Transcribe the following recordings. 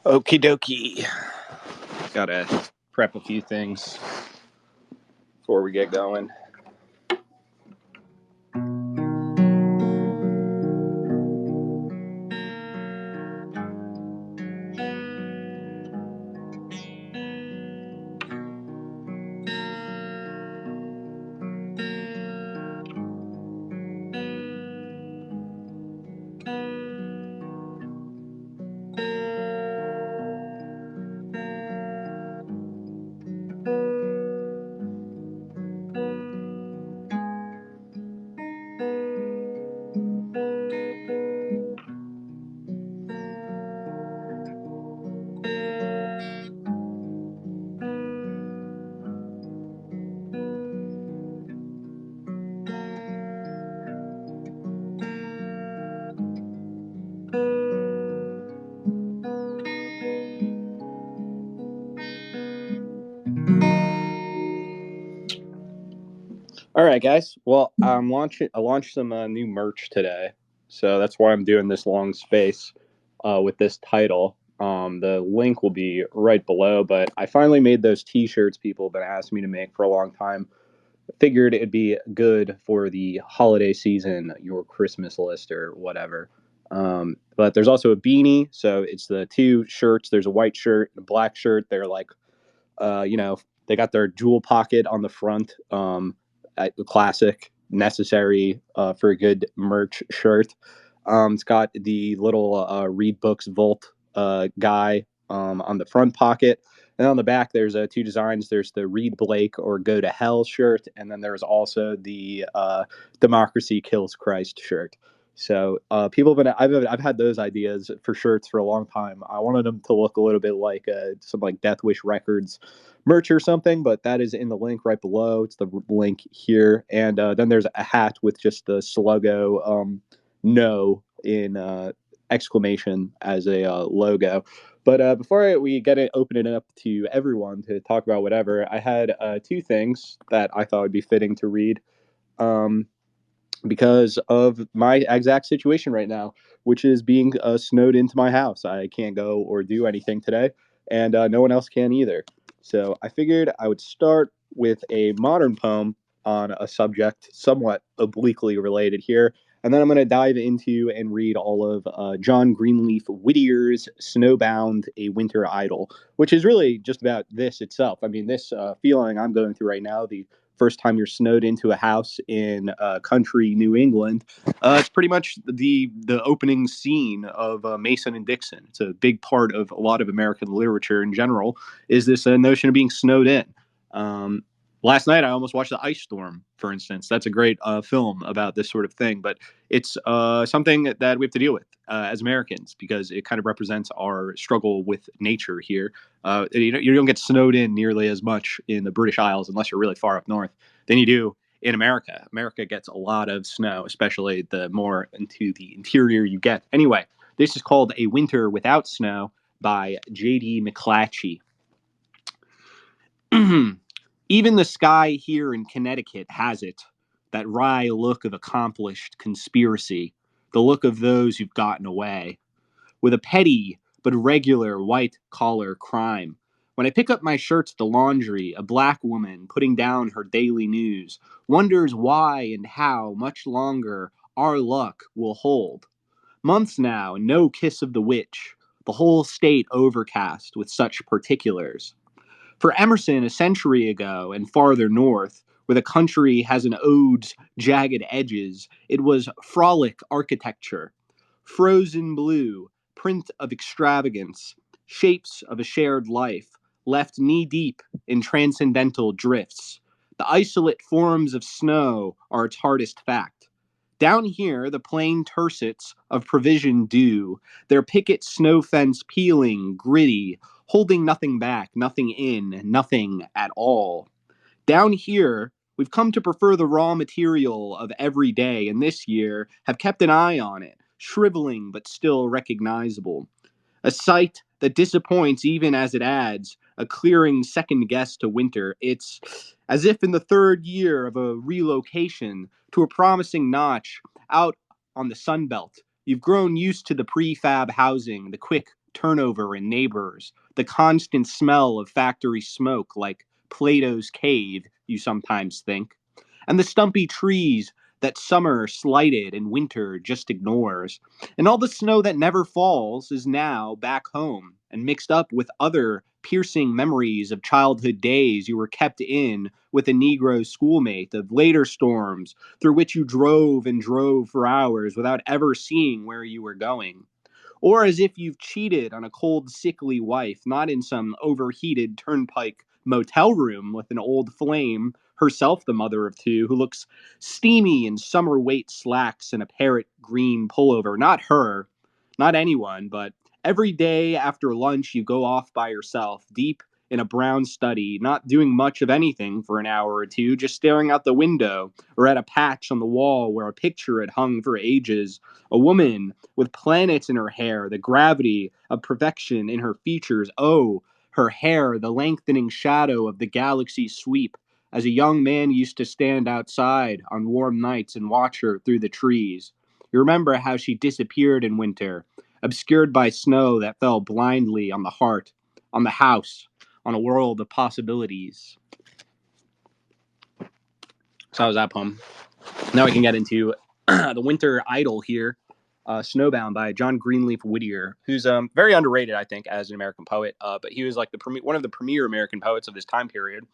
Okie dokie. Gotta prep a few things before we get going. All right, guys. Well, I launched some new merch today, so that's why I'm doing this long space with this title. The link will be right below, but I finally made those T-shirts people have been asking me to make for a long time. I figured it'd be good for the holiday season, your Christmas list or whatever. But there's also a beanie, so it's the two shirts. There's a white shirt and a black shirt. They're like, they got their jewel pocket on the front. Classic, necessary for a good merch shirt. It's got the little Read Books Volt guy on the front pocket. And on the back, there's two designs. There's the Read Blake or Go to Hell shirt. And then there's also the Democracy Kills Christ shirt. So people have been, I've had those ideas for shirts for a long time. I wanted them to look a little bit like some like Death Wish Records merch or something, but that is in the link right below. It's the link here. And then there's a hat with just the Sluggo no in exclamation as a logo. But before we open it up to everyone to talk about whatever, I had two things that I thought would be fitting to read. Because of my exact situation right now, which is being snowed into my house. I can't go or do anything today, and no one else can either. So I figured I would start with a modern poem on a subject somewhat obliquely related here, and then I'm going to dive into and read all of John Greenleaf Whittier's Snowbound, a Winter Idyl, which is really just about this itself. I mean, this feeling I'm going through right now, the first time you're snowed into a house in country New England, it's pretty much the opening scene of Mason and Dixon. It's a big part of a lot of American literature in general. Is this notion of being snowed in? Last night I almost watched The Ice Storm, for instance. That's a great film about this sort of thing, but it's something that we have to deal with as Americans because it kind of represents our struggle with nature here. You don't get snowed in nearly as much in the British Isles unless you're really far up north than you do in America. America gets a lot of snow, especially the more into the interior you get. Anyway, this is called A Winter Without Snow by J.D. McClatchy. Even the sky here in Connecticut has it, that wry look of accomplished conspiracy, the look of those who've gotten away, with a petty but regular white-collar crime. When I pick up my shirts at the laundry, a black woman putting down her daily news wonders why and how much longer our luck will hold. Months now, and no kiss of the witch, the whole state overcast with such particulars. For Emerson, a century ago and farther north, where the country has an ode's jagged edges, it was frolic architecture, frozen blue, print of extravagance, shapes of a shared life, left knee-deep in transcendental drifts. The isolate forms of snow are its hardest fact. Down here, the plain tursets of provision do, their picket snow fence peeling, gritty, holding nothing back, nothing in, nothing at all. Down here, we've come to prefer the raw material of every day, and this year have kept an eye on it, shriveling but still recognizable. A sight that disappoints even as it adds a clearing second guess to winter. It's as if in the third year of a relocation to a promising notch out on the Sun Belt, you've grown used to the prefab housing, the quick turnover in neighbors, the constant smell of factory smoke like Plato's cave, you sometimes think, and the stumpy trees that summer slighted and winter just ignores. And all the snow that never falls is now back home and mixed up with other piercing memories of childhood days you were kept in with a Negro schoolmate, of later storms through which you drove and drove for hours without ever seeing where you were going. Or as if you've cheated on a cold, sickly wife, not in some overheated turnpike motel room with an old flame, herself the mother of two, who looks steamy in summer weight slacks and a parrot green pullover. Not her, not anyone, but every day after lunch you go off by yourself, deep in a brown study, not doing much of anything for an hour or two, just staring out the window or at a patch on the wall where a picture had hung for ages. A woman with planets in her hair, the gravity of perfection in her features. Oh, her hair, the lengthening shadow of the galaxy sweep, as a young man used to stand outside on warm nights and watch her through the trees. You remember how she disappeared in winter, obscured by snow that fell blindly on the heart, on the house, on a world of possibilities. So that was that poem. Now we can get into the winter idyll here, Snowbound by John Greenleaf Whittier, who's very underrated, I think, as an American poet. But he was like one of the premier American poets of this time period.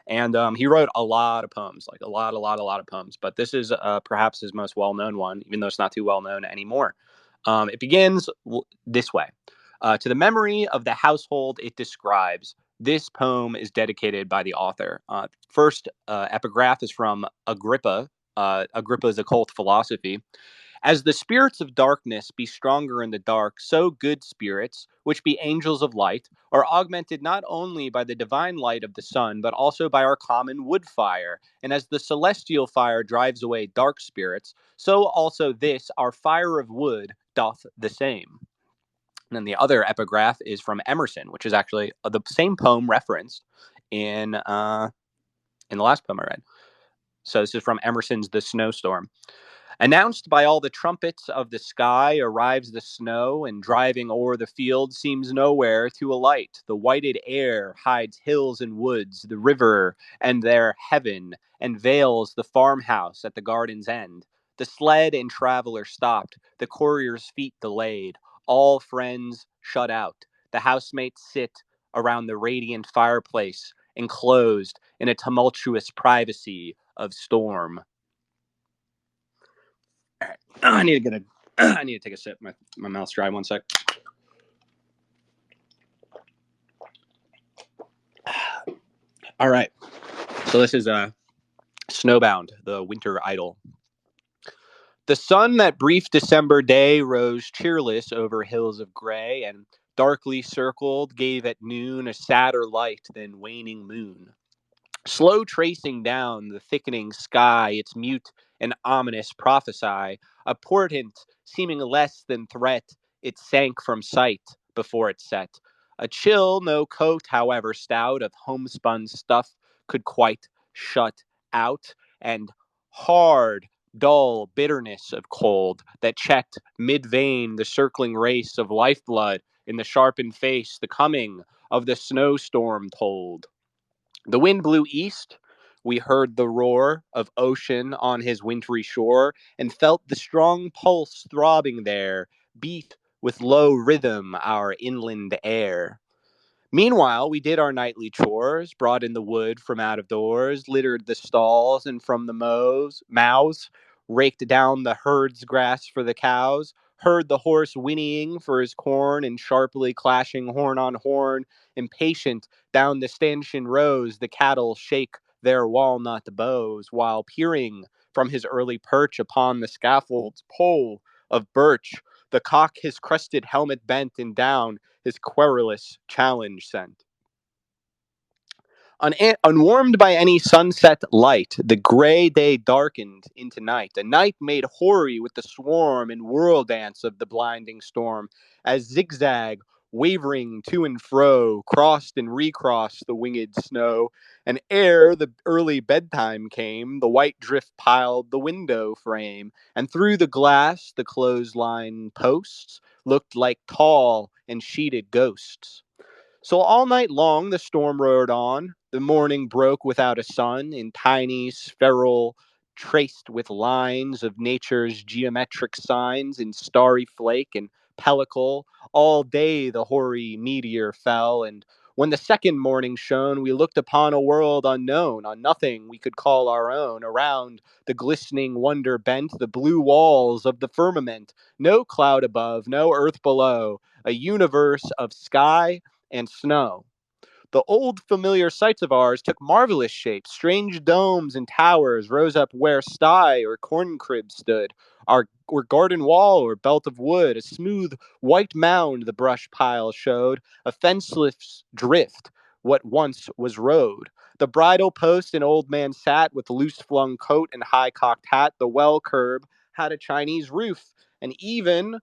And he wrote a lot of poems, like a lot of poems. But this is perhaps his most well-known one, even though it's not too well-known anymore. It begins this way. To the memory of the household it describes, this poem is dedicated by the author. First epigraph is from Agrippa. Agrippa's occult philosophy. As the spirits of darkness be stronger in the dark, so good spirits, which be angels of light, are augmented not only by the divine light of the sun, but also by our common wood fire. And as the celestial fire drives away dark spirits, so also this, our fire of wood, doth the same. And then the other epigraph is from Emerson, which is actually the same poem referenced in the last poem I read. So this is from Emerson's The Snowstorm. Announced by all the trumpets of the sky arrives the snow, and driving o'er the field seems nowhere to alight. The whited air hides hills and woods, the river and their heaven, and veils the farmhouse at the garden's end. The sled and traveler stopped, the courier's feet delayed, all friends shut out. The housemates sit around the radiant fireplace, enclosed in a tumultuous privacy of storm. All right. I need to get I need to take a sip. My mouth's dry. One sec. All right. So this is Snowbound, the winter idyll. The sun that brief December day rose cheerless over hills of gray, and darkly circled gave at noon a sadder light than waning moon. Slow tracing down the thickening sky, its mute and ominous prophesy, a portent seeming less than threat, it sank from sight before it set. A chill, no coat, however stout, of homespun stuff could quite shut out, and hard, dull bitterness of cold that checked mid-vein the circling race of lifeblood in the sharpened face, the coming of the snowstorm told. The wind blew east. We heard the roar of ocean on his wintry shore, and felt the strong pulse throbbing there, beat with low rhythm our inland air. Meanwhile, we did our nightly chores, brought in the wood from out of doors, littered the stalls, and from the mouths, raked down the herd's grass for the cows, heard the horse whinnying for his corn and sharply clashing horn on horn, impatient down the stanchion rows, the cattle shake their walnut bows, while peering from his early perch upon the scaffold's pole of birch, the cock his crested helmet bent, and down his querulous challenge sent. Unwarmed by any sunset light, the gray day darkened into night, a night made hoary with the swarm and whirl dance of the blinding storm, as zigzag wavering to and fro, crossed and recrossed the winged snow, and ere the early bedtime came, the white drift piled the window frame, and through the glass the clothesline posts looked like tall and sheeted ghosts. So all night long the storm roared on. The morning broke without a sun, in tiny spheral, traced with lines of nature's geometric signs in starry flake and pellicle. All day the hoary meteor fell, and when the second morning shone, we looked upon a world unknown, on nothing we could call our own. Around the glistening wonder bent the blue walls of the firmament, no cloud above, no earth below, a universe of sky and snow. The old familiar sights of ours took marvelous shapes. Strange domes and towers rose up where sty or corn crib stood, or garden wall or belt of wood. A smooth white mound the brush pile showed, a fenceless drift, what once was road. The bridle post an old man sat with loose flung coat and high cocked hat. The well curb had a Chinese roof, and even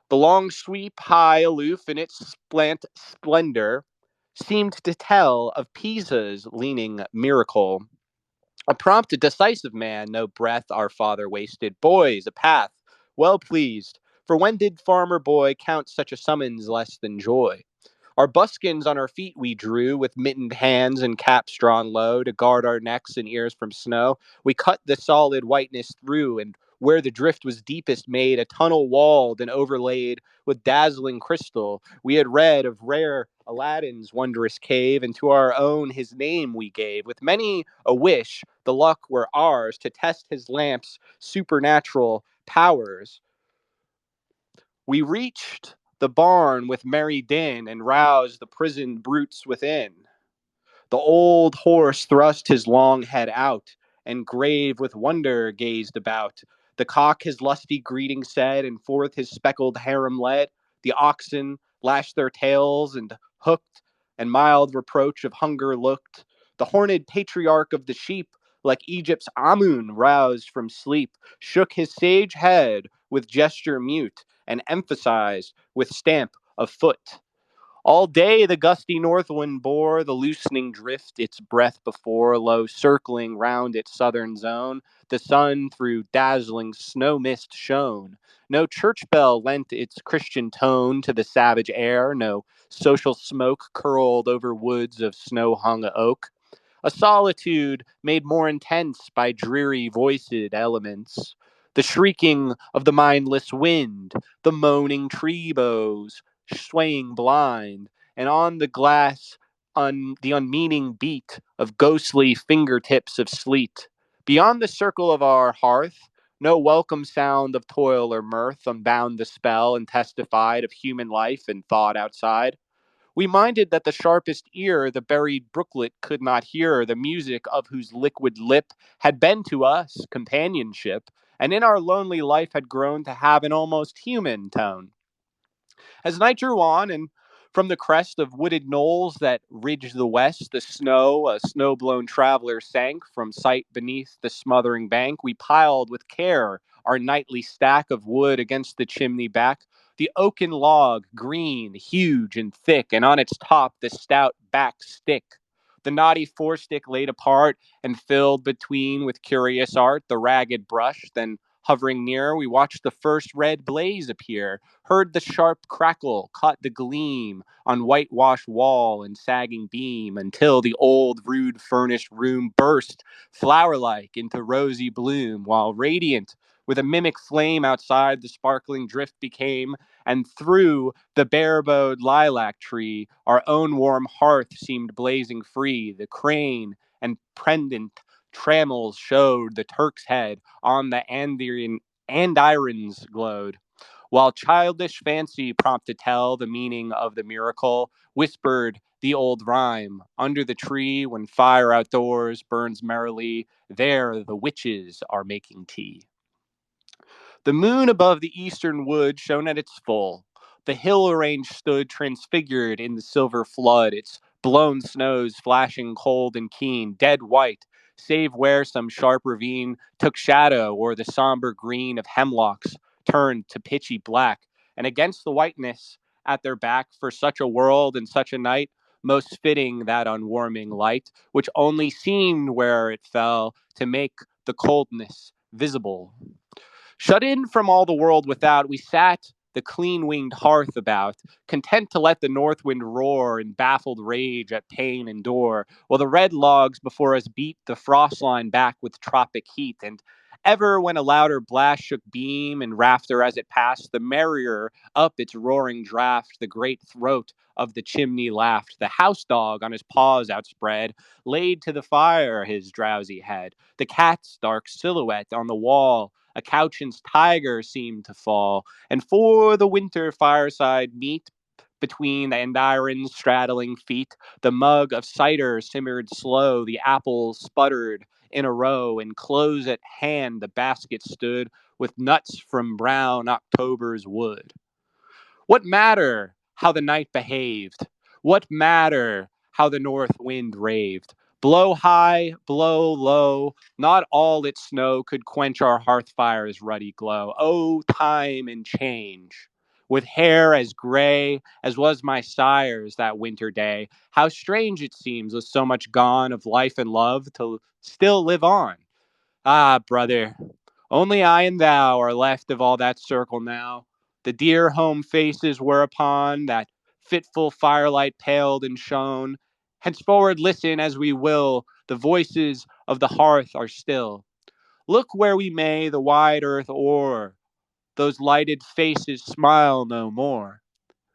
the long sweep, high aloof in its splant splendor, seemed to tell of Pisa's leaning miracle. A prompt, decisive man, no breath our father wasted. Boys, a path, well pleased. For when did farmer boy count such a summons less than joy? Our buskins on our feet we drew, with mittened hands and caps drawn low to guard our necks and ears from snow. We cut the solid whiteness through, and where the drift was deepest made a tunnel walled and overlaid with dazzling crystal. We had read of rare Aladdin's wondrous cave, and to our own his name we gave. With many a wish, the luck were ours to test his lamp's supernatural powers. We reached the barn with merry din and roused the prisoned brutes within. The old horse thrust his long head out, and grave with wonder gazed about. The cock his lusty greeting said, and forth his speckled harem led. The oxen lashed their tails, and hooked, and mild reproach of hunger looked. The horned patriarch of the sheep, like Egypt's Amun roused from sleep, shook his sage head with gesture mute, and emphasized with stamp of foot. All day the gusty north wind bore the loosening drift its breath before, low circling round its southern zone. The sun through dazzling snow mist shone. No church bell lent its Christian tone to the savage air, no social smoke curled over woods of snow hung oak. A solitude made more intense by dreary voiced elements. The shrieking of the mindless wind, the moaning tree boughs, swaying blind, and on the glass the unmeaning beat of ghostly fingertips of sleet. Beyond the circle of our hearth, no welcome sound of toil or mirth unbound the spell and testified of human life and thought outside. We minded that the sharpest ear the buried brooklet could not hear, the music of whose liquid lip had been to us companionship, and in our lonely life had grown to have an almost human tone. As night drew on, and from the crest of wooded knolls that ridged the west, the snow, a snow-blown traveler, sank from sight beneath the smothering bank. We piled with care our nightly stack of wood against the chimney back. The oaken log, green, huge, and thick, and on its top the stout back stick. The knotty forestick laid apart and filled between with curious art, the ragged brush, then hovering near, we watched the first red blaze appear, heard the sharp crackle, caught the gleam on whitewashed wall and sagging beam, until the old rude furnished room burst flower-like into rosy bloom, while radiant with a mimic flame outside the sparkling drift became, and through the bare-bowed lilac tree our own warm hearth seemed blazing free. The crane and pendant trammels showed the Turk's head on the andirons glowed, while childish fancy, prompt to tell the meaning of the miracle, whispered the old rhyme. Under the tree, when fire outdoors burns merrily, there the witches are making tea. The moon above the eastern wood shone at its full. The hill range stood transfigured in the silver flood, its blown snows flashing cold and keen, dead white, save where some sharp ravine took shadow, or the somber green of hemlocks turned to pitchy black, and against the whiteness at their back for such a world and such a night, most fitting that unwarming light, which only seemed where it fell to make the coldness visible. Shut in from all the world without, we sat the clean winged hearth about, content to let the north wind roar in baffled rage at pane and door, while the red logs before us beat the frost line back with tropic heat. And ever when a louder blast shook beam and rafter as it passed, the merrier up its roaring draft, the great throat of the chimney laughed. The house dog on his paws outspread laid to the fire his drowsy head. The cat's dark silhouette on the wall, a couchant's tiger seemed to fall, and for the winter fireside meat, between the andirons straddling feet, the mug of cider simmered slow, the apples sputtered in a row, and close at hand the basket stood with nuts from brown October's wood. What matter how the night behaved? What matter how the north wind raved? Blow high, blow low, not all its snow could quench our hearth fire's ruddy glow. Oh, time and change! With hair as gray as was my sire's that winter day, how strange it seems with so much gone of life and love to still live on. Ah, brother, only I and thou are left of all that circle now. The dear home faces whereupon that fitful firelight paled and shone. Henceforward listen as we will, the voices of the hearth are still. Look where we may the wide earth o'er, those lighted faces smile no more.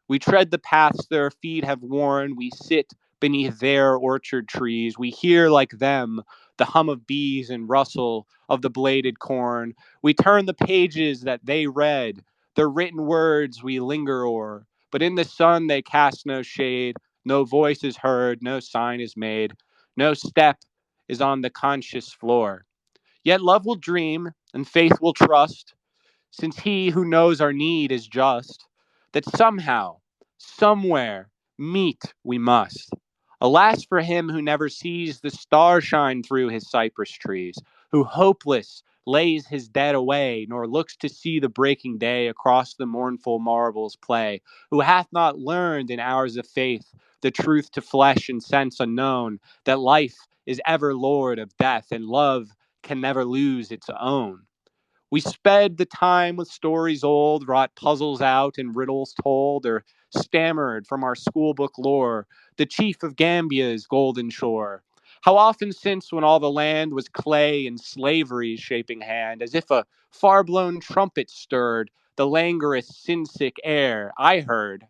We tread the paths their feet have worn. We sit beneath their orchard trees. We hear like them the hum of bees and rustle of the bladed corn. We turn the pages that they read, their written words we linger o'er. But in the sun they cast no shade. No voice is heard, no sign is made, no step is on the conscious floor. Yet love will dream and faith will trust, since he who knows our need is just, that somehow, somewhere, meet we must. Alas for him who never sees the star shine through his cypress trees, who hopeless lays his dead away, nor looks to see the breaking day across the mournful marbles play, who hath not learned in hours of faith the truth to flesh and sense unknown, that life is ever lord of death, and love can never lose its own. We sped the time with stories old, wrought puzzles out and riddles told, or stammered from our schoolbook lore the chief of Gambia's golden shore. How often since, when all the land was clay and slavery's shaping hand, as if a far blown trumpet stirred the languorous, sin-sick air, I heard,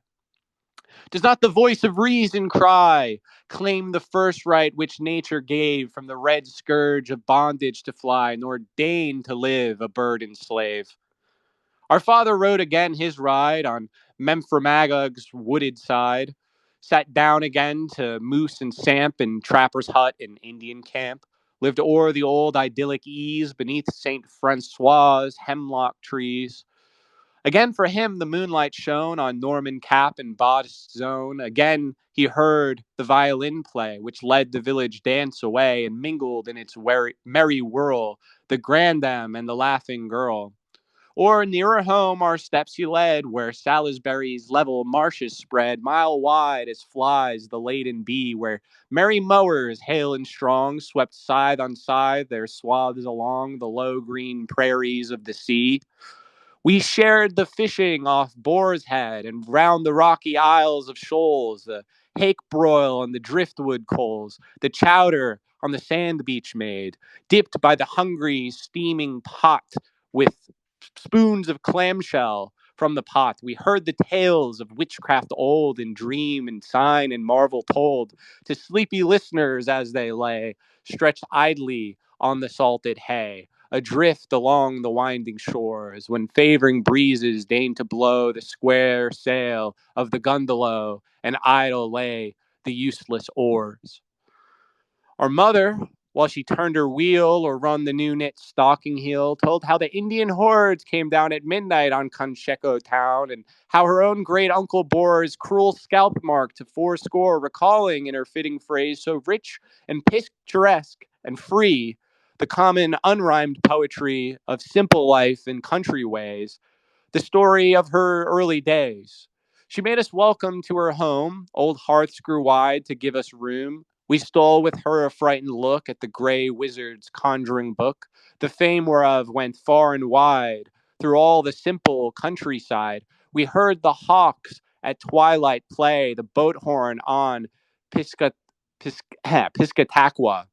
does not the voice of reason cry, claim the first right which nature gave from the red scourge of bondage to fly, nor deign to live a burdened slave? Our father rode again his ride on Memphremagog's wooded side, sat down again to moose and samp in trapper's hut and Indian camp, lived o'er the old idyllic ease beneath St. Francois's hemlock trees. Again for him the moonlight shone on Norman cap and bodice zone. Again he heard the violin play, which led the village dance away, and mingled in its merry whirl the grandam and the laughing girl. Or nearer home our steps he led, where Salisbury's level marshes spread, mile wide as flies the laden bee, where merry mowers, hale and strong, swept scythe on scythe their swaths along the low green prairies of the sea. We shared the fishing off Boar's Head and round the rocky isles of shoals, the hake broil on the driftwood coals, the chowder on the sand beach made, dipped by the hungry, steaming pot with spoons of clamshell from the pot. We heard the tales of witchcraft old, in dream and sign and marvel told to sleepy listeners as they lay, stretched idly on the salted hay, adrift along the winding shores, when favoring breezes deigned to blow the square sail of the gondolo, and idle lay the useless oars. Our mother, while she turned her wheel or run the new knit stocking heel, told how the Indian hordes came down at midnight on Concheco town, and how her own great uncle bore his cruel scalp mark to fourscore, recalling in her fitting phrase so rich and picturesque and free the common unrhymed poetry of simple life and country ways, the story of her early days. She made us welcome to her home. Old hearths grew wide to give us room. We stole with her a frightened look at the gray wizard's conjuring book, the fame whereof went far and wide through all the simple countryside. We heard the hawks at twilight play the boat horn on Pisca, Piscataqua,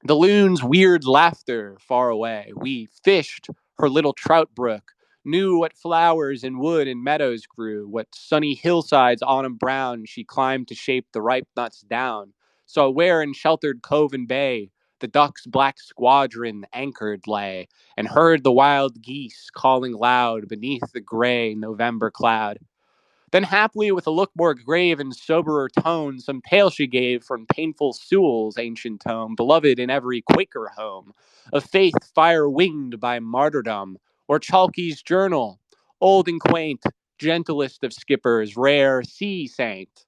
the loon's weird laughter far away. We fished her little trout brook, knew what flowers in wood and meadows grew, what sunny hillsides autumn brown she climbed to shape the ripe nuts down. Saw where in sheltered cove and bay the duck's black squadron anchored lay, and heard the wild geese calling loud beneath the gray November cloud. Then haply with a look more grave and soberer tone, some tale she gave from painful Sewell's ancient tome, beloved in every Quaker home, of faith fire-winged by martyrdom, or Chalky's journal, old and quaint, gentlest of skippers, rare sea saint,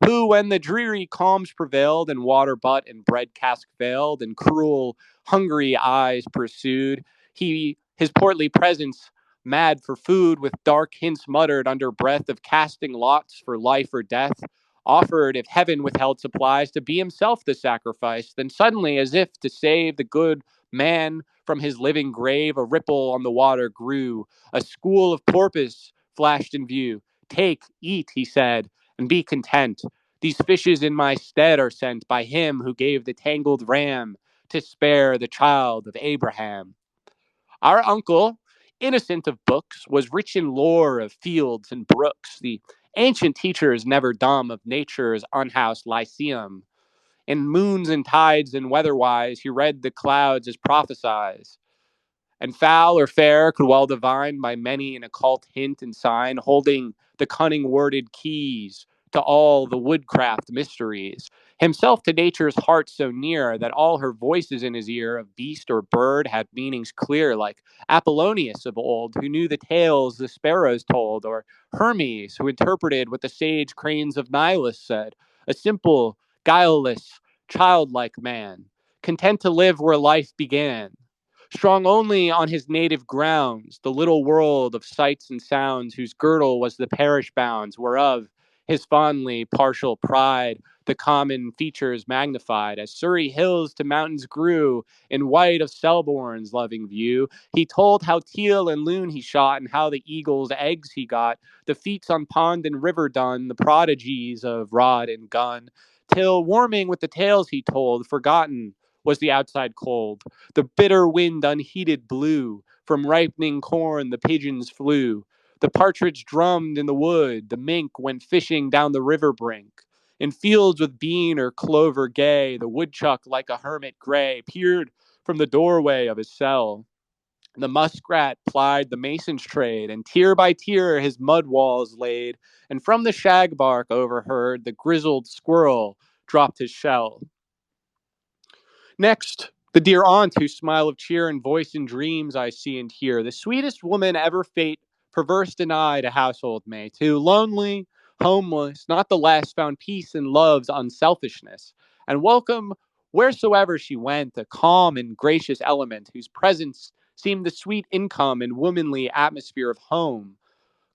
who, when the dreary calms prevailed, and water butt and bread cask failed, and cruel, hungry eyes pursued, his portly presence mad for food, with dark hints muttered under breath of casting lots for life or death, offered, if heaven withheld supplies, to be himself the sacrifice. Then suddenly, as if to save the good man from his living grave, a ripple on the water grew. A school of porpoise flashed in view. Take, eat, he said, and be content. These fishes in my stead are sent by him who gave the tangled ram to spare the child of Abraham. Our uncle, innocent of books, was rich in lore of fields and brooks. The ancient teachers never dumb of nature's unhoused lyceum. In moons and tides and weatherwise, he read the clouds as prophesies. And foul or fair could well divine by many an occult hint and sign, holding the cunning worded keys to all the woodcraft mysteries. Himself to nature's heart so near that all her voices in his ear of beast or bird had meanings clear, like Apollonius of old, who knew the tales the sparrows told, or Hermes, who interpreted what the sage cranes of Nilus said. A simple, guileless, childlike man, content to live where life began, strong only on his native grounds, the little world of sights and sounds, whose girdle was the parish bounds, whereof his fondly partial pride the common features magnified. As Surrey hills to mountains grew, in white of Selborne's loving view, he told how teal and loon he shot, and how the eagle's eggs he got, the feats on pond and river done, the prodigies of rod and gun, till, warming with the tales he told, forgotten was the outside cold. The bitter wind unheeded blew. From ripening corn the pigeons flew. The partridge drummed in the wood. The mink went fishing down the river brink. In fields with bean or clover gay, the woodchuck, like a hermit gray, peered from the doorway of his cell. The muskrat plied the mason's trade, and tier by tier his mud walls laid, and from the shagbark overheard the grizzled squirrel dropped his shell. Next, the dear aunt whose smile of cheer and voice in dreams I see and hear, the sweetest woman ever fate perverse denied a household mate, who, lonely, homeless, not the less, found peace in love's unselfishness, and welcome wheresoever she went, a calm and gracious element whose presence seemed the sweet income and womanly atmosphere of home,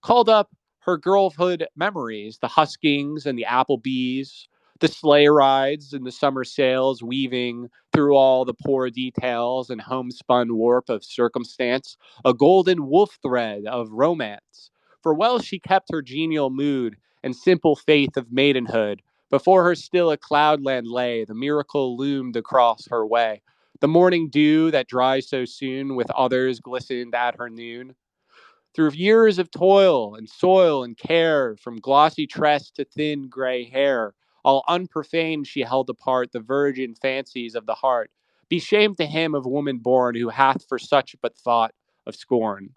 called up her girlhood memories, the huskings and the Applebees, the sleigh rides and the summer sails, weaving through all the poor details and homespun warp of circumstance a golden woof thread of romance. For well she kept her genial mood and simple faith of maidenhood. Before her still a cloudland lay, the miracle loomed across her way. The morning dew that dries so soon with others glistened at her noon. Through years of toil and soil and care, from glossy tress to thin gray hair, all unprofaned she held apart the virgin fancies of the heart. Be shame to him of woman born who hath for such but thought of scorn.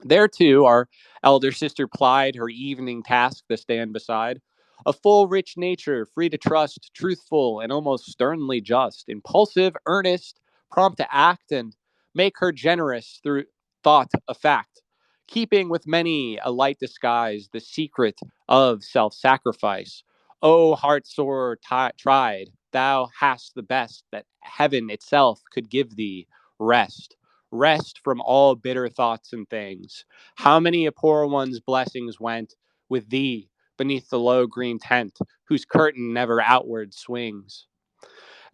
There too our elder sister plied her evening task to stand beside. A full, rich nature, free to trust, truthful and almost sternly just, impulsive, earnest, prompt to act and make her generous through thought a fact, keeping with many a light disguise the secret of self-sacrifice. O heart sore tried, thou hast the best that heaven itself could give thee, rest, rest from all bitter thoughts and things. How many a poor one's blessings went with thee beneath the low green tent, whose curtain never outward swings.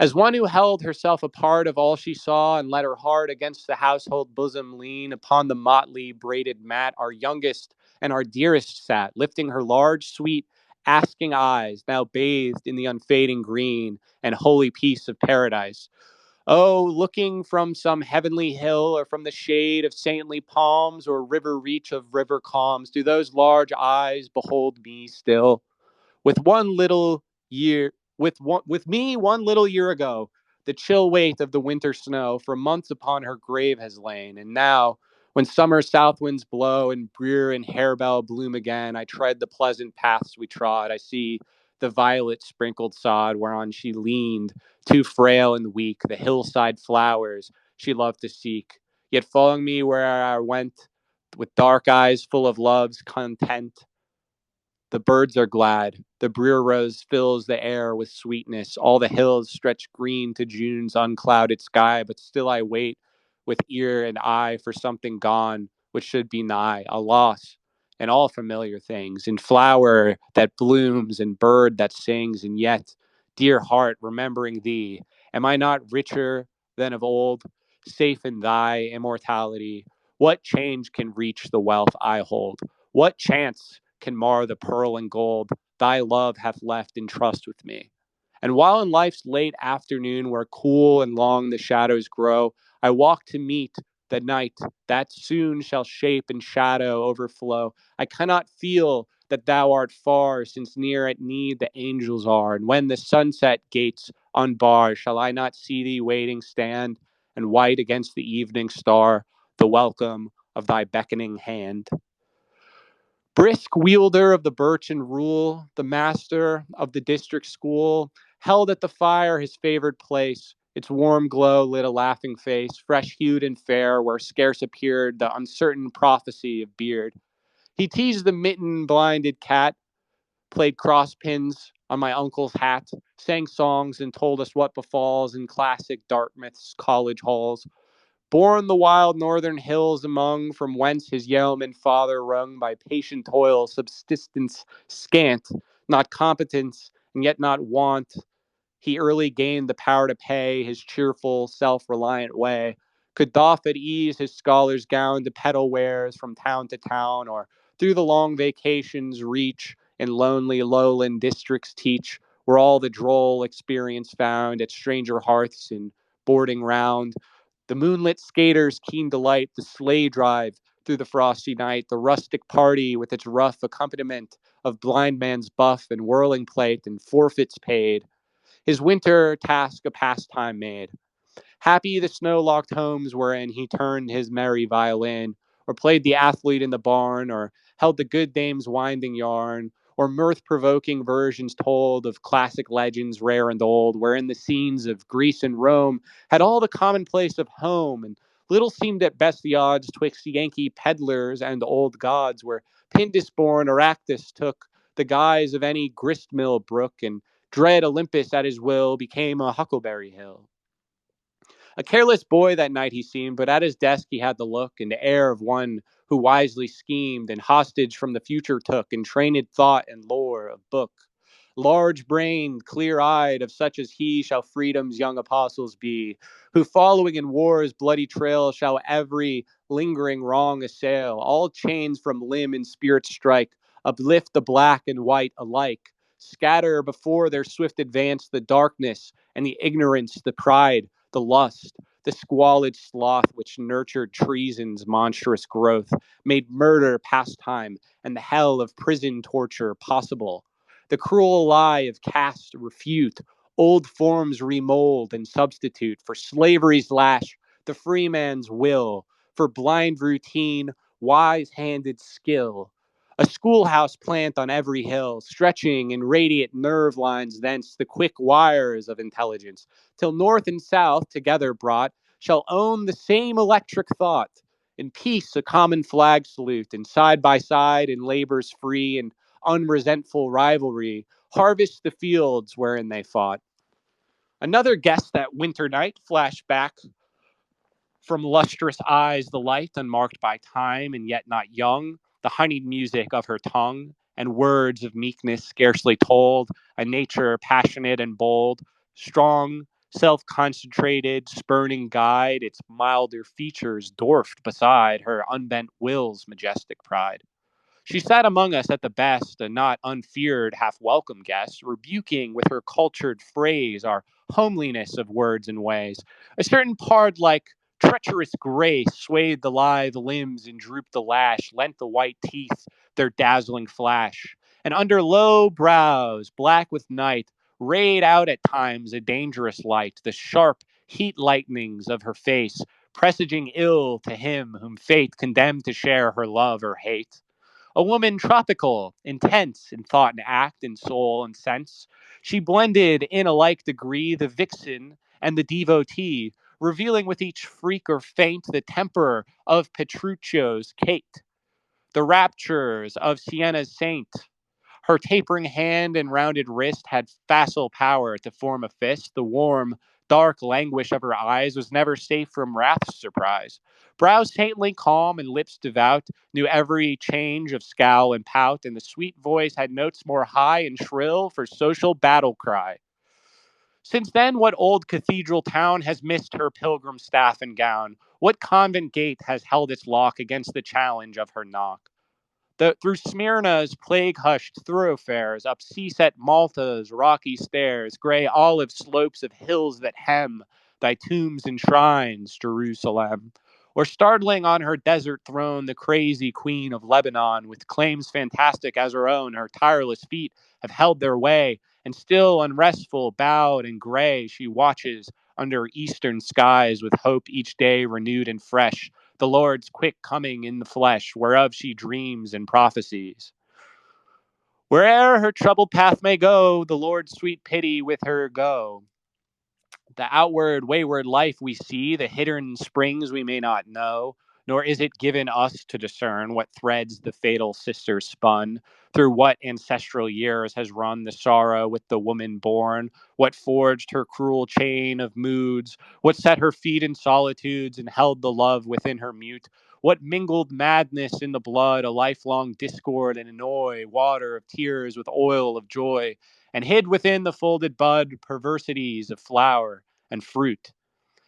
As one who held herself a part of all she saw and let her heart against the household bosom lean upon the motley braided mat, our youngest and our dearest sat, lifting her large, sweet, asking eyes, now bathed in the unfading green and holy peace of paradise. Oh, looking from some heavenly hill or from the shade of saintly palms or river reach of river calms, do those large eyes behold me still? With one little year, with me 1 little year ago, the chill weight of the winter snow for months upon her grave has lain, and now, when summer south winds blow and brier and harebell bloom again, I tread the pleasant paths we trod. I see the violet sprinkled sod whereon she leaned, too frail and weak, the hillside flowers she loved to seek. Yet following me where I went, with dark eyes full of love's content, the birds are glad. The breer rose fills the air with sweetness. All the hills stretch green to June's unclouded sky, but still I wait with ear and eye for something gone which should be nigh, a loss, and all familiar things, in flower that blooms and bird that sings, and yet, dear heart, remembering thee, am I not richer than of old, safe in thy immortality? What change can reach the wealth I hold? What chance can mar the pearl and gold thy love hath left in trust with me? And while in life's late afternoon, where cool and long the shadows grow, I walk to meet the night that soon shall shape and shadow overflow. I cannot feel that thou art far, since near at need the angels are. And when the sunset gates unbar, shall I not see thee waiting stand, and white against the evening star, the welcome of thy beckoning hand? Brisk wielder of the birch and rule, the master of the district school, held at the fire his favored place. Its warm glow lit a laughing face, fresh hued and fair, where scarce appeared the uncertain prophecy of beard. He teased the mitten blinded cat, played cross pins on my uncle's hat, sang songs, and told us what befalls in classic Dartmouth's college halls. Born the wild northern hills among, from whence his yeoman father wrung by patient toil subsistence scant, not competence, and yet not want, he early gained the power to pay his cheerful, self-reliant way, could doff at ease his scholar's gown to peddle wares from town to town, or through the long vacations reach in lonely lowland districts teach, where all the droll experience found at stranger hearths and boarding round. The moonlit skater's keen delight, the sleigh drive through the frosty night, the rustic party with its rough accompaniment of blind man's buff and whirling plate and forfeits paid, his winter task a pastime made. Happy the snow-locked homes wherein he turned his merry violin, or played the athlete in the barn, or held the good dame's winding yarn, or mirth-provoking versions told of classic legends rare and old, wherein the scenes of Greece and Rome had all the commonplace of home, and little seemed at best the odds twixt Yankee peddlers and old gods, where Pindus-born Aractus took the guise of any gristmill brook, and dread Olympus at his will became a huckleberry hill. A careless boy that night he seemed, but at his desk he had the look and air of one who wisely schemed, and hostage from the future took entrained thought and lore of book. Large brained, clear eyed, of such as he shall freedom's young apostles be, who following in war's bloody trail shall every lingering wrong assail, all chains from limb and spirit strike, uplift the black and white alike, scatter before their swift advance the darkness and the ignorance, the pride, the lust, the squalid sloth which nurtured treason's monstrous growth, made murder pastime and the hell of prison torture possible. The cruel lie of caste refute, old forms remold and substitute for slavery's lash, the free man's will, for blind routine, wise handed skill. A schoolhouse plant on every hill, stretching in radiant nerve lines thence the quick wires of intelligence, till north and south together brought shall own the same electric thought. In peace a common flag salute, and side by side in labor's free and unresentful rivalry, harvest the fields wherein they fought. Another guest that winter night flashed back from lustrous eyes the light, unmarked by time and yet not young, the honeyed music of her tongue, and words of meekness scarcely told, a nature passionate and bold, strong, self concentrated, spurning guide, its milder features dwarfed beside her unbent will's majestic pride. She sat among us at the best, a not unfeared, half welcome guest, rebuking with her cultured phrase our homeliness of words and ways. A certain pard like treacherous grace swayed the lithe limbs and drooped the lash, lent the white teeth their dazzling flash. And under low brows, black with night, rayed out at times a dangerous light, the sharp heat lightnings of her face, presaging ill to him whom fate condemned to share her love or hate. A woman tropical, intense in thought and act, in soul and sense. She blended in a like degree the vixen and the devotee, revealing with each freak or feint the temper of Petruchio's Kate, the raptures of Siena's saint. Her tapering hand and rounded wrist had facile power to form a fist. The warm, dark languish of her eyes was never safe from wrath's surprise. Brows saintly calm and lips devout knew every change of scowl and pout, and the sweet voice had notes more high and shrill for social battle cry. Since then, what old cathedral town has missed her pilgrim staff and gown? What convent gate has held its lock against the challenge of her knock? Through Smyrna's plague-hushed thoroughfares, up sea-set Malta's rocky stairs, gray olive slopes of hills that hem thy tombs and shrines, Jerusalem. Or startling on her desert throne, the crazy queen of Lebanon, with claims fantastic as her own, her tireless feet have held their way, and still unrestful, bowed and gray, she watches under eastern skies with hope each day renewed and fresh, the Lord's quick coming in the flesh, whereof she dreams and prophesies. Where'er her troubled path may go, the Lord's sweet pity with her go. The outward, wayward life we see, the hidden springs we may not know, nor is it given us to discern what threads the fatal sister spun, through what ancestral years has run the sorrow with the woman born, what forged her cruel chain of moods, what set her feet in solitudes and held the love within her mute, what mingled madness in the blood, a lifelong discord and annoy, water of tears with oil of joy, and hid within the folded bud perversities of flower and fruit.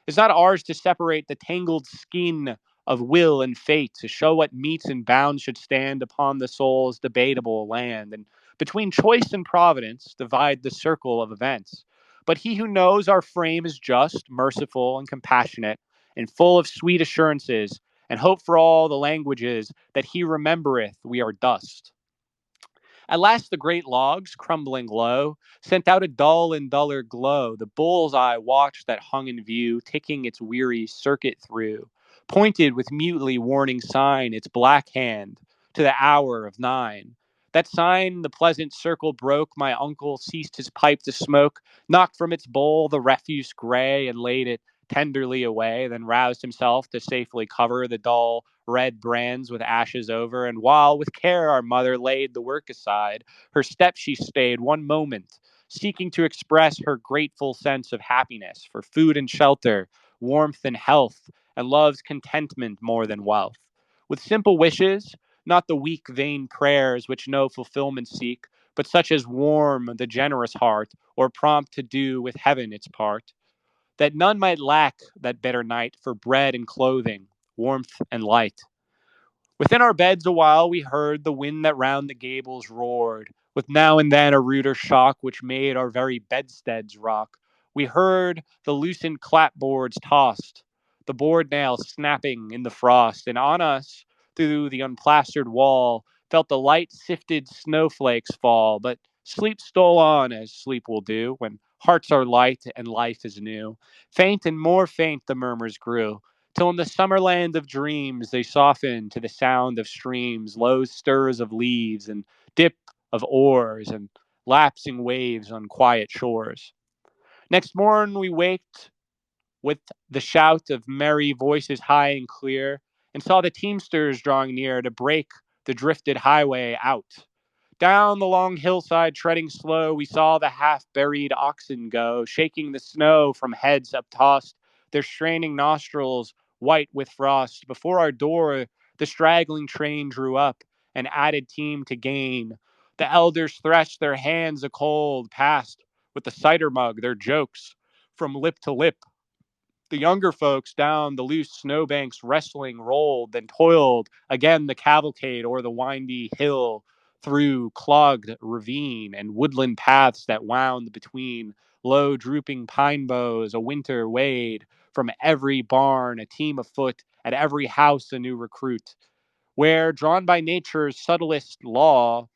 It's not ours to separate the tangled skein of will and fate, to show what metes and bounds should stand upon the soul's debatable land, and between choice and providence divide the circle of events. But he who knows our frame is just, merciful, and compassionate, and full of sweet assurances, and hope for all the languages that he remembereth we are dust. At last the great logs, crumbling low, sent out a dull and duller glow. The bull's eye watch that hung in view, ticking its weary circuit through, pointed with mutely warning sign its black hand to the hour of 9. That sign the pleasant circle broke. My uncle ceased his pipe to smoke, knocked from its bowl the refuse gray, and laid it tenderly away, then roused himself to safely cover the dull red brands with ashes over, and while with care our mother laid the work aside, her steps she stayed one moment, seeking to express her grateful sense of happiness for food and shelter, warmth and health, and love's contentment more than wealth. With simple wishes, not the weak, vain prayers which no fulfillment seek, but such as warm the generous heart, or prompt to do with heaven its part, that none might lack that better night for bread and clothing, warmth and light. Within our beds awhile we heard the wind that round the gables roared, with now and then a ruder shock which made our very bedsteads rock. We heard the loosened clapboards tossed, the board nails snapping in the frost, and on us, through the unplastered wall, felt the light sifted snowflakes fall. But sleep stole on as sleep will do when hearts are light and life is new. Faint and more faint the murmurs grew, till in the summer land of dreams they softened to the sound of streams, low stirs of leaves, and dip of oars, and lapsing waves on quiet shores. Next morn we waked with the shout of merry voices high and clear, and saw the teamsters drawing near to break the drifted highway out. Down the long hillside, treading slow, we saw the half-buried oxen go, shaking the snow from heads uptossed, their straining nostrils white with frost. Before our door, the straggling train drew up, an added team to gain. The elders threshed their hands a cold, passed with the cider mug their jokes from lip to lip. The younger folks down the loose snowbanks wrestling rolled, then toiled again the cavalcade o'er the windy hill, through clogged ravine and woodland paths that wound between low drooping pine boughs. A winter wade from every barn, a team afoot, at every house a new recruit, where, drawn by nature's subtlest law,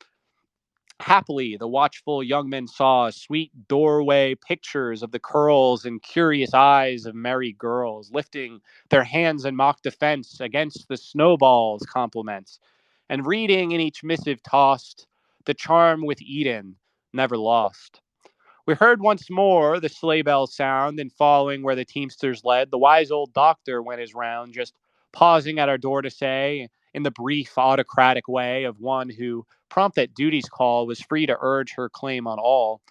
happily, the watchful young men saw sweet doorway pictures of the curls and curious eyes of merry girls, lifting their hands in mock defense against the snowball's compliments, and reading in each missive tossed the charm with Eden never lost. We heard once more the sleigh bells sound, and following where the teamsters led, the wise old doctor went his round, just pausing at our door to say, in the brief, autocratic way of one who, prompt at duty's call, was free to urge her claim on all,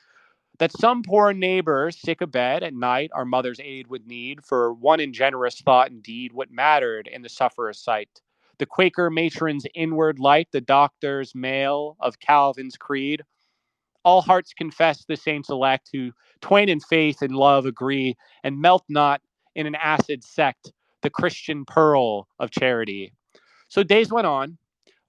that some poor neighbor, sick abed at night, our mother's aid would need, for one in generous thought and deed, what mattered in the sufferer's sight. The Quaker matron's inward light, the doctor's mail of Calvin's creed, all hearts confess the saints elect, who twain in faith and love agree, and melt not in an acid sect, the Christian pearl of charity. So days went on.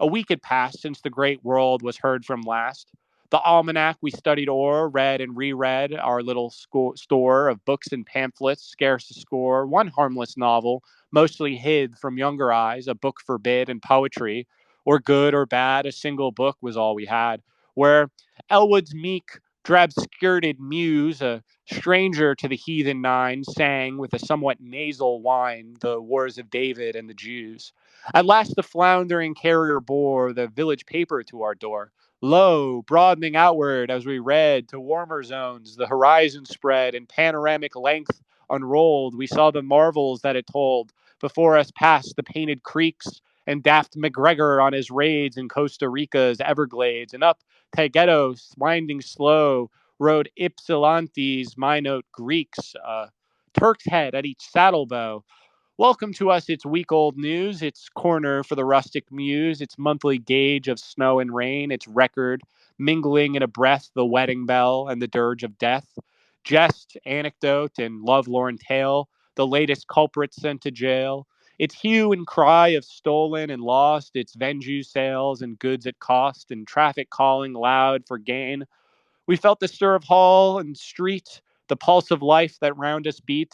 A week had passed since the great world was heard from last. The almanac we studied o'er, read and reread, our little store of books and pamphlets, scarce a score, one harmless novel, mostly hid from younger eyes, a book forbid, and poetry, or good or bad, a single book was all we had, where Elwood's meek, drab-skirted muse, a stranger to the heathen nine, sang with a somewhat nasal whine the wars of David and the Jews. At last the floundering carrier bore the village paper to our door. Lo, broadening outward as we read to warmer zones, the horizon spread in panoramic length unrolled. We saw the marvels that it told. Before us passed the painted creeks and daft McGregor on his raids in Costa Rica's Everglades, and up Tagetos, winding slow, rode Ypsilanti's minute Greeks, Turk's head at each saddle bow. Welcome to us, its week old news, its corner for the rustic muse, its monthly gauge of snow and rain, its record, mingling in a breath the wedding bell and the dirge of death, jest, anecdote, and lovelorn tale, the latest culprit sent to jail, its hue and cry of stolen and lost, its venue sales and goods at cost, and traffic calling loud for gain. We felt the stir of hall and street, the pulse of life that round us beat.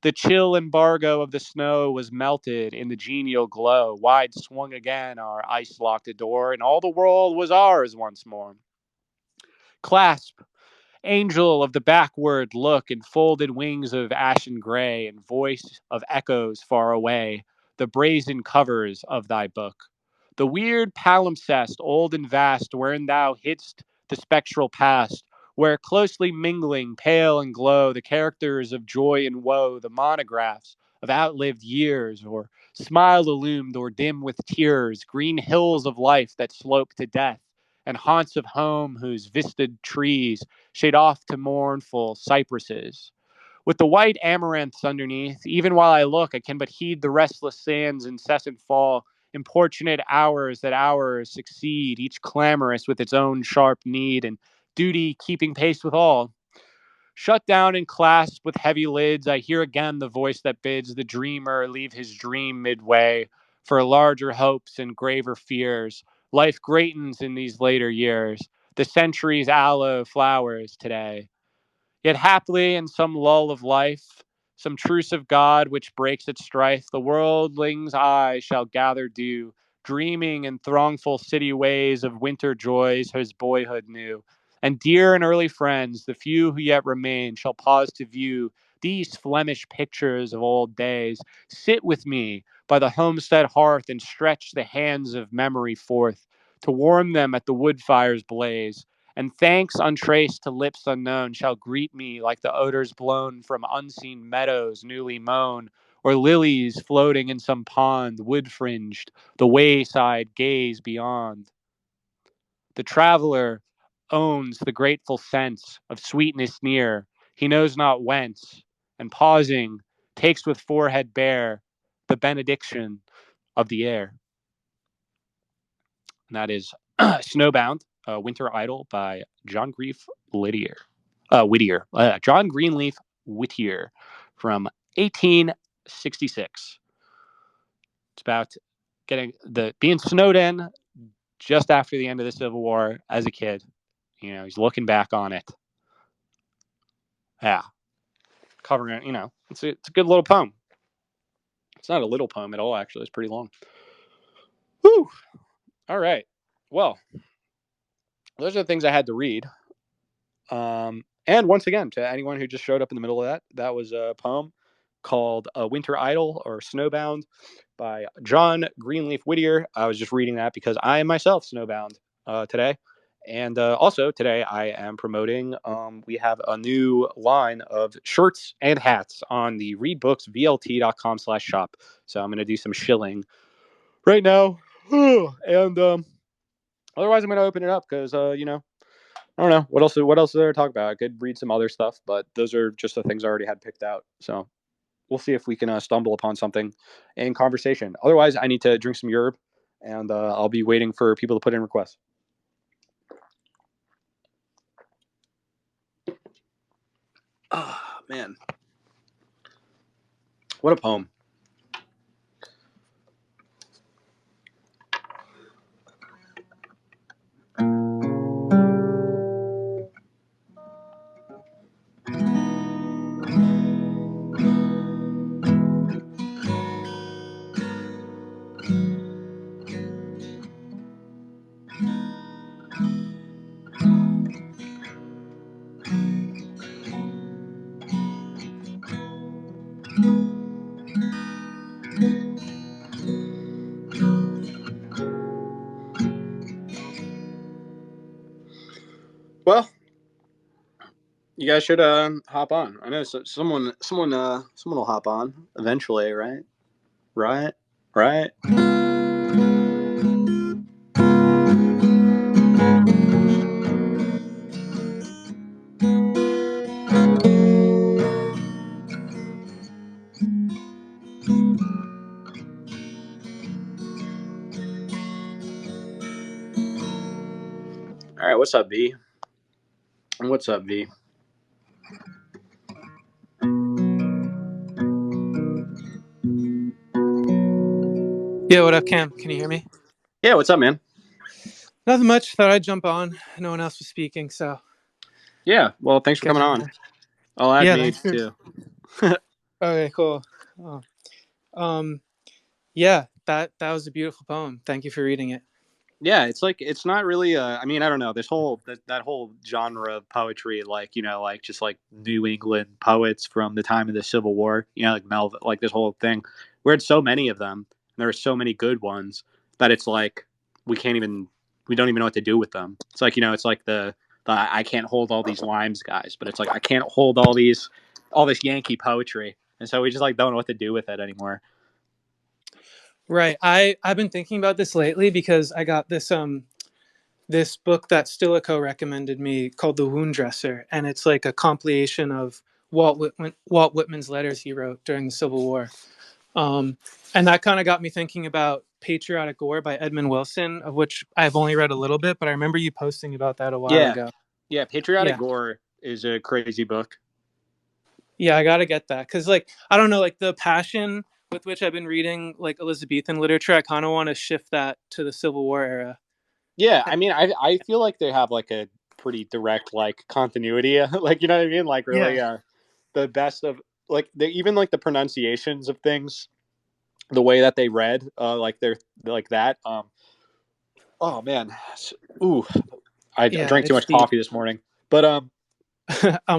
The chill embargo of the snow was melted in the genial glow. Wide swung again our ice-locked door, and all the world was ours once more. Clasp, angel of the backward look, and folded wings of ashen gray, and voice of echoes far away, the brazen covers of thy book. The weird palimpsest, old and vast, wherein thou hidst the spectral past, where closely mingling, pale and glow, the characters of joy and woe, the monographs of outlived years, or smile illumed or dim with tears, green hills of life that slope to death, and haunts of home whose vistaed trees shade off to mournful cypresses. With the white amaranths underneath, even while I look, I can but heed the restless sand's incessant fall, importunate hours that hours succeed, each clamorous with its own sharp need, and duty keeping pace with all. Shut down and clasped with heavy lids, I hear again the voice that bids the dreamer leave his dream midway for larger hopes and graver fears. Life greatens in these later years. The century's aloe flowers today. Yet haply in some lull of life, some truce of God which breaks its strife, the worldling's eye shall gather dew, dreaming in throngful city ways of winter joys his boyhood knew. And dear and early friends, the few who yet remain, shall pause to view these Flemish pictures of old days. Sit with me by the homestead hearth and stretch the hands of memory forth to warm them at the wood fire's blaze, and thanks untraced to lips unknown shall greet me like the odors blown from unseen meadows newly mown, or lilies floating in some pond, wood fringed, the wayside gaze beyond. The traveler owns the grateful sense of sweetness near, he knows not whence, and pausing, takes with forehead bare the benediction of the air. And that is Snowbound Winter Idyl by John Grief Whittier. John Greenleaf Whittier from 1866. It's about being snowed in just after the end of the Civil War as a kid. He's looking back on it. Yeah, covering it. It's a good little poem. It's not a little poem at all, actually. It's pretty long. Whew. All right. Well, those are the things I had to read. And once again, to anyone who just showed up in the middle of that was a poem called A Winter Idyl or Snowbound by John Greenleaf Whittier. I was just reading that because I am myself snowbound today. And also today I am promoting, we have a new line of shirts and hats on the readbooksvlt.com/shop. So I'm going to do some shilling right now. And otherwise I'm going to open it up because, I don't know what else is there to talk about. I could read some other stuff, but those are just the things I already had picked out. So we'll see if we can stumble upon something in conversation. Otherwise, I need to drink some yerb, and I'll be waiting for people to put in requests. Oh, man. What a poem. Well, you guys should hop on. I know someone will hop on eventually, right? Right? Right? All right, what's up, V? What's up, V? Yeah, what up, Cam? Can you hear me? Yeah, what's up, man? Nothing much. Thought I'd jump on. No one else was speaking, so Yeah, well, thanks for get coming in on. there. I'll add Yeah, thanks Mage for. too. Okay, cool. Oh. Um, yeah, that was a beautiful poem. Thank you for reading it. Yeah, it's not really I mean, I don't know, that whole genre of poetry, like, like just like New England poets from the time of the Civil War, like Melville, like this whole thing. We had so many of them, and there are so many good ones that it's like we don't even know what to do with them. It's like, it's like the I can't hold all these limes guys, but it's like I can't hold all this Yankee poetry. And so we just like don't know what to do with it anymore. Right. I've been thinking about this lately because I got this book that Stilicho recommended me called The Wound Dresser, and it's like a compilation of Walt Whitman's letters he wrote during the Civil War. And that kind of got me thinking about Patriotic War by Edmund Wilson, of which I've only read a little bit, but I remember you posting about that a while Yeah. ago. Yeah, Patriotic Yeah. Gore is a crazy book. Yeah, I gotta get that because, like, I don't know, like the passion with which I've been reading like Elizabethan literature, I kind of want to shift that to the Civil War era. Yeah, I mean, I feel like they have like a pretty direct like continuity, like, you know what I mean, like Yeah, really the best of like they even like the pronunciations of things, the way that they read, like they're like that. Oh man, ooh, I yeah, drank too it's much deep. coffee this morning, but I'm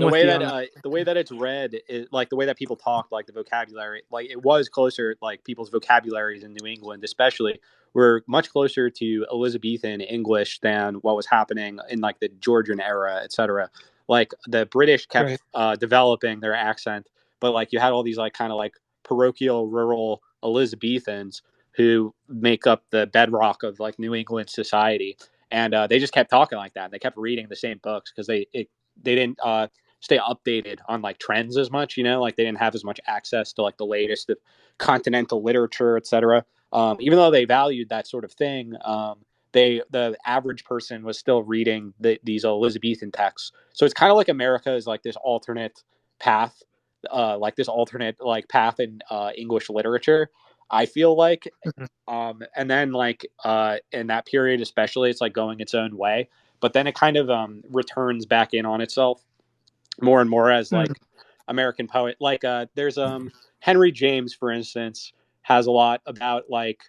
with you on that. the way that it's read is like the way that people talk, like the vocabulary, like it was closer, like people's vocabularies in New England especially were much closer to Elizabethan English than what was happening in like the Georgian era, etc. Like the British kept Right. developing their accent, but like you had all these like kind of like parochial rural Elizabethans who make up the bedrock of like New England society, and they just kept talking like that. They kept reading the same books because they didn't stay updated on like trends as much, like they didn't have as much access to like the latest of continental literature, etc. Even though they valued that sort of thing, the average person was still reading these Elizabethan texts. So it's kind of like America is like this alternate path, like this alternate like path in English literature. I feel like, Mhm. and then like in that period especially, it's like going its own way. But then it kind of returns back in on itself more and more as Mhm. like American poet. Like there's Henry James, for instance, has a lot about like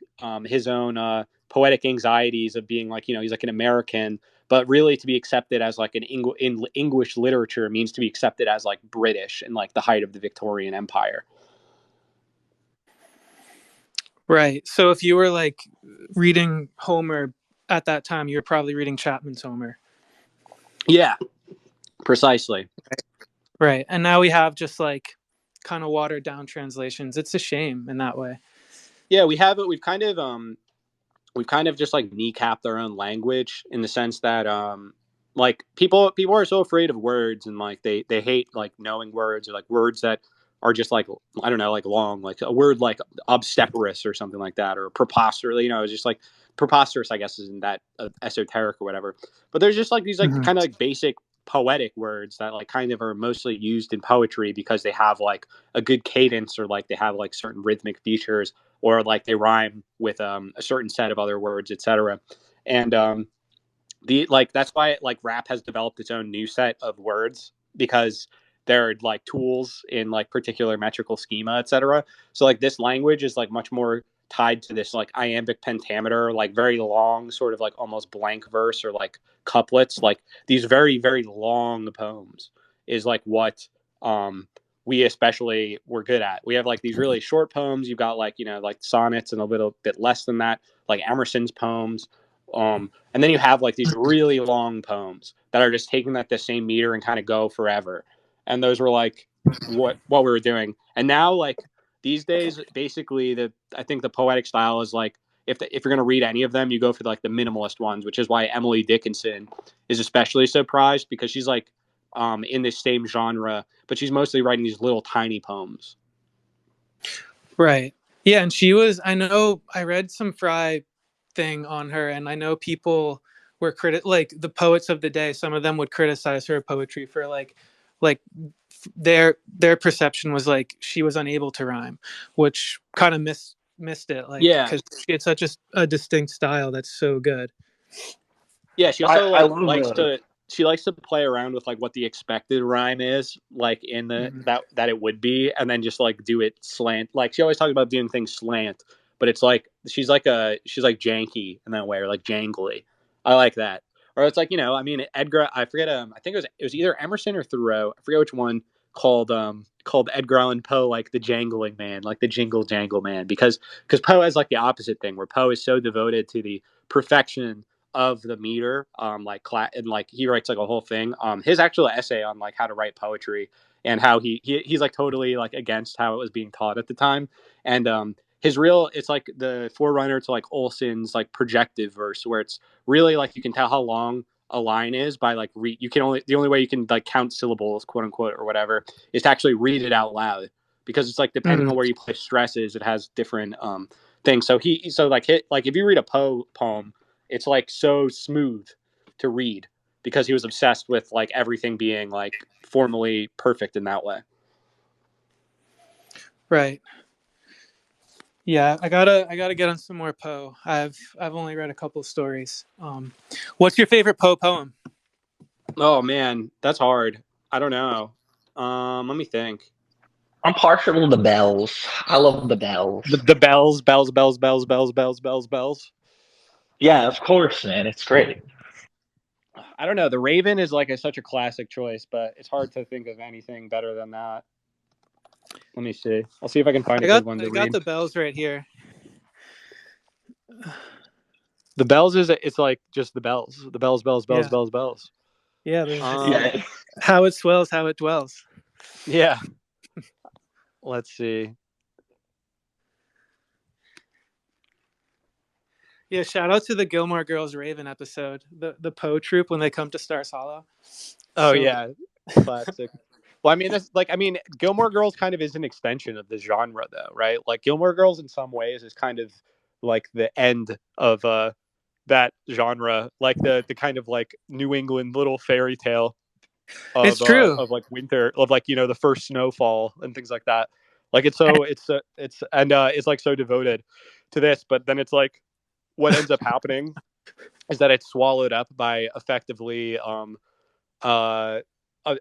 his own poetic anxieties of being like, you know, he's like an American, but really to be accepted as like in English literature means to be accepted as like British in like the height of the Victorian Empire. Right. So if you were like reading Homer at that time, you were probably reading Chapman's Homer. Yeah, precisely. Right. And now we have just like kind of watered down translations. It's a shame in that way. Yeah, we have it. We've kind of just like kneecapped our own language in the sense that like people are so afraid of words and like they hate like knowing words or like words that are just like I don't know like long like a word like obstreperous or something like that or preposterous, you know, it's just like preposterous I guess isn't that esoteric or whatever, but there's just like these like Mhm. kind of like basic poetic words that like kind of are mostly used in poetry because they have like a good cadence or like they have like certain rhythmic features or like they rhyme with a certain set of other words, etc. And the like that's why like rap has developed its own new set of words because they're like tools in like particular metrical schema, etc. So like this language is like much more tied to this like iambic pentameter, like very long, sort of like almost blank verse or like couplets, like these very very long poems is like what we especially were good at. We have like these really short poems. You've got like, you know, like sonnets and a little bit less than that, like Emerson's poems. And then you have like these really long poems that are just taking that the same meter and kind of go forever. And those were like what we were doing. And now like these days, basically I think the poetic style is like if you're gonna read any of them, you go for like the minimalist ones, which is why Emily Dickinson is especially so prized because she's like in this same genre, but she's mostly writing these little tiny poems. Right. Yeah, and she was I know I read some Fry thing on her and I know people were like the poets of the day, some of them would criticize her poetry for like their perception was like she was unable to rhyme, which kind of missed it like Yeah, cuz she had such a distinct style that's so good. yeah, she I, also I like love she likes to play around with like what the expected rhyme is, like in the Mhm. that it would be, and then just like do it slant. Like she always talks about doing things slant, but it's like she's like janky in that way, or like jangly. I like that. Or it's like, you know, I mean Edgar. I forget. I think it was either Emerson or Thoreau. I forget which one called Edgar Allan Poe like the jangling man, like the jingle jangle man, because Poe has like the opposite thing, where Poe is so devoted to the perfection of the meter, and like he writes like a whole thing. His actual essay on like how to write poetry and how he's like totally like against how it was being taught at the time, and his real it's like the forerunner to like Olson's like projective verse, where it's really like you can tell how long a line is by like you can only the only way you can like count syllables, quote unquote, or whatever, is to actually read it out loud because it's like depending Mhm. on where you place stresses, it has different things. So like like if you read a poem, it's like so smooth to read because he was obsessed with like everything being like formally perfect in that way. Right. Yeah, I gotta get on some more Poe. I've only read a couple stories. What's your favorite Poe poem? Oh man, that's hard. I don't know. Let me think. I'm partial to the bells. I love the bells. The bells, bells, bells, bells, bells, bells, bells, bells. Yeah, of course, man. It's great. I don't know. The Raven is like such a classic choice, but it's hard to think of anything better than that. Let me see. I'll see if I can find I a good got one I to got read. the bells right here. The bells is it's like just the bells, the bells, bells, bells, Yeah, bells, bells. yeah. There's Yeah, how it swells, how it dwells. Yeah. Let's see. Yeah, shout out to the Gilmore Girls Raven episode, the Poe troop when they come to Stars Hollow. Oh So yeah, classic. Well, I mean, that's like, I mean, Gilmore Girls kind of is an extension of the genre, though, right? Like Gilmore Girls, in some ways, is kind of like the end of that genre, like the kind of like New England little fairy tale It's true. of like winter, of like, the first snowfall and things like that. Like it's like so devoted to this, but then it's like what ends up happening is that it's swallowed up by effectively uh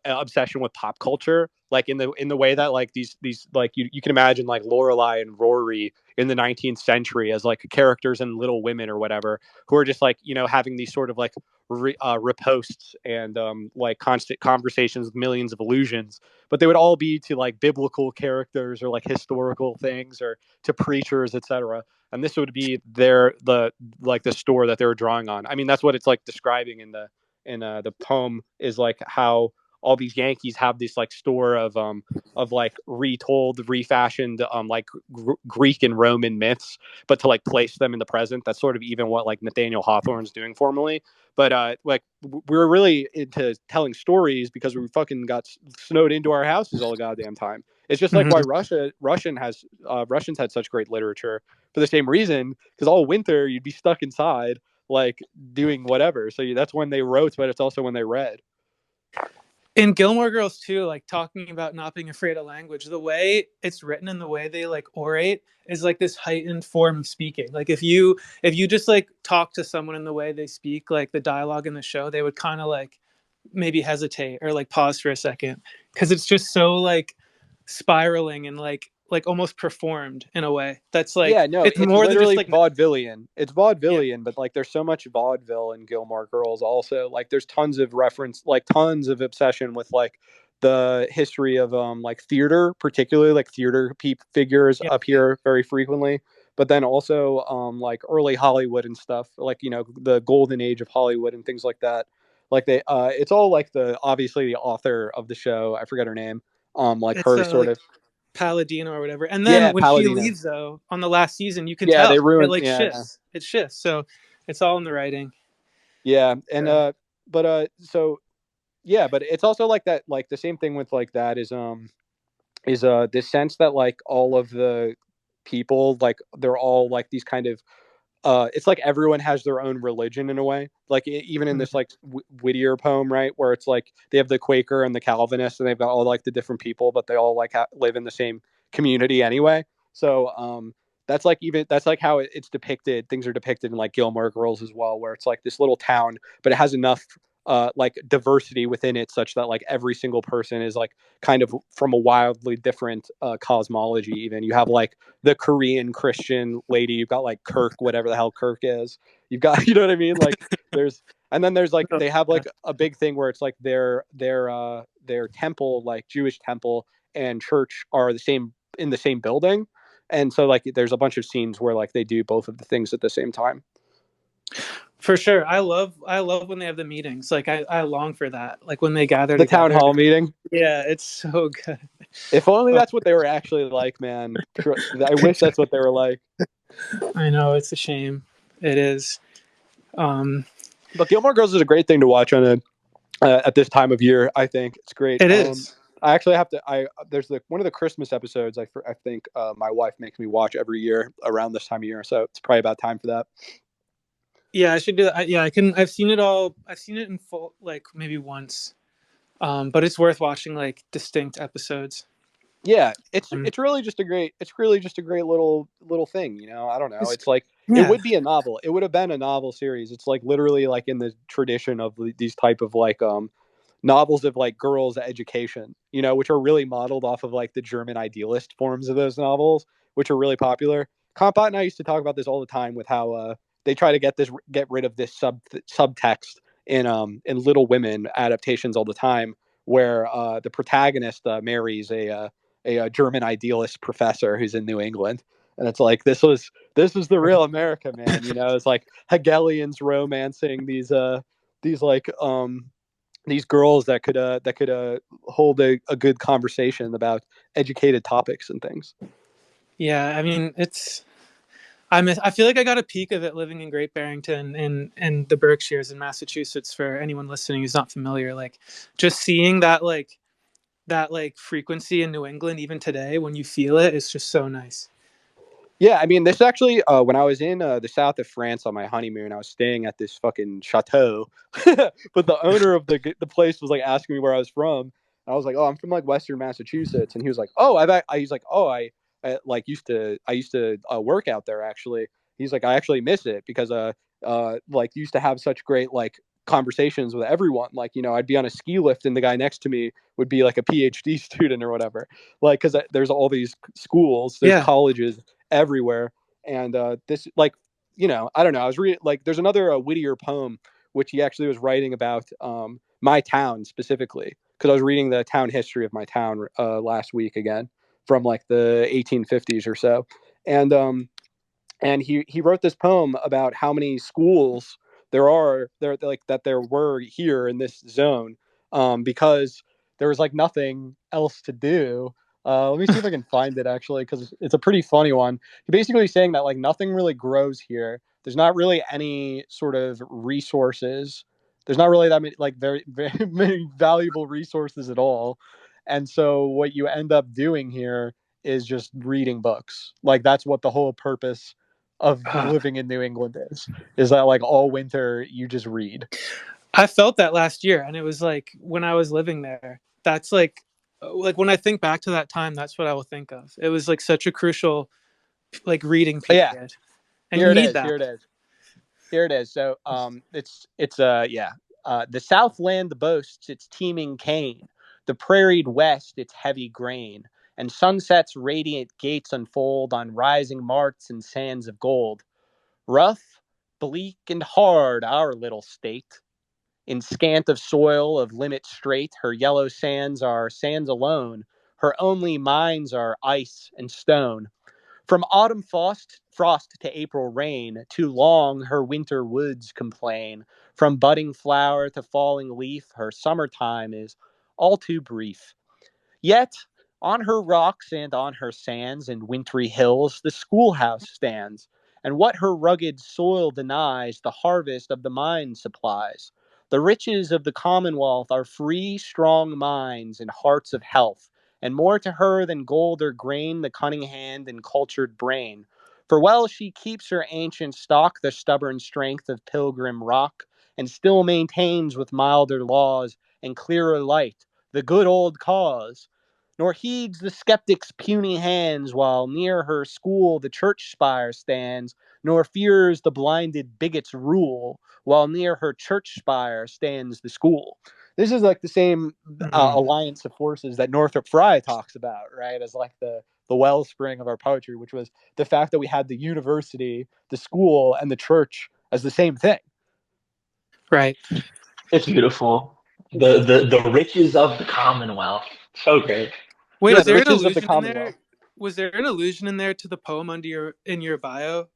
obsession with pop culture, like in the way that like these like you can imagine like Lorelai and Rory in the 19th century as like characters in Little Women or whatever, who are just like having these sort of like reposts and like constant conversations with millions of allusions, but they would all be to like biblical characters or like historical things or to preachers, etc. And this would be the like the store that they were drawing on. I mean, that's what it's like describing in the poem, is like how all these Yankees have this like store of like retold, refashioned like Greek and Roman myths, but to like place them in the present. That's sort of even what like Nathaniel Hawthorne's doing formally. But like we're really into telling stories because we fucking got snowed into our houses all the goddamn time. It's just like why Mhm. Russians had such great literature for the same reason, because all winter you'd be stuck inside like doing whatever. So that's when they wrote, but it's also when they read. In Gilmore Girls too, like talking about not being afraid of language, the way it's written and the way they like orate is like this heightened form of speaking. Like if you just like talk to someone in the way they speak, like the dialogue in the show, they would kind of like maybe hesitate or like pause for a second because it's just so like spiraling and like almost performed in a way that's Yeah, like no, it's it's more than just literally like vaudevillian. It's yeah, vaudevillian, but like there's so much vaudeville in Gilmore Girls also. Like there's tons of reference, like tons of obsession with like the history of like theater, particularly like theater figures yeah, appear very frequently. But then also like early Hollywood and stuff, like the golden age of Hollywood and things like that. Like it's all like the obviously the author of the show, I forget her name, like it's her sort like of. Paladino or whatever. And then Yeah, when she Paladino. leaves though on the last season, you can Yeah, they tell it ruined. like Yeah, shifts. It shifts. So it's all in the writing. yeah, and Yeah. but so yeah, but it's also like that. Like the same thing with like that is this sense that like all of the people, like they're all like these kind of it's like everyone has their own religion in a way, like even in this Mhm. like Whittier poem, right, where it's like they have the Quaker and the Calvinist and they've got all like the different people, but they all like live in the same community anyway. So that's like how it's depicted, things are depicted in like Gilmore Girls as well, where it's like this little town, but it has enough like diversity within it such that like every single person is like kind of from a wildly different cosmology. Even you have like the Korean Christian lady, you've got like Kirk, whatever the hell Kirk is, you've got you know what I mean, like there's, and then there's like Oh, they have yeah. like a big thing where it's like their temple, like Jewish temple and church are the same, in the same building, and so like there's a bunch of scenes where like they do both of the things at the same time. For sure. I love when they have the meetings. Like I long for that. Like when they gather The town together. hall meeting. Yeah, it's so good. If only Oh, that's what they were actually like, man. I wish that's what they were like. I know it's a shame. It is. Um But Gilmore Girls is a great thing to watch on a at this time of year. I think it's great. it is. I actually have to. I There's like one of the Christmas episodes. I think my wife makes me watch every year around this time of year, so it's probably about time for that. Yeah, I should do that. Yeah, I can I've seen it all. I've seen it in full like maybe once. But it's worth watching like distinct episodes. Yeah, Um, it's really just a great, it's really just a great little thing. I don't know. it's It's like it yeah. would be a novel. It would have been a novel series. It's like literally like in the tradition of these type of like novels of like girls' education, which are really modeled off of like the German idealist forms of those novels, which are really popular. Kompot and I used to talk about this all the time with how they try to get rid of this subtext in Little Women adaptations all the time, where the protagonist marries a German idealist professor who's in New England. And it's like this was the real America, man. It's like Hegelians romancing these like these girls that could hold a good conversation about educated topics and things. Yeah, I mean, I feel like I got a peek of it living in Great Barrington in the Berkshires in Massachusetts. For anyone listening who's not familiar, like just seeing that like frequency in New England even today, when you feel it, it's just so nice. Yeah, I mean, this actually, when I was in the south of France on my honeymoon, I was staying at this fucking chateau, but the owner of the place was like asking me where I was from. And I was like, "Oh, I'm from like Western Massachusetts," and he was like, "Oh, he's like, oh, I like used to work out there actually." He's like, "I actually miss it because like used to have such great like conversations with everyone. Like, you know, I'd be on a ski lift and the guy next to me would be like a PhD student or whatever. Like, because there's all these schools, there's Yeah. colleges everywhere, and this like, you know, I don't know. I was reading like there's another Whittier poem which he actually was writing about my town specifically because I was reading the town history of my town last week again from like the 1850s or so, and he wrote this poem about how many schools there like that there were here in this zone because there was like nothing else to do. Let me see if I can find it actually because it's a pretty funny one. He basically saying that like nothing really grows here. There's not really any sort of resources. There's not really that many like very many valuable resources at all. And so what you end up doing here is just reading books. Like that's what the whole purpose of Uh, living in New England is that like all winter you just read. I felt that last year, and it was like when I was living there. That's like when I think back to that time, that's what I will think of. It was like such a crucial like reading Yeah, period, and you here it need is. that. Here it is. Here it is. So it's yeah. The Southland boasts its teeming cane, the prairied West its heavy grain, and sunset's radiant gates unfold on rising marts and sands of gold. Rough, bleak, and hard our little state. In scant of soil, of limit strait, her yellow sands are sands alone. Her only mines are ice and stone. From autumn frost to April rain, too long her winter woods complain. From budding flower to falling leaf, her summertime is all too brief. Yet, on her rocks and on her sands and wintry hills, the schoolhouse stands, and what her rugged soil denies, the harvest of the mine supplies. The riches of the Commonwealth are free, strong minds and hearts of health, and more to her than gold or grain, the cunning hand and cultured brain. For well she keeps her ancient stock, the stubborn strength of Pilgrim Rock, and still maintains with milder laws and clearer light the good old cause, nor heeds the skeptic's puny hands while near her school the church spire stands, nor fears the blinded bigot's rule while near her church spire stands the school. This is like the same Mhm. alliance of forces that Northrop Frye talks about, right? As like the wellspring of our poetry, which was the fact that we had the university, the school, and the church as the same thing. Right. It's beautiful. The riches of the Commonwealth. So great. Wait, Yeah, was the there an riches of the allusion in there? Commonwealth. Was there an allusion in there to the poem under your in your bio?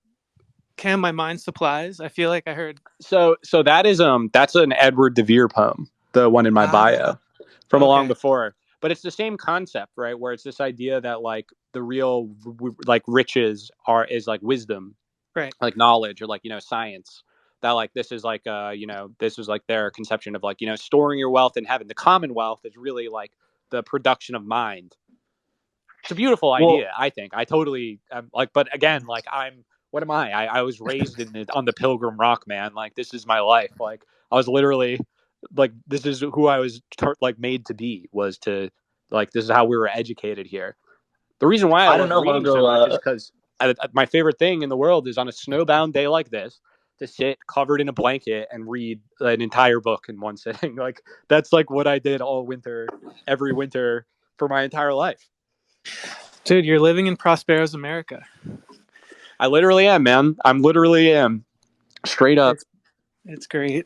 Can my mind supplies? I feel like I heard. So that is that's an Edward de Vere poem, the one in my Ah, bio from a long okay. before. But it's the same concept, right? Where it's this idea that like the real like riches are is like wisdom, Right. like knowledge, or like you know science. That like this is like you know this is like their conception of like you know storing your wealth in heaven. The Commonwealth is really like the production of mind. It's a beautiful Well, idea, I think. I totally like, but again, like I'm, what am I? I was raised in it on the Pilgrim Rock, man. Like this is my life. Like I was literally, like this is who I was like made to be. Was to like this is how we were educated here. The reason why I I don't love know, reading so Logo. much is because my favorite thing in the world is on a snowbound day like this to sit covered in a blanket and read an entire book in one sitting. Like that's like what I did all winter, every winter for my entire life. Dude, you're living in Prospero's America. I literally am, man. I'm literally am. Straight up. It's it's great.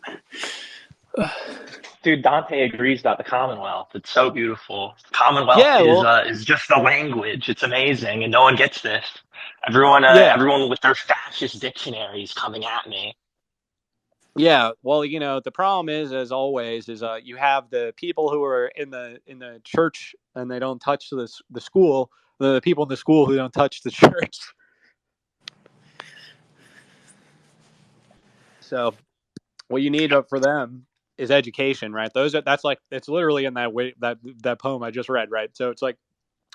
Dude, Dante agrees about the Commonwealth. It's so beautiful. Commonwealth Yeah, well, is just a language. It's amazing, and no one gets this. yeah. Everyone with their fascist dictionaries coming at me. Yeah, well, you know, the problem is, as always, is you have the people who are in the church and they don't touch the school. The people in the school who don't touch the church. So what you need for them is education, right? That's like it's literally in that way that poem I just read, right? So it's like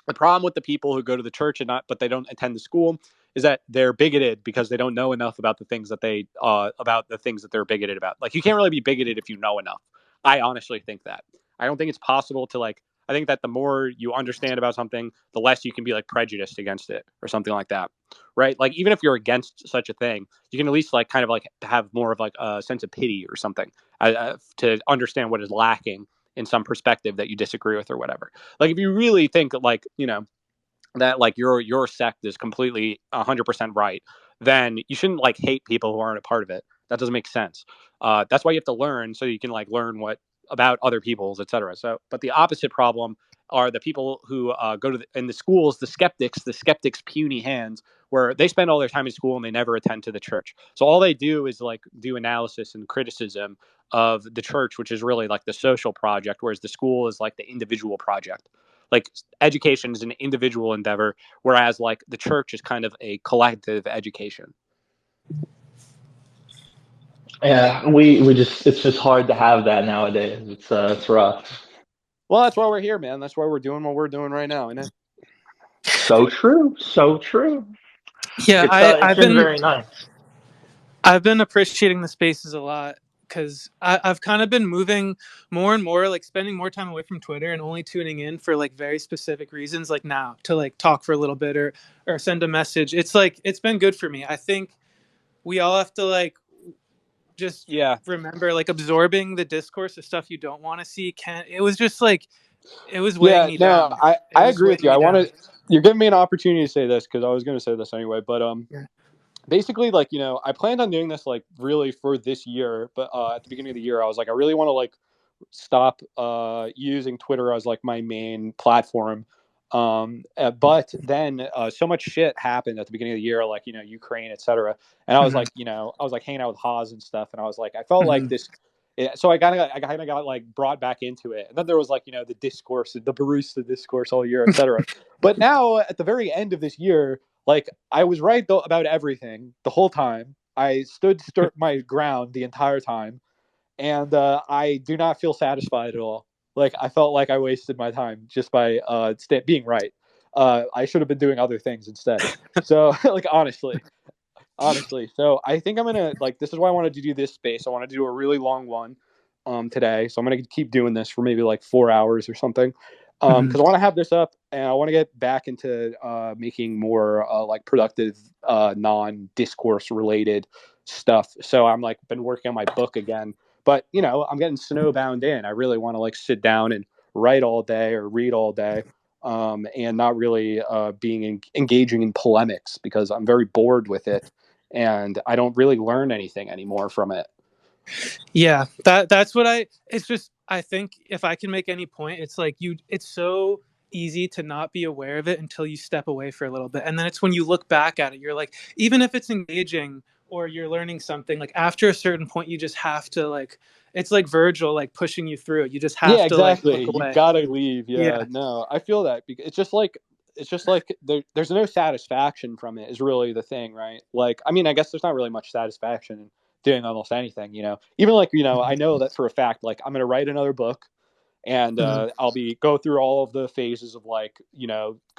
the problem with the people who go to the church and not, but they don't attend the school, is that they're bigoted because they don't know enough about the things that they're bigoted about. Like, you can't really be bigoted if you know enough. I honestly think that. I don't think it's possible to like. I think that the more you understand about something, the less you can be like prejudiced against it or something like that, right? Like, even if you're against such a thing, you can at least like kind of like have more of like a sense of pity or something to understand what is lacking in some perspective that you disagree with or whatever. Like, if you really think like, that like your sect is completely 100% right, then you shouldn't like hate people who aren't a part of it. That doesn't make sense. That's why you have to learn, so you can like learn what about other people's, etc. So, but the opposite problem are the people who go to in the schools, the skeptics puny hands, where they spend all their time in school and they never attend to the church. So all they do is like do analysis and criticism of the church, which is really like the social project, whereas the school is like the individual project. Like, education is an individual endeavor, whereas like the church is kind of a collective education. Yeah, we just it's just hard to have that nowadays. It's rough. Well, that's why we're here, man. That's why we're doing what we're doing right now, isn't it? So true, so true. Yeah, It's been very nice. I've been appreciating the spaces a lot because I've kind of been moving more and more, like spending more time away from Twitter and only tuning in for like very specific reasons, like now to like talk for a little bit or send a message. It's like it's been good for me. I think we all have to like just remember like absorbing the discourse of stuff you don't want to see. It was just like it was weighing me No, down. I agree with you. You're giving me an opportunity to say this because I was going to say this anyway, but Yeah. basically, like, I planned on doing this like really for this year, but at the beginning of the year I was like, I really want to like stop using Twitter as like my main platform. But then so much shit happened at the beginning of the year, like, Ukraine, etc. And I was like, I was like hanging out with Haas and stuff, and I was like, I felt like this. So I kind of got like brought back into it, and then there was like, the discourse, the barista discourse all year, etc. But now at the very end of this year, like, I was right though about everything the whole time. I stood my ground the entire time, and I do not feel satisfied at all. Like, I felt like I wasted my time just by being right. I should have been doing other things instead. So, like, honestly. So I think I'm gonna like. This is why I wanted to do this space. I wanted to do a really long one today. So I'm gonna keep doing this for maybe like 4 hours or something. Because I want to have this up, and I want to get back into making more like productive non-discourse related stuff. So I'm like been working on my book again, but I'm getting snowbound in. I really want to like sit down and write all day or read all day, and not really engaging in polemics because I'm very bored with it, and I don't really learn anything anymore from it. Yeah, that's what it's just, I think if I can make any point, it's like it's so easy to not be aware of it until you step away for a little bit. And then it's when you look back at it, you're like, even if it's engaging or you're learning something, like after a certain point, you just have to like, it's like Virgil, like pushing you through it. You just have to like exactly. look away. You gotta leave. Yeah. No, I feel that because it's just like there's no satisfaction from it is really the thing, right? Like, I mean, I guess there's not really much satisfaction in doing almost anything, even like, I know that for a fact, like, I'm going to write another book, and I'll go through all of the phases of like,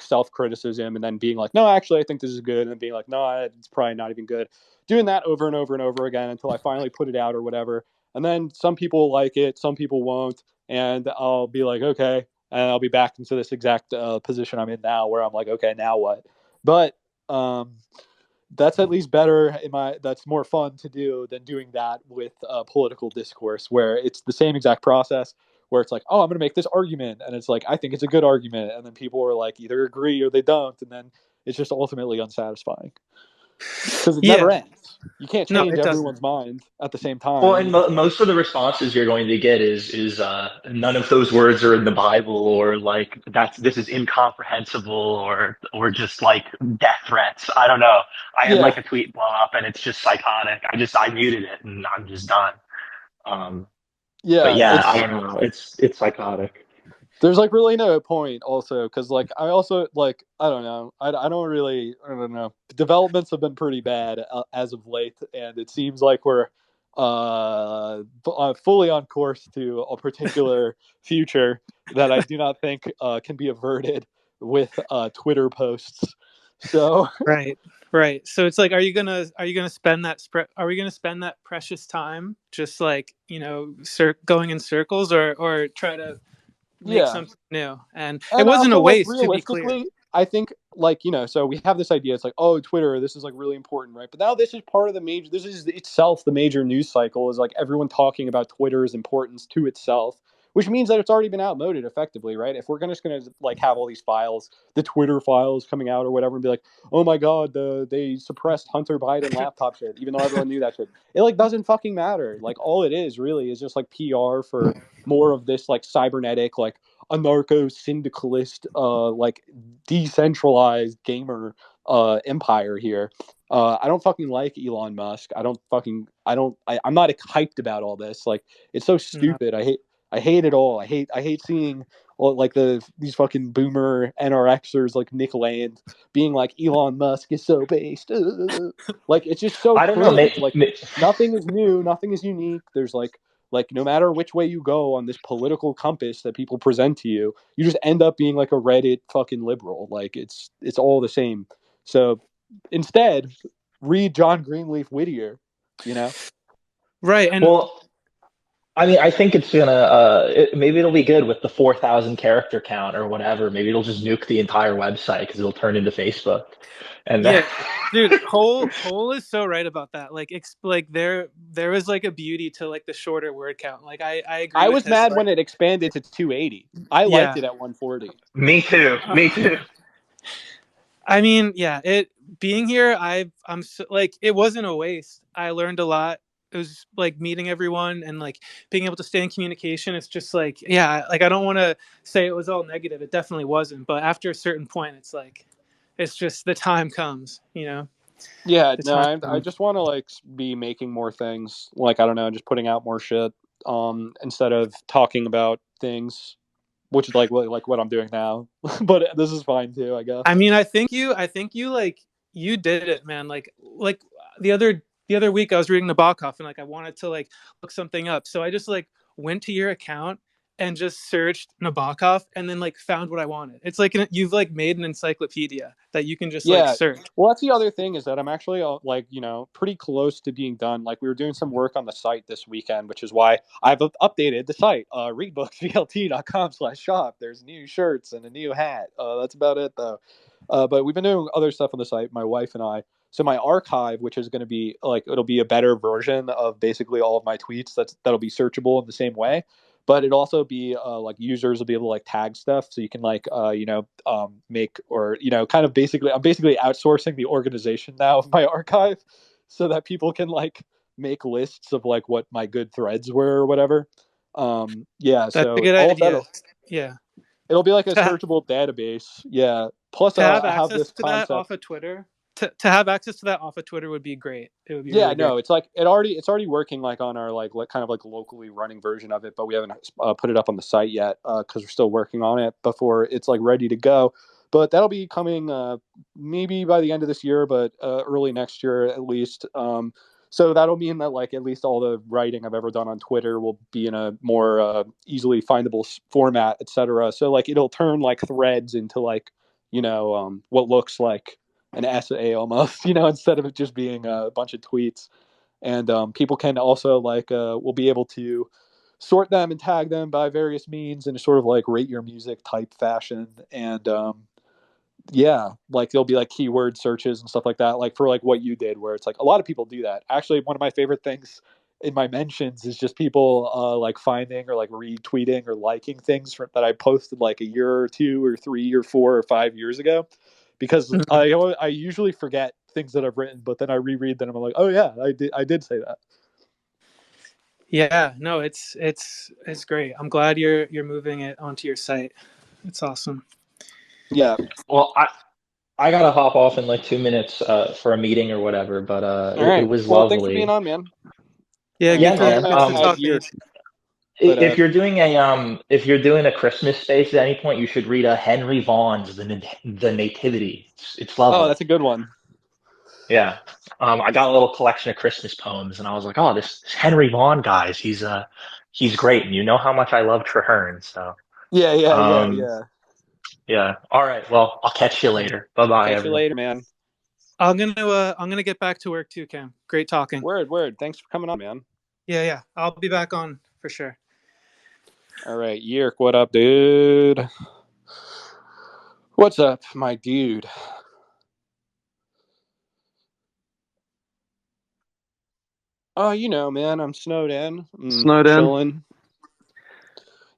self-criticism, and then being like, no, actually I think this is good, and then being like, no, it's probably not even good, doing that over and over and over again until I finally put it out or whatever. And then some people like it, some people won't, and I'll be like, okay, and I'll be back into this exact position I'm in now, where I'm like, okay, now what? But that's at least better that's more fun to do than doing that with political discourse, where it's the same exact process, where it's like, oh, I'm going to make this argument, and it's like, I think it's a good argument, and then people are like either agree or they don't, and then it's just ultimately unsatisfying because it never ends. You can't change everyone's mind at the same time. Well, and most of the responses you're going to get is none of those words are in the Bible, or like this is incomprehensible, or just like death threats. I don't know. I had like a tweet blow up, and it's just psychotic. I muted it, and I'm just done. But yeah, I don't know. It's psychotic. There's like really no point also, because like I also like, I don't know, I don't know, developments have been pretty bad as of late, and it seems like we're fully on course to a particular future that I do not think can be averted with Twitter posts. So Right. Right. So it's like, are you gonna spend are we gonna spend that precious time just like, going in circles, or try to make Yeah. something new? And it And wasn't a also, like, waste, to be clear. realistically, I think, like, so we have this idea. It's like, oh, Twitter, this is like really important, right? But now this is part of the major. This is itself the major news cycle. Is like everyone talking about Twitter's importance to itself, which means that it's already been outmoded effectively, right? If we're just gonna like have all these files, the Twitter files coming out or whatever, and be like, oh my god, they suppressed Hunter Biden laptop shit, even though everyone knew that shit. It like doesn't fucking matter. Like all it is really is just like PR for more of this like cybernetic like anarcho syndicalist like decentralized gamer empire here. I don't fucking like Elon Musk. I'm not hyped about all this. Like it's so No. stupid. I hate it all. I hate seeing all like these fucking boomer NRXers like Nick Land being like Elon Musk is so based. Like it's just so I don't know. cringe. Like nothing is new, nothing is unique. There's like no matter which way you go on this political compass that people present to you, you just end up being like a Reddit fucking liberal. Like it's all the same. So instead, read John Greenleaf Whittier, you know? Right. And Well, I mean, I think it's gonna. Maybe it'll be good with the 4,000 character count or whatever. Maybe it'll just nuke the entire website because it'll turn into Facebook. And then, yeah, dude, Cole is so right about that. Like, like there was like a beauty to like the shorter word count. Like, I agree I with was his mad when like, it expanded to 280. I liked yeah. it at 140. me too. Me too. I mean, yeah, it being here, I'm so, like, it wasn't a waste. I learned a lot. It was like meeting everyone and like being able to stay in communication. It's just like, yeah, like I don't want to say it was all negative. It definitely wasn't. But after a certain point, it's like, it's just the time comes, Yeah, the no, time I comes. just want to like be making more things. Like I don't know, just putting out more shit. Instead of talking about things, which is like what I'm doing now. But this is fine too, I guess. I mean, I think you like you did it, man. Like the other week, I was reading Nabokov, and like I wanted to like look something up, so I just like went to your account and just searched Nabokov, and then like found what I wanted. It's like you've like made an encyclopedia that you can just like Yeah. search. Well, that's the other thing is that I'm actually like, pretty close to being done. Like we were doing some work on the site this weekend, which is why I've updated the site, readbooksvlt.com/shop. There's new shirts and a new hat. That's about it though. But we've been doing other stuff on the site, my wife and I. So my archive, which is going to be like, it'll be a better version of basically all of my tweets. That'll be searchable in the same way, but it'll also be like users will be able to like tag stuff, so you can like make or kind of basically I'm basically outsourcing the organization now of my archive, so that people can like make lists of like what my good threads were or whatever. Yeah, That's a so good all of idea. that Yeah, it'll be like a to, searchable database. Yeah. Plus, to have I have this access to that off concept. of Twitter. To have access to that off of Twitter would be great. It would be Yeah, really great. no, it's like it's already working like on our like kind of like locally running version of it, but we haven't put it up on the site yet because we're still working on it before it's like ready to go. But that'll be coming maybe by the end of this year, but early next year at least. So that'll mean that like at least all the writing I've ever done on Twitter will be in a more easily findable format, etc. So like it'll turn like threads into like what looks like an essay almost, instead of it just being a bunch of tweets. And people can also like will be able to sort them and tag them by various means in a sort of like rate your music type fashion. And yeah, like there'll be like keyword searches and stuff like that, like for like what you did, where it's like a lot of people do that. Actually, one of my favorite things in my mentions is just people like finding or like retweeting or liking things that I posted like a year or 2 or 3 or 4 or 5 years ago, because Mhm. I usually forget things that I've written, but then I reread them and I'm like, oh yeah, I did say that. Yeah, no, it's great. I'm glad you're moving it onto your site. It's awesome. Yeah. Well, I gotta hop off in like 2 minutes for a meeting or whatever. But All it right. was Well, thanks for being lovely. on, man. Yeah, Yeah, Sorry man. I good haven't to had talk to you, you. but If you're doing a Christmas space at any point, you should read Henry Vaughan's The Nativity. It's oh, lovely. that's a good one. Yeah. I got a little collection of Christmas poems, and I was like, oh, this Henry Vaughan guys, he's great, and you know how much I love Treherne, so Yeah, yeah, yeah, um, yeah. yeah. All right. Well, I'll catch you later. Bye bye, Catch you everyone. later, man. I'm gonna get back to work too, Cam. Great talking. Word. Thanks for coming on, man. Yeah. I'll be back on for sure. All right, Yerk, what up, dude? What's up, my dude? Oh, man, I'm snowed in. Snowed in? Chilling.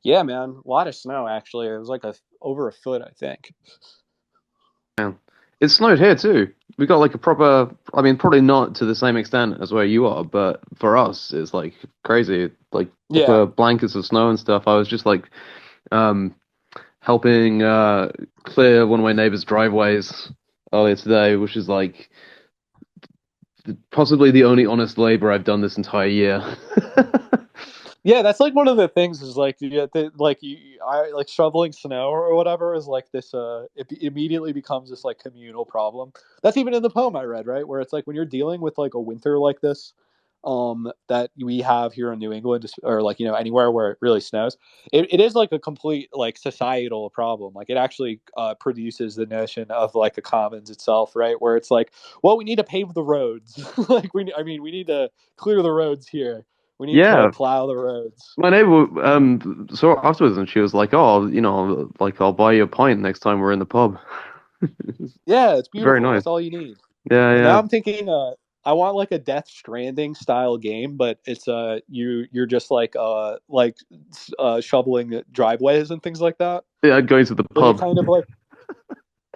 Yeah, man, a lot of snow, actually. It was like over a foot, I think. It snowed here too. We got like a proper, I mean, probably not to the same extent as where you are, but for us, it's like crazy. Like Yeah. proper blankets of snow and stuff. I was just like um helping clear one of my neighbor's driveways earlier today, which is like possibly the only honest labor I've done this entire year. Yeah, that's like one of the things is like I like shoveling snow or whatever is like this it immediately becomes this like communal problem. That's even in the poem I read, right? Where it's like when you're dealing with like a winter like this that we have here in New England or like anywhere where it really snows, it is like a complete like societal problem. Like it actually produces the notion of like a commons itself, right? Where it's like, well, we need to pave the roads. Like we need to clear the roads here. We need to Yeah, plow the roads. my neighbor saw it afterwards and she was like, "Oh, like I'll buy you a pint next time we're in the pub." Yeah, it's Very beautiful. nice. That's all you need. Yeah, And now yeah. I'm thinking, I want like a Death Stranding style game, but it's you're just shoveling driveways and things like that. Yeah, going to the But it pub. kind of like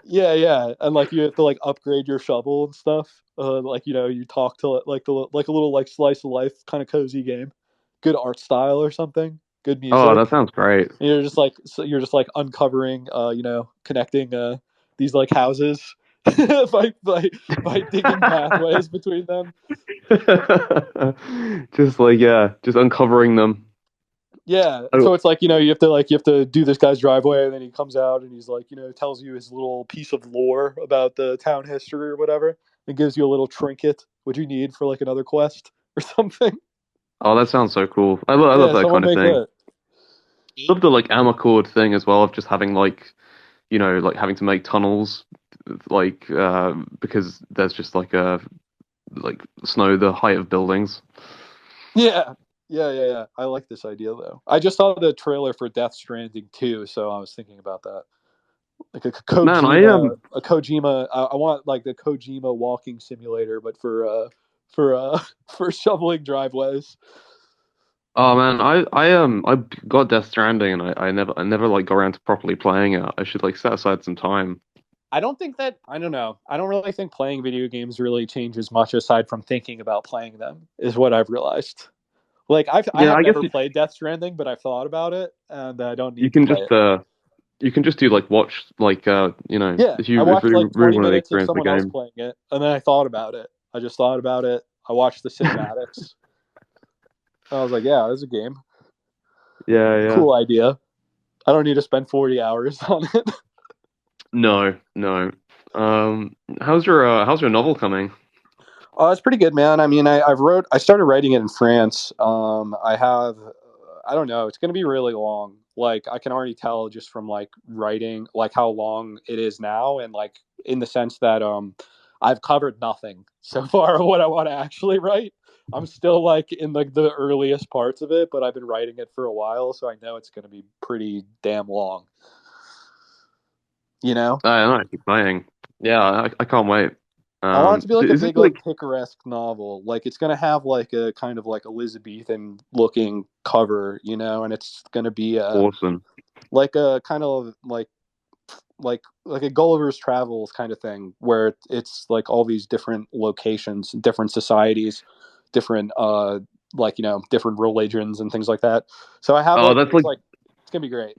yeah, and like you have to like upgrade your shovel and stuff. Like you talk to like a little like slice of life kind of cozy game. Good art style or something. Good Oh, that music. sounds great. And you're just like uncovering connecting these like houses by digging pathways between them. Just like yeah, just uncovering them. Yeah, Oh, so it's like you have to do this guy's driveway, and then he comes out and he's like tells you his little piece of lore about the town history or whatever, and gives you a little trinket what you need for like another quest or something. oh, that sounds so cool. I love Yeah, that someone kind of make thing. that. I love the like Amarcord thing as well of just having like like having to make tunnels like because there's just like a like snow the height of buildings. Yeah. I like this idea though. I just saw the trailer for Death Stranding 2, so I was thinking about that. Like Man, I A Kojima. I want like the Kojima walking simulator, but for for shoveling driveways. oh man, I got Death Stranding and I never like got around to properly playing it. I should like set aside some time. I don't think that I don't know. I don't really think playing video games really changes much aside from thinking about playing them. Is what I've realized. Like I Yeah, have I guess never played Death Stranding, but I've thought about it, and I don't you need to can play just it. do like watch like Yeah, if I you watched like really 20 want to minutes of experience the someone else game. playing it, and then I thought about it. I just thought about it. I watched the cinematics. I was like, yeah, this is a game. Yeah, yeah. Cool idea. I don't need to spend 40 hours on it. No, no. How's your novel coming? Oh, it's pretty good, man. I mean, I started writing it in France. I don't know, it's going to be really long. Like, I can already tell just from like writing, like how long it is now. And like, in the sense that, I've covered nothing so far of what I want to actually write. I'm still like in like the earliest parts of it, but I've been writing it for a while. So I know it's going to be pretty damn long, you know? I know, keep playing. Yeah, I can't wait. I want it to be like a Is it big, like like picaresque novel. Like it's gonna have like a kind of like Elizabethan looking cover, and it's gonna be awesome? like a kind of like a Gulliver's Travels kind of thing, where it's like all these different locations, different societies, different different religions and things like that. So I have Oh, like that's it's like like it's gonna be great.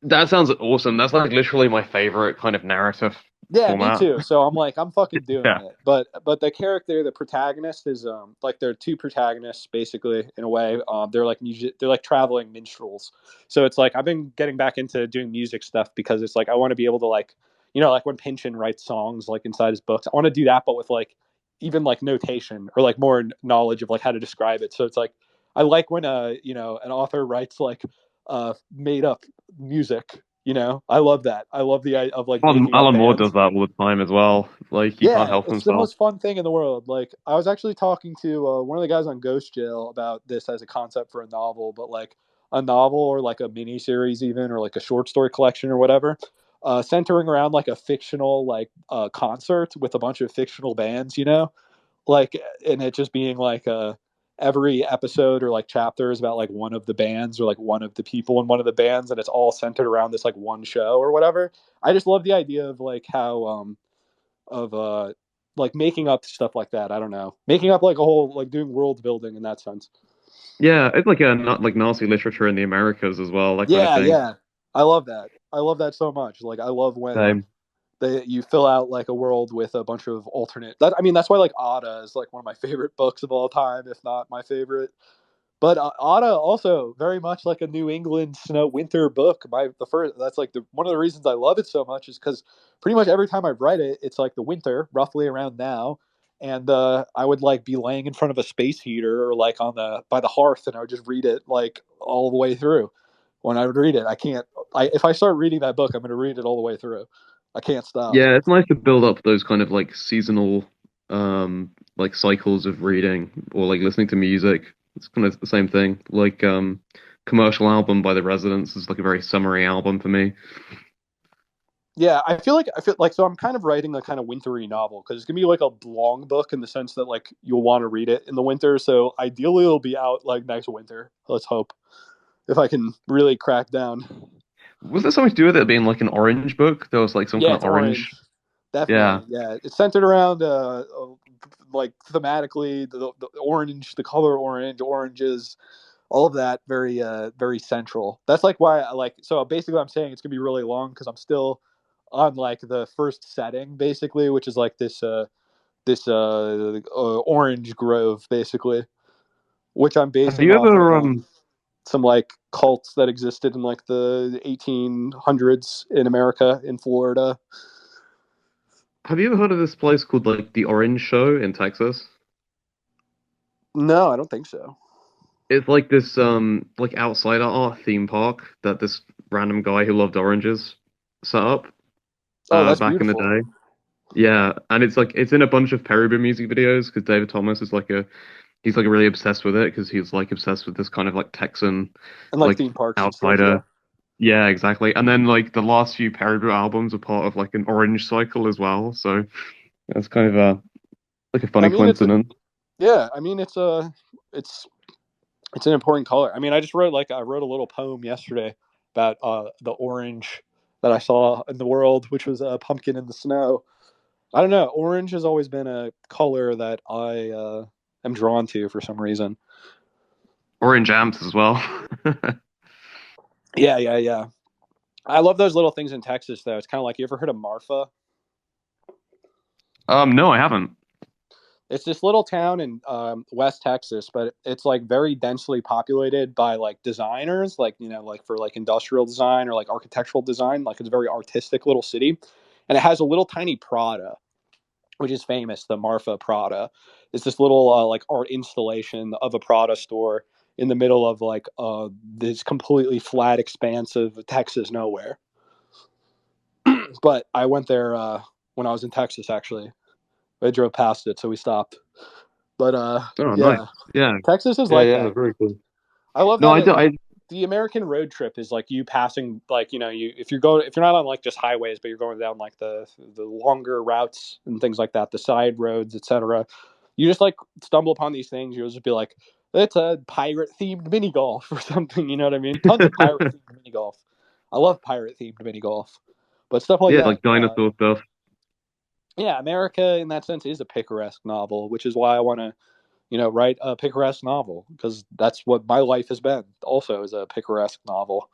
that sounds awesome. That's like literally my favorite kind of narrative Yeah, me format. too. So I'm fucking doing Yeah, it. But the character, the protagonist is like there are two protagonists basically in a way. They're like they're like traveling minstrels. So it's like I've been getting back into doing music stuff because it's like I want to be able to like like when Pynchon writes songs like inside his books. I want to do that but with like even like notation or like more knowledge of like how to describe it. So it's like I like when an author writes like made up music, You know, I love that. I love the idea of like Alan, making up Alan Moore does bands. that all the time as well. Like he can't Yeah, help it's the himself. most fun thing in the world. Like I was actually talking to one of the guys on Ghost Jail about this as a concept for a novel, but like a novel or like a mini series even or like a short story collection or whatever, centering around like a fictional like concert with a bunch of fictional bands, you know, like and it just being like every episode or like chapter is about like one of the bands or like one of the people in one of the bands, and it's all centered around this like one show or whatever. I just love the idea of like how of like making up stuff like that. I don't know, making up like a whole like doing world building in that sense. Yeah, it's like a not like Nazi literature in the Americas as well, that kind of Yeah, thing. yeah, I love that. I love that so much. Like I love when Same. you fill out like a world with a bunch of alternate. That I mean, that's why like Ada is like one of my favorite books of all time, if not my favorite. But Ada also very much like a New England snow winter book. The first that's like one of the reasons I love it so much is because pretty much every time I've read it, it's like the winter, roughly around now, and I would like be laying in front of a space heater or like on the by the hearth, and I would just read it like all the way through. When I would read it, I can't. If I start reading that book, I'm going to read it all the way through. I can't stop. Yeah, it's nice to build up those kind of like seasonal like cycles of reading or like listening to music. It's kind of the same thing. Like Commercial Album by The Residents is like a very summery album for me. Yeah, I feel like so I'm kind of writing a kind of wintry novel because it's gonna be like a long book in the sense that like you'll want to read it in the winter. So ideally it'll be out like next winter. Let's hope if I can really crack down. Was there something to do with it being like an orange book? There was like some Yeah, kind of it's orange. orange. Yeah. Definitely. Yeah, it's centered around like thematically the orange, the color orange, oranges, all of that very central. That's like why I like so basically I'm saying it's gonna be really long because I'm still on like the first setting basically, which is like this orange grove basically, which I'm Have basing you off of ever some like cults that existed in like the 1800s in America in Florida. have you ever heard of this place called like the Orange Show in Texas? No, I don't think so. It's like this like outsider art theme park that this random guy who loved oranges set up Oh, that's back in the beautiful. day. Yeah, and it's like it's in a bunch of Peruba music videos because David Thomas is like a he's like really obsessed with it because he's like obsessed with this kind of like Texan And like like theme parks and stuff, yeah. outsider. Yeah, exactly. And then like the last few Peruba albums are part of like an Orange cycle as well. So that's kind of like a I funny mean coincidence. I mean it's it's an important color. I mean, I wrote a little poem yesterday about the orange that I saw in the world, which was a pumpkin in the snow. I don't know. Orange has always been a color that I am drawn to for some reason. Orange amps as well. Yeah, yeah, yeah. I love those little things in Texas, though. It's kind of like you ever heard of Marfa? No, I haven't. It's this little town in West Texas, but it's like very densely populated by like designers, like you know, like for like industrial design or like architectural design. Like it's a very artistic little city, and it has a little tiny Prada, which is famous. The Marfa Prada. It's this little like art installation of a Prada store in the middle of like this completely flat expanse of Texas nowhere. But I went there when I was in Texas. Actually, I drove past it, so we stopped. But Oh, nice. yeah, Yeah, Texas is yeah, like yeah. that. Very cool. I love No, that I do. the American road trip is like you passing like you know you if you're not on like just highways but you're going down like the longer routes and things like that, the side roads, etc. You just like stumble upon these things. You'll just be like, it's a pirate themed mini golf or something. You know what I mean? Tons of pirate themed mini golf. I love pirate themed mini golf, but stuff like Yeah, that. like dinosaur stuff. Yeah, America in that sense is a picaresque novel, which is why I want to write a picaresque novel because that's what my life has been. Also, is a picaresque novel.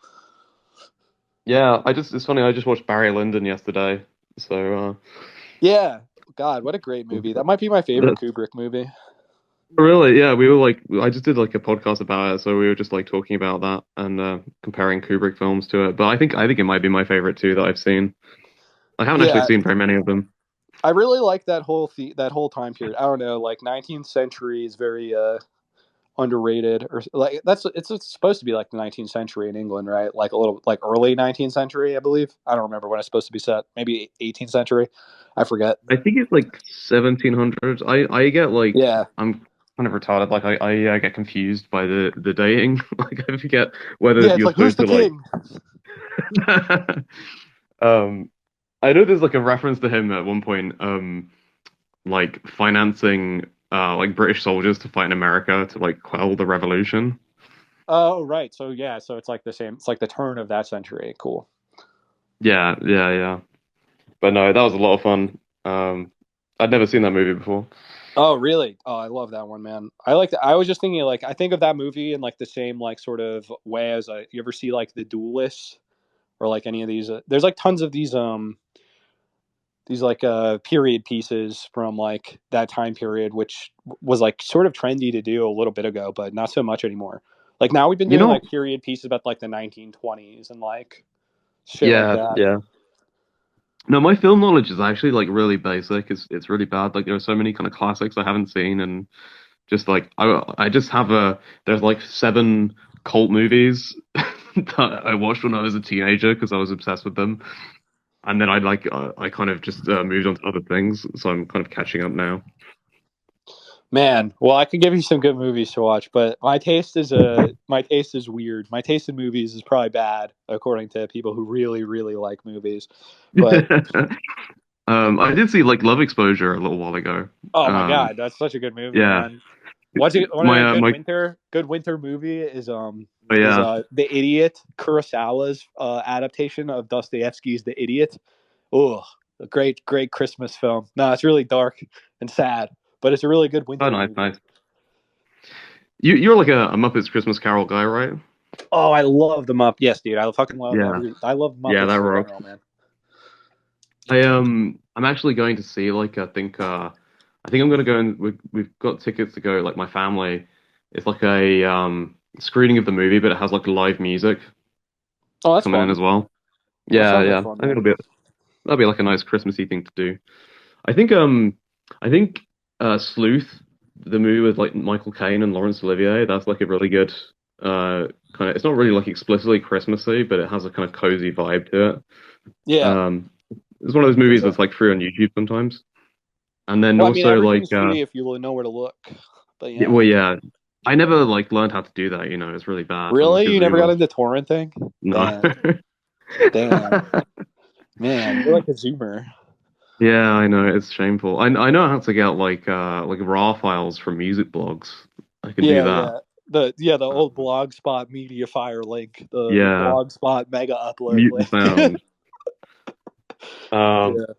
Yeah, it's funny. I just watched Barry Lyndon yesterday, so Yeah, God, what a great movie! That might be my favorite that's Kubrick movie. really yeah. We were like, I just did like a podcast about it, so we were just like talking about that and comparing Kubrick films to it. But I think it might be my favorite too that I've seen. I haven't actually Yeah, seen very many of them. I really like that whole that whole time period. I don't know, like 19th century is very underrated, or like it's supposed to be like the 19th century in England, right? Like a little like early 19th century, I believe. I don't remember when it's supposed to be set. Maybe 18th century. I forget. I think it's like 1700s. I get like Yeah, I'm kind of retarded. Like I get confused by the dating. Like I forget whether yeah. It's you're like who's supposed the to like. king? um, I know there's like a reference to him at one point. Like financing like British soldiers to fight in America to like quell the revolution. Oh, right. So yeah, so it's like the same. It's like the turn of that century. Cool. Yeah, yeah, yeah. But no, that was a lot of fun. I'd never seen that movie before. Oh, really? Oh, I love that one, man. I like that. I was just thinking, like, I think of that movie in like the same like sort of way as you ever see like The Duelist or like any of these. There's like tons of these like period pieces from like that time period, which was like sort of trendy to do a little bit ago, but not so much anymore. Like now we've been You doing know, like period pieces about like the 1920s and like shit like yeah, that. yeah. No, my film knowledge is actually like really basic. It's really bad. Like there are so many kind of classics I haven't seen, and just like I just have a there's like 7 cult movies that I watched when I was a teenager because I was obsessed with them, and then I kind of just moved on to other things, so I'm kind of catching up now. Man, well, I could give you some good movies to watch, but my taste is weird. My taste in movies is probably bad, according to people who really, really like movies. But I did see like Love Exposure a little while ago. oh my Um, god, that's such a good movie, yeah, man. What's it? One of my the my good winter movie oh, is yeah. The Idiot, Kurosawa's adaptation of Dostoevsky's The Idiot. Oh, a great Christmas film. No, it's really dark and sad, but it's a really good Oh, winter nice, movie. nice. You're like a Muppets Christmas Carol guy, right? Oh, I love the Muppets. Yes, dude, I fucking love Yeah, I love yeah, that Muppets in rocks. general, man. I'm actually going to see like I think I'm gonna go and we've got tickets to go like my family. It's like a screening of the movie, but it has like live music Oh, that's coming in fun. as well. That Yeah, sounds like yeah. fun, I think man. that'll be like a nice Christmassy thing to do. I think I think Sleuth, the movie with like Michael Caine and Laurence Olivier, that's like a really good kind of it's not really like explicitly Christmassy, but it has a kind of cozy vibe to it. Yeah, Um it's one of those for movies sure. that's like free on YouTube sometimes. And then Well, I mean, also like everything's free if you know where to look. But yeah, yeah, well yeah. I never like learned how to do that, you know, it's really bad on really, you never got Kazoo. into torrenting? No. Damn, damn, man, you're like a zoomer. Yeah, I know, it's shameful. I know how to get like raw files from music blogs. I can do Yeah, that. yeah. The old Blogspot Media Fire link, the Yeah, Blogspot Mega Upload mutant link. sound. Um, Yeah.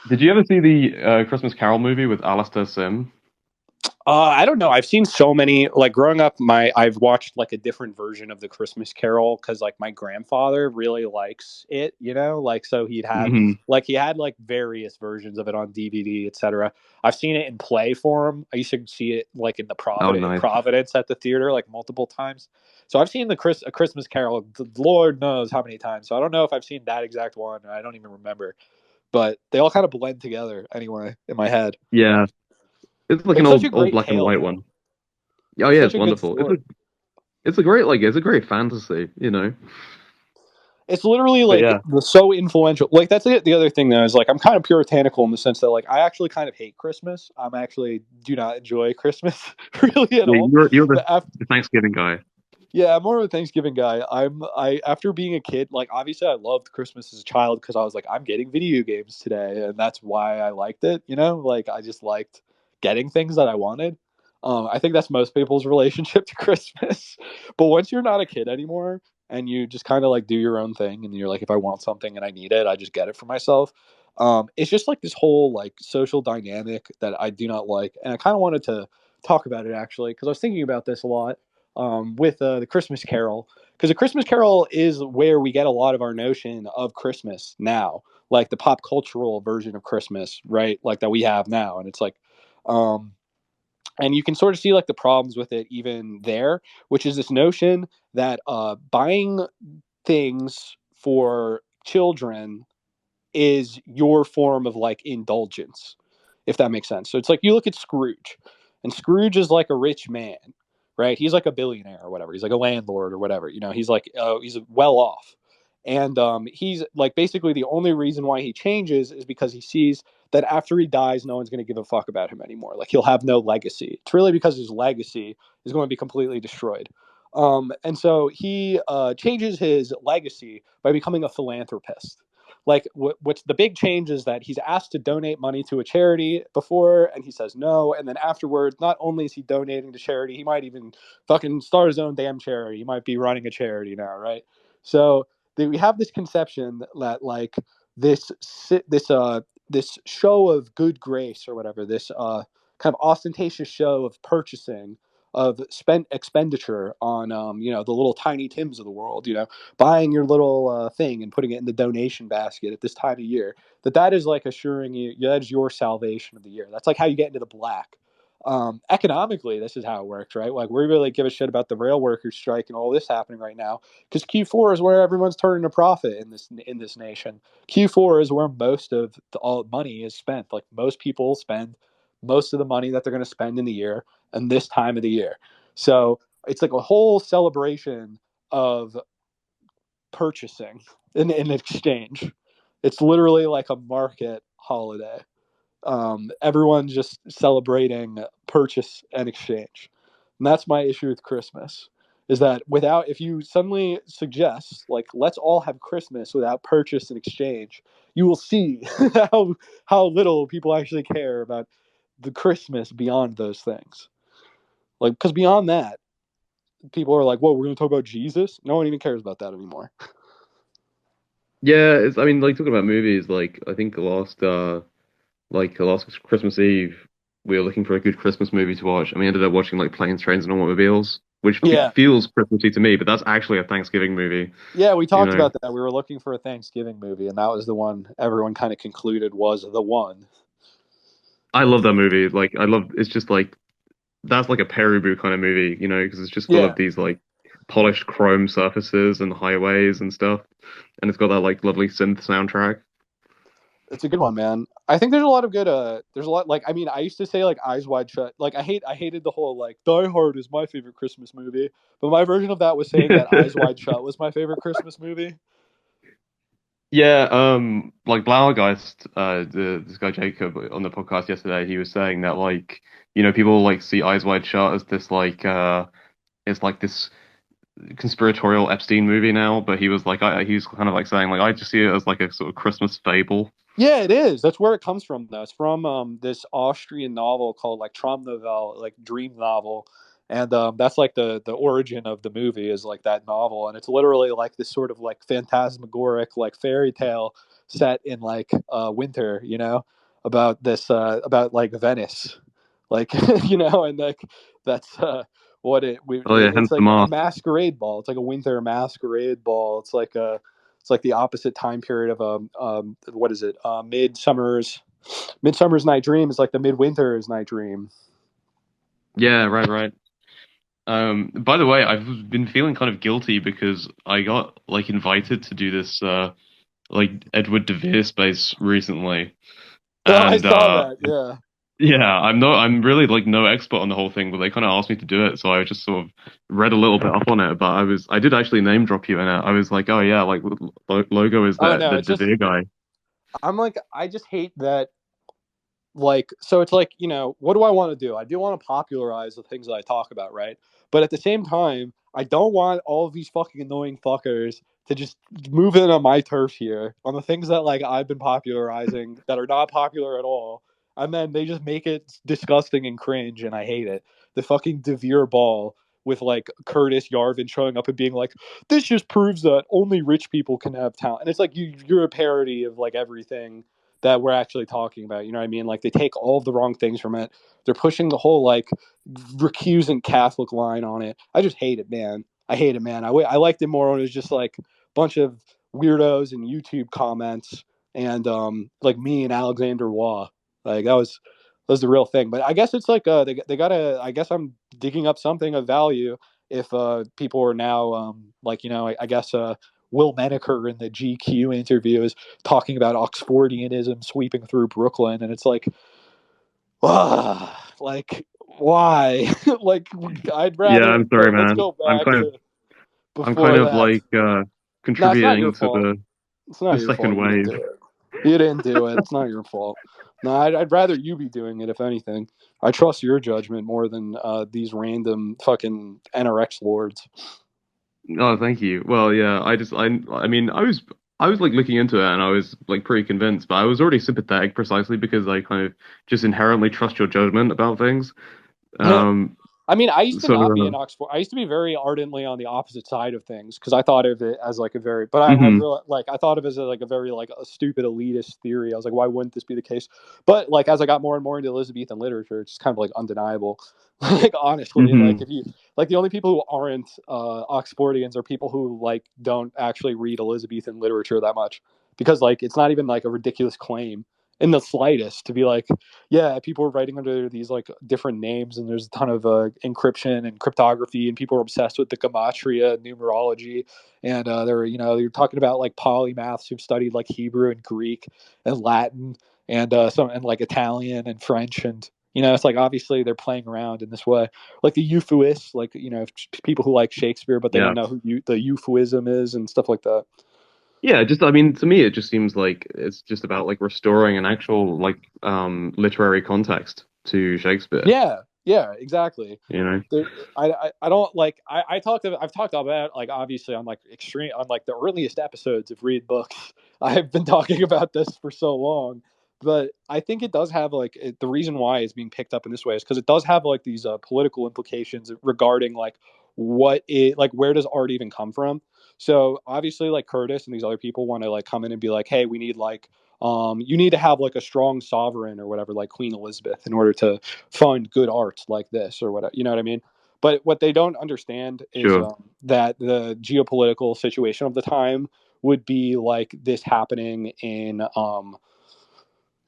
did you ever see the Christmas Carol movie with Alistair Sim? I don't know. I've seen so many. Like growing up, I've watched like a different version of the Christmas Carol because like my grandfather really likes it. You know, like so Hmm. he had like various versions of it on DVD, etc. I've seen it in play form. I used to see it like in the Oh, nice. Providence at the theater like multiple times. So I've seen a Christmas Carol. The Lord knows how many times. So I don't know if I've seen that exact one. I don't even remember. But they all kind of blend together anyway in my head. Yeah, it's like an It's such a old great black and tale, white though. one. Oh It's yeah, such it's a good wonderful. story. It's a great like it's a great fantasy, you know. It's literally But like yeah, so influential. Like that's it. The other thing though is like I'm kind of puritanical in the sense that like I actually kind of hate Christmas. I'm actually do not enjoy Christmas really at yeah, all. you're But the Thanksgiving guy. yeah, I'm more of a Thanksgiving guy. I after being a kid, like obviously I loved Christmas as a child because I was like I'm getting video games today, and that's why I liked it. You know, like I just liked getting things that I wanted. I think that's most people's relationship to Christmas. But once you're not a kid anymore and you just kind of like do your own thing, and you're like, if I want something and I need it, I just get it for myself. It's just like this whole like social dynamic that I do not like, and I kind of wanted to talk about it actually because I was thinking about this a lot with the Christmas Carol, because the Christmas Carol is where we get a lot of our notion of Christmas now, like the pop cultural version of Christmas, right? Like that we have now, and it's like, um, and you can sort of see like the problems with it even there, which is this notion that buying things for children is your form of like indulgence, if that makes sense. So it's like you look at Scrooge, and Scrooge is like a rich man right? He's like a billionaire or whatever. He's like a landlord or whatever. He's like he's well off, and he's like basically the only reason why he changes is because he sees that after he dies, no one's going to give a fuck about him anymore. Like he'll have no legacy. It's really because his legacy is going to be completely destroyed. And so he changes his legacy by becoming a philanthropist. Like what's the big change is that he's asked to donate money to a charity before, and he says no. And then afterwards, not only is he donating to charity, he might even fucking start his own damn charity. He might be running a charity now, right? So we have this conception that like this this show of good grace or whatever, this kind of ostentatious show of purchasing, of expenditure on the little Tiny Tims of the world, buying your little thing and putting it in the donation basket at this time of year, that is like assuring you that is your salvation of the year. That's like how you get into the black. Economically, this is how it works, right? Like we really give a shit about the rail workers strike and all this happening right now because Q4 is where everyone's turning a profit in this nation. Q4 is where most of all money is spent. Like most people spend most of the money that they're going to spend in the year and this time of the year. So it's like a whole celebration of purchasing in exchange. It's literally like a market holiday. Everyone's just celebrating purchase and exchange. And that's my issue with Christmas is that if you suddenly suggest like let's all have Christmas without purchase and exchange, you will see how little people actually care about the Christmas beyond those things. Like because beyond that, people are like, "Whoa, we're going to talk about Jesus." No one even cares about that anymore. Yeah, I mean, like talking about movies, like I think last Christmas Eve, we were looking for a good Christmas movie to watch, and we ended up watching like Planes, Trains, and Automobiles, which Yeah, feels Christmassy to me, but that's actually a Thanksgiving movie, yeah, we you talked know. about that. We were looking for a Thanksgiving movie, and that was the one everyone kind of concluded was the one. I love that movie. Like, it's just like that's like a Perubu kind of movie, because it's just full Yeah, of these like polished chrome surfaces and highways and stuff, and it's got that like lovely synth soundtrack. it's a good one, man. I think there's a lot of good. There's a lot like I mean, I used to say like Eyes Wide Shut. Like I hated the whole like Die Hard is my favorite Christmas movie, but my version of that was saying that Eyes Wide Shut was my favorite Christmas movie. Yeah, like Blauergeist, this guy Jacob on the podcast yesterday, he was saying that like, people like see Eyes Wide Shut as this like it's like this conspiratorial Epstein movie now, but he was like he's kind of like saying like I just see it as like a sort of Christmas fable. Yeah, it is. That's where it comes from, though. It's from this Austrian novel called like Traumnovel, like dream novel, and that's like the origin of the movie is like that novel, and it's literally like this sort of like phantasmagoric like fairy tale set in like winter, about this about like Venice, like and like that's Oh yeah, hence it's the like a mask. masquerade ball. It's like a winter masquerade ball. It's like the opposite time period of what is it? Midsummer's Night Dream is like the Midwinter's Night Dream. Yeah, right, right. By the way, I've been feeling kind of guilty because I got like invited to do this like Edward de Vere space recently, Oh, I and saw that. Yeah. yeah, I'm really like no expert on the whole thing, but they kind of asked me to do it, so I just sort of read a little bit up on it. But I did actually name drop you in it. I was like, oh yeah, like logo is Oh that no, the it's just Devere guy. I'm like I just hate that. Like so it's like what do I want to do? I do want to popularize the things that I talk about, right? But at the same time I don't want all of these fucking annoying fuckers to just move in on my turf here on the things that like I've been popularizing that are not popular at all, and then they just make it disgusting and cringe, and I hate it. The fucking Devere ball with like Curtis Yarvin showing up and being like, this just proves that only rich people can have talent, and it's like you're a parody of like everything that we're actually talking about. You know what I mean? Like they take all of the wrong things from it. They're pushing the whole like recusant Catholic line on it. I just hate it, man. I hate it, man. I liked it more when it was just like a bunch of weirdos and YouTube comments and like me and Alexander Waugh. Like that was the real thing. But I guess it's like they gotta. I guess I'm digging up something of value if people are now like I guess Will Menaker in the GQ interview is talking about Oxfordianism sweeping through Brooklyn, and it's like, like Why? Like, I'd Yeah, rather I'm sorry, let's man. go back to I'm kind before of that. like No, it's not your contributing to fault. It's not the your second fault. You didn't wave. do it. You didn't do it. It's not your fault. No, I'd rather you be doing it, if anything. I trust your judgment more than these random fucking NRX lords. Oh, thank you. Well, yeah, I mean, I was like looking into it and I was like pretty convinced, but I was already sympathetic precisely because I kind of just inherently trust your judgment about things. Um, I mean, I used to so not be in Oxford. I used to be very ardently on the opposite side of things because I thought of it as like a very, but I mhm, really like I thought of it as like a very like a stupid elitist theory. I was like, why wouldn't this be the case? But like as I got more and more into Elizabethan literature, it's just kind of like undeniable. Like honestly, like mhm, if you like the only people who aren't Oxfordians are people who like don't actually read Elizabethan literature that much because like it's not even like a ridiculous claim in the slightest to be like yeah, people are writing under these like different names, and there's a ton of encryption and cryptography, and people are obsessed with the gematria and numerology, and they're you're talking about like polymaths who've studied like Hebrew and Greek and Latin and some and like Italian and French, and it's like obviously they're playing around in this way, like the euphuists, like people who like Shakespeare but they yeah. don't know who the euphuism is and stuff like that. Yeah, just I mean, to me, it just seems like it's just about like restoring an actual like literary context to Shakespeare, Yeah, yeah, exactly. you know? There, I don't like I've talked about like obviously on like extreme on like the earliest episodes of Read Books. I've been talking about this for so long, but I think it does have like the reason why it's being picked up in this way is because it does have like these political implications regarding like what it like where does art even come from. So obviously like Curtis and these other people want to like come in and be like, hey, we need like you need to have like a strong sovereign or whatever, like Queen Elizabeth, in order to fund good art like this or whatever. You know what I mean? But what they don't understand is Sure. that the geopolitical situation of the time would be like this happening in.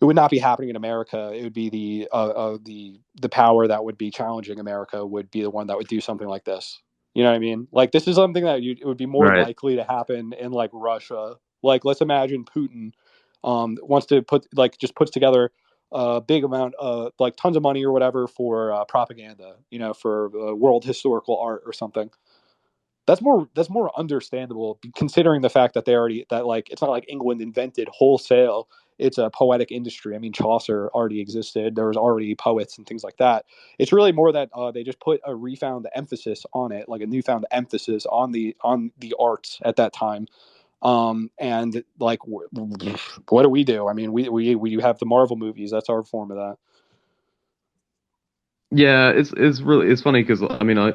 It would not be happening in America. It would be the power that would be challenging America would be the one that would do something like this. You know what I mean? Like this is something that it would be more Right. likely to happen in like Russia. Like let's imagine Putin wants to put like just puts together a big amount of like tons of money or whatever for propaganda, for world historical art or something. That's more understandable considering the fact that they already that like it's not like England invented wholesale. It's a poetic industry. I mean, Chaucer already existed. There was already poets and things like that. It's really more that they just put a refound emphasis on it, like a newfound emphasis on the arts at that time. And like, what do we do? I mean, we have the Marvel movies. That's our form of that. Yeah, it's really it's funny because I mean I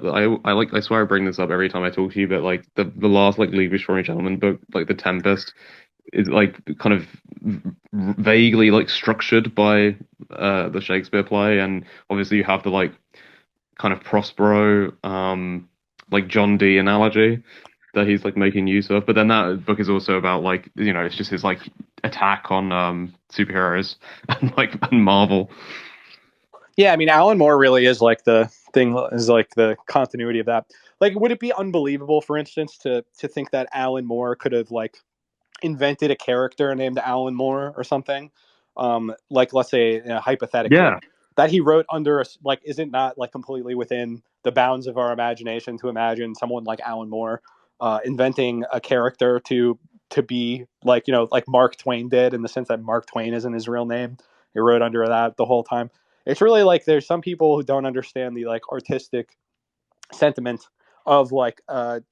like I swear I bring this up every time I talk to you, but like the last like League of Extraordinary Gentlemen book, like The Tempest, is like kind of vaguely like structured by the Shakespeare play, and obviously you have the like kind of Prospero like John Dee analogy that he's like making use of, but then that book is also about like it's just his like attack on superheroes and like and Marvel. Yeah, I mean, Alan Moore really is like the thing is like the continuity of that. Like, would it be unbelievable, for instance, to think that Alan Moore could have like invented a character named Alan Moore or something? Like, let's say hypothetically, Yeah, that he wrote under like, is it not like completely within the bounds of our imagination to imagine someone like Alan Moore inventing a character to be like like Mark Twain did, in the sense that Mark Twain isn't his real name. He wrote under that the whole time. It's really like there's some people who don't understand the like artistic sentiment of like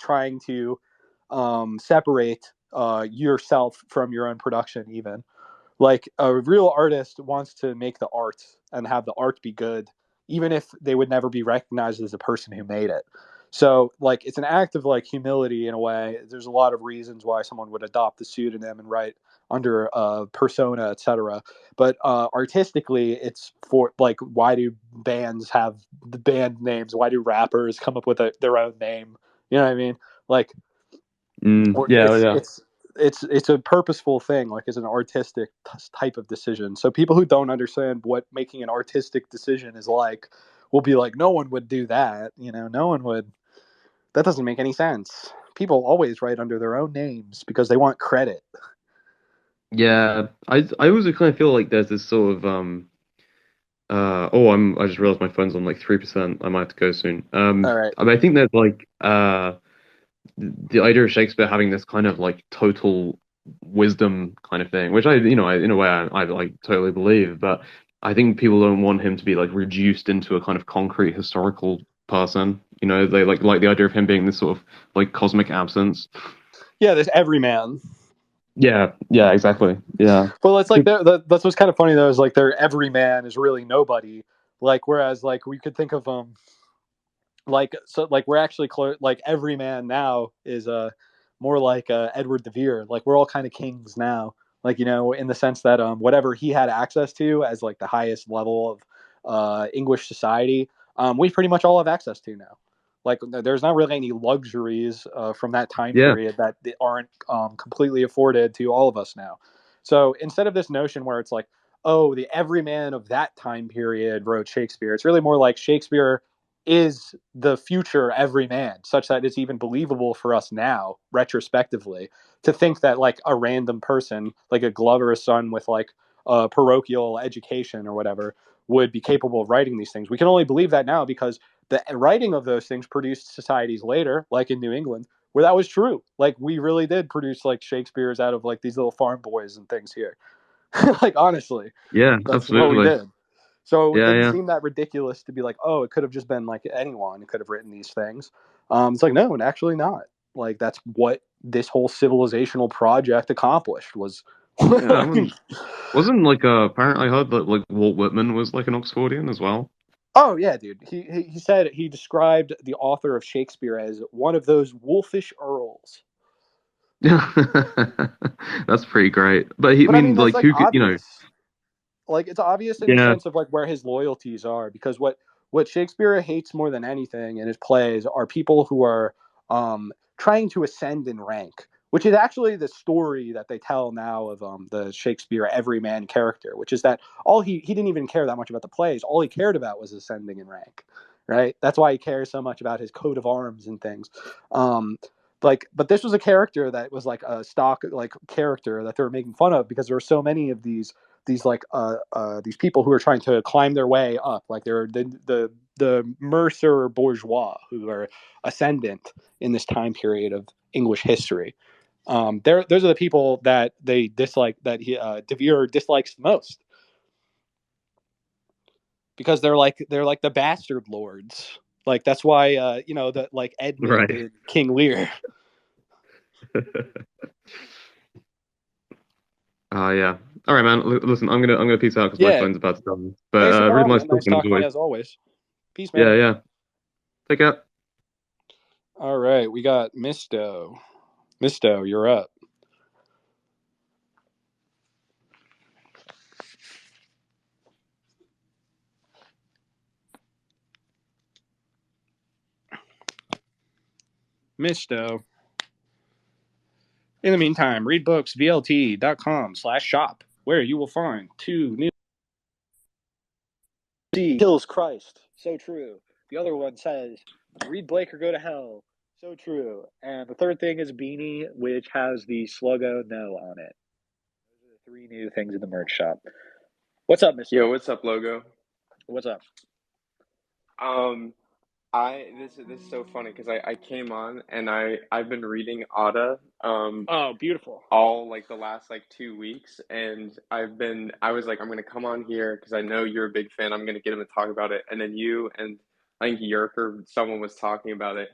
trying to separate yourself from your own production. Even like a real artist wants to make the art and have the art be good, even if they would never be recognized as the person who made it. So like it's an act of like humility in a way. There's a lot of reasons why someone would adopt the pseudonym and write under a persona, etc. But artistically, it's for like, why do bands have the band names? Why do rappers come up with their own name? You know what I mean? Like yeah, it's yeah. it's it's a purposeful thing, like it's an artistic type of decision. So people who don't understand what making an artistic decision is like will be like, no one would do that, no one would. That doesn't make any sense. People always write under their own names because they want credit. Yeah, I also kind of feel like there's this sort of I just realized my phone's on like 3%. I might have to go soon. All right. I mean, I think there's like the idea of Shakespeare having this kind of like total wisdom kind of thing, which in a way I like totally believe, but I think people don't want him to be like reduced into a kind of concrete historical person. They like the idea of him being this sort of like cosmic absence. Yeah, this everyman. Yeah, yeah, exactly. Yeah. Well, it's like that's what's kind of funny though is like their everyman is really nobody. Like whereas like we could think of like we're actually like every man now is more like Edward de Vere. Like we're all kind of kings now. Like in the sense that whatever he had access to as like the highest level of English society, we pretty much all have access to now. Like there's not really any luxuries from that time Yeah. period that aren't completely afforded to all of us now. So instead of this notion where it's like, oh, the everyman of that time period wrote Shakespeare, it's really more like Shakespeare is the future everyman, such that it's even believable for us now, retrospectively, to think that like a random person, like a Glover's son with like a parochial education or whatever, would be capable of writing these things. We can only believe that now because the writing of those things produced societies later, like in New England, where that was true. Like we really did produce like Shakespeare's out of like these little farm boys and things here. Like honestly, Yeah, that's what we absolutely. did. So it Yeah, didn't yeah. seem that ridiculous to be like, oh, it could have just been like anyone could have written these things. It's like, no, actually not. Like that's what this whole civilizational project accomplished was. Yeah, I mean, wasn't like apparently I heard that like Walt Whitman was like an Oxfordian as well. Oh yeah, dude. He said he described the author of Shakespeare as one of those wolfish earls. Yeah. That's pretty great. But I But I mean, mean, that's like like who? obvious. Like it's obvious in the Yeah, sense of like where his loyalties are, because what Shakespeare hates more than anything in his plays are people who are trying to ascend in rank, which is actually the story that they tell now of the Shakespeare everyman character, which is that all he didn't even care that much about the plays. All he cared about was ascending in rank, right? That's why he cares so much about his coat of arms and things. um but this was a character that was like a stock like character that they were making fun of because there were so many of these like these people who are trying to climb their way up, like they're the Mercer bourgeois who are ascendant in this time period of English history. Those are the people that they dislike, that De Vere dislikes the most, because they're like the bastard lords. Like that's why that like Edmund right. in King Lear. Yeah. All right, man. Listen, I'm gonna peace out because my Yeah, phone's about to die. But hey, no really problem, nice man. Nice talking as talking to you always. as always. Peace, man. Yeah, yeah. Take care. All right, we got Misto, you're up. Misto. In the meantime, read books, vlt.com/shop, where you will find two new. Kills Christ. So true. The other one says, read Blake or go to hell. So true. And the third thing is Beanie, which has the Sluggo No on it. Those are the three new things in the merch shop. What's up, Mister? Yo, what's up, logo? What's up? Um, this is so funny because I came on and I've been reading Ada Oh, beautiful. all like the last like 2 weeks, and I was like, I'm gonna come on here because I know you're a big fan. I'm gonna get him to talk about it, and then you and I think Yerk or someone was talking about it,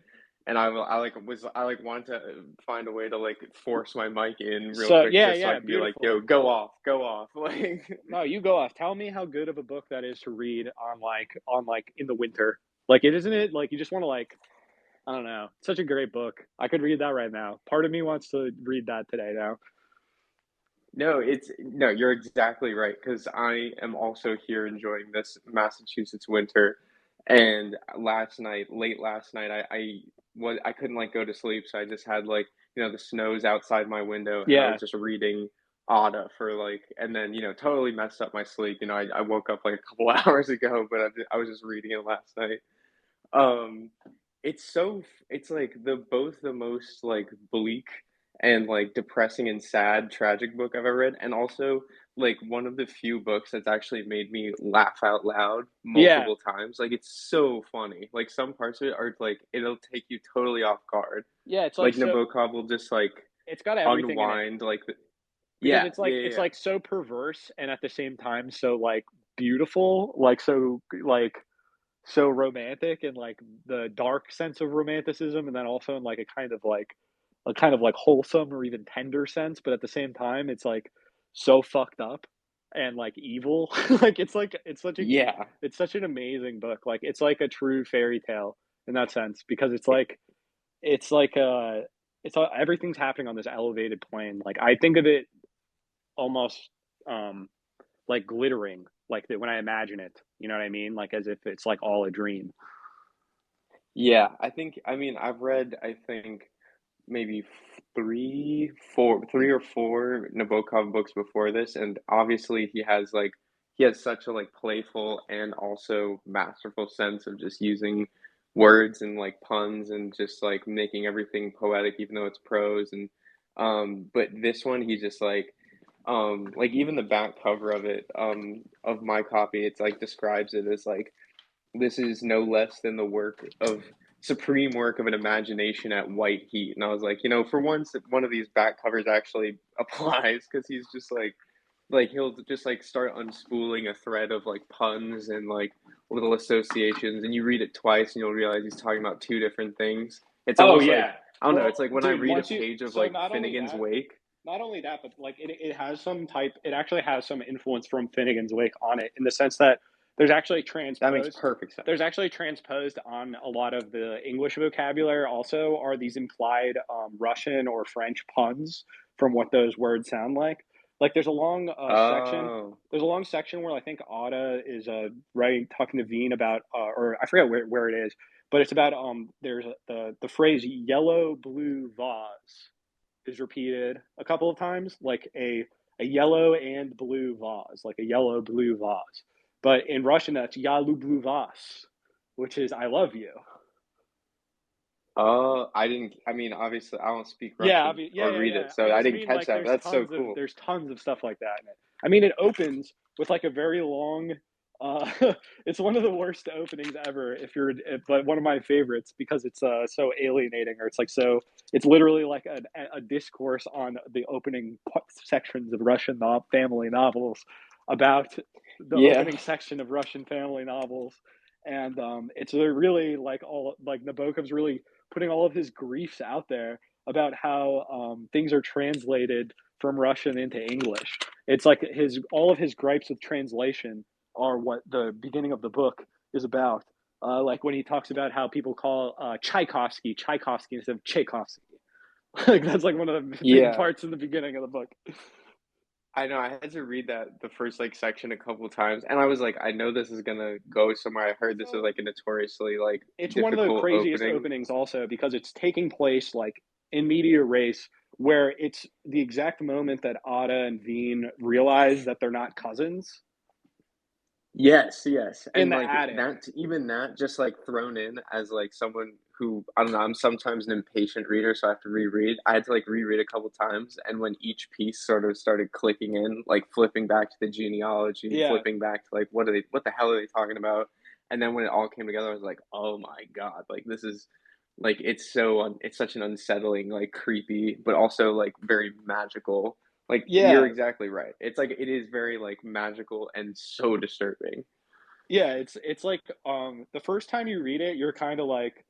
and I like wanted to find a way to like force my mic in real So quick yeah, just so I yeah, can be like, beautiful. yo, go off, like. No, you go off. Tell me how good of a book that is to read on in the winter. Like it isn't it like you just want to like, I don't know. Such a great book. I could read that right now. Part of me wants to read that today now. No, you're exactly right because I am also here enjoying this Massachusetts winter. And late last night, I couldn't like go to sleep, so I just had like the snow's outside my window, and I Yeah. was just reading Ada for like, and then totally messed up my sleep. I woke up like a couple hours ago, but I was just reading it last night. Um, it's like the both the most like bleak and like depressing and sad tragic book I've ever read, and also like one of the few books that's actually made me laugh out loud Yeah, multiple times. Like it's so funny. Like some parts of it are like it'll take you totally off guard. yeah. It's like Like so. Nabokov will just like It's got everything in it unwind like because yeah, yeah, it's yeah. like so perverse and at the same time so like beautiful, like so romantic and like the dark sense of romanticism, and then also in like a kind of like wholesome or even tender sense, but at the same time it's like so fucked up and like evil. Like Yeah. it's such an amazing book. Like it's like a true fairy tale in that sense because it's like everything's happening on this elevated plane. Like I think of it almost um like glittering, like when I imagine it, you know what I mean, like as if it's like all a dream. Yeah, I mean, I've read, I think, maybe three or four Nabokov books before this, and obviously he has such a like playful and also masterful sense of just using words and like puns and just like making everything poetic, even though it's prose. And but this one, he just like even the back cover of it, of my copy, it's like describes it as like this is no less than the work of supreme work of an imagination at white heat. And I was like, you know, for once, one of these back covers actually applies because he's just like he'll just like start unspooling a thread of like puns and like little associations, and you read it twice and you'll realize he's talking about two different things. It's Oh almost like yeah. I don't know. It's Well, like when I dude, read a once you page of so like Finnegan's Wake. not only that, but like it has some type. It actually has some influence from Finnegan's Wake on it, in the sense that there's actually That makes transposed. perfect sense. There's actually transposed on a lot of the English vocabulary. Also, are these implied Russian or French puns from what those words sound like? Like there's a long section. Oh, There's a long section where I think Ada is writing talking to Veen about, or I forget where it is, but it's about there's the phrase yellow blue vase is repeated a couple of times, like a yellow and blue vase, like a yellow blue vase. But in Russian, that's "Я люблю вас," which is "I love you." oh, I didn't. I mean, obviously, I don't speak Yeah, Russian yeah, or yeah, read yeah. it, I so I just didn't mean catch like that. But that's so cool. there's tons of stuff like that in it. I mean, it opens with like a very long. Uh, it's one of the worst openings ever. But one of my favorites because it's so alienating, or it's like so. It's literally like a discourse on the opening sections of Russian family novels about the Yeah. opening section of Russian family novels, and it's really like all like Nabokov's really putting all of his griefs out there about how things are translated from Russian into English. It's like his all of his gripes with translation are what the beginning of the book is about. Like when he talks about how people call Tchaikovsky Tchaikovsky instead of Tchaikovsky. Like that's like one of the big Yeah. parts in the beginning of the book. I know I had to read that the first like section a couple times, and I was like, I know this is gonna go somewhere. I heard this is So like a notoriously like it's one of the difficult craziest opening. openings also because it's taking place like in media race where it's the exact moment that Ada and Veen realize that they're not cousins Yes, yes. in And the like attic. that, even that just like thrown in as like someone who, I don't know, I'm sometimes an impatient reader, so I have to reread. I had to like reread a couple times, and when each piece sort of started clicking in, like flipping back to the genealogy, Yeah, flipping back to like what the hell are they talking about? And then when it all came together, I was like, oh my God, like this is like it's such an unsettling, like creepy, but also like very magical. Like you're yeah, exactly right. It's like it is very like magical and so disturbing. yeah. It's like the first time you read it, you're kind of like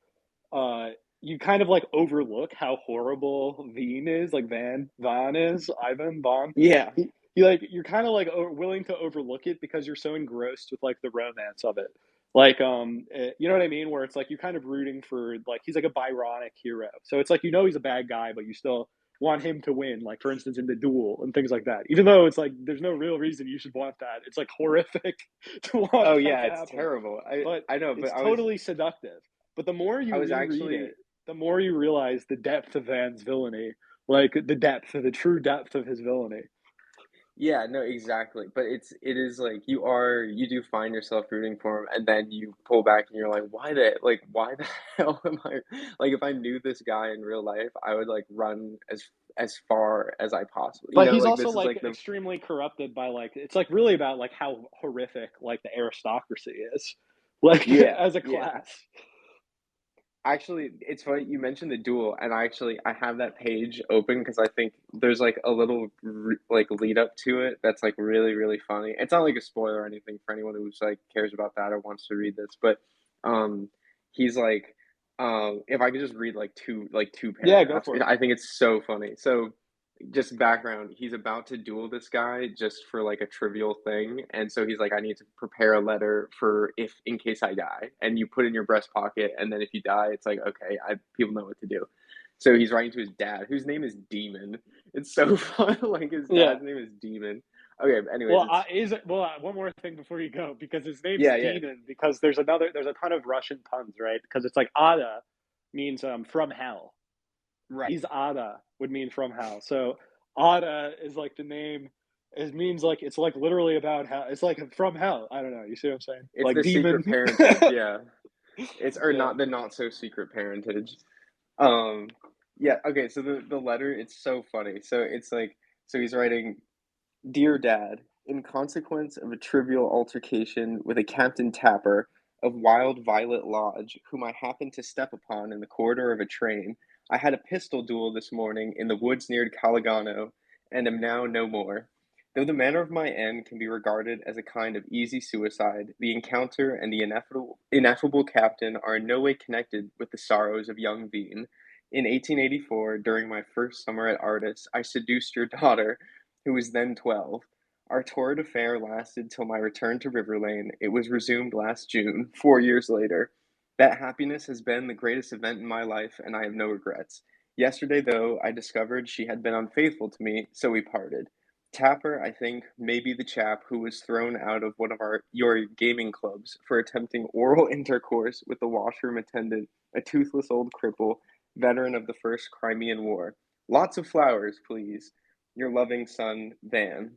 uh you kind of like overlook how horrible Veen is, like Van is, Ivan Von. Yeah. You like you're kind of like willing to overlook it because you're so engrossed with like the romance of it. Like you know what I mean? Where it's like you're kind of rooting for like he's like a Byronic hero. So it's like you know he's a bad guy, but you still want him to win. Like for instance in the duel and things like that. Even though it's like there's no real reason you should want that. It's like horrific to want Oh that yeah, to it's happen. terrible. But I know, but it's totally seductive. But the more I you was reread actually it, the more you realize the depth of Van's villainy, like the true depth of his villainy. yeah, no, exactly. But it is like you do find yourself rooting for him, and then you pull back and you're like, why the hell am I like if I knew this guy in real life, I would like run as far as I possibly, But he's like also this is like like the extremely corrupted by like it's like really about like how horrific like the aristocracy is, like yeah, as a yeah. class. Actually, it's funny you mentioned the duel, and I have that page open because I think there's like a little like lead up to it that's like really really funny. It's not like a spoiler or anything for anyone who's like cares about that or wants to read this, but um, he's like if I could just read like two Yeah, go paragraphs, for it. I think it's so funny. So just background, he's about to duel this guy just for like a trivial thing, and so he's like, I need to prepare a letter for if in case I die, and you put it in your breast pocket, and then if you die it's like, okay, people know what to do. So he's writing to his dad, whose name is Demon. It's so fun. Like his Yeah. dad's name is Demon. Okay, but anyways, Well, it's one more thing before you go, because his name's yeah, yeah, Demon, because there's a ton of Russian puns, right? Because it's like Ada means from hell. right. He's Ada would mean from hell. So Ada is like the name. It means like it's like literally about hell. It's like from hell. I don't know. You see what I'm saying? It's Like the demon. secret parentage. Yeah, it's or Yeah. not the not so secret parentage. Um, yeah, okay, so the letter, it's so funny. So it's like, so he's writing, Dear Dad, in consequence of a trivial altercation with a Captain Tapper of Wild Violet Lodge, whom I happened to step upon in the corridor of a train, I had a pistol duel this morning in the woods near Calegano, and am now no more. Though the manner of my end can be regarded as a kind of easy suicide, the encounter and the ineffable captain are in no way connected with the sorrows of young Bean. In 1884, during my first summer at Artis, I seduced your daughter, who was then 12. Our torrid affair lasted till my return to River Lane. It was resumed last June, 4 years later. That happiness has been the greatest event in my life, and I have no regrets. Yesterday, though, I discovered she had been unfaithful to me, so we parted. Tapper, I think, may be the chap who was thrown out of one of your gaming clubs for attempting oral intercourse with the washroom attendant, a toothless old cripple, veteran of the First Crimean War. Lots of flowers, please. Your loving son, Van.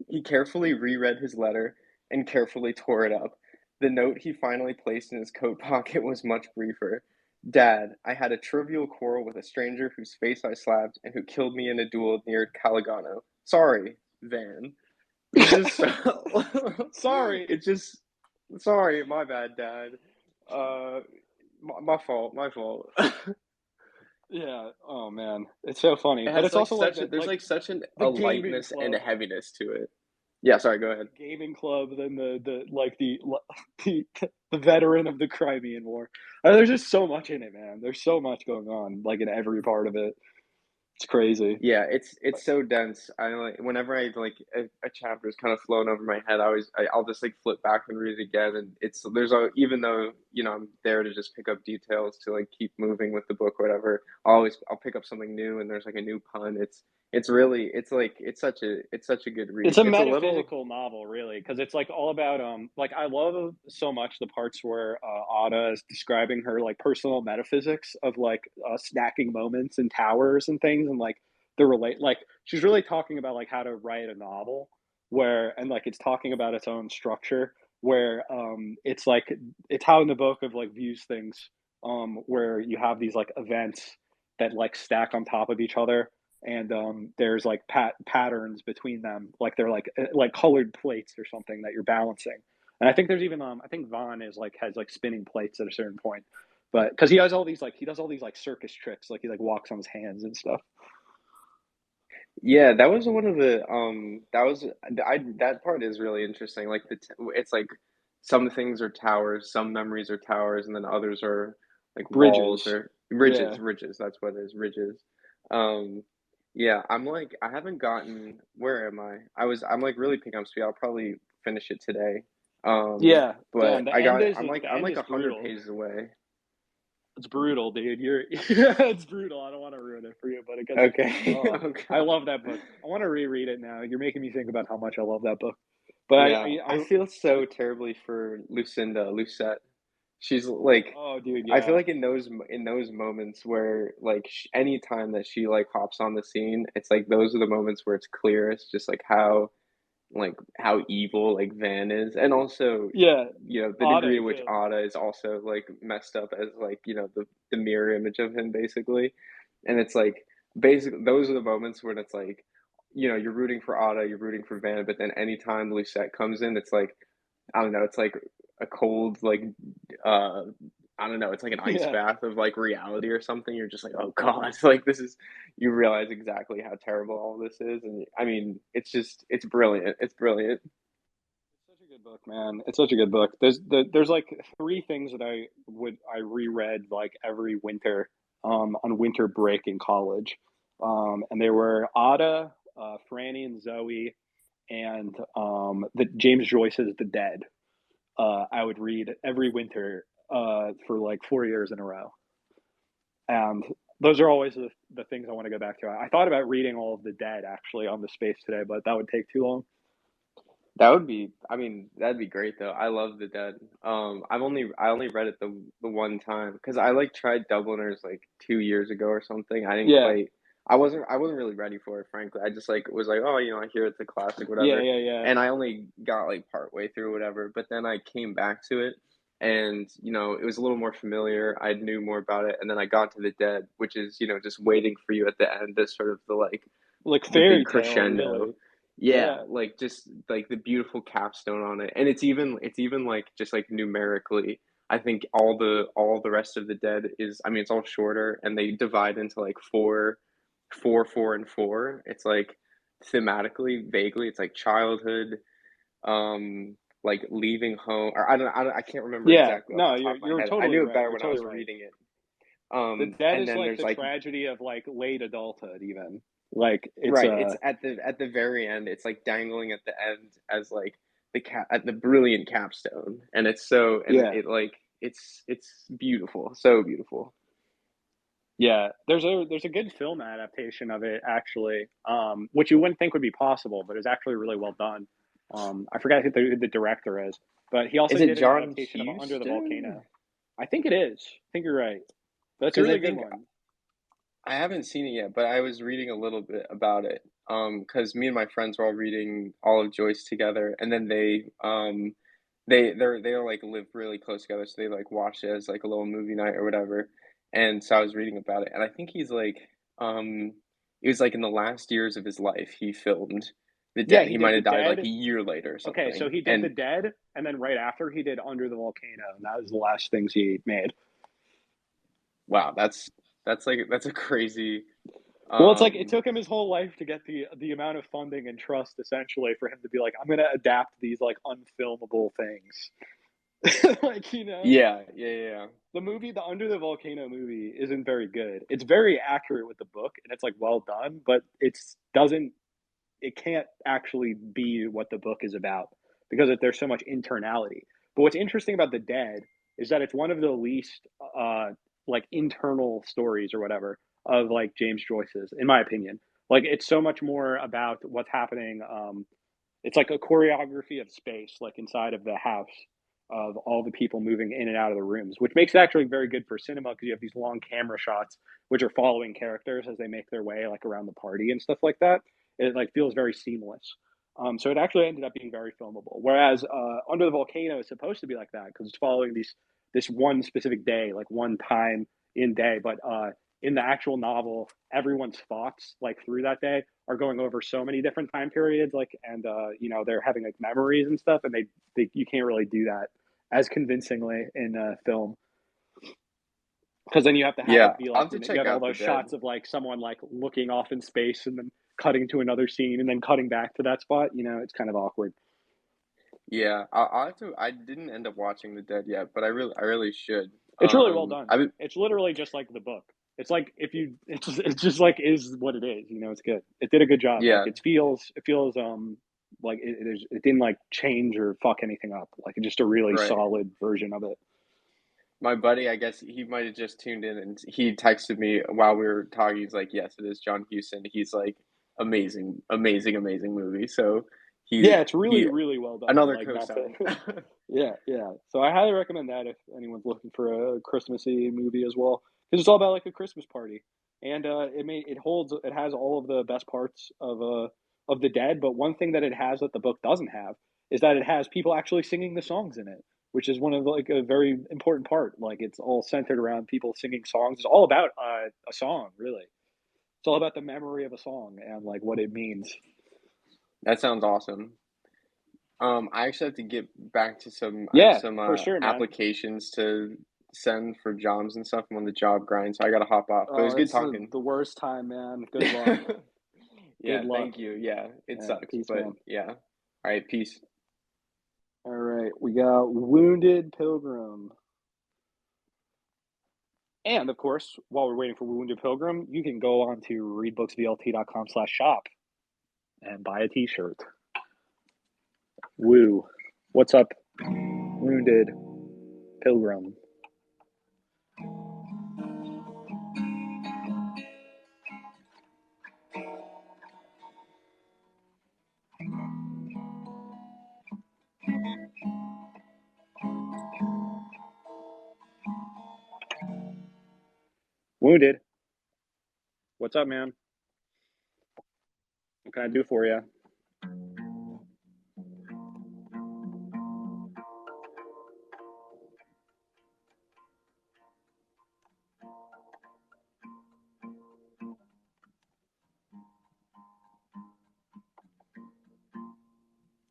He carefully reread his letter and carefully tore it up. The note he finally placed in his coat pocket was much briefer. Dad, I had a trivial quarrel with a stranger whose face I slapped and who killed me in a duel near Calegano. Sorry, Van. It's just so. Sorry. It's just. Sorry, my bad, Dad. Uh, my fault, my fault. Yeah. Oh man, it's so funny. It But has it's like also like such that, there's like like such the a gaming lightness and a club, heaviness to it. Yeah, sorry, go ahead. gaming club, then the like the the veteran of the Crimean War. There's just so much in it, man. There's so much going on, like in every part of it. It's crazy. Yeah, it's so dense. I like whenever I like a chapter is kind of flown over my head, I'll just like flip back and read it again, and it's there's a even though I'm there to just pick up details to like keep moving with the book, or whatever. I'll pick up something new, and there's like a new pun. It's really it's such a good It's read. a It's a little metaphysical novel, really, because it's like all about like I love so much the parts where Ada is describing her like personal metaphysics of like snacking moments and towers and things, and like the relate like she's really talking about like how to write a novel where and like it's talking about its own structure where it's like it's how Nabokov like views things where you have these like events that like stack on top of each other and there's like patterns between them like they're like colored plates or something that you're balancing and I think there's even I think Vaughn is like has like spinning plates at a certain point but because he does all these like circus tricks like he like walks on his hands and stuff. yeah. That was one of the that part is really interesting. Like it's like some things are towers, some memories are towers, and then others are like walls Bridges. or Yeah. ridges. That's what it is, ridges. Um, yeah, I'm like I haven't gotten where am I? I'm like really picking up speed. I'll probably finish it today. Yeah, But damn, the I'm end like is 100 brutal. pages away. It's brutal, dude. You're it's brutal. I don't want to ruin it for you, but because Okay. I Okay. love that book. I want to reread it now. You're making me think about how much I love that book. But Yeah, I feel so terribly for Lucette. She's like, oh, dude, I feel yeah, like in those moments where like any time that she like hops on the scene, it's like those are the moments where it's clearest, just like how evil like Van is, and also yeah, the degree Ade in which too. Ada is also like messed up as like the mirror image of him basically, and it's like basically those are the moments when it's like, you're rooting for Otta, you're rooting for Van, but then anytime Lucette comes in, it's like, I don't know, it's like a cold, like, uh, I don't know, it's like an ice Yeah. bath of like reality or something. You're just like, oh God, like this is, you realize exactly how terrible all this is. And I mean, it's brilliant. It's brilliant. It's such a good book, man. It's such a good book. There's like three things that I reread like every winter, on winter break in college, and they were Ada, Franny and Zoe, and the James Joyce's The Dead. I would read every winter for like 4 years in a row, and those are always the things I want to go back to. I thought about reading all of The Dead actually on the space today, but that would take too long. That would be, I mean, that'd be great though. I love The Dead. I only read it the one time because I like tried Dubliners like 2 years ago or something. I didn't Yeah, quite, I wasn't really ready for it, frankly. I just like was like, oh, I hear it's a classic, yeah, whatever. yeah, yeah. And I only got like part way through, whatever. But then I came back to it, and it was a little more familiar. I knew more about it, and then I got to The Dead, which is just waiting for you at the end, as sort of Like the big fairy tale, crescendo. really. Yeah, Yeah, like just like the beautiful capstone on it. And it's even like just like numerically, I think all the rest of The Dead is, I mean, it's all shorter, and they divide into like four and four. It's like thematically, vaguely, it's like childhood, like leaving home, or I can't remember yeah. exactly off No, the top of my you're head. I totally knew it right. better You're when I totally was right. reading it. The Dead And is then like there's the like, tragedy of like late adulthood, even. Like it's right, it's at the very end. It's like dangling at the end as like at the brilliant capstone, and it's so, and yeah, it like it's beautiful, so beautiful. yeah. There's a good film adaptation of it actually, which you wouldn't think would be possible, but it's actually really well done. I forgot who the director is, but he also Is it did an John adaptation of Under the Huston? Volcano. I think it is. I think you're right. That's a Because I really good think one. I haven't seen it yet, but I was reading a little bit about it. Because me and my friends were all reading all of Joyce together, and then they're like live really close together, so they like watch it as like a little movie night or whatever. And so I was reading about it, and I think he's like, um, it was like in the last years of his life he filmed The Yeah, Dead. he He did might The have died like a Dead. year later or Okay, so something. he did The And Dead, and then right after he did Under the Volcano, and that was the last things he made. wow, that's a crazy. Well, it's like it Um, took him his whole life to get the amount of funding and trust, essentially, for him to be like, I'm going to adapt these like unfilmable things. Like, yeah, yeah, yeah, yeah. the movie, the Under the Volcano movie, isn't very good. It's very accurate with the book, and it's like well done, but it can't actually be what the book is about because there's so much internality. But what's interesting about The Dead is that it's one of the least like internal stories or whatever of like James Joyce's, in my opinion. Like it's so much more about what's happening. It's like a choreography of space, like inside of the house, of all the people moving in and out of the rooms, which makes it actually very good for cinema because you have these long camera shots which are following characters as they make their way like around the party and stuff like that. It like feels very seamless. So it actually ended up being very filmable. Whereas Under the Volcano is supposed to be like that because it's following this one specific day, like one time in day. But in the actual novel, everyone's thoughts like through that day are going over so many different time periods, like, and they're having like memories and stuff, and they you can't really do that as convincingly in film because then you have to have Yeah, it be I'll like have to you check have all out The those Dead. shots of like someone like looking off in space and then cutting to another scene and then cutting back to that spot. It's kind of awkward. Yeah, I'll have to. I didn't end up watching The Dead yet, but I really should. It's really well done. I would, It's literally just like the book. It's like if you, it's just like is what it is. It's good. It did a good job. Like yeah, it feels like it didn't like change or fuck anything up. Like it's just a really right. solid version of it. My buddy, I guess he might have just tuned in, and he texted me while we were talking. He's like, "Yes, it is John Huston." He's like, "Amazing, amazing, amazing movie." So Yeah, it's really he really well done. another Like not to. cosign. Yeah, yeah. So I highly recommend that if anyone's looking for a Christmassy movie as well, because it's all about like a Christmas party, and it has all of the best parts of the Dead. But one thing that it has that the book doesn't have is that it has people actually singing the songs in it, which is one of like a very important part. Like it's all centered around people singing songs. It's all about a song, really. It's all about the memory of a song and like what it means. That sounds awesome. I actually have to get back to Yeah, some for sure, man. applications to send for jobs and stuff. I'm on the job grind, so I gotta hop off. But it was Oh, good it's talking. the worst time, man. Good luck. Yeah, Good luck. thank you. Yeah, it Yeah, sucks, peace, but man. yeah. All right, peace. All right, we got Wounded Pilgrim. And of course, while we're waiting for Wounded Pilgrim, you can go on to readbooksvlt.com/shop and buy a t-shirt. Woo. What's up, Wounded Pilgrim? Wounded. What's up, man? What can I do for you?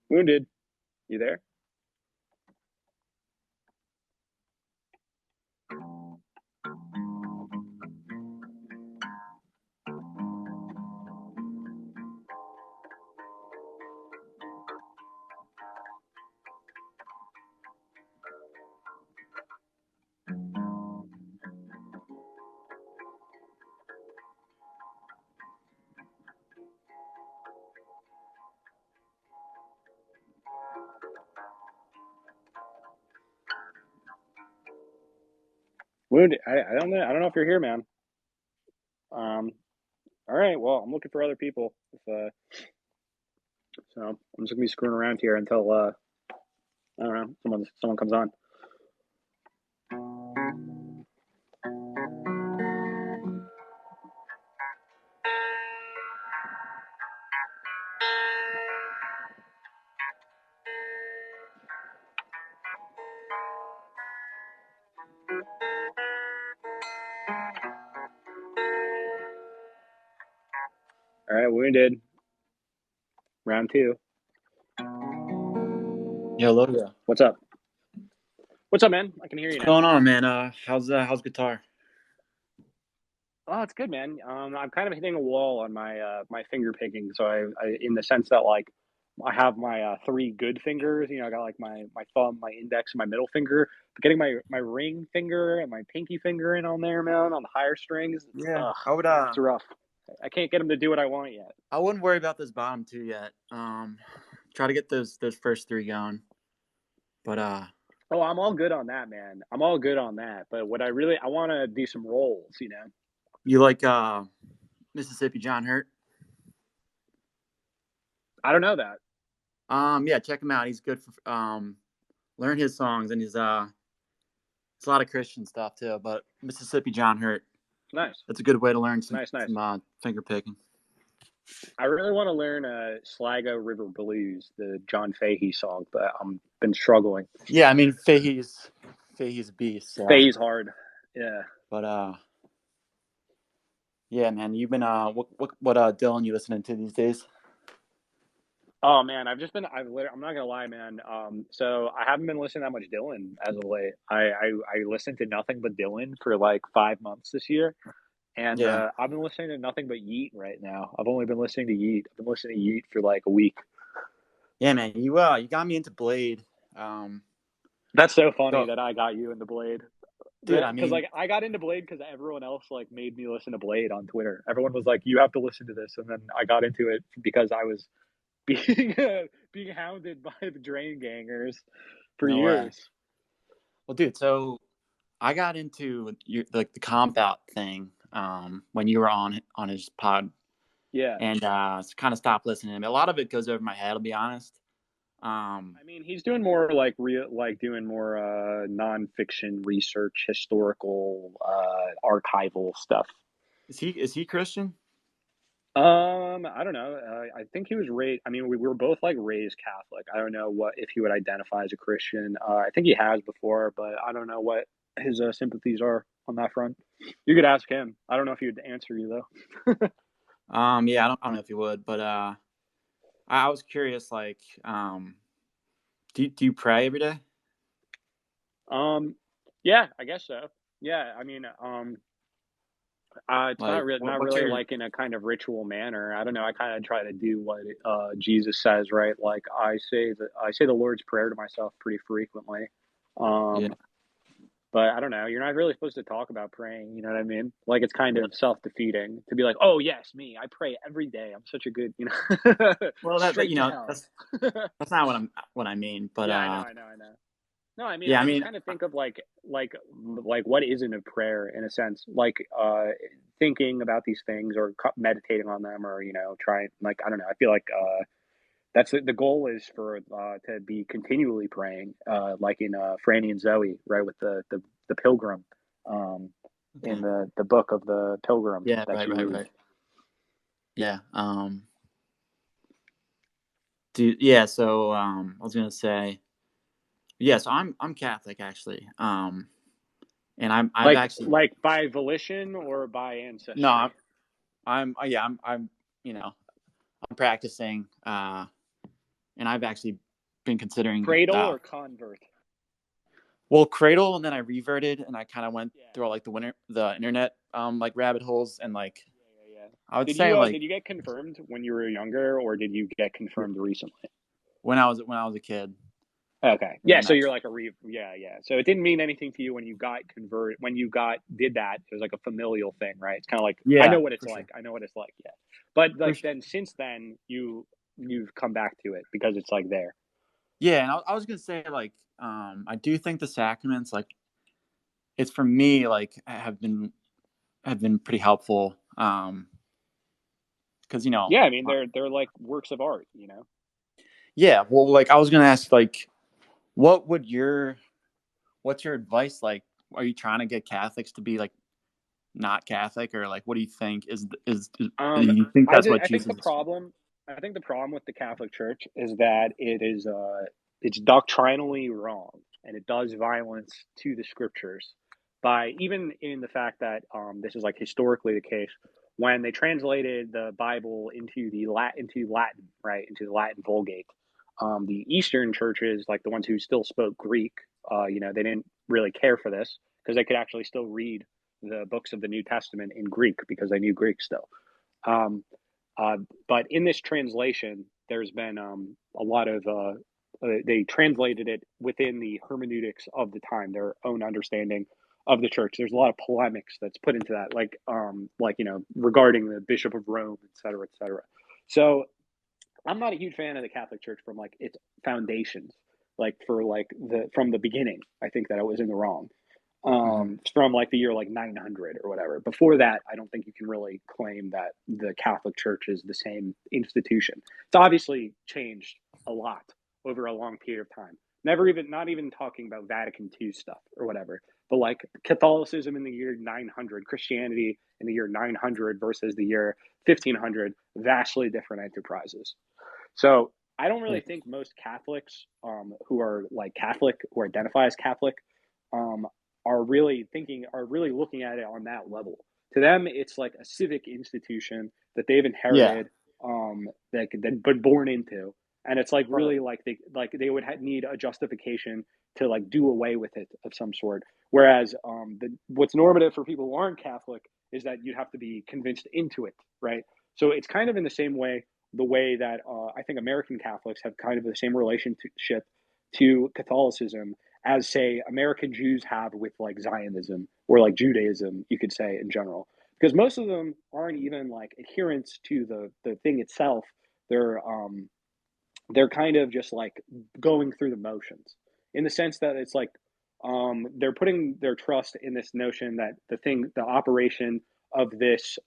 Wounded. You there? Wounded. I don't know. I don't know if you're here, man. All right. Well, I'm looking for other people. So I'm just gonna be screwing around here until I don't know, someone comes on. All right, Wounded. Round two. Yo, Logo. What's up? What's up, man? I can hear you What's now. going on, man? How's guitar? Oh, it's good, man. I'm kind of hitting a wall on my my finger picking. So I in the sense that like I have my three good fingers. You know, I got like my thumb, my index, and my middle finger. But getting my ring finger and my pinky finger in on there, man, on the higher strings. Yeah, Ugh, I would it's rough. I can't get them to do what I want yet. I wouldn't worry about those bottom two yet. Try to get those first three going. But Oh, I'm all good on that, man. I'm all good on that. But what I want to do some rolls, you know. you like Mississippi John Hurt? I don't know that. Yeah, check him out. He's good for learn his songs, and it's a lot of Christian stuff too. But Mississippi John Hurt, Nice. that's a good way to learn some Nice. finger picking. I really want to learn Sligo River Blues, the John Fahey song, but I'm been struggling. Yeah, I mean Fahey's a beast. So. Fahey's hard. Yeah. But yeah, man, you've been what Dylan you listening to these days? Oh man, I'm not gonna lie, man. So I haven't been listening that much Dylan as of late. I listened to nothing but Dylan for like 5 months this year, and Yeah. I've been listening to nothing but Yeet right now. I've only been listening to Yeet. I've been listening to Yeet for like a week. Yeah, man, you got me into Blade. That's so funny that I got you into Blade. Dude, I Because mean, like I got into Blade because everyone else like made me listen to Blade on Twitter. Everyone was like, "You have to listen to this," and then I got into it because I was being being hounded by the Drain Gangers for no way. years. Well, dude, so I got into the comp out thing when you were on his pod. Yeah. And kind of stopped listening. A lot of it goes over my head, I'll be honest. I mean, he's doing more like doing more nonfiction research, historical, archival stuff. Is he Christian? I don't know. I think he was raised. I mean, we were both like raised Catholic. I don't know what if he would identify as a Christian. I think he has before, but I don't know what his sympathies are on that front. You could ask him. I don't know if he'd answer you though. Yeah, I don't know if you would, but I was curious, like, do you pray every day? Yeah, I guess so. Yeah, I mean, it's Like, not what's really your like in a kind of ritual manner. I don't know. I kind of try to do what Jesus says, right? Like I say the Lord's Prayer to myself pretty frequently. yeah Um, but I don't know. You're not really supposed to talk about praying. You know what I mean? Like it's kind really? of self defeating to be like, oh yes, me. I pray every day. I'm such a good, Well, that straight you to know hell. that's not what I mean, but Yeah, I know. No, I mean, yeah, I I just mean, kind of think of like what isn't a prayer in a sense, like thinking about these things or meditating on them, or trying like I don't know. I feel like that's the goal is for to be continually praying, like in Franny and Zoe, right, with the pilgrim, um, in okay, the book of the pilgrim yeah, that right, she right, reads. right, yeah. Yeah. So I was gonna say, yeah. So I'm Catholic actually, and I've actually Like by volition or by no, ancestry. I'm yeah, I'm I'm practicing, and I've actually been considering Cradle or convert. well, cradle, and then I reverted, and I kind of went Yeah. through all, like the internet like rabbit holes, and like Yeah. I would say like Did you get confirmed when you were younger, or did you get confirmed recently? when I was a kid, Okay. and Yeah, then so you're like yeah. So it didn't mean anything to you when you got did that. It was like a familial thing, right? It's kind of like I yeah, know what it's for sure, like. I know what it's like. Yeah. But for like sure. then since then you've come back to it because it's like there. Yeah, and I was gonna say like I do think the sacraments like it's for me like have been pretty helpful because Yeah, I mean they're like works of art. yeah, well, like I was gonna ask like what would what's your advice, like are you trying to get Catholics to be like not Catholic, or like what do you think do Um you think that's what I think Jesus? I think the problem with the Catholic Church is that it's doctrinally wrong and it does violence to the scriptures by even in the fact that this is like historically the case when they translated the Bible into Latin, right, into the Latin Vulgate. The Eastern churches, like the ones who still spoke Greek, they didn't really care for this because they could actually still read the books of the New Testament in Greek because they knew Greek still. Um, uh, but in this translation, there's been a lot of they translated it within the hermeneutics of the time, their own understanding of the church. There's a lot of polemics that's put into that, like regarding the Bishop of Rome, et cetera, et cetera. So I'm not a huge fan of the Catholic Church from like its foundations, like for like the from the beginning. I think that it was in the wrong Mhm. from like the year like 900 or whatever. Before that, I don't think you can really claim that the Catholic Church is the same institution. It's obviously changed a lot over a long period of time. Not even talking about Vatican II stuff or whatever, but like Catholicism in the year 900, Christianity in the year 900 versus the year 1500, vastly different enterprises. So I don't really Yeah. think most Catholics who are like Catholic, who identify as Catholic, um, are really looking at it on that level. To them, it's like a civic institution that they've Yeah. inherited, that they've been born into, and it's like Right. really like they would need a justification to like do away with it of some sort. Whereas what's normative for people who aren't Catholic is that you'd have to be convinced into it, right? So it's kind of in the same way the way that I think American Catholics have kind of the same relationship to Catholicism as, say, American Jews have with like Zionism or like Judaism, you could say in general, because most of them aren't even like adherents to the thing itself. They're um, they're kind of just like going through the motions in the sense that it's like they're putting their trust in this notion that the operation of this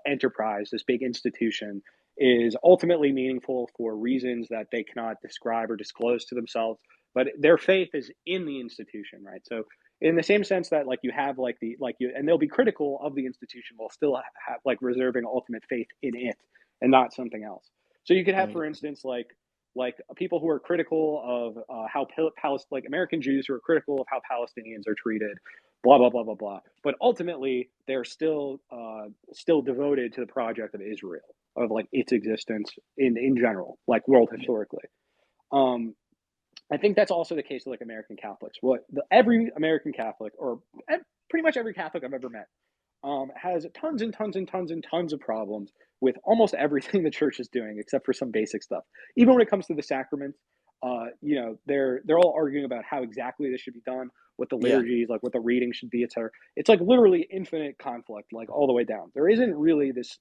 enterprise, this big institution, is ultimately meaningful for reasons that they cannot describe or disclose to themselves. But their faith is in the institution, right? So, in the same sense that like you have and they'll be critical of the institution while still have like reserving ultimate faith in it and not something else. So you could have, Right. for instance, like people who are critical of like American Jews who are critical of how Palestinians are treated, blah blah blah blah blah. But ultimately, they're still devoted to the project of Israel, of like its existence in general, like world historically. Um, I think that's also the case with like American Catholics. Every American Catholic, or pretty much every Catholic I've ever met, has tons and tons and tons and tons of problems with almost everything the church is doing, except for some basic stuff. Even when it comes to the sacraments, they're all arguing about how exactly this should be done, what the Yeah. liturgies, like what the reading should be, etc. It's like literally infinite conflict, like all the way down. There isn't really this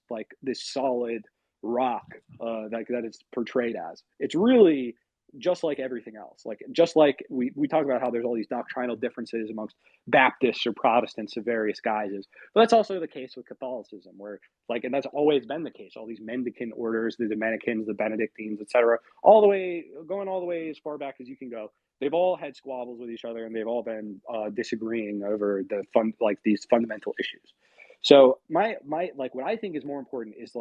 solid rock that it's portrayed as. It's really just like everything else. Like just like we talk about how there's all these doctrinal differences amongst Baptists or Protestants of various guises. But that's also the case with Catholicism, where and that's always been the case. All these mendicant orders, the Dominicans, the Benedictines, etc., going all the way as far back as you can go. They've all had squabbles with each other, and they've all been disagreeing over these fundamental issues. So my what I think is more important is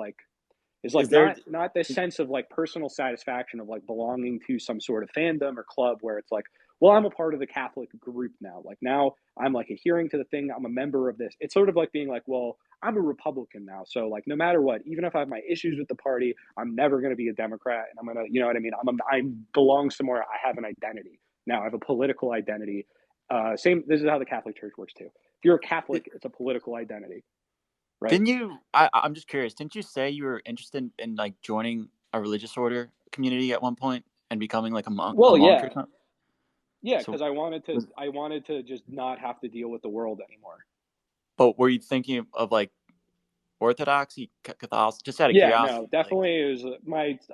not this sense of like personal satisfaction of like belonging to some sort of fandom or club where it's like, well, I'm a part of the Catholic group now. Like now I'm like adhering to the thing. I'm a member of this. It's sort of like being like, well, I'm a Republican now. So like no matter what, even if I have my issues with the party, I'm never going to be a Democrat, and I'm going to, you know what I mean? I belong somewhere. I have an identity. Now I have a political identity. This is how the Catholic Church works too. If you're a Catholic, it's a political identity. Right. Didn't you? I'm just curious. Didn't you say you were interested in like joining a religious order community at one point and becoming like a monk? Well, a monk yeah, or something? yeah, because I wanted to just not have to deal with the world anymore. But were you thinking of like Orthodoxy, Catholicism? Just out of Yeah, curiosity. no, definitely it was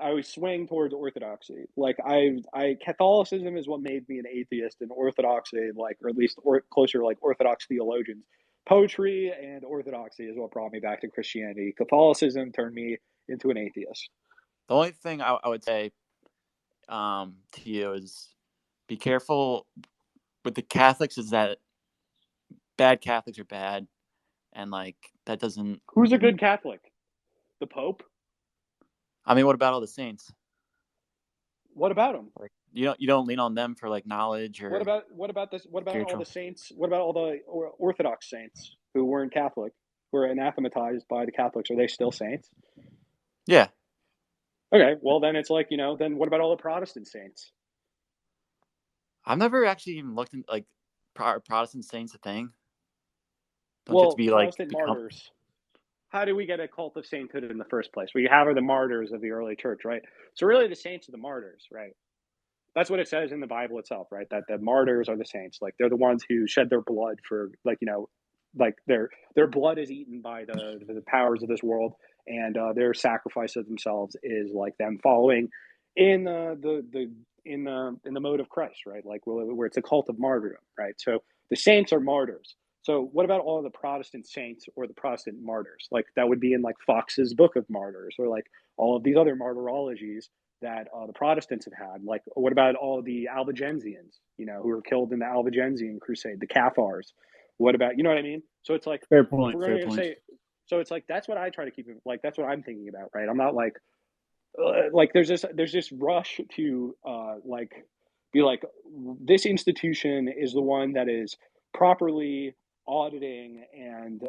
I was swaying towards Orthodoxy. Like Catholicism is what made me an atheist, and Orthodoxy, or at least closer to like Orthodox theologians. Poetry and Orthodoxy is what brought me back to Christianity. Catholicism turned me into an atheist. The only thing I would say to you is be careful with the Catholics, is that bad Catholics are bad, and like that doesn't. Who's a good Catholic? The Pope? I mean, what about all the saints? What about them? Like you don't lean on them for like knowledge or. What about this? What about spiritual? all the saints? What about all the Orthodox saints who weren't Catholic, who were anathematized by the Catholics? Are they still saints? Yeah. Okay, well then it's like, then what about all the Protestant saints? I've never actually even looked into like Protestant saints a thing. Don't you have to be Protestant martyrs. How do we get a cult of sainthood in the first place? We have the martyrs of the early church, right? So really the saints are the martyrs, right? That's what it says in the Bible itself, right? That the martyrs are the saints. Like they're the ones who shed their blood for their blood is eaten by the powers of this world, and their sacrifice of themselves is like them following in the mode of Christ, right? Like where it's a cult of martyrdom, right? So the saints are martyrs. So what about all the Protestant saints or the Protestant martyrs? Like that would be in like Fox's Book of Martyrs, or like all of these other martyrologies that the Protestants have had. Like what about all the Albigensians, who were killed in the Albigensian Crusade, the Cathars? What about, you know what I mean? So it's like, fair point. So it's like, that's what I try to keep it, like, that's what I'm thinking about, right? I'm not like there's this rush to be like, this institution is the one that is properly auditing and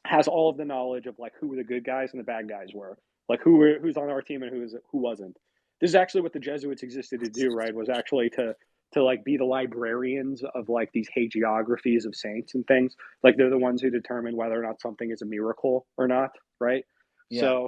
has all of the knowledge of like who the good guys and the bad guys were, like who's on our team and who wasn't. This is actually what the Jesuits existed to do, right? Was actually to like be the librarians of like these hagiographies of saints and things. Like they're the ones who determine whether or not something is a miracle or not, right? Yeah.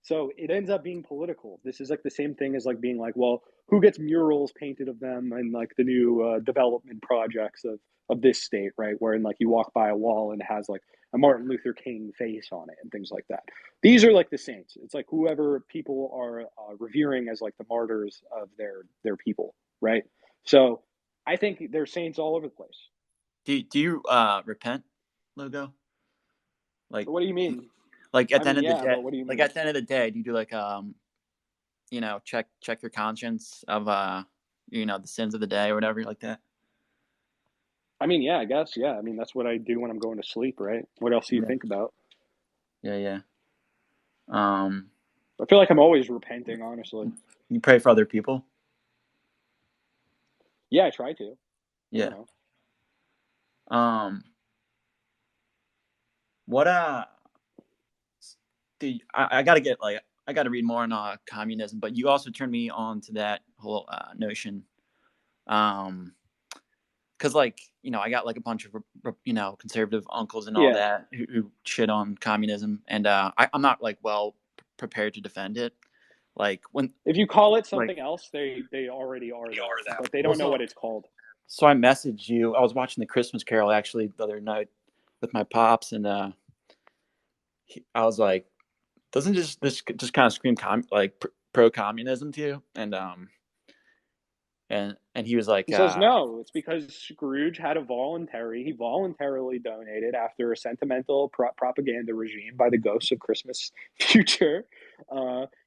So it ends up being political. This is like the same thing as like being like, well, who gets murals painted of them and like the new development projects of this state, right? Wherein like you walk by a wall and it has like a Martin Luther King face on it and things like that. These are like the saints. It's like whoever people are revering as like the martyrs of their people, right? So I think there's saints all over the place. Do you repent, Logo? Like, what do you mean? Like at the end of the day, what do you mean? Like at the end of the day, do you do like check your conscience of the sins of the day or whatever like that? I mean, yeah, I guess, yeah. I mean, that's what I do when I'm going to sleep, right? What else do you think about? Yeah. I feel like I'm always repenting, honestly. You pray for other people? Yeah, I try to. Yeah. What dude, I gotta get like I gotta read more on communism, but you also turned me on to that whole notion. Because like I got like a bunch of conservative uncles and all Yeah. that who shit on communism, and I'm not like well prepared to defend it. Like when If you call it like something else, they already are that, but they well, don't know what it's called. so I messaged you. I was watching the Christmas Carol actually the other night with my pops, and I was like, doesn't this just kind of scream pro communism to you? And he was like, He says no. It's because Scrooge had he voluntarily donated after a sentimental propaganda regime by the ghosts of Christmas future.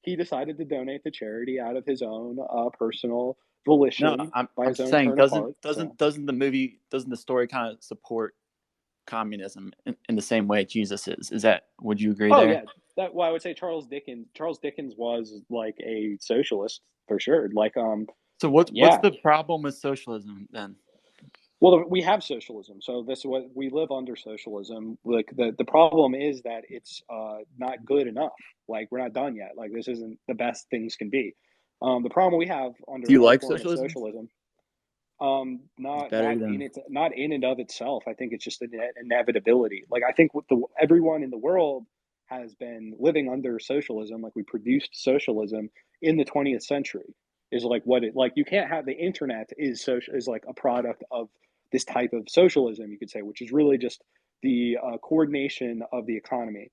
He decided to donate to charity out of his own personal no, volition by I'm his just own saying, turn of heart. doesn't the story kind of support communism in the same way Jesus is? Would you agree Oh there? yeah, I would say Charles Dickens. Charles Dickens was like a socialist for sure. Like So what's yeah. the problem with socialism then? Well, we have socialism, so this is what we live under socialism. Like the problem is that it's not good enough. Like we're not done yet. Like this isn't the best things can be. The problem we have Do under you our like form of socialism? socialism, It's not better than not in and of itself. I think it's just an inevitability. Like I think everyone in the world has been living under socialism. Like we produced socialism in the 20th century. Is like what it like. You can't have the internet is like a product of this type of socialism. You could say, which is really just the coordination of the economy,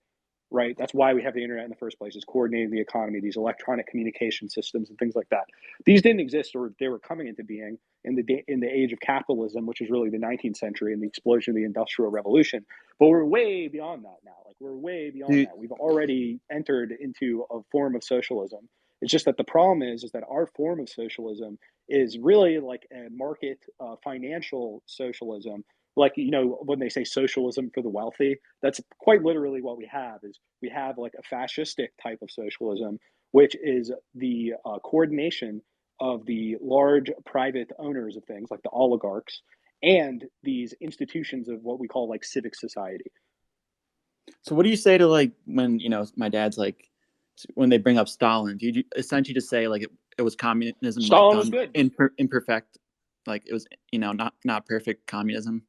right? That's why we have the internet in the first place, is coordinating the economy, these electronic communication systems and things like that. These didn't exist, or they were coming into being in the age of capitalism, which is really the 19th century and the explosion of the Industrial Revolution. But we're way beyond that now. Like we're way beyond do, that. We've already entered into a form of socialism. It's just that the problem is that our form of socialism is really like a market financial socialism. Like when they say socialism for the wealthy, that's quite literally what we have. Is we have like a fascistic type of socialism, which is the coordination of the large private owners of things like the oligarchs and these institutions of what we call like civic society. so what do you say to like when my dad's like when they bring up Stalin? Do you essentially just say like it was communism like Stalin was done good. imperfect, like it was not perfect communism,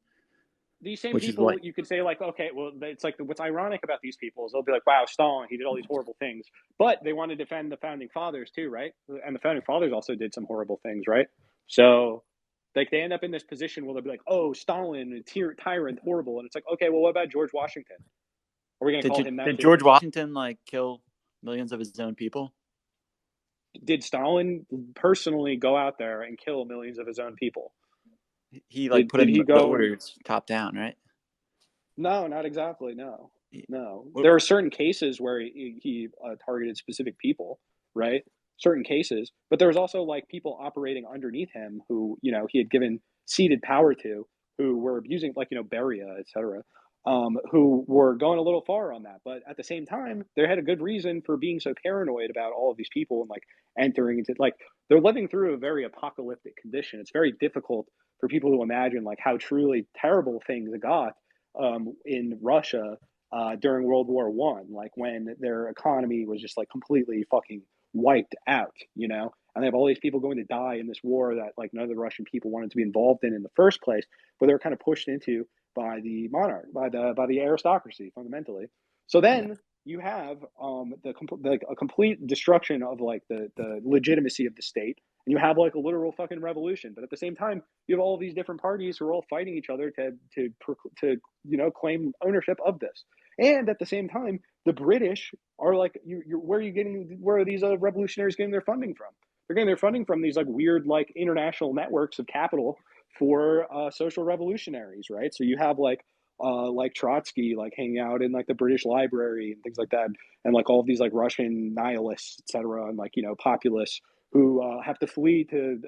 These same which is people, like you could say like, okay, well, it's like what's ironic about these people is they'll be like, wow, Stalin, he did all these horrible things, but they want to defend the founding fathers too, right? And the founding fathers also did some horrible things, right? So like they end up in this position where they'll be like, oh, Stalin, tyrant, horrible, and it's like, okay, well, what about George Washington? Are we going to call him that did too? George Washington like kill millions of his own people? Did Stalin personally go out there and kill millions of his own people? He like put Did in he the go? orders top down, right? No, not exactly. No, no. What, There are certain cases where he targeted specific people, right? Certain cases, but there was also like people operating underneath him who he had given ceded power to, who were abusing, like Beria, etc., who were going a little far on that. But at the same time, they had a good reason for being so paranoid about all of these people and like entering into like they're living through a very apocalyptic condition. It's very difficult for people to imagine like how truly terrible things got in Russia during World War One, like when their economy was just like completely fucking wiped out, and they have all these people going to die in this war that like none of the Russian people wanted to be involved in the first place, but they were kind of pushed into by the monarch, by the aristocracy fundamentally. So then you have a complete destruction of like the legitimacy of the state, and you have like a literal fucking revolution. But at the same time, you have all these different parties who are all fighting each other to claim ownership of this. And at the same time, the British are like, where are these revolutionaries getting their funding from? They're getting their funding from these like weird like international networks of capital for social revolutionaries, right? So you have like Trotsky like hanging out in like the British Library and things like that, and like all of these like Russian nihilists, etc., and like populists who have to flee to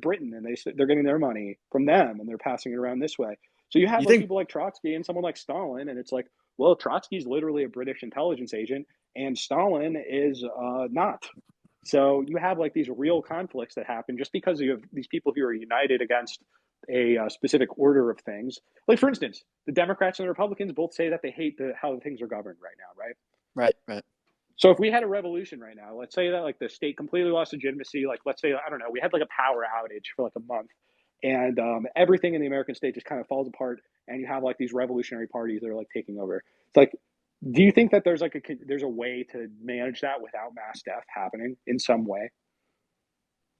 Britain, and they're getting their money from them, and they're passing it around this way. So you have You like think people like Trotsky and someone like Stalin, and it's like, well, Trotsky's literally a British intelligence agent, and Stalin is not. So you have like these real conflicts that happen just because you have these people who are united against specific order of things. Like, for instance, the Democrats and the Republicans both say that they hate how things are governed right now, right? Right. So if we had a revolution right now, let's say that like the state completely lost legitimacy, like let's say, I don't know, we had like a power outage for like a month, and everything in the American state just kind of falls apart, and you have like these revolutionary parties that are like taking over. It's like, do you think that there's a way to manage that without mass death happening in some way?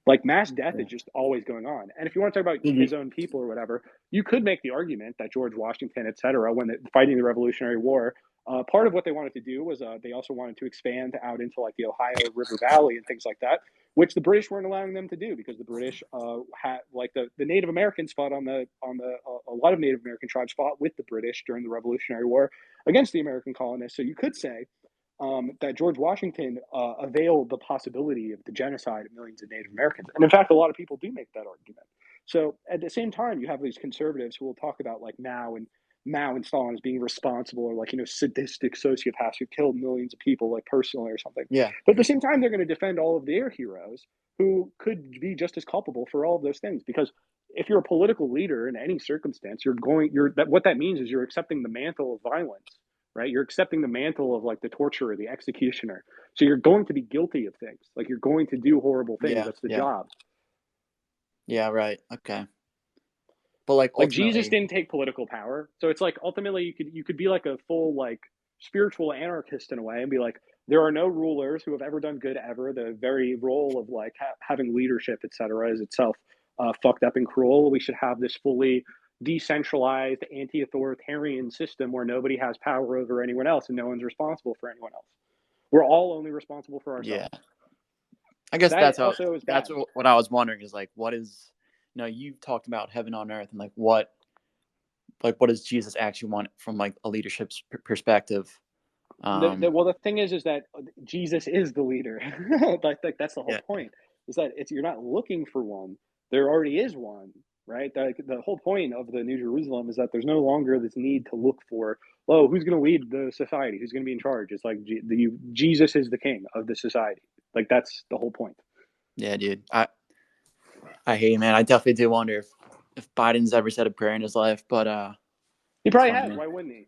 Like, mass death is just always going on. And if you want to talk about his own people or whatever, you could make the argument that George Washington, et cetera, when fighting the Revolutionary War, part of what they wanted to do was they also wanted to expand out into like the Ohio River Valley and things like that, which the British weren't allowing them to do because the British had like the Native Americans fought on the a lot of Native American tribes fought with the British during the Revolutionary War against the American colonists. So you could say that George Washington availed the possibility of the genocide of millions of Native Americans. And in fact, a lot of people do make that argument. So at the same time, you have these conservatives who will talk about like Mao and Stalin as being responsible, or like, sadistic sociopaths who killed millions of people like personally or something. Yeah. But at the same time, they're going to defend all of their heroes who could be just as culpable for all of those things. Because if you're a political leader in any circumstance, what that means is you're accepting the mantle of violence. Right? You're accepting the mantle of like the torturer, the executioner. So you're going to be guilty of things. Like, you're going to do horrible things. Yeah, That's the yeah. job. Yeah, right. Okay. But like Jesus didn't take political power. So it's like ultimately you could be like a full like spiritual anarchist in a way and be like, there are no rulers who have ever done good ever. The very role of like having leadership, etc., is itself fucked up and cruel. We should have this fully decentralized anti-authoritarian system where nobody has power over anyone else and no one's responsible for anyone else. We're all only responsible for ourselves. Yeah. I guess That that's also is bad. what I was wondering is like, what is, you've talked about heaven on earth and like what does Jesus actually want from like a leadership perspective? Well, the thing is that Jesus is the leader. Like that's the whole point. Is that you're not looking for one. There already is one, right? The whole point of the New Jerusalem is that there's no longer this need to look for, who's going to lead the society? Who's going to be in charge? It's like Jesus is the king of the society. Like, that's the whole point. Yeah, dude. I hate it, man. I definitely do wonder if Biden's ever said a prayer in his life, but he probably has. Why wouldn't he?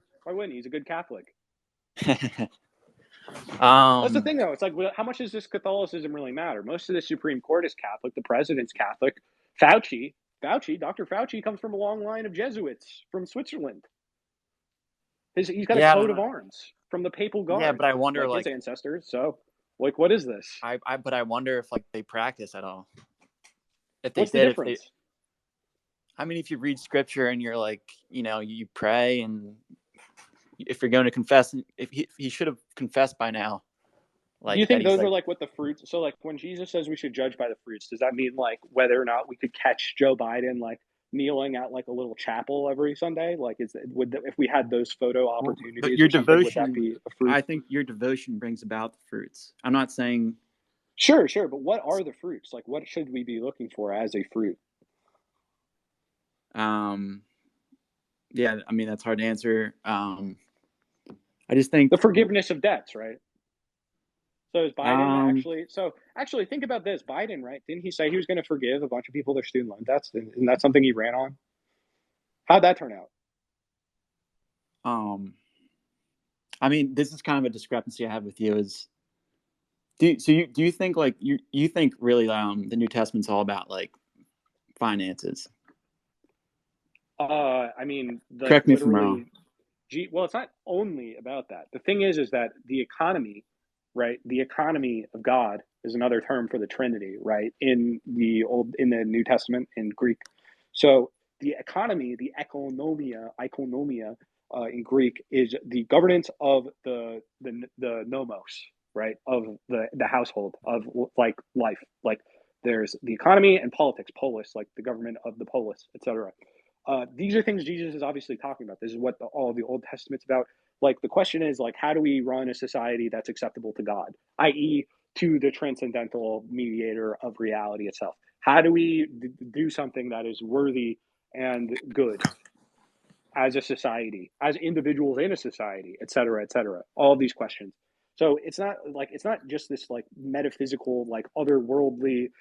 He's a good Catholic. That's the thing, though. It's like, how much does this Catholicism really matter? Most of the Supreme Court is Catholic. The president's Catholic. Dr. Fauci comes from a long line of Jesuits from Switzerland. He's got a coat of arms from the Papal Guard. Yeah, but I wonder, his ancestors. So, like, what is this? But I wonder if like they practice at all. If they What's the difference? If you read scripture and you're like, you pray, and if you're going to confess, if he should have confessed by now. Like, do you think those are like what the fruits? So like when Jesus says we should judge by the fruits, does that mean like whether or not we could catch Joe Biden like kneeling at like a little chapel every Sunday? Like, if we had those photo opportunities, but your devotion, would that be a fruit? I think your devotion brings about the fruits. I'm not saying. Sure, but what are the fruits? Like, what should we be looking for as a fruit? Yeah, that's hard to answer. I just think the forgiveness of debts, right? So is Biden actually think about this. Biden, right? Didn't he say he was going to forgive a bunch of people their student loan debts? Isn't that something he ran on? How'd that turn out? This is kind of a discrepancy I have with you. Do you think like you think really the New Testament's all about like finances? Correct me if I'm wrong. Well, it's not only about that. The thing is that the economy, right? The economy of God is another term for the Trinity, right? In the New Testament in Greek. So the economy, the oikonomia in Greek is the governance of the nomos, right? Of the household of like life. Like, there's the economy and politics, polis, like the government of the polis, etc. These are things Jesus is obviously talking about. This is what all of the Old Testament's about. Like, the question is, like, how do we run a society that's acceptable to God, i.e., to the transcendental mediator of reality itself? How do we do something that is worthy and good as a society, as individuals in a society, et cetera, et cetera? All of these questions. So it's not just this like metaphysical, like otherworldly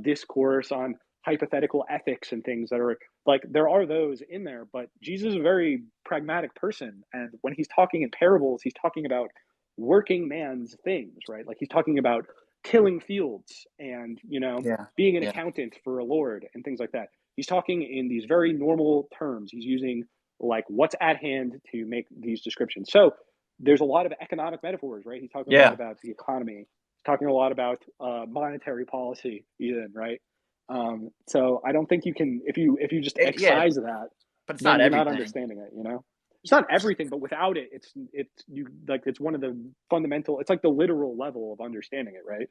discourse on hypothetical ethics and things that are like, there are those in there, but Jesus is a very pragmatic person. And when he's talking in parables, he's talking about working man's things, right? Like he's talking about tilling fields and, Yeah. being an Yeah. accountant for a lord and things like that. He's talking in these very normal terms. He's using like what's at hand to make these descriptions. So there's a lot of economic metaphors, right? He's talking a lot Yeah. about the economy. He's talking a lot about monetary policy, even, right? So I don't think you can, if you just Yeah, excise that, but it's then not you're not everything. understanding it. It's not everything, but without it, it's one of the fundamental. It's like the literal level of understanding it, right?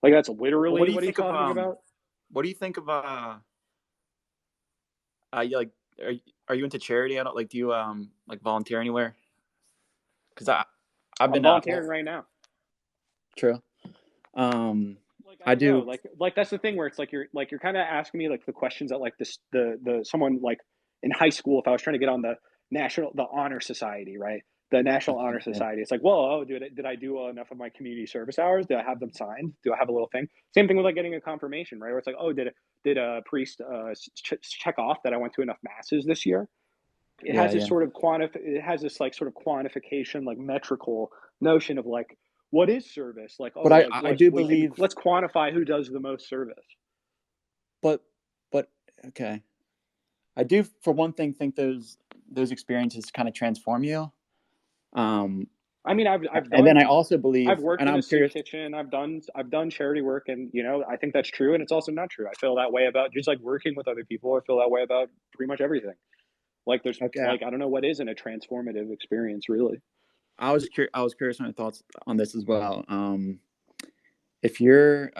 Like that's Well, literally what he's think of talking about. what do you think of you like are you into charity? I don't like do you like volunteer anywhere? Because I've I'm been volunteering right now. True. Like I I don't know, do. like that's the thing where it's like you're kind of asking me like the questions that like this the someone like in high school, if I was trying to get on the honor society, right? The National Honor Yeah. Society. It's like, well, oh, did I do enough of my community service hours? Did I have them signed? Do I have a little thing? Same thing with like getting a confirmation, right? Where it's like, oh, did a priest check off that I went to enough masses this year? It has this Yeah. sort of it has this like sort of quantification, like metrical notion of like what is service? Like, oh, But well, like I do we believe. let's quantify who does the most service. But okay. I do, for one thing, think those experiences kind of transform you. I mean, I've And then I done, also believe, I've worked and in a I'm soup curious. kitchen. I've done charity work, and I think that's true, and it's also not true. I feel that way about just like working with other people. I feel that way about pretty much everything. Like there's Okay, like I don't know what isn't a transformative experience really. I was curious on your thoughts on this as well. If you're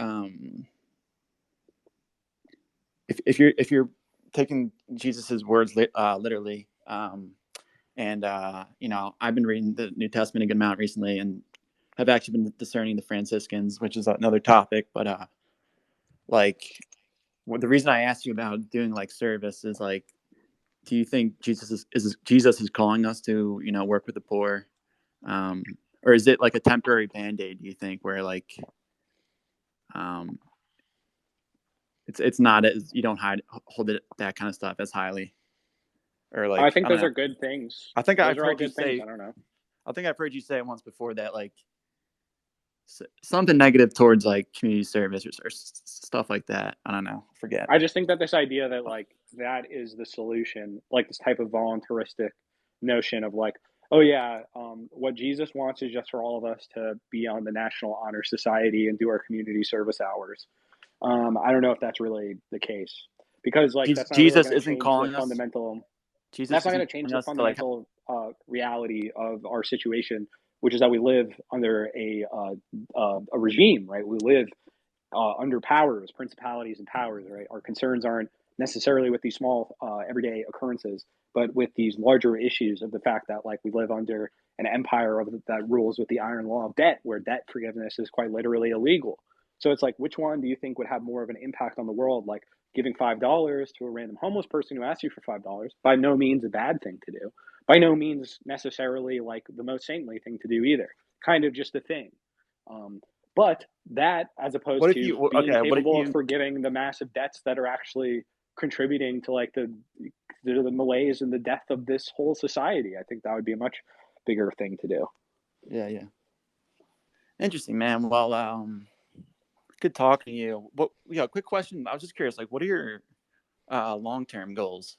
if you're taking Jesus's words literally, and I've been reading the New Testament a good amount recently, and have actually been discerning the Franciscans, which is another topic. But like, the reason I asked you about doing like service is like, do you think Jesus is calling us to work with the poor, or is it like a temporary band-aid? Do you think where like um, it's not as you don't hold it that kind of stuff as highly, or I like think I don't those know. are good things. I think Those I've are all heard you good things. say. I don't know. I think I've heard you say once before that like something negative towards like community service or stuff like that. I don't know. I forget. I just think that this idea that like that is the solution, like this type of voluntaristic notion of like, oh yeah, what Jesus wants is just for all of us to be on the National Honor Society and do our community service hours. I don't know if that's really the case because like that's not really Jesus going to isn't change the calling us. fundamental. Jesus That's not isn't going to change calling the us to like. fundamental reality of our situation, which is that we live under a regime, right? We live under powers, principalities, and powers. Right, our concerns aren't necessarily with these small everyday occurrences, but with these larger issues of the fact that like we live under an empire that rules with the iron law of debt, where debt forgiveness is quite literally illegal. So it's like, which one do you think would have more of an impact on the world? Like giving $5 to a random homeless person who asks you for $5, by no means a bad thing to do. By no means necessarily like the most saintly thing to do either. Kind of just a thing. But that, as opposed What if to you being okay? What if capable of you forgiving the massive debts that are actually contributing to like the malaise and the death of this whole society, I think that would be a much bigger thing to do. Yeah. Interesting, man. Well, good talking to you. What? Yeah, quick question. I was just curious. Like, what are your long-term goals?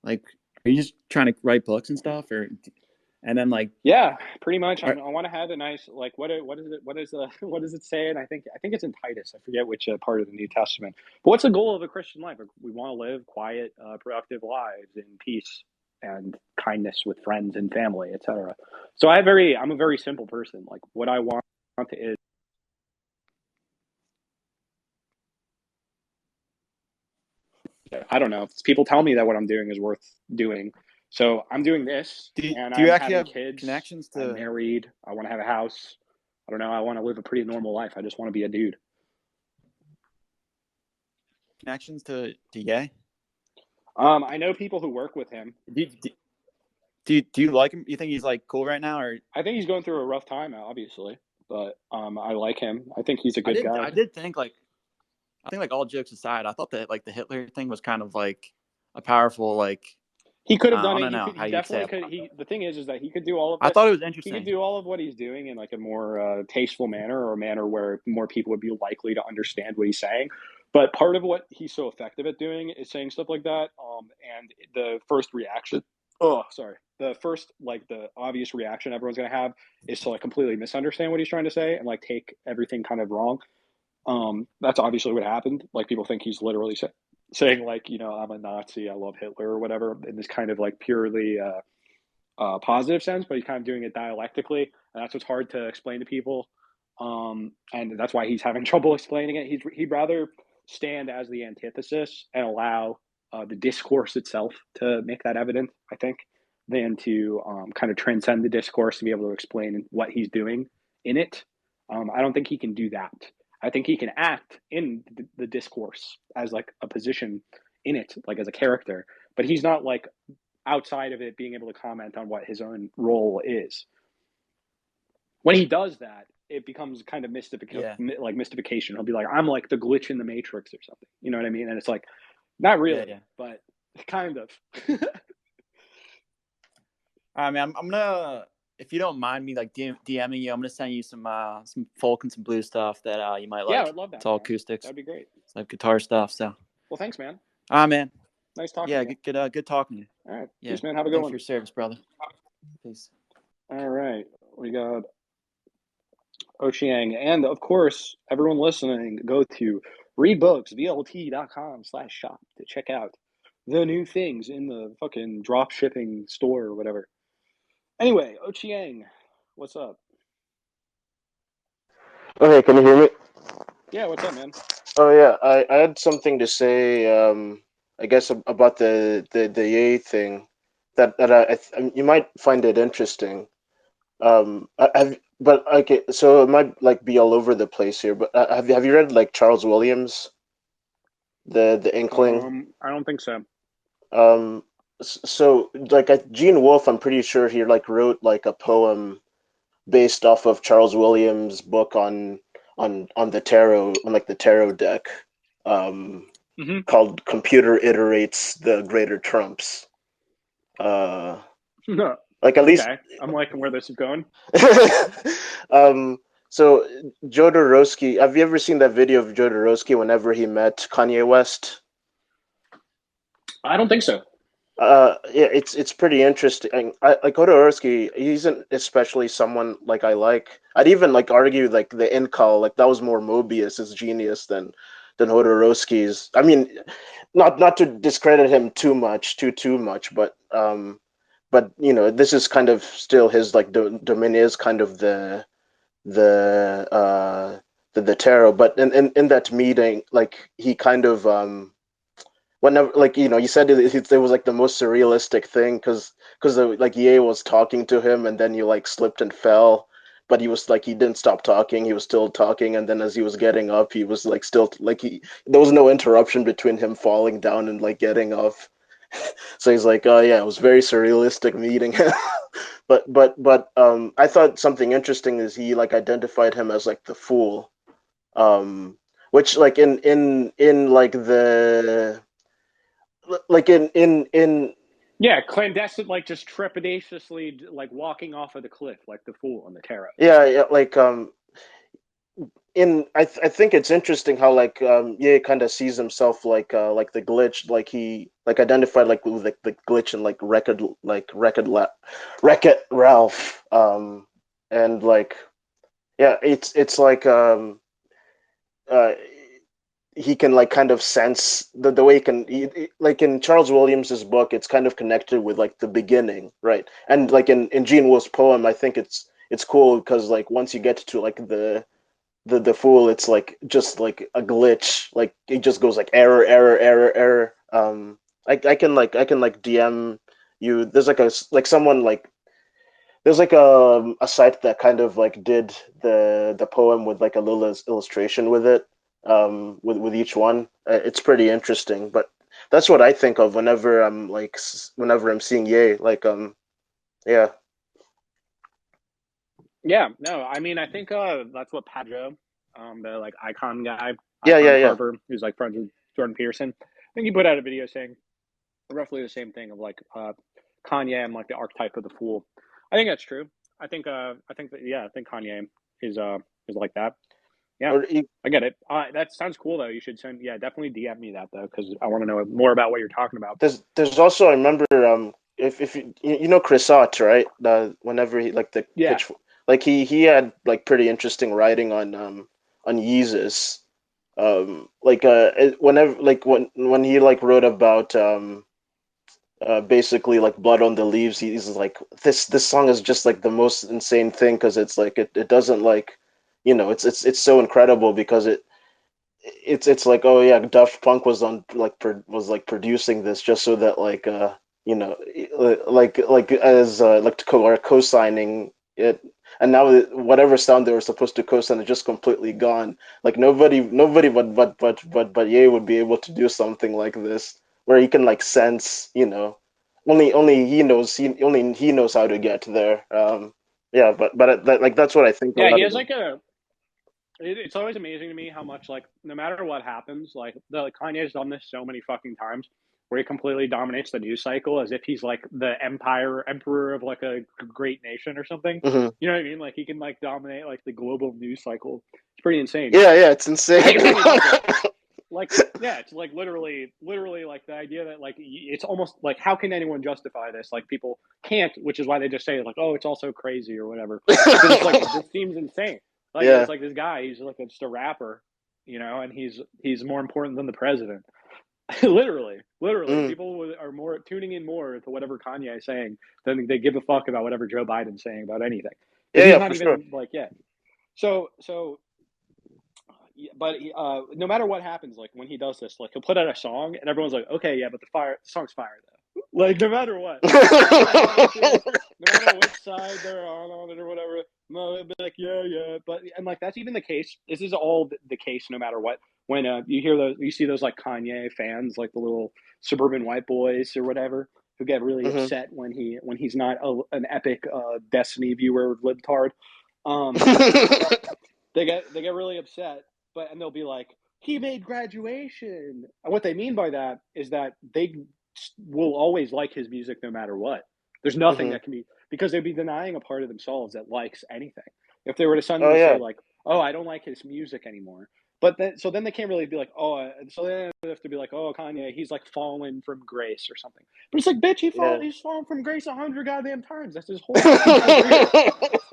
Like, are you just trying to write books and stuff, and then like, Yeah, pretty much. I are, want to have a nice like what is it what does it say? And I think it's in Titus. I forget which part of the New Testament. But what's the goal of a Christian life? We want to live quiet, productive lives in peace and kindness with friends and family, etc. So I'm a very simple person. Like what I want is I don't know. People tell me that what I'm doing is worth doing. So I'm doing this and do you I'm actually having have kids. connections I'm to married. I want to have a house. I don't know. I want to live a pretty normal life. I just want to be a dude. Ye? I know people who work with him. Do you like him? You think he's like cool right now, or I think he's going through a rough time, obviously, but I like him. I think he's a good guy. I did think like I think like all jokes aside, I thought that like the Hitler thing was kind of like a powerful like He could have I done it. don't know He how you'd say definitely it. could. The thing is that he could do all of I this. thought it was He could interesting. do all of what he's doing in like a more tasteful manner, or a manner where more people would be likely to understand what he's saying. But part of what he's so effective at doing is saying stuff like that. And the first reaction, the first like the obvious reaction everyone's gonna have is to like completely misunderstand what he's trying to say and like take everything kind of wrong. That's obviously what happened. Like people think he's literally saying like, I'm a Nazi, I love Hitler or whatever, in this kind of like purely positive sense, but he's kind of doing it dialectically, and that's what's hard to explain to people. And that's why he's having trouble explaining it. He'd rather stand as the antithesis and allow the discourse itself to make that evident, I think, than to kind of transcend the discourse to be able to explain what he's doing in it. I don't think he can do that. I think he can act in the discourse as like a position in it, like as a character, but he's not like outside of it being able to comment on what his own role is. When he does that, it becomes kind of mystification. He'll be like, I'm like the glitch in the matrix or something. You know what I mean? And it's like, not really, but kind of. I mean, I'm gonna, if you don't mind me like DMing you, I'm gonna send you some folk and some blues stuff that you might like. Yeah, I would love that. It's all man. acoustics. That'd be great. It's like guitar stuff. So. Well, thanks, man. Man. Nice talking to you. Yeah, good talking to you. All right. Yeah. Peace, man. Have a good one. Thanks for your service, brother. Peace. All right. We got Ochiang. And of course, everyone listening, go to readbooksvlt.com/shop to check out the new things in the fucking drop shipping store or whatever. Anyway, Ochiang, what's up? Okay, can you hear me? Yeah, what's up, man? Oh yeah, I had something to say. I guess about the Yay thing that you might find it interesting. But okay, so it might like be all over the place here. But have you read like Charles Williams, the Inkling? I don't think so. So like Gene Wolfe, I'm pretty sure he like wrote like a poem based off of Charles Williams' book on the tarot, on like the tarot deck, called "Computer Iterates the Greater Trumps." Like at least, okay. I'm liking where this is going. So Jodorowsky, have you ever seen that video of Jodorowsky whenever he met Kanye West? I don't think so. Yeah, it's pretty interesting. I like Jodorowsky. He isn't especially someone like I like. I'd even like argue like the Incal, like that was more Mobius's genius than Jodorowsky's. I mean, not to discredit him too much, but this is kind of still his like domain is kind of the tarot. But in that meeting, like he kind of whenever like you said it was like the most surrealistic thing because like Ye was talking to him and then he like slipped and fell, but he was like he didn't stop talking, he was still talking, and then as he was getting up he was like still like there was no interruption between him falling down and like getting up. So he's like, oh yeah, it was very surrealistic meeting. but I thought something interesting is he like identified him as like the fool, which like in like the like in yeah, clandestine, like just trepidatiously like walking off of the cliff like the fool on the tarot. Yeah, like I think it's interesting how like Ye kind of sees himself like the glitch, like he like identified like with like the glitch in like Wreck-It Ralph, and like yeah, it's like uh he can like kind of sense the way like in Charles Williams's book, it's kind of connected with like the beginning, right? And like in Gene Wolfe's poem, I think it's cool because like once you get to like the fool, it's like just like a glitch, like it just goes like error. I can like DM you. There's like someone like there's like a site that kind of like did the poem with like a little illustration with it, with each one. It's pretty interesting, but that's what I think of whenever I'm seeing Ye, like yeah. Yeah, no, I mean I think that's what Padro, the like icon guy, Yeah, yeah, Frank yeah. Carver, who's like friends with Jordan Peterson. I think he put out a video saying roughly the same thing of like Kanye and like the archetype of the fool. I think that's true. I think that I think Kanye is like that. Yeah, Or you, I get it. That sounds cool though. You should definitely DM me that though because I want to know more about what you're talking about. there's also, I remember, if you know Chris Ott, right? Whenever he like the Yeah, pitch, like he had like pretty interesting writing on Yeezus. Whenever, like when he like wrote about basically like Blood on the Leaves, he's like, this song is just like the most insane thing, because it's like it doesn't like, it's so incredible because it's like, oh yeah, Daft Punk was on like was like producing this just so that like you know like as like co-signing it, and now whatever sound they were supposed to co-sign is just completely gone. Like nobody but Ye would be able to do something like this, where he can like sense, only he knows how to get there. Yeah, but like that's what I think a yeah. He lot of has them. like it's always amazing to me how much like no matter what happens, like Kanye's done this so many fucking times where he completely dominates the news cycle as if he's like the emperor of like a great nation or something. Hmm. You know what I mean? Like he can like dominate like the global news cycle. It's pretty insane. Yeah, it's insane. And every time he does it, like yeah, it's like literally like the idea that like it's almost like how can anyone justify this? Like people can't, which is why they just say like, oh, it's also crazy or whatever. Because it's like this seems insane. Like Yeah. it's like this guy, he's like just a rapper, and he's more important than the president. literally, Mm. people are more tuning in more to whatever Kanye is saying than they give a fuck about whatever Joe Biden's saying about anything. Because he's Yeah, not for sure. even like So but no matter what happens, like when he does this, like he'll put out a song and everyone's like, okay, yeah, but the song's fire though. Like no matter what, no matter which side they're on it or whatever, no, they'll be like, yeah, but and like that's even the case. This is all the case, no matter what. When you see those like Kanye fans, like the little suburban white boys or whatever, who get really Hmm. upset when he's not an epic Destiny viewer libtard. Um, they get really upset, and they'll be like, he made Graduation. And what they mean by that is that they will always like his music no matter what. There's nothing Hmm. that can be, because they'd be denying a part of themselves that likes anything. If they were to Oh suddenly say yeah. like, oh, I don't like his music anymore. But then they can't really be like, oh, so then they have to be like, oh, Kanye, he's like fallen from grace or something. But it's like, bitch, Yeah. he's fallen from grace 100 goddamn times. That's his whole fucking career.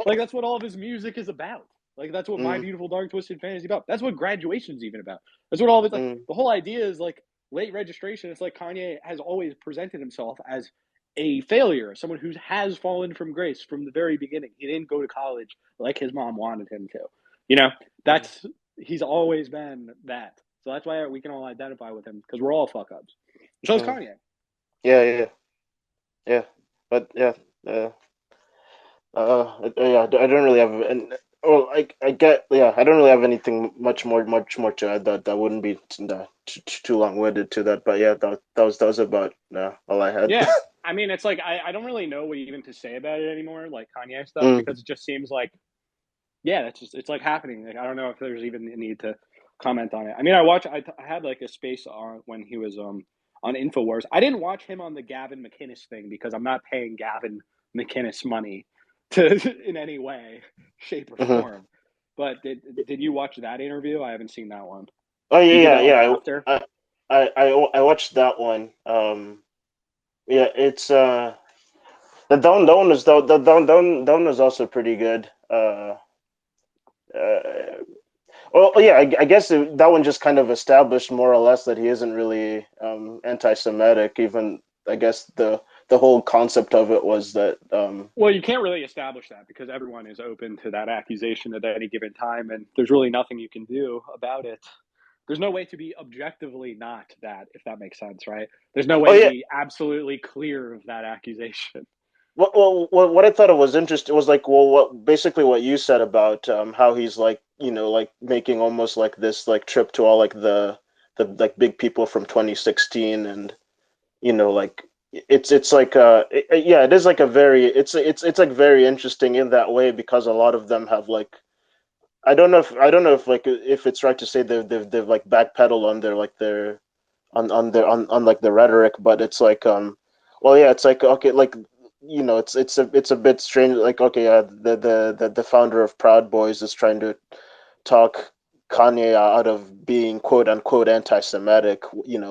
Like that's what all of his music is about. Like that's what My Mm, Beautiful Dark Twisted Fantasy about. That's what Graduation's even about. That's what all of it's like. mm, The whole idea is like late registration. It's like Kanye has always presented himself as a failure, someone who has fallen from grace from the very beginning. He didn't go to college like his mom wanted him to. You know, mm, that's he's always been that. So that's why we can all identify with him because we're all fuck ups. So is mm. Kanye. Yeah. But yeah. Uh, yeah. I don't really have, and well, I get, yeah. I don't really have anything much more to add. That wouldn't be too long winded to that. But yeah, that was about all I had. Yeah. I mean, it's like I don't really know what even to say about it anymore, like Kanye stuff, Mm, because it just seems like yeah, that's just it's like happening. Like I don't know if there's even a need to comment on it. I mean, I had like a space on when he was on Infowars. I didn't watch him on the Gavin McInnes thing because I'm not paying Gavin McInnes money to in any way, shape, or mhm. form. But did you watch that interview? I haven't seen that one. Oh He did yeah, that like yeah. after. I watched that one. Yeah, it's the down is the down is also pretty good. Uh, Well, yeah, I guess that one just kind of established more or less that he isn't really anti-Semitic. Even I guess the whole concept of it was that. Well, you can't really establish that because everyone is open to that accusation at any given time, and there's really nothing you can do about it. There's no way to be objectively not that, if that makes sense, right? There's no Oh way to yeah. be absolutely clear of that accusation. What I thought it was interesting was like, well, what basically what you said about how he's like, like making almost like this like trip to all like the like big people from 2016, and like it's like yeah, it is like a very it's like very interesting in that way, because a lot of them have like I don't know if like if it's right to say they've like backpedaled on their on like the rhetoric, but it's like well, yeah, it's like, okay, like, it's a bit strange, like, okay, yeah, the founder of Proud Boys is trying to talk Kanye out of being quote unquote anti-Semitic,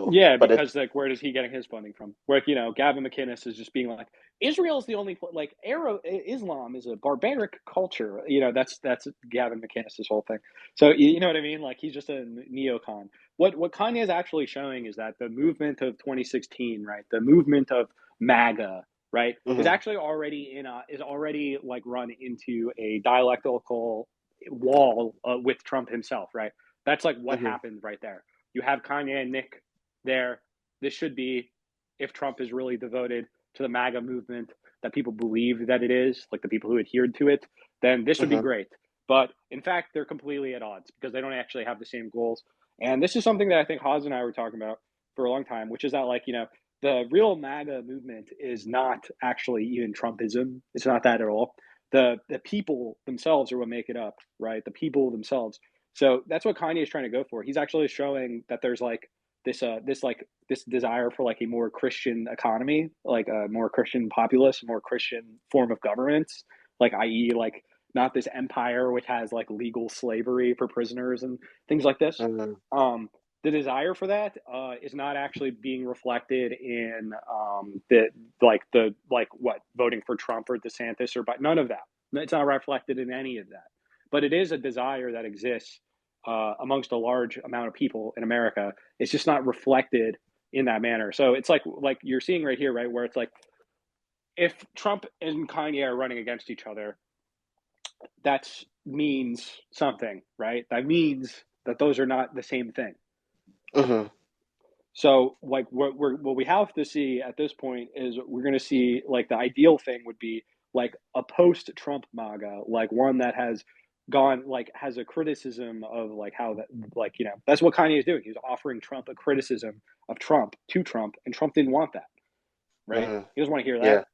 Yeah, but it because like, where is he getting his funding from? Where Gavin McInnes is just being like, Israel's the only like Islam is a barbaric culture. That's Gavin McInnes' whole thing. So you know what I mean? Like he's just a neocon. What Kanye is actually showing is that the movement of 2016, right? The movement of MAGA, right, is mhm, actually already is already like run into a dialectical wall with Trump himself, right? That's like what mhm, happened right there. You have Kanye and Nick there. This should be, if Trump is really devoted to the MAGA movement that people believe that it is, like the people who adhered to it, then this would be mhm, great. But in fact, they're completely at odds because they don't actually have the same goals. And this is something that I think Haas and I were talking about for a long time, which is that, like, the real MAGA movement is not actually even Trumpism. It's not that at all. The people themselves are what make it up, right? The people themselves. So that's what Kanye is trying to go for. He's actually showing that there's like this desire for like a more Christian economy, like a more Christian populace, more Christian form of governance, like i.e. like not this empire which has like legal slavery for prisoners and things like this. mhm. The desire for that is not actually being reflected in the what voting for Trump or DeSantis or but none of that. It's not reflected in any of that. But it is a desire that exists amongst a large amount of people in America. It's just not reflected in that manner. So it's like you're seeing right here, right, where it's like if Trump and Kanye are running against each other, that means something, right? That means that those are not the same thing. Mhm. So like what we have to see at this point is we're going to see like the ideal thing would be like a post Trump MAGA, like one that has gone like has a criticism of like how that like that's what Kanye is doing. He's offering Trump a criticism of Trump to Trump, and Trump didn't want that, right? Mhm. He doesn't want to hear Yeah. that.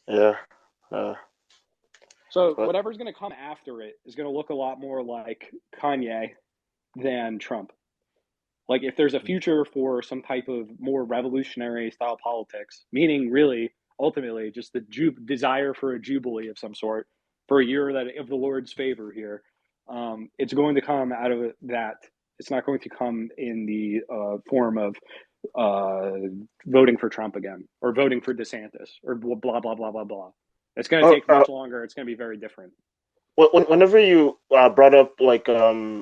Yeah. Uh, So but whatever's going to come after it is going to look a lot more like Kanye than Trump. Like if there's a future for some type of more revolutionary style politics, meaning really ultimately just the desire for a jubilee of some sort for a year that of the Lord's favor here, it's going to come out of that. It's not going to come in the form of voting for Trump again or voting for DeSantis or blah blah blah blah blah. It's going to oh, take much longer. It's going to be very different. whenever you brought up like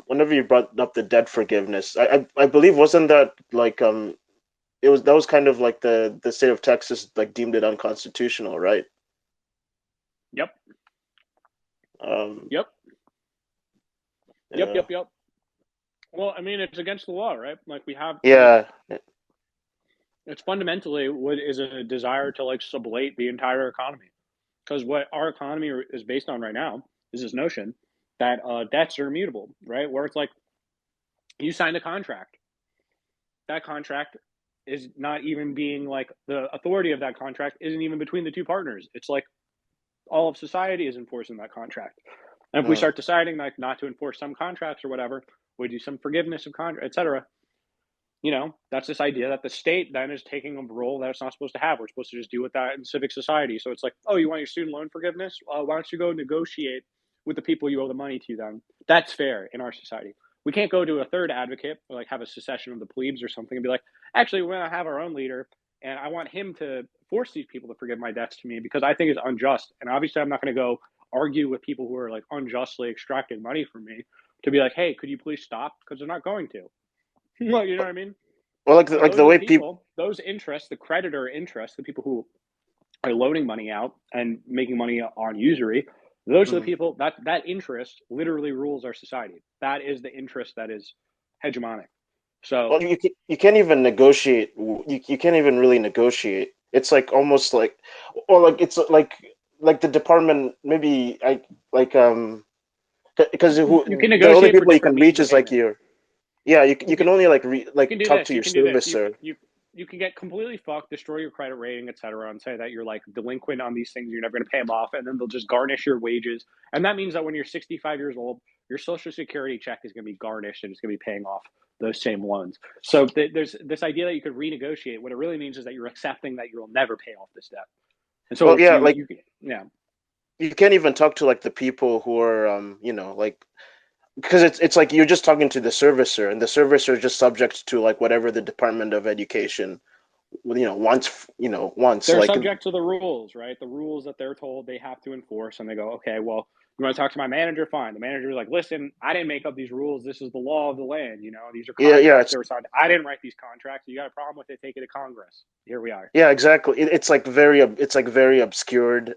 whenever you brought up the debt forgiveness, I believe, wasn't that like that was kind of like the state of Texas like deemed it unconstitutional, right? Yep. Um, Yep. Yep. yeah, Yep. Yep. Well, I mean, it's against the law, right? Like we have like yeah, it's fundamentally what is a desire to like sublate the entire economy because what our economy is based on right now is this notion that debts are immutable, right? Where it's like you signed a contract, that contract is not even being like the authority of that contract isn't even between the two partners. It's like all of society is enforcing that contract, and if we mm, start deciding like not to enforce some contracts or whatever, we do some forgiveness of contract, etc. That's this idea that the state then is taking a role that it's not supposed to have. We're supposed to just deal with that in civic society. So it's like, oh, you want your student loan forgiveness? Why don't you go negotiate with the people you owe the money to then? That's fair in our society. We can't go to a third advocate or like have a secession of the plebes or something and be like, actually, we're going to have our own leader and I want him to force these people to forgive my debts to me because I think it's unjust. And obviously, I'm not going to go argue with people who are like unjustly extracting money from me to be like, hey, could you please stop? Because they're not going to. Well, you know what I mean? well, like So like those the are the way people, people, those interests, the creditor interests, the people who are loaning money out and making money on usury. Those are the mm, people that interest literally rules our society. That is the interest that is hegemonic. So well, you can't even negotiate. You can't even really negotiate. It's like almost like, or like it's like the department maybe I like because you can the only negotiate for people you different can reach means of is like payment. your, yeah, you You can can only like you can do talk this. to You your can do this. servicer. you can get completely fucked, destroy your credit rating, etc., and say that you're like delinquent on these things, you're never going to pay them off, and then they'll just garnish your wages. And that means that when you're 65 years old, your Social Security check is going to be garnished and it's going to be paying off those same loans. So there's this idea that you could renegotiate. What it really means is that you're accepting that you'll never pay off this debt. And so Well, yeah, like yeah. you can't even talk to like the people who are, like because it's like you're just talking to the servicer, and the servicer is just subject to like whatever the Department of Education, wants They're like. subject to the rules, right? The rules that they're told they have to enforce, and they go, okay, well, you want to talk to my manager? Fine. The manager is like, listen, I didn't make up these rules. This is the law of the land. These are Yeah, contracts that were signed. I didn't write these contracts. You got a problem with it? Take it to Congress. Here we are. yeah, exactly. It's like very obscured.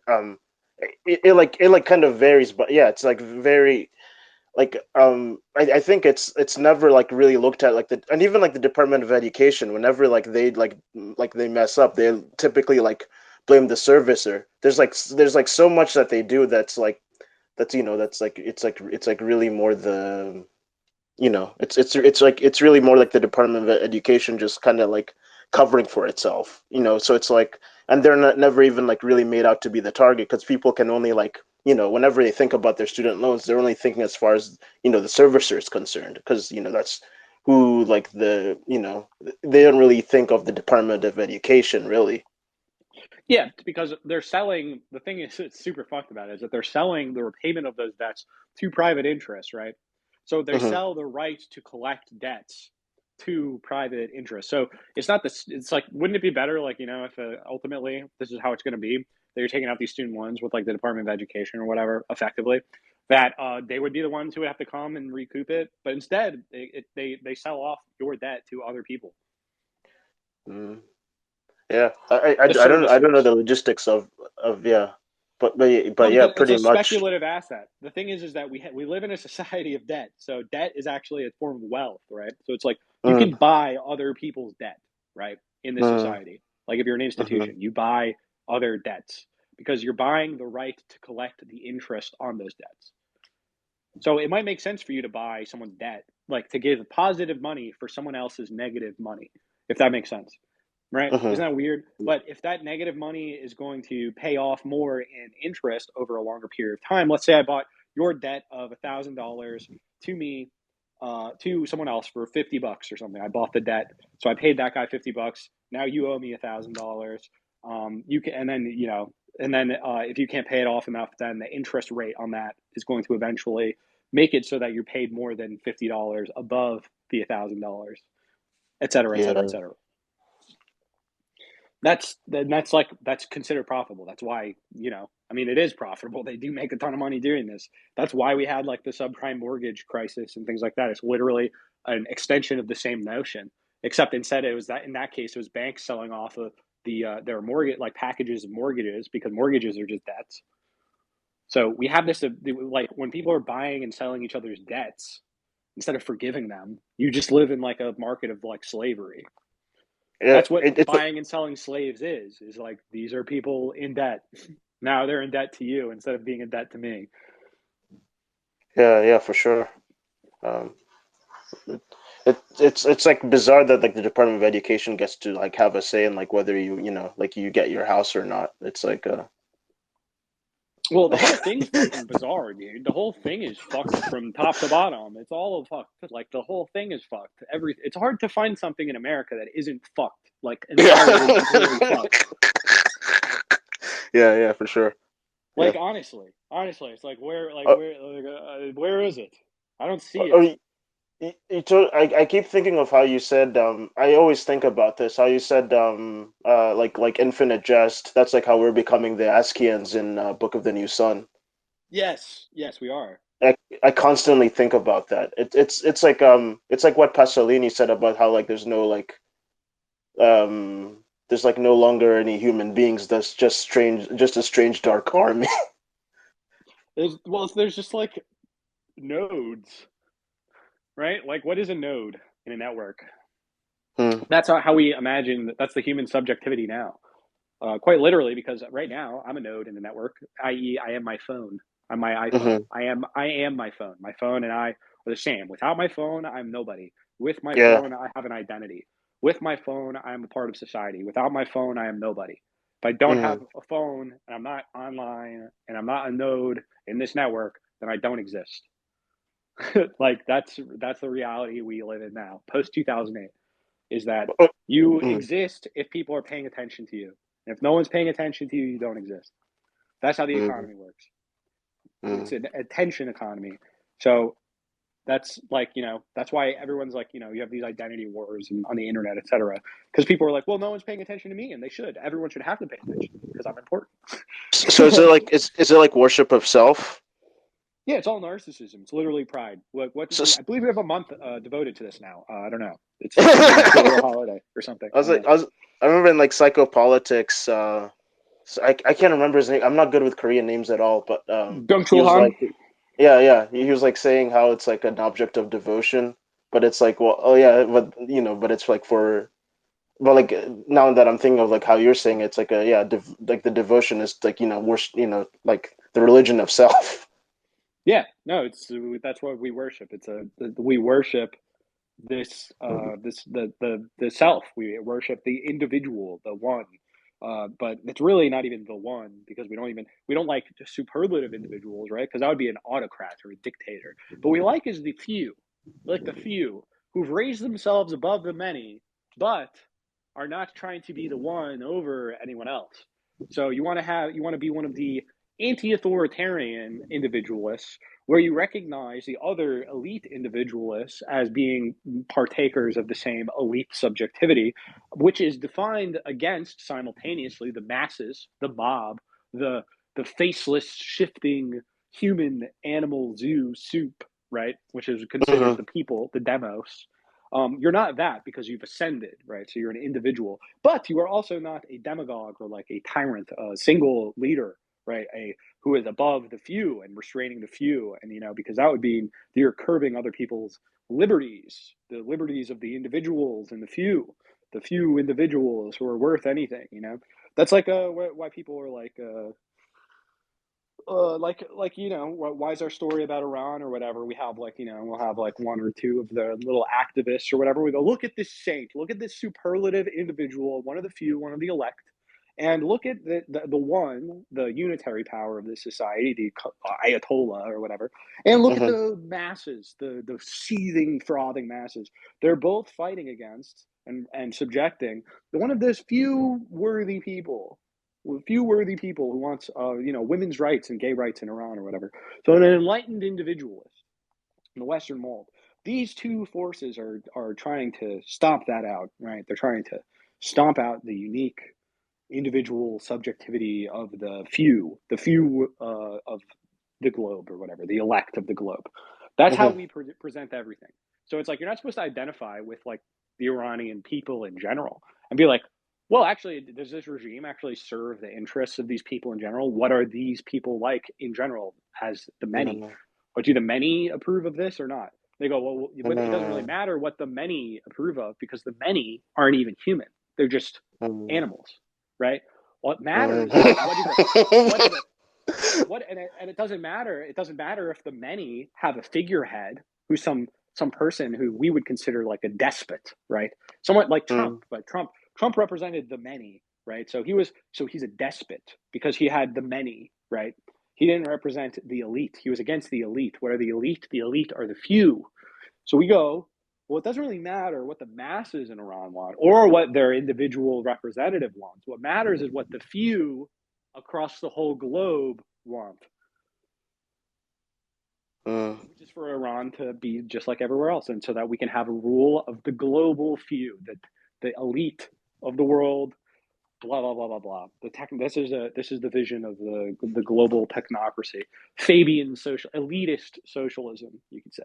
It kind of varies, but yeah, it's like very I think it's never like really looked at like and even like the Department of Education, whenever like they mess up, they typically like blame the servicer. There's like so much that they do that's like really more the it's really more like the Department of Education just kind of like covering for itself, so it's like, and they're not never even like really made out to be the target, because people can only like, whenever they think about their student loans, they're only thinking as far as the servicer is concerned, because that's who like they don't really think of the Department of Education really. Yeah, because they're selling. The thing is, it's super fucked about it, is that they're selling the repayment of those debts to private interests, right? So they Hmm. sell the right to collect debts to private interests. So it's not this. It's like, wouldn't it be better, like, if ultimately this is how it's going to be, that you're taking out these student loans with like the Department of Education or whatever, effectively, that they would be the ones who would have to come and recoup it, but instead they sell off your debt to other people. Mm. Yeah, The I don't know servicers. the logistics of yeah, but No, yeah, because it's pretty a much. speculative asset. The thing is that we live in a society of debt. So debt is actually a form of wealth, right? So it's like you Mm, can buy other people's debt, right? In this mm, society, like if you're an mhm. institution, you buy other debts because you're buying the right to collect the interest on those debts. So it might make sense for you to buy someone's debt, like to give positive money for someone else's negative money, if that makes sense, right? Mhm. Isn't that weird? But if that negative money is going to pay off more in interest over a longer period of time, let's say I bought your debt of $1,000 to me, to someone else for $50 or something. I bought the debt, so I paid that guy $50. Now you owe me $1,000. You can, and then if you can't pay it off enough, then the interest rate on that is going to eventually make it so that you're paid more than $50 above the $1,000, et cetera, et cetera, et Yeah, cetera. That's considered profitable. That's why, I mean, it is profitable. They do make a ton of money doing this. That's why we had like the subprime mortgage crisis and things like that. It's literally an extension of the same notion, except instead it was that in that case it was banks selling off of their mortgage, like packages of mortgages, because mortgages are just debts. So we have this like when people are buying and selling each other's debts instead of forgiving them, you just live in like a market of like slavery. yeah. That's what It's buying and selling slaves is like, these are people in debt. Now they're in debt to you instead of being in debt to me. yeah, for sure. Um, it's like bizarre that like the Department of Education gets to like have a say in like whether like you get your house or not. It's like Well, the whole thing's fucking bizarre, dude. The whole thing is fucked from top to bottom. It's all fucked. Like the whole thing is fucked. It's hard to find something in America that isn't fucked. Like entirely, completely fucked. yeah, for sure. Yeah. Like honestly, it's like Uh, where is it? I don't see or it. I keep thinking of how you said I always think about this, how you said like infinite jest, that's like how we're becoming the Askians in Book of the New Sun. Yes, we are. I constantly think about that. It's like what Pasolini said about how like there's like no longer any human beings, that's just a strange dark army. There's just like nodes, right? Like, what is a node in a network? Hmm. That's how we imagine that's the human subjectivity now. Quite literally, because right now I'm a node in the network, i.e., I am my phone. I'm my iPhone. Hmm. I am my phone. My phone and I are the same. Without my phone, I'm nobody. With my Yeah. phone, I have an identity. With my phone, I am a part of society. Without my phone, I am nobody. If I don't have a phone and I'm not online and I'm not a node in this network, then I don't exist. Like that's the reality we live in now, post 2008, is that you exist if people are paying attention to you. And if no one's paying attention to you, you don't exist. That's how the economy works. It's an attention economy. So that's like, that's why everyone's like, you have these identity wars on the internet, etc. Because people are like, well, no one's paying attention to me, and they should. Everyone should have to pay attention to me because I'm important. So is it like is it like worship of self? Yeah, it's all narcissism. It's literally pride. I believe we have a month devoted to this now. I don't know. It's a little holiday or something. I remember in like psychopolitics. So I can't remember his name. I'm not good with Korean names at all, but he was like, yeah, he was like saying how it's like an object of devotion, but it's like, well, oh yeah, but but it's like for, well, like now that I'm thinking of like how you're saying, it's like like the devotion is like worship, like the religion of self. Yeah, no, that's what we worship. We worship this the self. We worship the individual, the one. But it's really not even the one, because we don't like superlative individuals, right? Because that would be an autocrat or a dictator. But we like is the few, like the few who've raised themselves above the many, but are not trying to be the one over anyone else. So you want to be one of the anti-authoritarian individualists, where you recognize the other elite individualists as being partakers of the same elite subjectivity, which is defined against simultaneously the masses, the mob, the faceless, shifting human animal zoo soup, right? Which is considered the people, the demos. You're not that because you've ascended, right? So you're an individual, but you are also not a demagogue or like a tyrant, a single leader, right? Who is above the few and restraining the few, and because that would be you're curbing other people's liberties, the liberties of the individuals and the few individuals who are worth anything. That's like why people are why is our story about Iran or whatever? We have we'll have like one or two of the little activists or whatever. We go, look at this saint, look at this superlative individual, one of the few, one of the elect, and look at the unitary power of this society, the Ayatollah or whatever, and look at the masses, the seething, frothing masses. They're both fighting against and subjecting one of those few worthy people who wants women's rights and gay rights in Iran or whatever. So an enlightened individualist in the Western mold. These two forces are trying to stomp that out, right? They're trying to stomp out the unique individual subjectivity of the few of the globe or whatever, the elect of the globe. That's how we present everything. So it's like you're not supposed to identify with like the Iranian people in general and be like, well, actually, does this regime actually serve the interests of these people in general? What are these people like in general as the many? Or do the many approve of this or not? They go, well, it doesn't really matter what the many approve of, because the many aren't even human. They're just animals, right? What matters is and it doesn't matter. It doesn't matter if the many have a figurehead who's some person who we would consider like a despot, right? Somewhat like Trump, but Trump represented the many, right? So he's a despot because he had the many, right? He didn't represent the elite. He was against the elite. What are the elite? The elite are the few. So we go, well, it doesn't really matter what the masses in Iran want or what their individual representative wants. What matters is what the few across the whole globe want. Which is for Iran to be just like everywhere else, and so that we can have a rule of the global few, that the elite of the world, blah blah blah blah blah. This is the vision of the global technocracy, Fabian elitist socialism, you could say.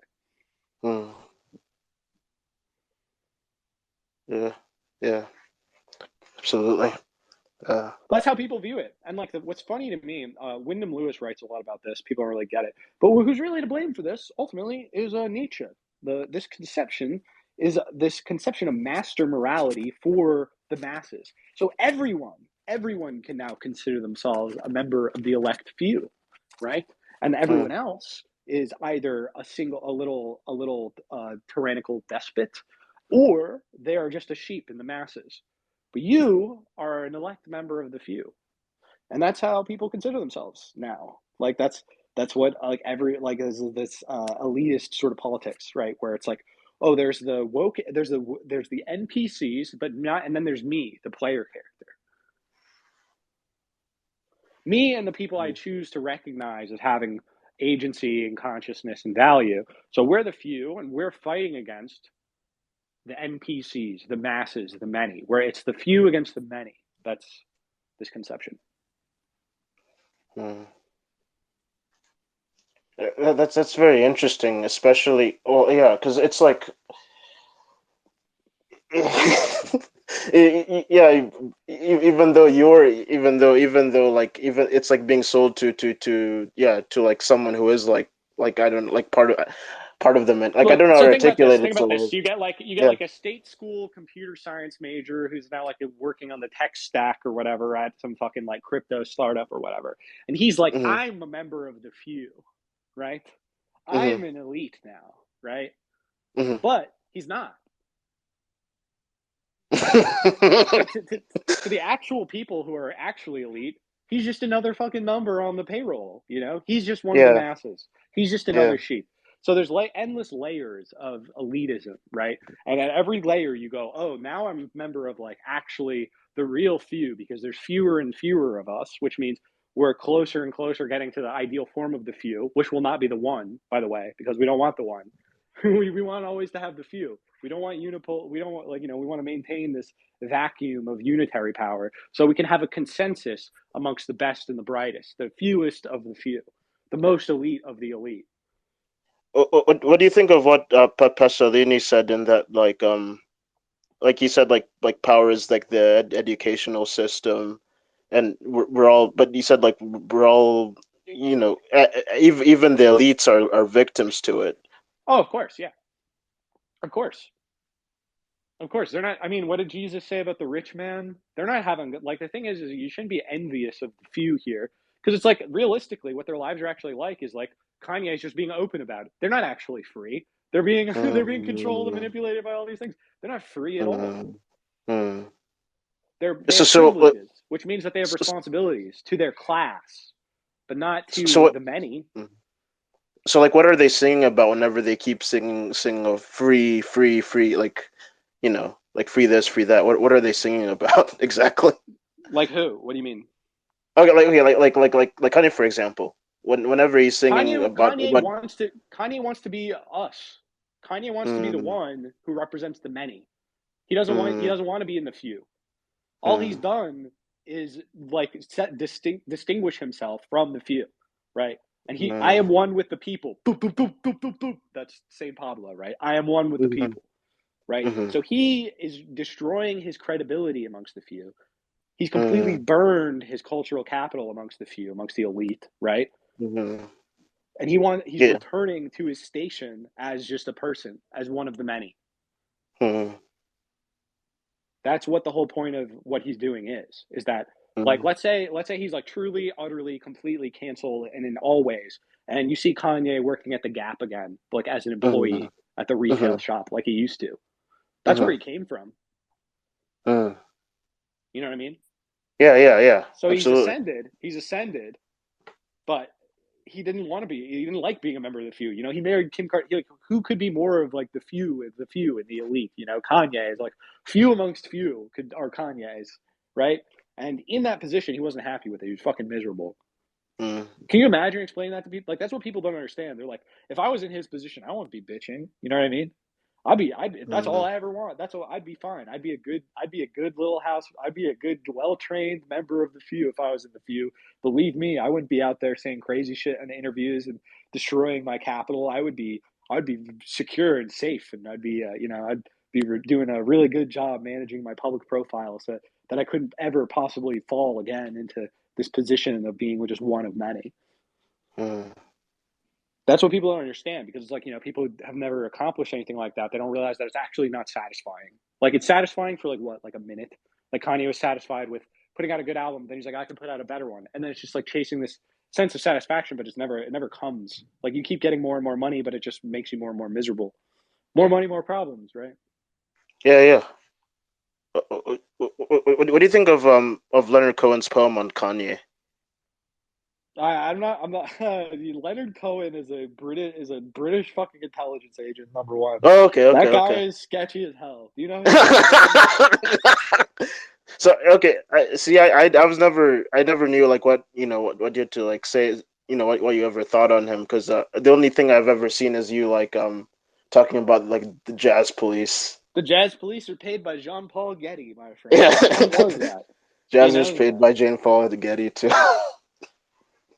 Yeah, absolutely. That's how people view it. And like what's funny to me, Wyndham Lewis writes a lot about this. People don't really get it, but who's really to blame for this ultimately is Nietzsche. This conception of master morality for the masses. So everyone can now consider themselves a member of the elect few, right? And everyone else is either a little tyrannical despot, or they are just a sheep in the masses. But you are an elect member of the few, and that's how people consider themselves now. Like that's what like every like is this elitist sort of politics, right? Where it's like, oh, there's the woke, there's the NPCs, but not, and then there's me, the player character. Me and the people I choose to recognize as having agency and consciousness and value. So we're the few, and we're fighting against the NPCs, the masses, the many, where it's the few against the many. That's this conception. That's very interesting, especially. Well, yeah, because it's like, yeah, even though like even it's like being sold to yeah, to like someone who is like I don't like part of them, like I Look, don't know how so to think about this. articulate it. Think about So this. like, You get yeah. like a state school computer science major who's now like working on the tech stack or whatever at some fucking like crypto startup or whatever, and he's like, Mm-hmm, I'm a member of the few, right? mm-hmm, I'm an elite now, right? mm-hmm. But he's not. To the actual people who are actually elite, he's just another fucking number on the payroll. You know, he's just one of the Yeah, masses. He's just yeah. another sheep. So there's like endless layers of elitism, right? And at every layer, you go, oh, now I'm a member of like actually the real few, because there's fewer and fewer of us, which means we're closer and closer getting to the ideal form of the few, which will not be the one, by the way, because we don't want the one. We want always to have the few. We don't want unipole. We don't want, like, we want to maintain this vacuum of unitary power so we can have a consensus amongst the best and the brightest, the fewest of the few, the most elite of the elite. What do you think of what Pasolini said in that like he said like power is like the educational system, and we're all, but he said like we're all, even the elites are victims to it. Oh, of course, yeah, of course. Of course, they're not. I mean, what did Jesus say about the rich man? They're not having, like, the thing is you shouldn't be envious of the few here, because it's like realistically, what their lives are actually like is like Kanye's just being open about it. They're not actually free. They're being they're being controlled and Mm, manipulated by all these things. They're not free at all. mm, mm. They So have so uh, privileges, which means that they have so responsibilities to their class, but not so to what? the many. So like, what are they singing about whenever they keep singing of free, free, free, like, like free this, free that? What are they singing about exactly? Like who? What do you mean? Okay, like Kanye, for example. Whenever he's singing Kanye about wants to be us. Kanye wants to be the mm, one who represents the many. He mm, doesn't want to be in the few. All he's mm, done is like distinguish himself from the few, right? And I am mm, one with the people. Boop boop boop boop boop boop. That's Saint Pablo, right? I am one with the mm, people, right? mm, So he is destroying his credibility amongst the few. He's completely mm, burned his cultural capital amongst the few, amongst the elite, right? mm. And he's Yeah. returning to his station as just a person, as one of the many. Mm, That's what the whole point of what he's doing is that, like, mm, let's say he's like truly, utterly, completely canceled and in all ways, and you see Kanye working at the Gap again, like as an mm, employee at the retail mm, shop like he used to. That's where mm, he came from. mm. You know what I mean? Yeah, So absolutely. he's ascended, but he didn't like being a member of the few. He married Kim Kardashian. Like, who could be more of like the few and the elite? Kanye is like few amongst few are Kanye's, right? And in that position, he wasn't happy with it. He was fucking miserable. Mm, Can you imagine explaining that to people? Like, that's what people don't understand. They're like, if I was in his position, I wouldn't be bitching. You know what I mean? That's all mm, I ever want. That's all. I'd be fine. I'd be a good little house. I'd be a good, well-trained member of the few if I was in the few. Believe me, I wouldn't be out there saying crazy shit in interviews and destroying my capital. I'd be secure and safe, and I'd be doing a really good job managing my public profile so that I couldn't ever possibly fall again into this position of being just one of many. mm, That's what people don't understand, because it's like, people have never accomplished anything like that. They don't realize that it's actually not satisfying. Like, it's satisfying for like what, like a minute. Like Kanye was satisfied with putting out a good album, then he's like, I can put out a better one. And then it's just like chasing this sense of satisfaction, but it never comes. Like, you keep getting more and more money, but it just makes you more and more miserable. More money, more problems, right? Yeah, yeah. What do you think of Leonard Cohen's poem on Kanye? I'm not. Leonard Cohen is a British fucking intelligence agent number one. Oh, okay, okay, That guy okay. is sketchy as hell. Do you know his background? So okay, I see. I was never I never knew like what what you had to like say what you ever thought on him because the only thing I've ever seen is you like talking about like the Jazz Police. The Jazz Police are paid by Jean-Paul Getty, my friend. Yeah, He knows that. He Jazz is knows paid that. by Jane Paul to Getty too.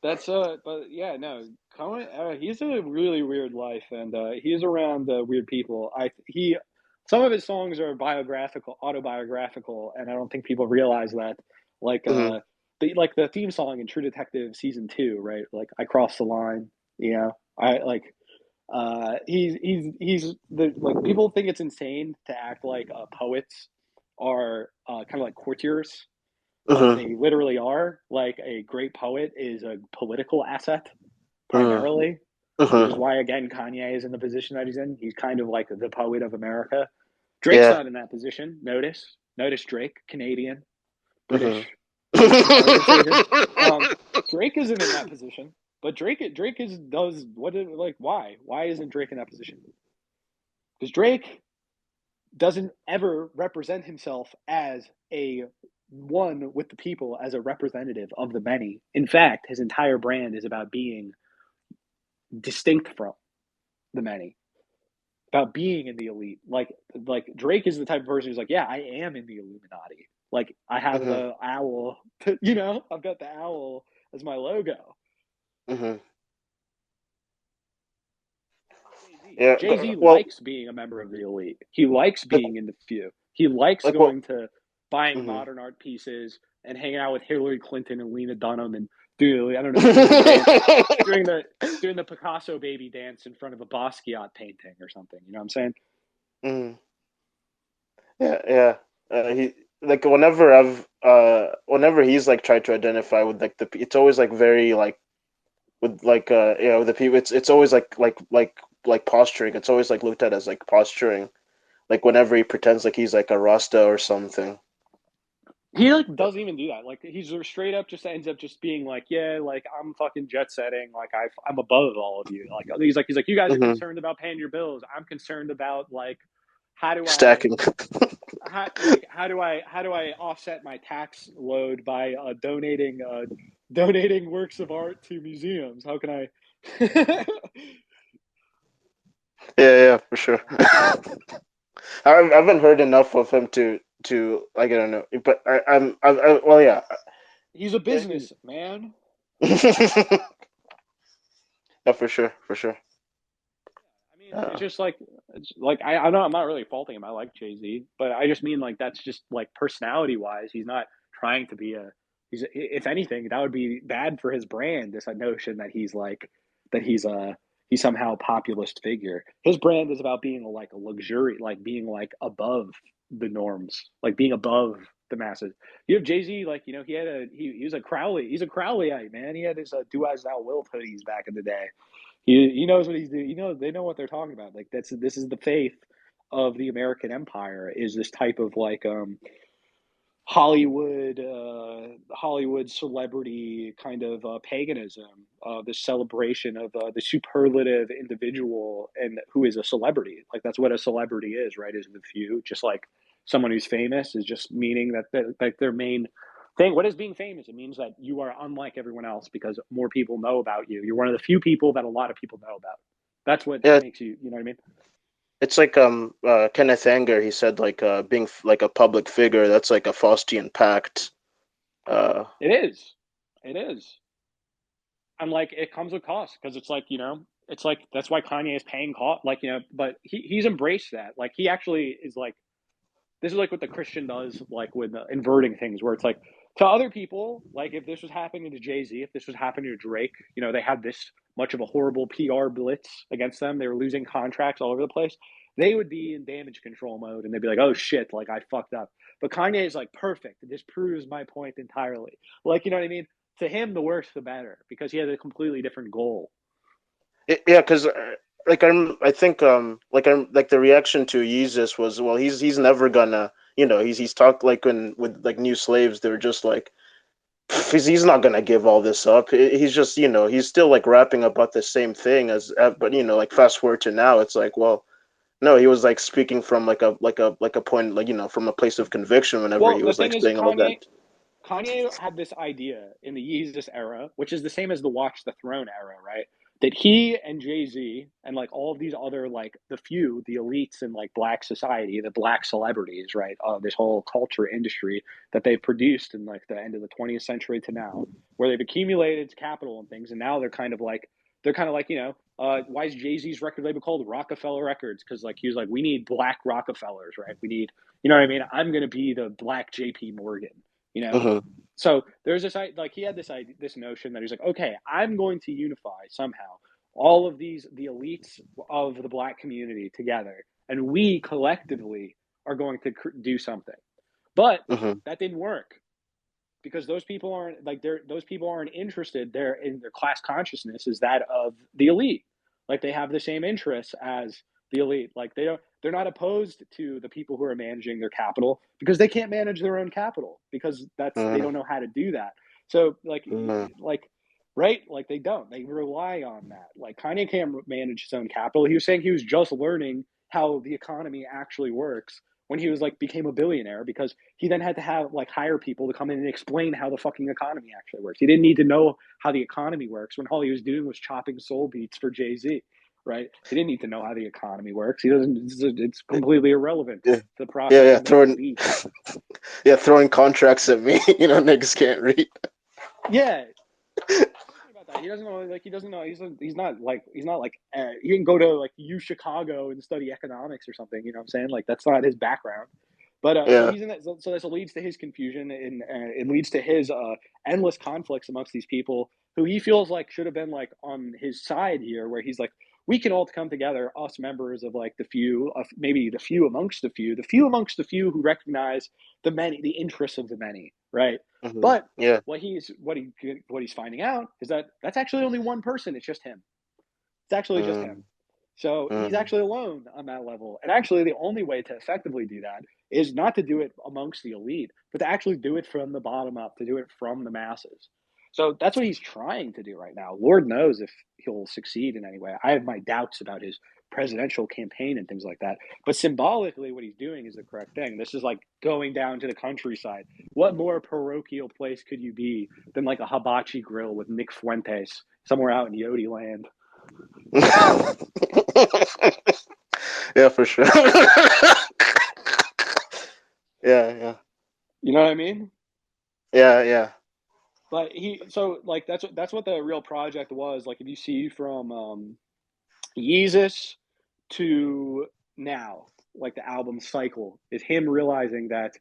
That's but yeah, no, Cohen. He's a really weird life, and he's around weird people. Some of his songs are autobiographical, and I don't think people realize that. Like Hmm. the theme song in True Detective season 2, right? Like I crossed the line. You know, I like he's the like people think it's insane to act like poets are kind of like courtiers, but Hmm. they literally are. Like a great poet is a political asset Hmm. primarily, which is Hmm. why again Kanye is in the position that he's in. He's kind of like the poet of America. Drake's Yeah. not in that position. Notice Drake, Canadian, Hmm. British intelligence agent. Drake isn't in that position, but Drake is does what it, like why isn't Drake in that position? Because Drake doesn't ever represent himself as a one with the people, as a representative of the many. In fact, his entire brand is about being distinct from the many, about being in the elite. Like Drake is the type of person who's like, yeah, I am in the Illuminati. Like I have Hmm. the owl, I've got the owl as my logo. Hmm. Jay-Z. Yeah. Jay-Z Well, likes being a member of the elite. He likes like being in the few. He likes like what? going to buying Hmm. modern art pieces and hanging out with Hillary Clinton and Lena Dunham and doing, I don't know, doing the dance, doing the Picasso baby dance in front of a Basquiat painting or something. You know what I'm saying? Hmm. Yeah, yeah. He like whenever he's like tried to identify with like it's always like very like with like with the people it's always like posturing. It's always like looked at as like posturing. Like whenever he pretends like he's like a Rasta or something. He like doesn't even do that. Like he's straight up just ends up just being like, yeah, like I'm fucking jet setting. Like I'm above all of you. Like he's like you guys are Hmm. concerned about paying your bills. I'm concerned about like how do I Stacking. how do I offset my tax load by donating works of art to museums? How can I? Yeah, yeah, for sure. I haven't heard enough of him to like I don't know, but well yeah. He's a Yeah, business man. yeah, for sure, for sure. I mean, it's like I know I'm not really faulting him. I like Jay Z, but I just mean like that's just like personality wise, he's not trying to be a. He's if anything, that would be bad for his brand. This notion that he's somehow a populist figure. His brand is about being like a luxury, like being like above the norms, like being above the masses. You have Jay Z, like he was a Crowley. He's a Crowleyite man. He had his "Do As Thou Wilt" hoodies back in the day. He knows what he's doing. They know what they're talking about. Like this is the faith of the American Empire. Is this type of like Hollywood celebrity kind of paganism, this celebration of the superlative individual and who is a celebrity. Like that's what a celebrity is, right? Is the few, just like someone who's famous is just meaning that like their main thing. What is being famous? It means that you are unlike everyone else because more people know about you. You're one of the few people that a lot of people know about. That's what Yeah, makes you. You know what I mean? it's like Kenneth Anger. He said like being like a public figure. That's like a Faustian pact. Uh, It is. It is. And like it comes with cost because it's like it's like that's why Kanye is paying cost, like but he's embraced that. Like he actually is like this is like what the Christian does, like with inverting things, where it's like to other people, like if this was happening to Jay-Z, if this was happening to Drake, they had this much of a horrible PR blitz against them, they were losing contracts all over the place, they would be in damage control mode and they'd be like, oh shit, like I fucked up. But Kanye is like perfect, this proves my point entirely. Like, you know what I mean? To him, the worse the better because he has a completely different goal. yeah, because I think like the reaction to Jesus was, well, he's never gonna, he's talked like when with like new slaves, they were just like, he's not gonna give all this up. He's just, he's still like rapping about the same thing but like fast forward to now, it's like, well, no, he was like speaking from like a point, like, from a place of conviction whenever Well, he the was thing like is, saying all of that. Kanye had this idea in the Yeezus era, which is the same as the Watch the Throne era, right? That he and Jay-Z and like all of these other like the elites in like black society, the black celebrities, right? This whole culture industry that they've produced in like the end of the 20th century to now, where they've accumulated capital and things, and now they're kind of like why is Jay-Z's record label called Rockefeller Records? Because like he was like, we need black Rockefellers, right? We need, you know what I mean? I'm gonna be the black JP Morgan, you know? Hmm. So there's this like he had this notion that he's like, okay, I'm going to unify somehow all of the elites of the black community together, and we collectively are going to do something. But Hmm. that didn't work because those people aren't interested. Their class consciousness is that of the elite. Like they have the same interests as the elite. Like they're not opposed to the people who are managing their capital because they can't manage their own capital because they Hmm. don't know how to do that. So Hmm. right, like they rely on that. Like Kanye can't manage his own capital. He was saying he was just learning how the economy actually works when he was like became a billionaire, because he then had to have like hire people to come in and explain how the fucking economy actually works. He didn't need to know how the economy works when all he was doing was chopping soul beats for Jay-Z, right? He didn't need to know how the economy works. He doesn't. It's completely irrelevant Yeah, to the yeah, process yeah. of making Throwing, beats. yeah, throwing contracts at me. Niggas can't read. Yeah, about that. He doesn't know. Like he doesn't know. He's not like he can go to like U Chicago and study economics or something. You know what I'm saying? Like that's not his background. But so Yeah. he's in that. So this leads to his confusion, and it leads to his endless conflicts amongst these people who he feels like should have been like on his side here, where he's like, we can all come together, us members of like the few, of maybe the few amongst the few who recognize the many, the interests of the many, right? Hmm. But Yeah. what he's finding out is that that's actually only one person. It's just him. It's actually just him. Mm, So he's mm, actually alone on that level. And actually, the only way to effectively do that is not to do it amongst the elite, but to actually do it from the bottom up, to do it from the masses. So that's what he's trying to do right now. Lord knows if he'll succeed in any way. I have my doubts about his presidential campaign and things like that. But symbolically, what he's doing is the correct thing. This is like going down to the countryside. What more parochial place could you be than like a hibachi grill with Nick Fuentes somewhere out in Yodi land? yeah, for sure. Yeah, yeah, You know what I mean? yeah, yeah. But so like that's what the real project was. Like if you see from Yeezus to now, like the album cycle, is him realizing that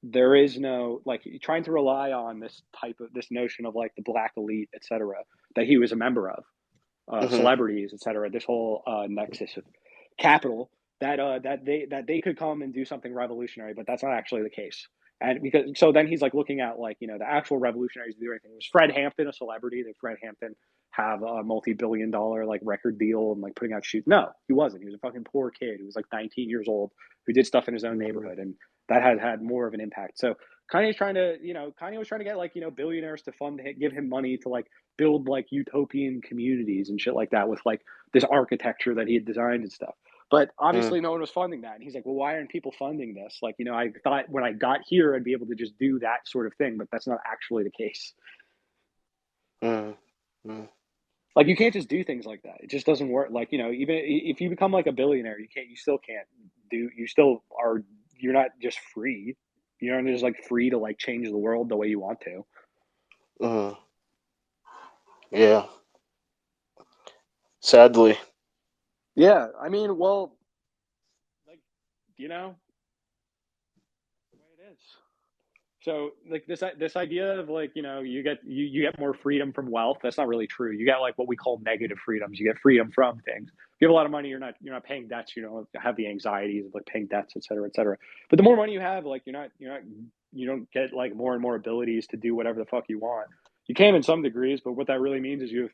there is no like trying to rely on this notion of like the black elite, etc., that he was a member of, Hmm. celebrities, etc. This whole nexus of capital that they could come and do something revolutionary, but that's not actually the case. And because so then he's like looking at like the actual revolutionaries to do anything. Was Fred Hampton a celebrity? Did Fred Hampton have a multi-billion-dollar like record deal and like putting out shoes? No, he wasn't. He was a fucking poor kid who was like 19 years old who did stuff in his own Hmm. neighborhood, and that had more of an impact. So Kanye was trying to get like billionaires to give him money to like build like utopian communities and shit like that with like this architecture that he had designed and stuff. But obviously, no one was funding that. And he's like, well, why aren't people funding this? Like, I thought when I got here, I'd be able to just do that sort of thing, but that's not actually the case. Hmm. Hmm. Like, you can't just do things like that. It just doesn't work. Like, even if you become like a billionaire, you still can't you still are, you're not just free. You're not just like free to like change the world the way you want to. Hmm. Yeah. Sadly. Yeah. I mean, well, like, you know, the way it is. So like this idea of like you get more freedom from wealth, that's not really true. You get like what we call negative freedoms. You get freedom from things. If you have a lot of money, you're not paying debts. You don't have the anxieties of like paying debts, et cetera, et cetera. But the more money you have, like you don't get like more and more abilities to do whatever the fuck you want. You can in some degrees, but what that really means is you have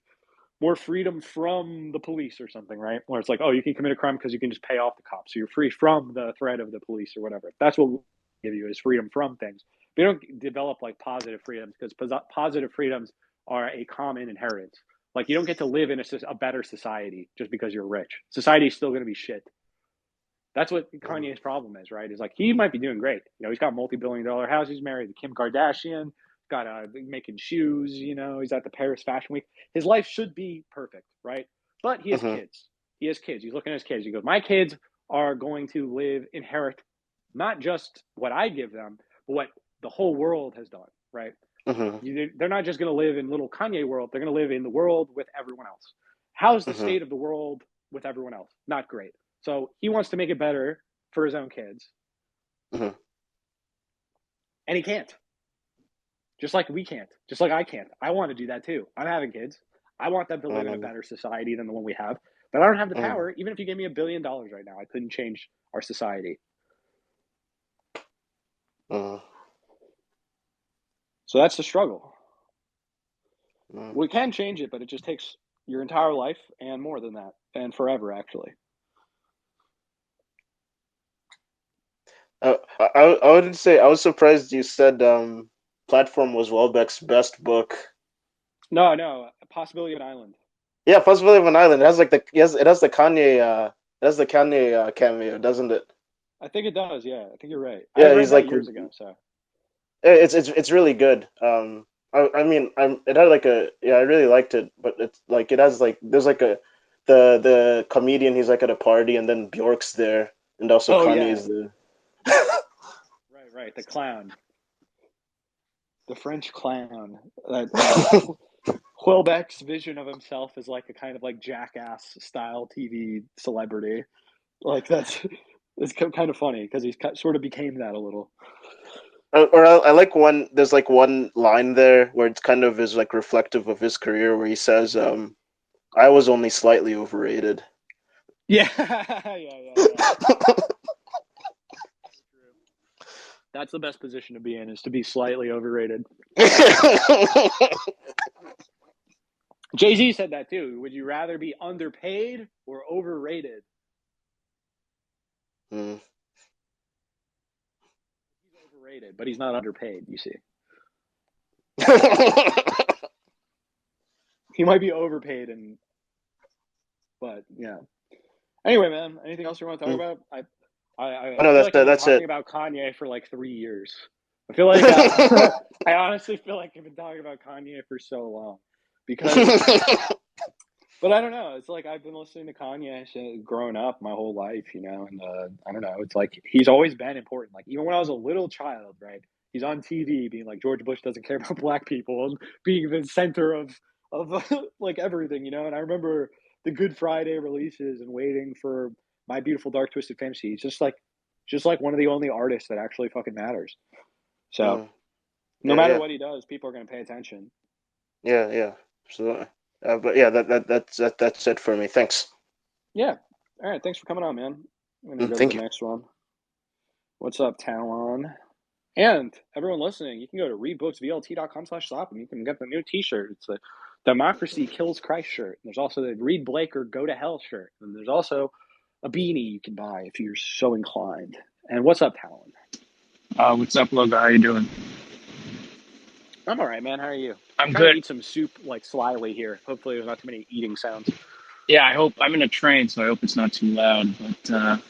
more freedom from the police or something, right? Where it's like, oh, you can commit a crime because you can just pay off the cops, so you're free from the threat of the police or whatever. That's what we'll give you, is freedom from things. We don't develop like positive freedoms, because positive freedoms are a common inheritance. Like, you don't get to live in a better society just because you're rich. Society is still going to be shit. That's what Kanye's problem is, right? Is like, he might be doing great. You know, he's got multi-billion-dollar house. He's married to Kim Kardashian. Got making shoes. You know, he's at the Paris Fashion Week. His life should be perfect, right? But he has kids. He has kids. He's looking at his kids. He goes, my kids are going to inherit not just what I give them, but what the whole world has done, right? They're not just going to live in little Kanye world. They're going to live in the world with everyone else. How's the state of the world with everyone else? Not great. So he wants to make it better for his own kids. And he can't. Just like we can't. Just like I can't. I want to do that too. I'm having kids. I want them to live in a better society than the one we have. But I don't have the power. Even if you gave me $1 billion right now, I couldn't change our society. So that's the struggle. We can change it, but it just takes your entire life and more than that. And forever, actually. I wouldn't say, I was surprised you said Platform was Welbeck's best book. No, Possibility of an Island. Yeah, Possibility of an Island. It has like it has the Kanye cameo, doesn't it? I think it does. Yeah, I think you're right. Yeah, I read he's that like years ago. So it's really good. I mean, it had like I really liked it, but it's like it has like there's like the comedian, he's like at a party, and then Bjork's there, and also Kanye's there. Right, the clown, the French clown. Houellebecq's vision of himself is like a kind of like Jackass style TV celebrity. Like it's kind of funny because he's sort of became that a little. Or I like there's like one line there where it's kind of is like reflective of his career, where he says, "I was only slightly overrated." Yeah. That's the best position to be in, is to be slightly overrated. Jay-Z said that too. Would you rather be underpaid or overrated? He's overrated, but he's not underpaid, you see. He might be overpaid, but yeah. Anyway, man, anything else you want to talk about? I no, feel like I've been talking it. about Kanye for like 3 years. I feel like I honestly feel like I've been talking about Kanye for so long, because but I don't know. It's like I've been listening to Kanye growing up my whole life, you know, and I don't know. It's like he's always been important. Like, even when I was a little child, right? He's on TV being like, George Bush doesn't care about black people, and being the center of like everything, you know. And I remember the Good Friday releases and waiting for My Beautiful Dark Twisted Fantasy. He's just like one of the only artists that actually fucking matters. So no matter what he does, people are going to pay attention. Yeah, absolutely. But yeah, that's it for me. Thanks. Yeah. All right. Thanks for coming on, man. I'm going to go to the next one. What's up, Talon? And everyone listening, you can go to readbooksvlt.com/shop and you can get the new t-shirt. It's the Democracy Kills Christ shirt. There's also the Read Blake or Go to Hell shirt. And there's also a beanie you can buy if you're so inclined. And what's up, Talon? What's up, Loga? How you doing? I'm all right, man. How are you? I'm trying good. to eat some soup like slyly here. Hopefully there's not too many eating sounds. Yeah, I hope. I'm in a train, so I hope it's not too loud. But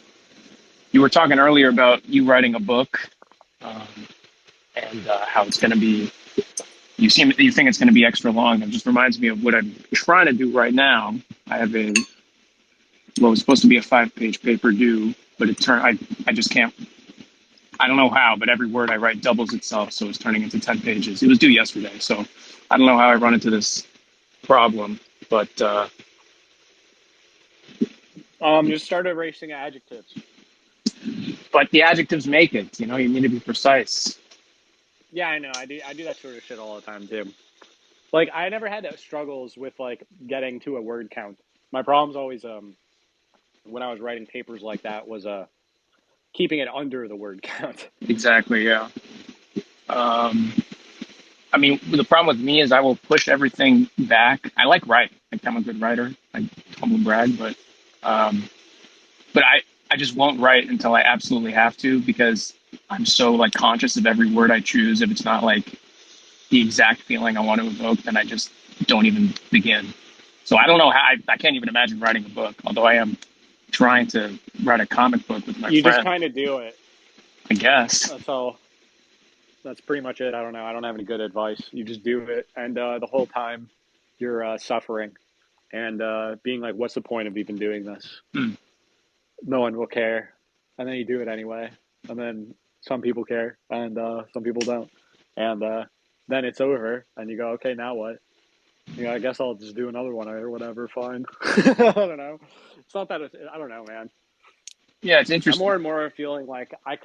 you were talking earlier about you writing a book, and how it's going to be. You think it's going to be extra long. It just reminds me of what I'm trying to do right now. I have what was supposed to be a 5-page paper due, but I just can't. I don't know how, but every word I write doubles itself, so it's turning into 10 pages. It was due yesterday, so I don't know how I run into this problem, but just start erasing adjectives. But the adjectives make it. You know, you need to be precise. Yeah, I know. I do that sort of shit all the time too. Like, I never had struggles with like getting to a word count. My problem's always when I was writing papers like that was keeping it under the word count. Exactly. Yeah. I mean, the problem with me is I will push everything back. I like writing. Like I'm a good writer. I humble brag, but I just won't write until I absolutely have to because I'm so like conscious of every word I choose. If it's not like the exact feeling I want to evoke, then I just don't even begin. So I don't know how I can't even imagine writing a book, although I am trying to write a comic book with my You just friend, kind of do it. I guess. That's all. That's pretty much it. I don't know. I don't have any good advice. You just do it, and the whole time you're suffering and being like, "What's the point of even doing this? Hmm. No one will care." And then you do it anyway, and then some people care, and some people don't, and then it's over, and you go, "Okay, now what?" You know, I guess I'll just do another one or whatever. Fine. I don't know. It's not that. I don't know, man. Yeah, it's I'm interesting. more and more feeling like I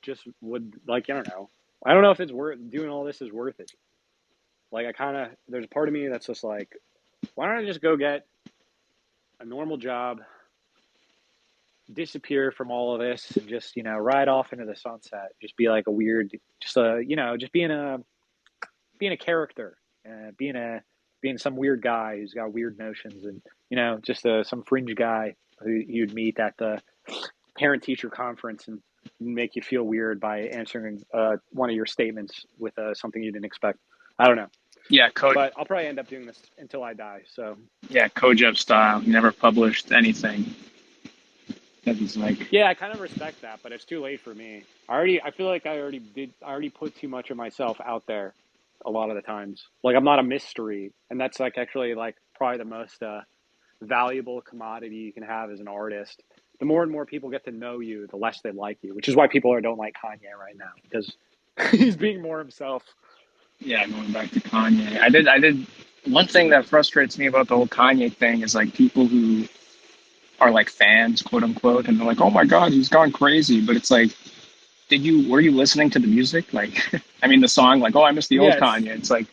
just would like, I don't know. I don't know if it's worth doing all this is worth it. Like there's a part of me that's just like, why don't I just go get a normal job, disappear from all of this, and just ride off into the sunset. Just be like a weird, just just being a character, being some weird guy who's got weird notions, and just some fringe guy who you'd meet at the parent teacher conference and make you feel weird by answering one of your statements with something you didn't expect. I don't know, Yeah, but I'll probably end up doing this until I die. So Kojab style. He never published anything. That was like, yeah, I kind of respect that, but it's too late for me. I feel like I already put too much of myself out there a lot of the times. Like I'm not a mystery, and that's like actually like probably the most valuable commodity you can have as an artist. The more and more people get to know you, the less they like you, which is why people don't like Kanye right now, because he's being more himself. yeah, going back to Kanye. I did one thing that frustrates me about the whole Kanye thing is like people who are like fans, quote unquote, and they're like, "Oh my God, he's gone crazy." But it's like, were you listening to the music? Like, I mean, the song, like, "Oh, I miss the old Yeah, Kanye." It's like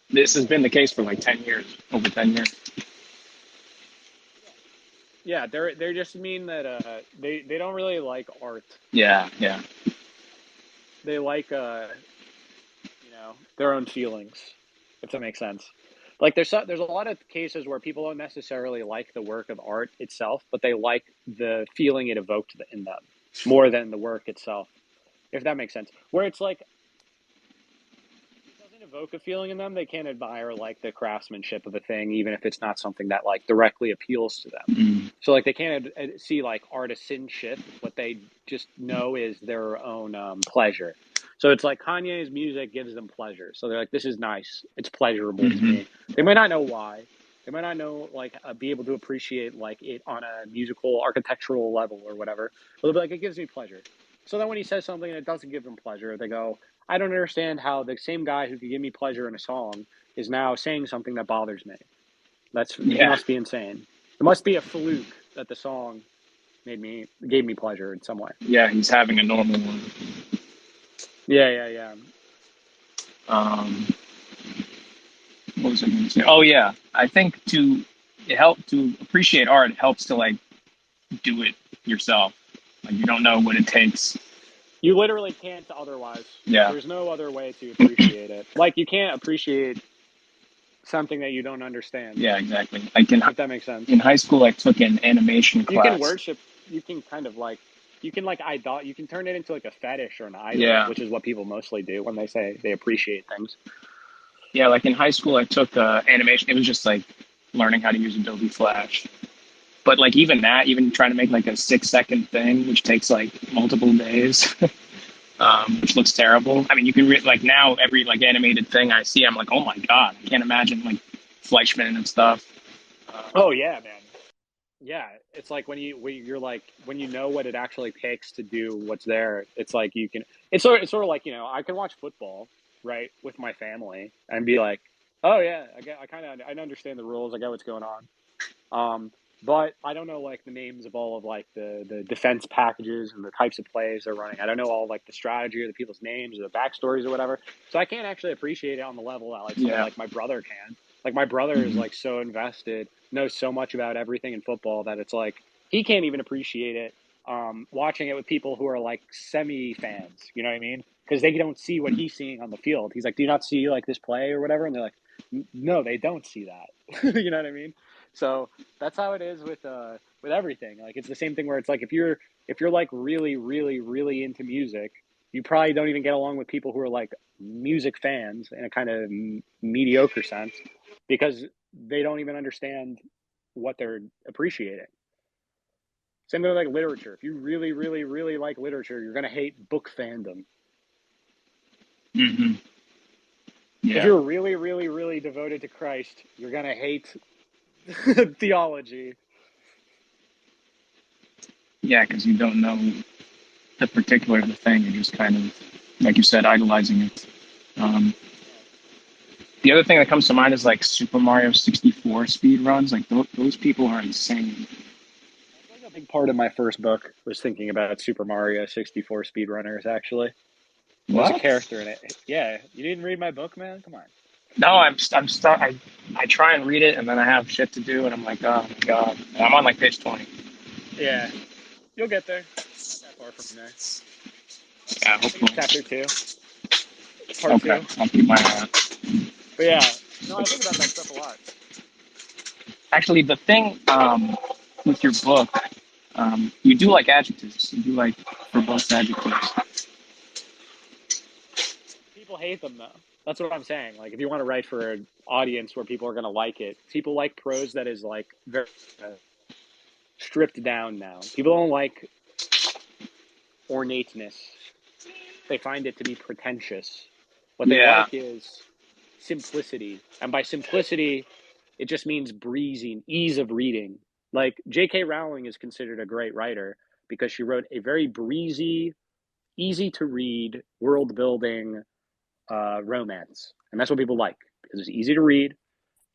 this has been the case for like 10 years, over 10 years. yeah, they just mean that they don't really like art. Yeah, yeah, They like their own feelings, if that makes sense. Like there's a lot of cases where people don't necessarily like the work of art itself, but they like the feeling it evoked in them more than the work itself, if that makes sense. Where it's like it doesn't evoke a feeling in them, they can't admire like the craftsmanship of a thing, even if it's not something that like directly appeals to them. mm, So like they can't see like artisanship. What they just know is their own pleasure. So it's like Kanye's music gives them pleasure. So they're like, this is nice. It's pleasurable to hmm me. They might not know why. They might not know like be able to appreciate like it on a musical architectural level or whatever. But they'll be like, it gives me pleasure. So then when he says something that doesn't give them pleasure, they go, I don't understand how the same guy who could give me pleasure in a song is now saying something that bothers me. He yeah, must be insane. It must be a fluke that the song gave me pleasure in some way. yeah. He's having a normal one. Yeah. Um, what was I going to say? Oh yeah, I think to appreciate art, it helps to like do it yourself. Like you don't know what it takes. You literally can't otherwise. Yeah, There's no other way to appreciate it. Like you can't appreciate something that you don't understand, yeah, exactly. Like if that makes sense. in high school, I took an animation You can class. worship, you can kind of like you can like idol you can turn it into like a fetish or an idol, Yeah, which is what people mostly do when they say they appreciate things. yeah. Like in high school, I took animation. It was just like learning how to use Adobe Flash. But like even that, even trying to make like a 6 second thing, which takes like multiple days, which looks terrible. I mean, you can like now every like animated thing I see, I'm like, oh my God, I can't imagine like Fleischman and stuff. Oh yeah, man. Yeah, it's like you're like when you know what it actually takes to do what's there. It's like you can. It's sort of like I can watch football right with my family and be like, oh yeah, I understand the rules. I get what's going on. But I don't know like the names of all of like the defense packages and the types of plays they're running. I don't know all like the strategy or the people's names or the backstories or whatever. So I can't actually appreciate it on the level that like someone Yeah. like my brother can. Like my brother is Mhm. like so invested, knows so much about everything in football that it's like he can't even appreciate it. Watching it with people who are like semi fans, you know what I mean? Because they don't see what he's seeing on the field. He's like, "Do you not see like this play or whatever?" And they're like, no, they don't see that. You know what I mean? So that's how it is with everything. Like it's the same thing where it's like if you're like really really really into music, you probably don't even get along with people who are like music fans in a kind of mediocre sense because they don't even understand what they're appreciating. Same with like literature. If you really really really like literature, you're gonna hate book fandom. Hmm. If Yeah. you're really really really devoted to Christ, you're gonna hate theology. Yeah, because you don't know the particular of the thing. You're just kind of, like you said, idolizing it. Um, the other thing that comes to mind is like Super Mario 64 speed runs. Like those people are insane. That's like a big part of my first book was thinking about Super Mario 64 speedrunners. Actually, there's a What? character in it. Yeah, you didn't read my book, man. Come on. No, I'm stuck. I try and read it, and then I have shit to do, and I'm like, oh my god. And I'm on like page 20. Yeah, you'll get there. Not that far from there. Yeah, I think it's hopefully. chapter 2, part Okay, 2. I'll keep my eye out. But yeah, no, I think about that stuff a lot. Actually, the thing with your book, you do like adjectives. You do like verbose adjectives. People hate them though. That's what I'm saying. Like, if you want to write for an audience where people are gonna like it, people like prose that is like very stripped down now. People don't like ornateness. They find it to be pretentious. What they Yeah. like is simplicity. And by simplicity, it just means breezing, ease of reading. Like J.K. Rowling is considered a great writer because she wrote a very breezy, easy to read, world building romance. And that's what people like because it's easy to read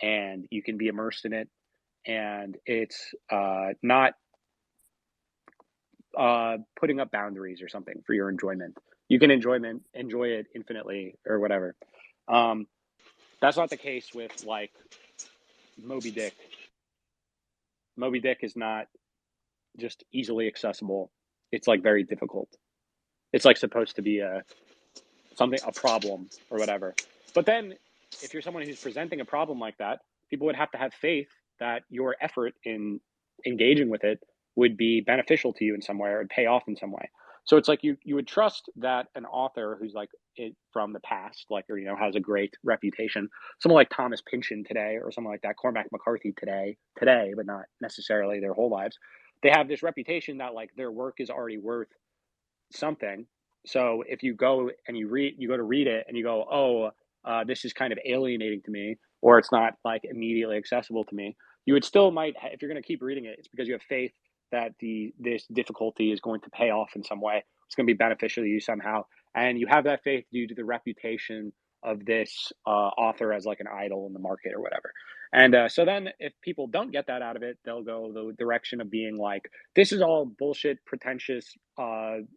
and you can be immersed in it. And it's not putting up boundaries or something for your enjoyment. You can enjoy it infinitely or whatever. That's not the case with like Moby Dick. Moby Dick is not just easily accessible. It's like very difficult. It's like supposed to be a problem or whatever. But then if you're someone who's presenting a problem like that, people would have to have faith that your effort in engaging with it would be beneficial to you in some way or would pay off in some way. So it's like you would trust that an author who's like from the past, like or has a great reputation, someone like Thomas Pynchon today, or someone like that, Cormac McCarthy today, but not necessarily their whole lives. They have this reputation that like their work is already worth something. So if you go and you go to read it and you go, oh, this is kind of alienating to me, or it's not like immediately accessible to me, you would still might, if you're going to keep reading it, it's because you have faith that this difficulty is going to pay off in some way. It's going to be beneficial to you somehow, and you have that faith due to the reputation of this author as like an idol in the market or whatever. And so then if people don't get that out of it, they'll go the direction of being like, this is all bullshit, pretentious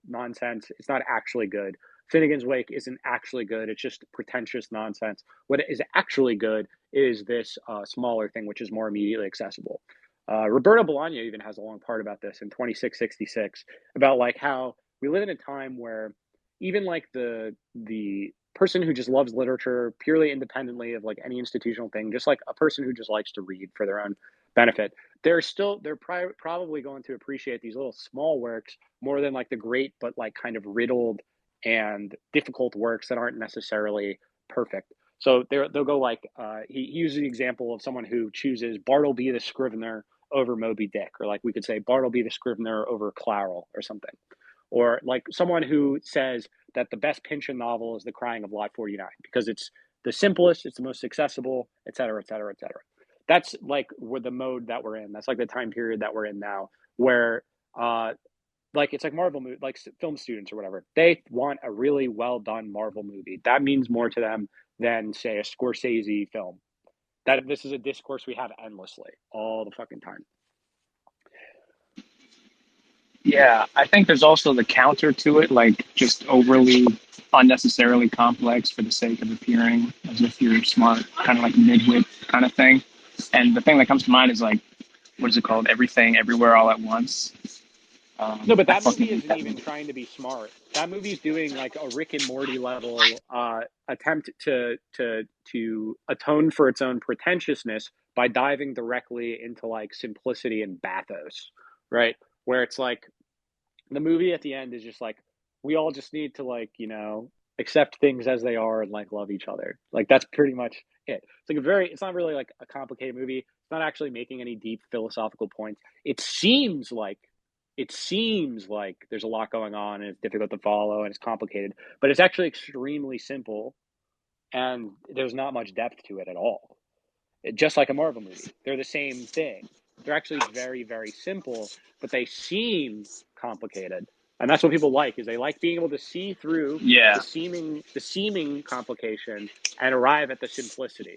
nonsense. It's not actually good. Finnegan's Wake isn't actually good. It's just pretentious nonsense. What is actually good is this smaller thing, which is more immediately accessible. Roberto Bolaño even has a long part about this in 2666, about like how we live in a time where even like the person who just loves literature purely independently of like any institutional thing, just like a person who just likes to read for their own benefit, they're probably going to appreciate these little small works more than like the great but like kind of riddled and difficult works that aren't necessarily perfect. So they'll go like he uses the example of someone who chooses Bartleby the Scrivener over Moby Dick, or like we could say Bartleby the Scrivener over Clairol or something, or like someone who says that the best Pynchon novel is The Crying of Lot 49 because it's the simplest, it's the most accessible, et cetera, et cetera, et cetera. That's like the mode that we're in. That's like the time period that we're in now, where like it's like Marvel movie, like film students or whatever. They want a really well done Marvel movie. That means more to them than say a Scorsese film. That this is a discourse we have endlessly all the fucking time. Yeah, I think there's also the counter to it, like just overly unnecessarily complex for the sake of appearing as if you're smart, kind of like midwit kind of thing. And the thing that comes to mind is like, what is it called? Everything, Everywhere, All at Once. No, but I that fucking movie hate isn't that even movie. trying to be smart. That movie's doing like a Rick and Morty level attempt to atone for its own pretentiousness by diving directly into like simplicity and bathos, right? Where it's like the movie at the end is just like we all just need to like accept things as they are and like love each other. Like that's pretty much it. It's like it's not really like a complicated movie. It's not actually making any deep philosophical points. It seems like there's a lot going on and it's difficult to follow and it's complicated, but it's actually extremely simple and there's not much depth to it at all. Just like a Marvel movie, they're the same thing. They're actually very, very simple, but they seem complicated, and that's what people like. Is they like being able to see through Yeah, the seeming complication and arrive at the simplicity,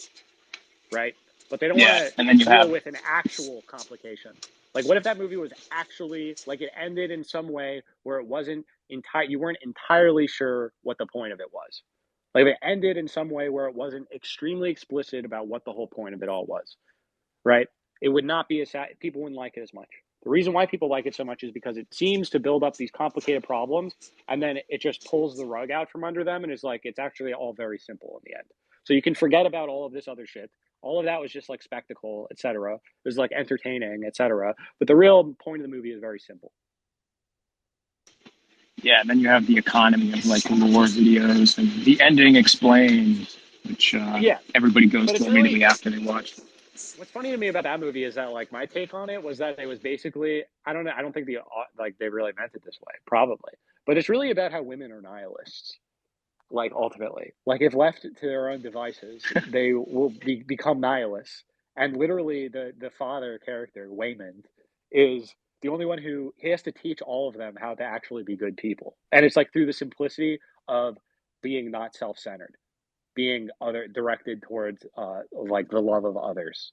right? But they don't want yeah. to And then you deal have with an actual complication. Like, what if that movie was actually like it ended in some way where it wasn't entire? You weren't entirely sure what the point of it was. Like, if it ended in some way where it wasn't extremely explicit about what the whole point of it all was, right? It would not be as sad. People wouldn't like it as much. The reason why people like it so much is because it seems to build up these complicated problems and then it just pulls the rug out from under them and is like, it's actually all very simple in the end. So you can forget about all of this other shit. All of that was just like spectacle, etc. It was like entertaining, etc. But the real point of the movie is very simple. Yeah, and then you have the economy of like lore videos and the ending explained, which Yeah, everybody goes but to it's really immediately after they watch. what's funny to me about that movie is that like my take on it was that it was basically I don't know I don't think like they really meant it this way probably, but it's really about how women are nihilists. Like ultimately, like if left to their own devices, they will become nihilists. And literally, the father character Waymond is the only one who he has to teach all of them how to actually be good people. And it's like through the simplicity of being not self-centered, being other directed towards like the love of others,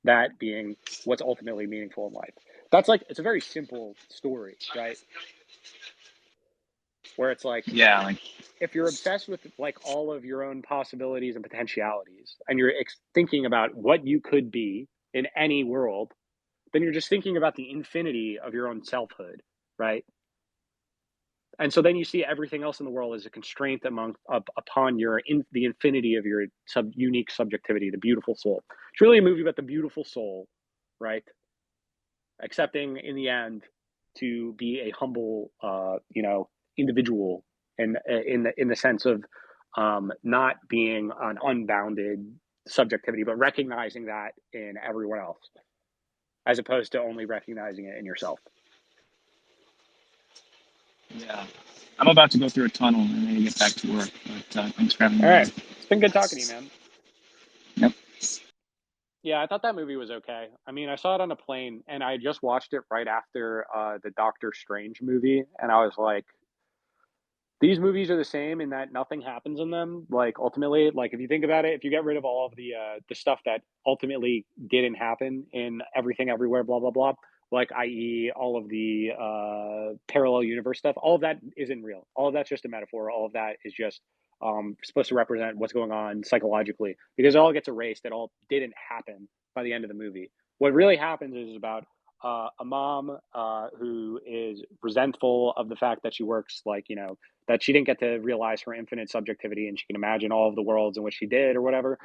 that being what's ultimately meaningful in life. That's like it's a very simple story, right? Where it's like Yeah, like if you're obsessed with like all of your own possibilities and potentialities and you're thinking about what you could be in any world, then you're just thinking about the infinity of your own selfhood, right? And so then you see everything else in the world as a constraint upon the infinity of your unique subjectivity, the beautiful soul. It's really a movie about the beautiful soul, right? Accepting in the end to be a humble, individual, and in the sense of not being an unbounded subjectivity, but recognizing that in everyone else, as opposed to only recognizing it in yourself. yeah. I'm about to go through a tunnel and then get back to work. But thanks for having me All on. right, it's been good talking to you, man. Yep. Yeah, I thought that movie was okay. I mean, I saw it on a plane, and I just watched it right after the Doctor Strange movie, and I was like, these movies are the same in that nothing happens in them. Like ultimately, like if you think about it, if you get rid of all of the stuff that ultimately didn't happen in Everything Everywhere, blah blah blah, like i.e. all of the parallel universe stuff, all of that isn't real. All of that's just a metaphor. All of that is just supposed to represent what's going on psychologically because it all gets erased. It all didn't happen by the end of the movie. What really happens is about a mom who is resentful of the fact that she works like that she didn't get to realize her infinite subjectivity and she can imagine all of the worlds in which she did or whatever.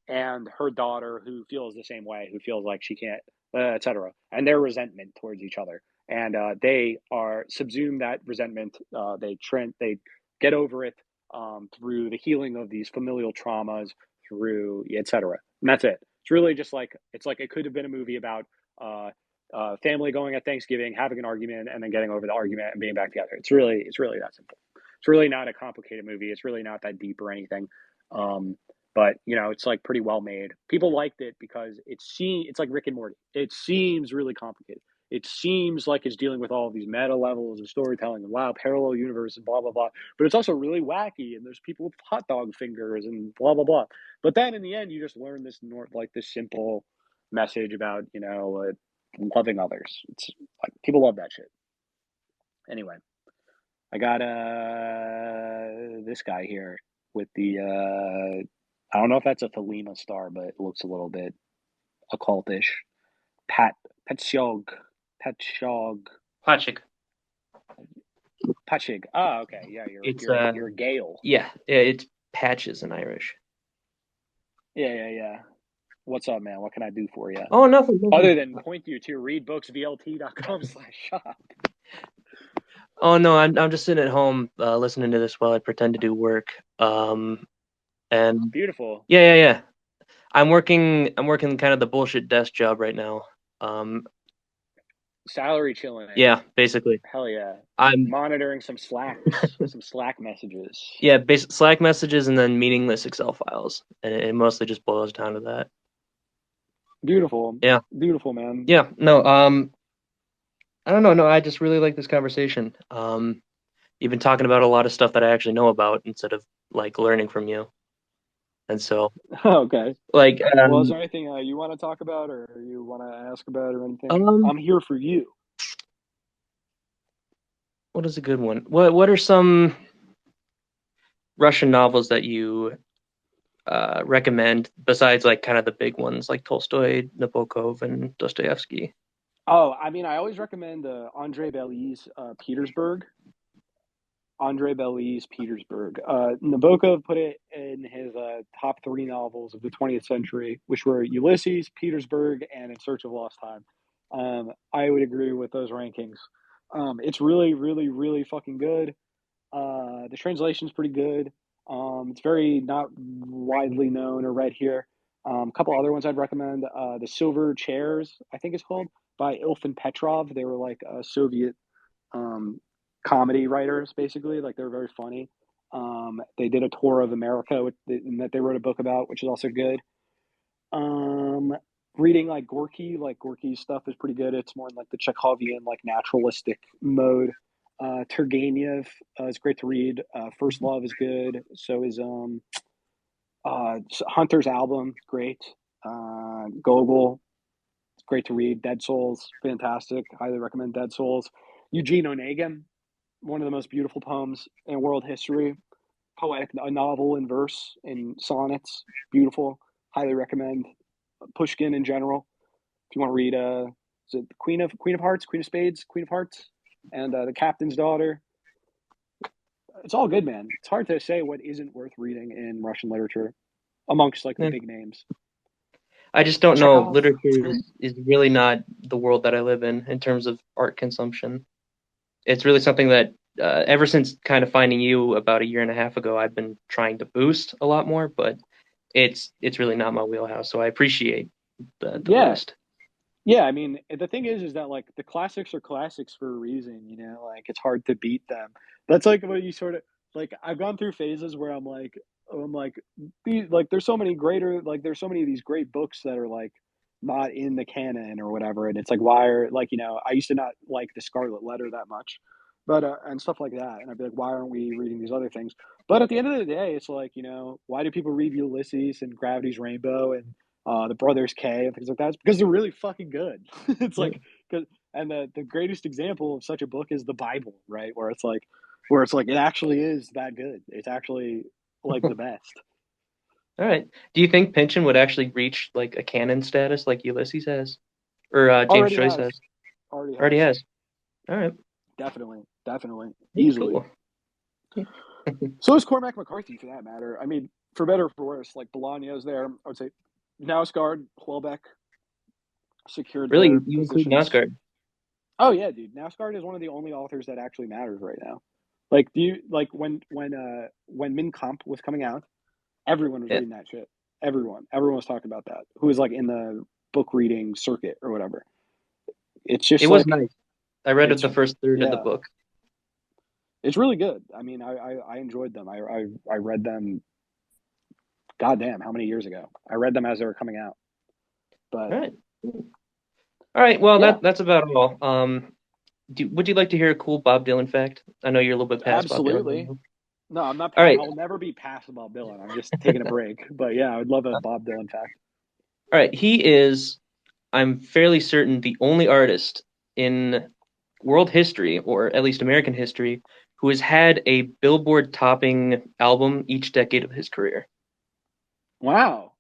And her daughter who feels the same way, who feels like she can't, etc. And their resentment towards each other. And they are subsume that resentment. They get over it through the healing of these familial traumas, through etc. And that's it. It's really just like it could have been a movie about family going at Thanksgiving, having an argument, and then getting over the argument and being back together. It's really that simple. It's really not a complicated movie. It's really not that deep or anything. But it's like pretty well made. People liked it because it's like Rick and Morty. It seems really complicated. It seems like it's dealing with all of these meta levels of storytelling and wow, parallel universe and blah blah blah. But it's also really wacky and there's people with hot dog fingers and blah blah blah. But then in the end, you just learn this this simple message about loving others. It's like people love that shit. Anyway, I got this guy here with the I don't know if that's a Thelema star, but it looks a little bit occultish. Petshog. Pachig. Pachig. Oh, okay. Yeah, It's you're Gale. yeah, it's patches in Irish. Yeah. What's up, man? What can I do for you? Oh, nothing. Other than point you to readbooksvlt.com/shop. Oh no, I'm just sitting at home listening to this while I pretend to do work. And Beautiful. yeah. I'm working kind of the bullshit desk job right now. Salary chilling. Yeah, basically. Hell yeah. I'm monitoring some Slack messages. Yeah, Slack messages and then meaningless Excel files, and it mostly just boils down to that. Beautiful. Yeah. Beautiful, man. Yeah. No. I don't know. No, I just really like this conversation. You've been talking about a lot of stuff that I actually know about instead of like learning from you, and so Okay. like. Well, is there anything you want to talk about or you want to ask about or anything? I'm here for you. What is a good one? What are some Russian novels that you recommend besides like kind of the big ones like Tolstoy, Nabokov, and Dostoevsky? Oh, I mean, I always recommend Andrei Belly's Petersburg. Andrei Belly's Petersburg. Nabokov put it in his top 3 novels of the 20th century, which were Ulysses, Petersburg, and In Search of Lost Time. I would agree with those rankings. It's really, really, really fucking good. The translation's pretty good. It's very not widely known or read here. A couple other ones I'd recommend. The Silver Chairs, I think it's called, by Ilfin Petrov. They were like Soviet comedy writers, basically. Like they're very funny. They did a tour of America that they wrote a book about, which is also good. Reading like Gorky's stuff is pretty good. It's more in like the Chekhovian, like naturalistic mode. Turgenev is great to read. First Love is good. So is Hunter's Album, great. Gogol, it's great to read. Dead Souls, fantastic. Highly recommend Dead Souls. Eugene Onegin, one of the most beautiful poems in world history. Poetic, a novel in verse, in sonnets, beautiful. Highly recommend. Pushkin in general. If you want to read, is it Queen of Hearts, Queen of Spades, Queen of Hearts, and The Captain's Daughter. It's all good, man. It's hard to say what isn't worth reading in Russian literature, amongst like the big names. I just don't know. Literature is really not the world that I live in terms of art consumption. It's really something that ever since kind of finding you about a year and a half ago, I've been trying to boost a lot more, but it's really not my wheelhouse. So I appreciate the list. Yeah, I mean, the thing is that like the classics are classics for a reason, you know, like it's hard to beat them. That's like what you sort of like. I've gone through phases where there's so many there's so many of these great books that are like not in the canon or whatever, and it's like why are like I used to not like the Scarlet Letter that much, but and stuff like that, and I'd be like, why aren't we reading these other things? But at the end of the day, it's like why do people read Ulysses and Gravity's Rainbow and the Brothers K and things like that? It's because they're really fucking good. It's like and the greatest example of such a book is the Bible, right? Where it's like it actually is that good. It's actually like the best. All right. Do you think Pynchon would actually reach like a canon status like Ulysses has, or James Joyce has? Already has. All right. Definitely, easily. Cool. So is Cormac McCarthy, for that matter. I mean, for better or for worse, like Bolaño's there. I would say Nausgaard, Houellebecq secured. Really, their you positions. include Nausgaard? Oh yeah, dude. Nausgaard is one of the only authors that actually matters right now. Like, do you like when Min Kampf was coming out, everyone was reading that shit. Everyone was talking about that. Who was like in the book reading circuit or whatever. It's just was nice. I read the first third of the book. It's really good. I mean, I enjoyed them. I read them. Goddamn, how many years ago? I read them as they were coming out. But all right. Well, that's about all. Would you like to hear a cool Bob Dylan fact? I know you're a little bit past Absolutely. Bob Dylan. No, I'm not. All right. I'll never be past Bob Dylan. I'm just taking a break. But yeah, I would love a Bob Dylan fact. All right. He is, I'm fairly certain, the only artist in world history, or at least American history, who has had a Billboard topping album each decade of his career. Wow.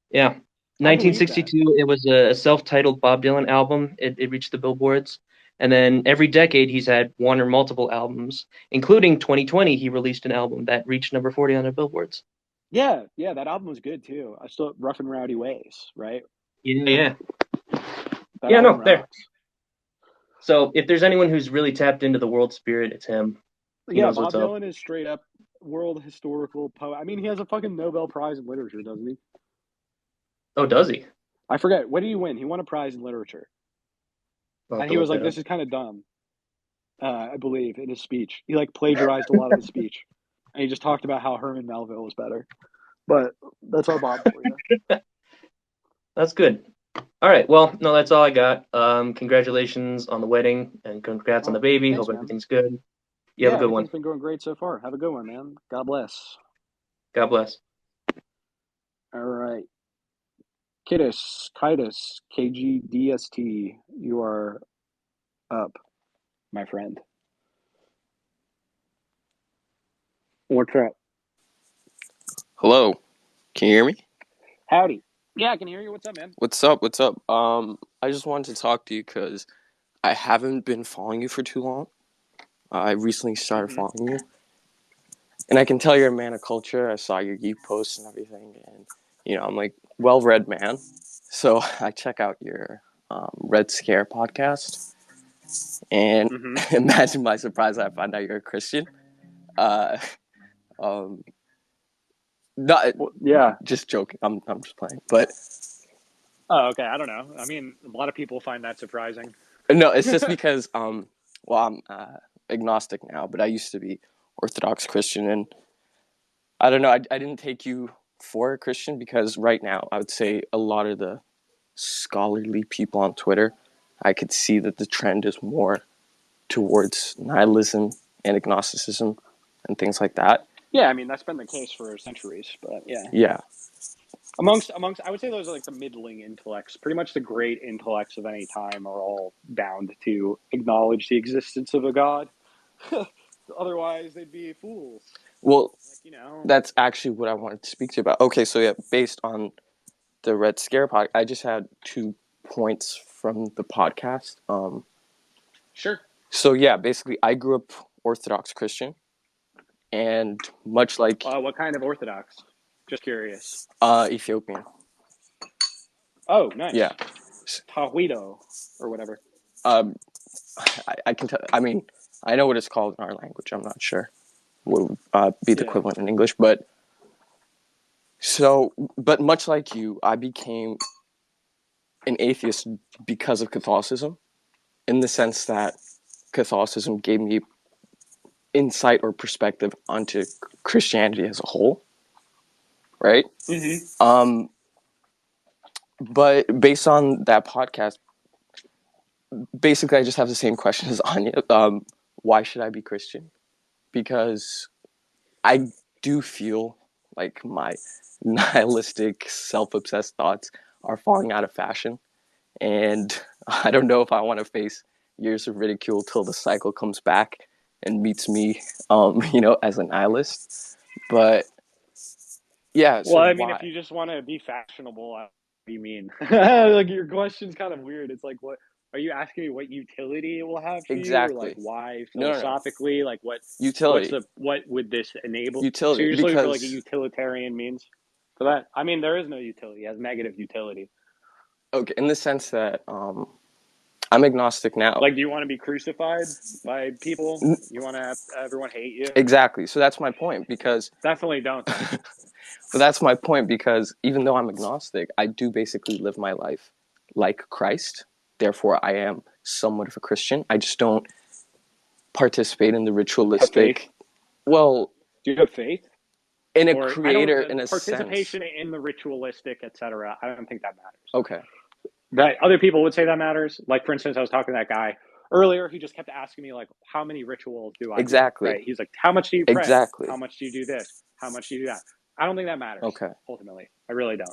Yeah. 1962, it was a self-titled Bob Dylan album. It reached the Billboards. And then every decade he's had one or multiple albums, including 2020. He released an album that reached number 40 on the billboards. Yeah, that album was good too. I still Rough and Rowdy Ways, right? Yeah. That Yeah, album no, there. rocks. So if there's anyone who's really tapped into the world spirit, it's him. He Yeah, knows what's Bob up. Dylan is straight up world historical poet. I mean, he has a fucking Nobel Prize in literature, doesn't he? Oh, does he? I forget. What did he win? He won a prize in literature. And he was like, "This is kind of dumb." I believe in his speech, he like plagiarized a lot of his speech, and he just talked about how Herman Melville was better. But that's our Bob for you. That's good. All right. Well, no, that's all I got. Congratulations on the wedding and congrats on the baby. Thanks, Hope man. everything's good. You have a good one. Everything's been going great so far. Have a good one, man. God bless. God bless. All right. Kittis, KGDST, you are up, my friend. What's up? Hello, can you hear me? Howdy. Yeah, I can hear you. What's up, man? What's up? I just wanted to talk to you because I haven't been following you for too long. I recently started following you, and I can tell you're a man of culture. I saw your geek posts and everything, and I'm like well-read man. So I check out your Red Scare podcast, and imagine my surprise I find out you're a Christian. Not, yeah, just joking. I'm just playing, but. Oh, okay. I don't know. I mean, a lot of people find that surprising. No, it's just because I'm agnostic now, but I used to be Orthodox Christian, and I don't know. I didn't take you for a Christian because right now I would say a lot of the scholarly people on Twitter, I could see that the trend is more towards nihilism and agnosticism and things like that. Yeah, I mean that's been the case for centuries, but yeah. Yeah. Amongst, I would say those are like the middling intellects. Pretty much the great intellects of any time are all bound to acknowledge the existence of a god. Otherwise, they'd be fools. Well, that's actually what I wanted to speak to you about. Okay, so yeah, based on the Red Scare podcast, I just had 2 points from the podcast. Sure. So yeah, basically, I grew up Orthodox Christian, and much like what kind of Orthodox? Just curious. Ethiopian. Oh, nice. Yeah. Tahuido or whatever. I can tell. I mean, I know what it's called in our language. I'm not sure what would be the equivalent in English, but much like you, I became an atheist because of Catholicism, in the sense that Catholicism gave me insight or perspective onto Christianity as a whole, right? But based on that podcast, basically I just have the same question as Anya. Why should I be Christian? Because I do feel like my nihilistic, self-obsessed thoughts are falling out of fashion, and I don't know if I want to face years of ridicule till the cycle comes back and meets me, as a nihilist. But yeah. So well, I mean, why? if you just want to be fashionable, what do you mean? Like your question's kind of weird. It's like, what are you asking me? What utility it will have for you, or like why philosophically? No. Like what utility? What would this enable? Utility. So you're just looking for like a utilitarian means for that? I mean, there is no utility. It has negative utility. Okay, in the sense that I'm agnostic now. Like, do you want to be crucified by people? You want to have everyone hate you? Exactly. So that's my point, because definitely don't. But that's my point, because even though I'm agnostic, I do basically live my life like Christ. Therefore, I am somewhat of a Christian. I just don't participate in the ritualistic. Well, do you have faith in a creator, in a participation sense? in the ritualistic, etc.? I don't think that matters. Okay. That other people would say that matters. Like, for instance, I was talking to that guy earlier. He just kept asking me, like, how many rituals do I do? Right? He's like, how much do you pray? Exactly. How much do you do this? How much do you do that? I don't think that matters. Okay. Ultimately, I really don't.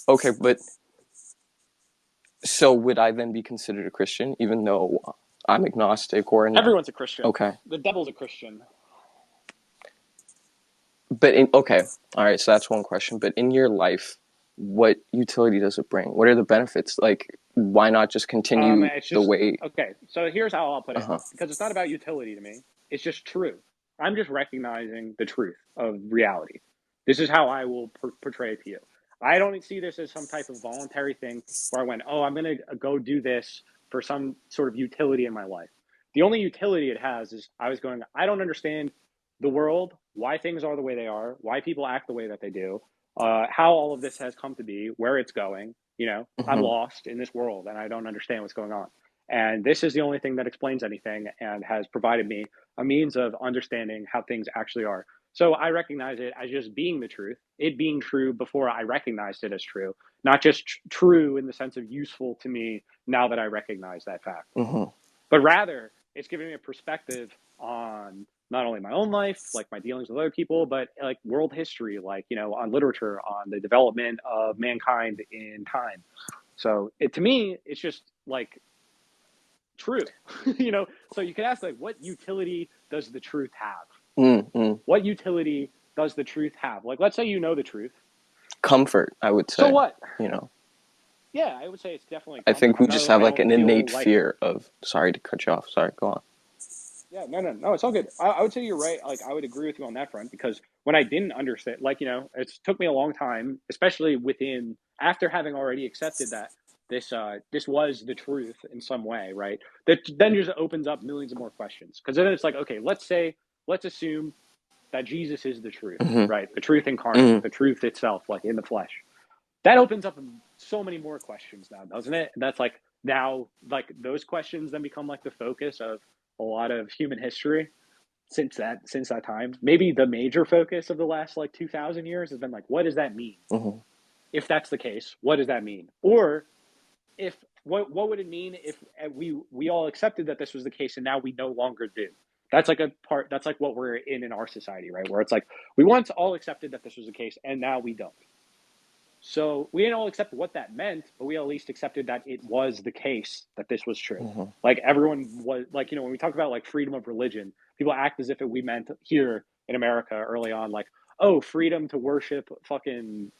Okay, but so would I then be considered a Christian, even though I'm agnostic or not? Everyone's a Christian. Okay. The devil's a Christian. But all right. So that's one question. But in your life, what utility does it bring? What are the benefits? Like, why not just continue It's the just way? okay. So here's how I'll put it, Uh-huh. because it's not about utility to me. It's just true. I'm just recognizing the truth of reality. This is how I will portray it to you. I don't see this as some type of voluntary thing where I went, oh, I'm going to go do this for some sort of utility in my life. The only utility it has is I don't understand the world, why things are the way they are, why people act the way that they do, how all of this has come to be, where it's going. I'm Mm-hmm. lost in this world and I don't understand what's going on. And this is the only thing that explains anything and has provided me a means of understanding how things actually are. So I recognize it as just being the truth, it being true before I recognized it as true, not just true in the sense of useful to me now that I recognize that fact. Mm-hmm. But rather, it's giving me a perspective on not only my own life, like my dealings with other people, but like world history, like, on literature, on the development of mankind in time. So to me, it's just like true, So you can ask, like, what utility does the truth have? Mm-hmm. What utility does the truth have? Like, let's say the truth. Comfort, I would say. So what? Yeah, I would say it's definitely comfort. I think we just have like an innate fear of. Sorry to cut you off. Sorry, go on. Yeah, no, it's all good. I would say you're right. Like, I would agree with you on that front, because when I didn't understand, like, it took me a long time, especially after having already accepted that this was the truth in some way, right? That then just opens up millions of more questions, because then it's like, okay, let's assume that Jesus is the truth, Mm-hmm. right? The truth incarnate, the truth itself, like in the flesh. That opens up so many more questions now, doesn't it? That's like, now, like, those questions then become like the focus of a lot of human history since that time. Maybe the major focus of the last like 2,000 years has been like, what does that mean? Mm-hmm. If that's the case, what does that mean? Or if what would it mean if we all accepted that this was the case and now we no longer do? That's like that's like what we're in our society, right? Where it's like, we once all accepted that this was the case and now we don't. So we didn't all accept what that meant, but we at least accepted that it was the case that this was true. Mm-hmm. Like, everyone was like, when we talk about like freedom of religion, people act as if we meant here in America early on, like, oh, freedom to worship fucking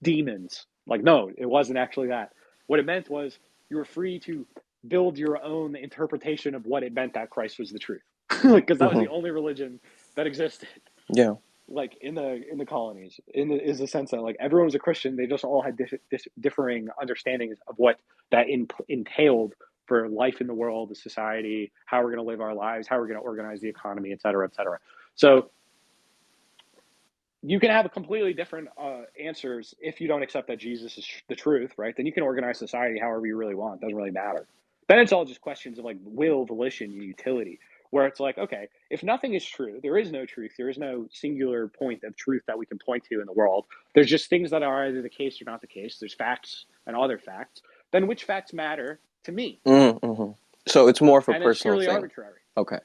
demons. Like, no, it wasn't actually that. What it meant was you were free to build your own interpretation of what it meant that Christ was the truth, because that was the only religion that existed. Yeah. Like, in the colonies, is the sense that like everyone was a Christian. They just all had differing understandings of what that entailed for life in the world, the society, how we're going to live our lives, how we're going to organize the economy, et cetera, et cetera. So you can have a completely different answers if you don't accept that Jesus is the truth, right? Then you can organize society however you really want. It doesn't really matter. Then it's all just questions of like will, volition, utility, where it's like, okay, if nothing is true, there is no truth, there is no singular point of truth that we can point to in the world. There's just things that are either the case or not the case. There's facts and other facts. Then which facts matter to me? Mm-hmm. So it's more of a and personal it's purely thing. Arbitrary. Okay.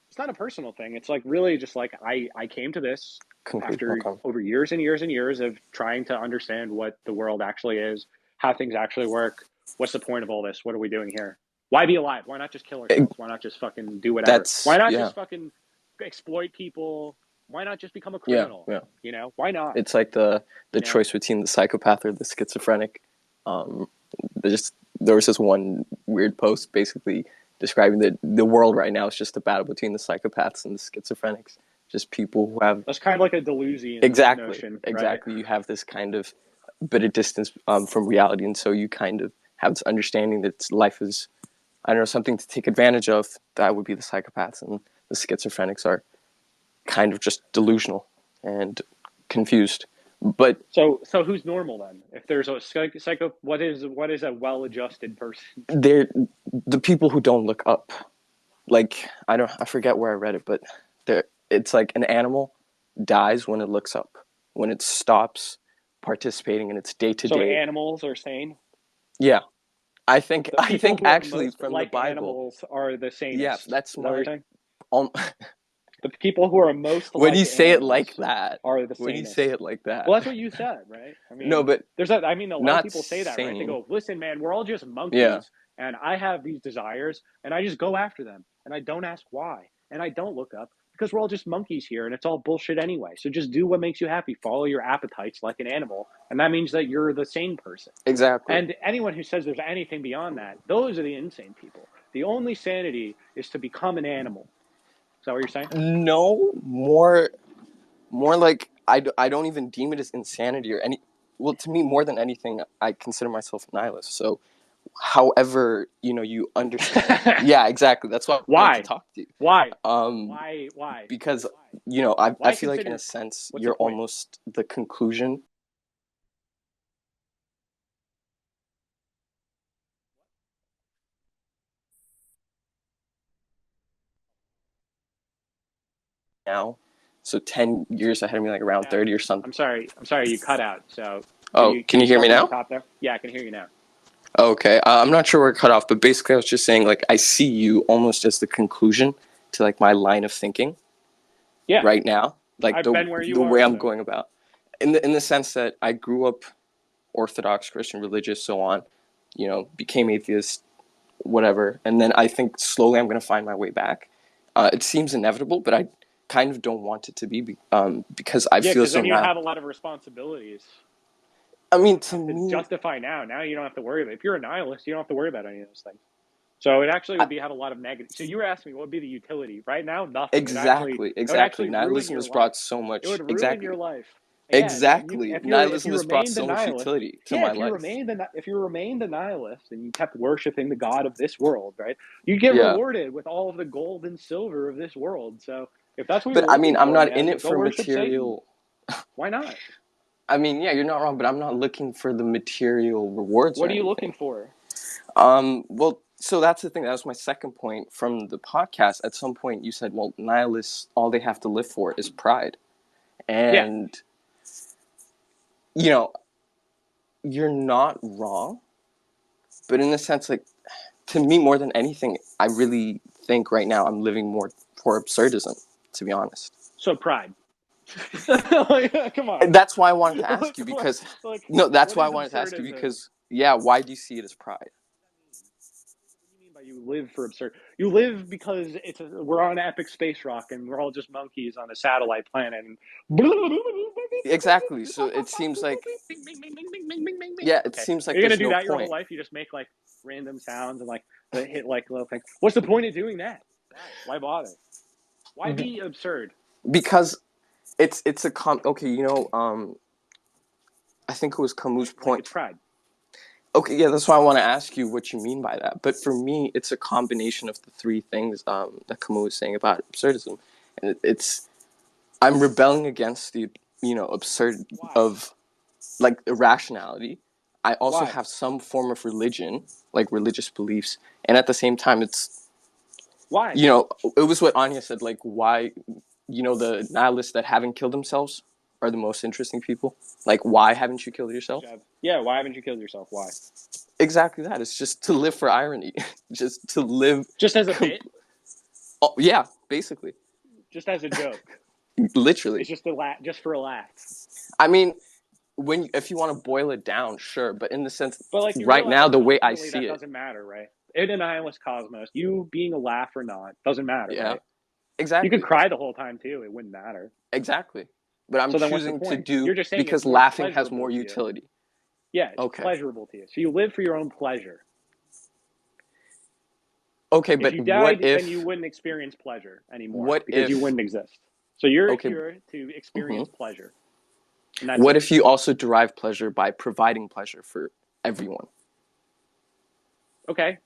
It's not a personal thing. It's like really just like I came to this after over years and years and years of trying to understand what the world actually is, how things actually work. What's the point of all this? What are we doing here? Why be alive? Why not just kill ourselves? Why not just fucking do whatever? Why not just fucking exploit people? Why not just become a criminal? Yeah. Why not? It's like the choice between the psychopath or the schizophrenic. There was this one weird post basically describing that the world right now is just a battle between the psychopaths and the schizophrenics. Just people who have... That's kind of like a delusion notion. Exactly. Right? You have this kind of bit of distance from reality, and so you kind of have this understanding that life is, I don't know, something to take advantage of. That would be the psychopaths, and the schizophrenics are kind of just delusional and confused. But so who's normal then? If there's a psycho, what is a well-adjusted person? They're the people who don't look up. Like, I forget where I read it, but it's like an animal dies when it looks up, when it stops participating in its day-to-day. So animals are sane? Yeah. I think actually most from like the Bible, animals are the sanest. Yeah, that's what you're saying? The people who are most when like you say it like that are the sanest. When you say it like that. Well, that's what you said, right? I mean, no, but a lot of people say that, right? They go, "Listen, man, we're all just monkeys, and I have these desires, and I just go after them, and I don't ask why." and I don't look up because we're all just monkeys here and it's all bullshit anyway. So just do what makes you happy. Follow your appetites like an animal. And that means that you're the sane person. Exactly. And anyone who says there's anything beyond that, those are the insane people. The only sanity is to become an animal. Is that what you're saying? No, more like I don't even deem it as insanity or any. Well, to me, more than anything, I consider myself a nihilist. So, however, you understand. Yeah, exactly. That's why I wanted to talk to you. Why? Why? Because Why I feel like in a sense you're almost the conclusion. Now, so 10 years ahead of me, like around 30 or something. I'm sorry, you cut out. So can you hear me now? Top there? Yeah, I can hear you now. Okay, I'm not sure where it cut off, but basically I was just saying, like, I see you almost as the conclusion to, like, my line of thinking. Yeah. Right now, like the way I'm so. going about, in the sense that I grew up Orthodox Christian, religious, so on, became atheist, whatever, and then I think slowly I'm going to find my way back. It seems inevitable, but I kind of don't want it to be because I feel so then you now. have a lot of responsibilities. I mean, to me, justify now you don't have to worry about it. If you're a nihilist, you don't have to worry about any of those things. So it actually would have a lot of negative. So you were asking me what would be the utility. Right now, nothing. Exactly. Nihilism has brought so much. It would ruin your life. Exactly. Nihilism has brought so much utility to my life. If you remained the nihilist and you kept worshiping the God of this world, right, you get rewarded with all of the gold and silver of this world. So if that's what you're looking for, I'm not in it for material. Why not? I mean, yeah, you're not wrong, but I'm not looking for the material rewards. What are you looking for? Well, so that's the thing. That was my second point from the podcast. At some point, you said, well, nihilists, all they have to live for is pride. And, you're not wrong. But in a sense, like, to me, more than anything, I really think right now I'm living more for absurdism, to be honest. So pride. Come on. That's why I wanted to ask you because that's why I wanted to ask you because why do you see it as pride? What do you mean by you live for absurd? You live because we're on an epic space rock and we're all just monkeys on a satellite planet. And exactly. So it seems like seems like you're gonna do that point. your whole life. You just make like random sounds and like hit like little things. What's the point of doing that? Why bother? Why be absurd? Because it's a I think it was Camus' point. It's pride. Okay, yeah, that's why I want to ask you what you mean by that. But for me, it's a combination of the three things that Camus was saying about absurdism, and I'm rebelling against the absurd of like irrationality. I also have some form of religion, like religious beliefs, and at the same time, it's why it was what Anya said, like why the nihilists that haven't killed themselves are the most interesting people. Like, why haven't you killed yourself? Yeah, why haven't you killed yourself? Why? Exactly that. It's just to live for irony. Just to live. Just as a bit? Oh, yeah, basically. Just as a joke. Literally. It's just for a laugh. I mean, if you want to boil it down, sure. But in the sense, right now, the way I see it. Doesn't matter, right? In a nihilist cosmos, you being a laugh or not doesn't matter, right? Exactly. You could cry the whole time, too. It wouldn't matter. Exactly. But I'm choosing to do because laughing has more utility. Yeah, it's pleasurable to you. So you live for your own pleasure. Okay, but if you died, then you wouldn't experience pleasure anymore because you wouldn't exist. So you're here to experience pleasure. What if you also derive pleasure by providing pleasure for everyone? Okay.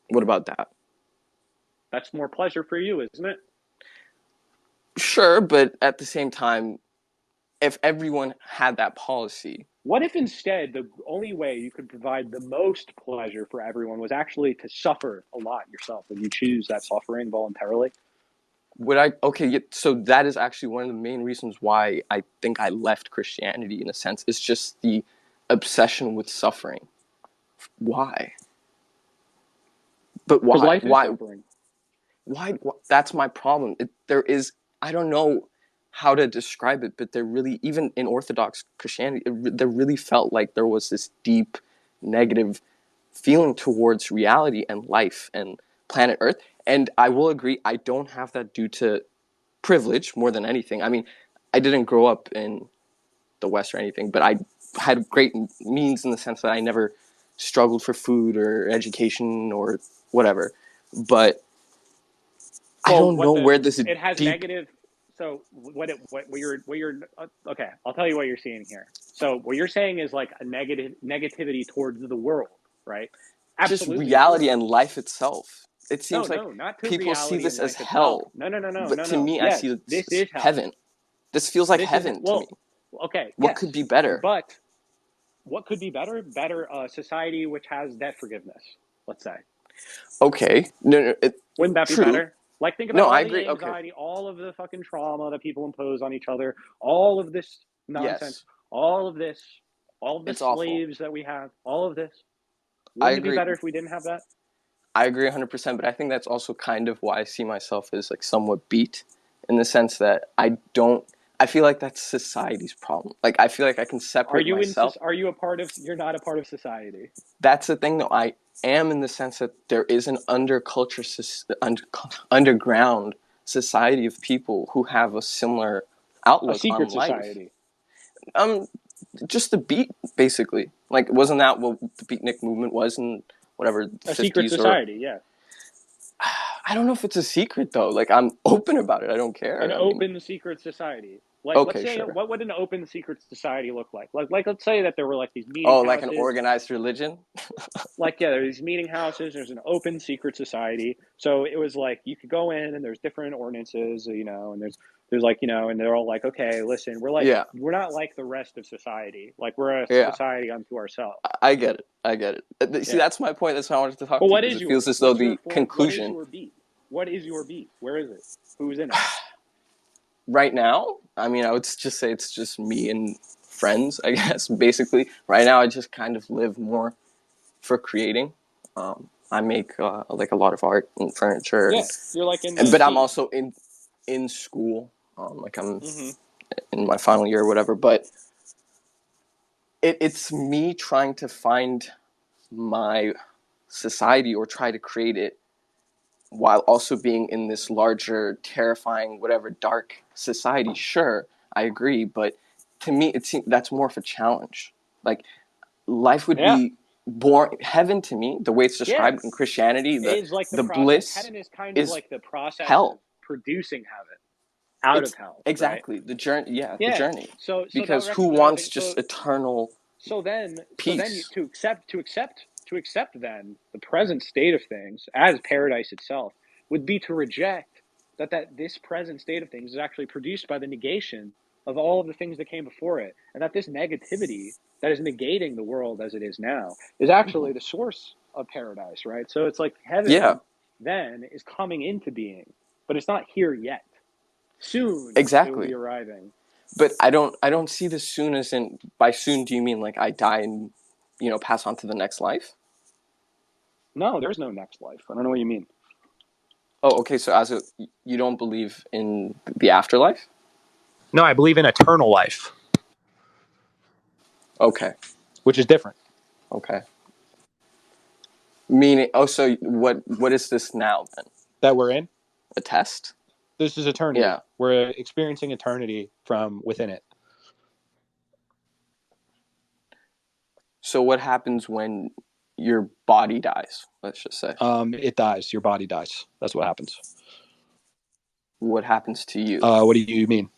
What about that? That's more pleasure for you, isn't it? Sure, but at the same time, if everyone had that policy... What if instead the only way you could provide the most pleasure for everyone was actually to suffer a lot yourself, and you choose that suffering voluntarily? So that is actually one of the main reasons why I think I left Christianity, in a sense. It's just the obsession with suffering. Why? But why? Life is suffering. Why? That's my problem. I don't know how to describe it, but there really, even in Orthodox Christianity, there really felt like there was this deep negative feeling towards reality and life and planet Earth. And I will agree, I don't have that due to privilege more than anything. I mean, I didn't grow up in the West or anything, but I had great means in the sense that I never struggled for food or education or whatever. But I don't know where this it has deep. negative. So what you're okay, I'll tell you what you're seeing here. So what you're saying is like a negativity towards the world, right? Just Absolutely reality true. and life itself. It No, seems like not to people see reality and this as life itself. hell, but to No. me, I Yes, see this it's is hell. heaven. This feels like This is heaven to me. okay. What Yes, could be better? but what could be better? Better society which has debt forgiveness. Let's say. Okay, no, Wouldn't that be true. better? Like, think about No, I all the agree. Okay, anxiety, all of the fucking trauma that people impose on each other, all of this nonsense, yes, all of this, all of the it's awful. slaves that we have, all of this. I Wouldn't it be agree. better if we didn't have that? I agree 100%, but I think that's also kind of why I see myself as like somewhat beat in the sense that I feel like that's society's problem. Like I feel like I can separate myself. Are you a part of? You're not a part of society. That's the thing though. I am in the sense that there is an underground society of people who have a similar A outlook on secret life. society. Um, just the beat basically. Like wasn't that what the beatnik movement was in whatever the A secret 50s or society, yeah. I don't know if it's a secret though. Like I'm open about it. I don't care. An I mean, open secret society. Like, let's okay, say, sure. what would an open secret society look like? Like, let's say that there were like these meeting Oh, like an houses. organized religion? Like, yeah, there's these meeting houses. There's an open secret society. So it was like you could go in and there's different ordinances, you know, and there's like, you know, and they're all like, okay, listen, Yeah, we're not like the rest of society. Like we're a yeah. society unto ourselves. I get it. I get it. See, Yeah. that's my point. That's why I wanted to talk But to you what because is it feels as though what's your the form? What is conclusion your beat? What is your beat? Where is it? Who's in it? right now, I mean, I would just say it's just me and friends, I guess, basically. Right now, I just kind of live more for creating. I make like a lot of art and furniture, Yeah, you're like in but I'm scene. also in school. Like I'm Mm-hmm. in my final year or whatever. But it's me trying to find my society or try to create it while also being in this larger, terrifying, whatever, dark society. Sure, I agree, but to me, it seems that's more of a challenge. Like life would Yeah. be born heaven to me, the way it's described Yes. in Christianity. Is like The process. bliss Heaven is kind of is like the process hell. of producing heaven out It's of hell. exactly right? the journey. Yeah, the Yeah. journey. So Because that who wants recognizing just eternal so then peace? to accept then the present state of things as paradise itself would be to reject that this present state of things is actually produced by the negation of all of the things that came before it, and that this negativity that is negating the world as it is now is actually the source of paradise, right? So it's like heaven Yeah, then is coming into being, but it's not here yet. Soon it will be exactly. arriving. But I don't see this soon as in by soon. Do you mean like I die and pass on to the next life? No, there's no next life. I don't know what you mean. Oh, okay. So you don't believe in the afterlife? No, I believe in eternal life, Okay. which is different. Okay. Meaning, so what is this now then? That we're in? A test? This is eternity. Yeah. We're experiencing eternity from within it. So what happens when your body dies? Let's just say. It dies. Your body dies. That's what happens. What happens to you? What do you mean?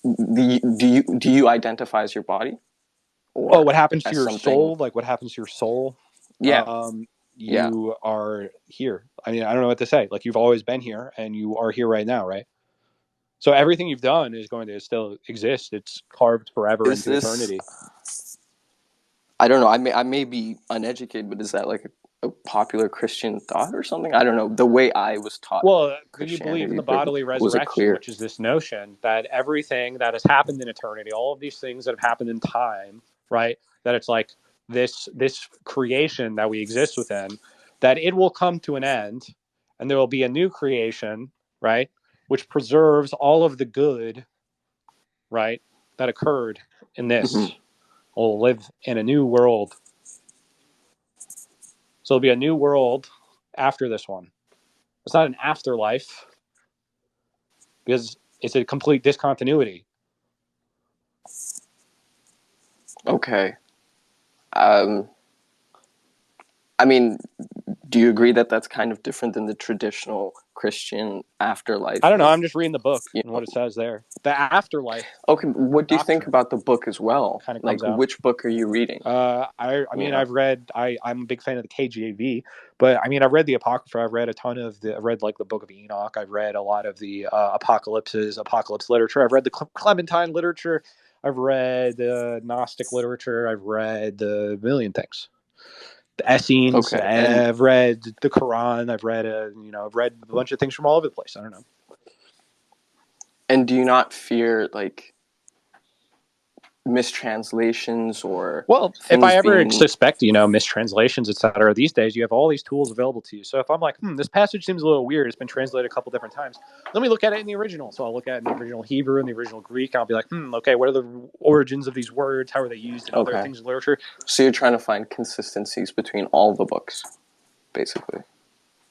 Do you identify as your body? Or what happens to as your something... soul? Like what happens to your soul? Yeah. You are here. I mean, I don't know what to say. Like you've always been here, and you are here right now, right? So everything you've done is going to still exist. It's carved forever into eternity. I don't know. I may be uneducated, but is that like a popular Christian thought or something? I don't know. The way I was taught. Well, you believe in the bodily resurrection, which is this notion that everything that has happened in eternity, all of these things that have happened in time, right? That it's like this creation that we exist within, that it will come to an end, and there will be a new creation, right? Which preserves all of the good, right, that occurred in this. Mm-hmm. We'll live in a new world. So it'll be a new world, after this one. It's not an afterlife because it's a complete discontinuity. Okay. I mean, do you agree that that's kind of different than the traditional Christian afterlife? I don't know. I'm just reading the book You and know? what it says there. The afterlife. Okay, what do you think Doctrine about the book as well? kind of Like, comes out. which book are you reading? I mean, know? I've read. I'm a big fan of the KJV, but I mean, I've read the Apocrypha. I've read a ton of the. I've read like the Book of Enoch. I've read a lot of the apocalypse literature. I've read the Clementine literature. I've read the Gnostic literature. I've read the million things. The Essenes. Okay, and I've read the Quran. I've read I've read a bunch of things from all over the place. I don't know. do you not fear like mistranslations or Well, if things I ever being suspect, mistranslations, etc., these days you have all these tools available to you. So if I'm like, this passage seems a little weird, it's been translated a couple different times. Let me look at it in the original. So I'll look at it in the original Hebrew and the original Greek. And I'll be like, okay, what are the origins of these words? How are they used in other things in literature? So you're trying to find consistencies between all the books, basically.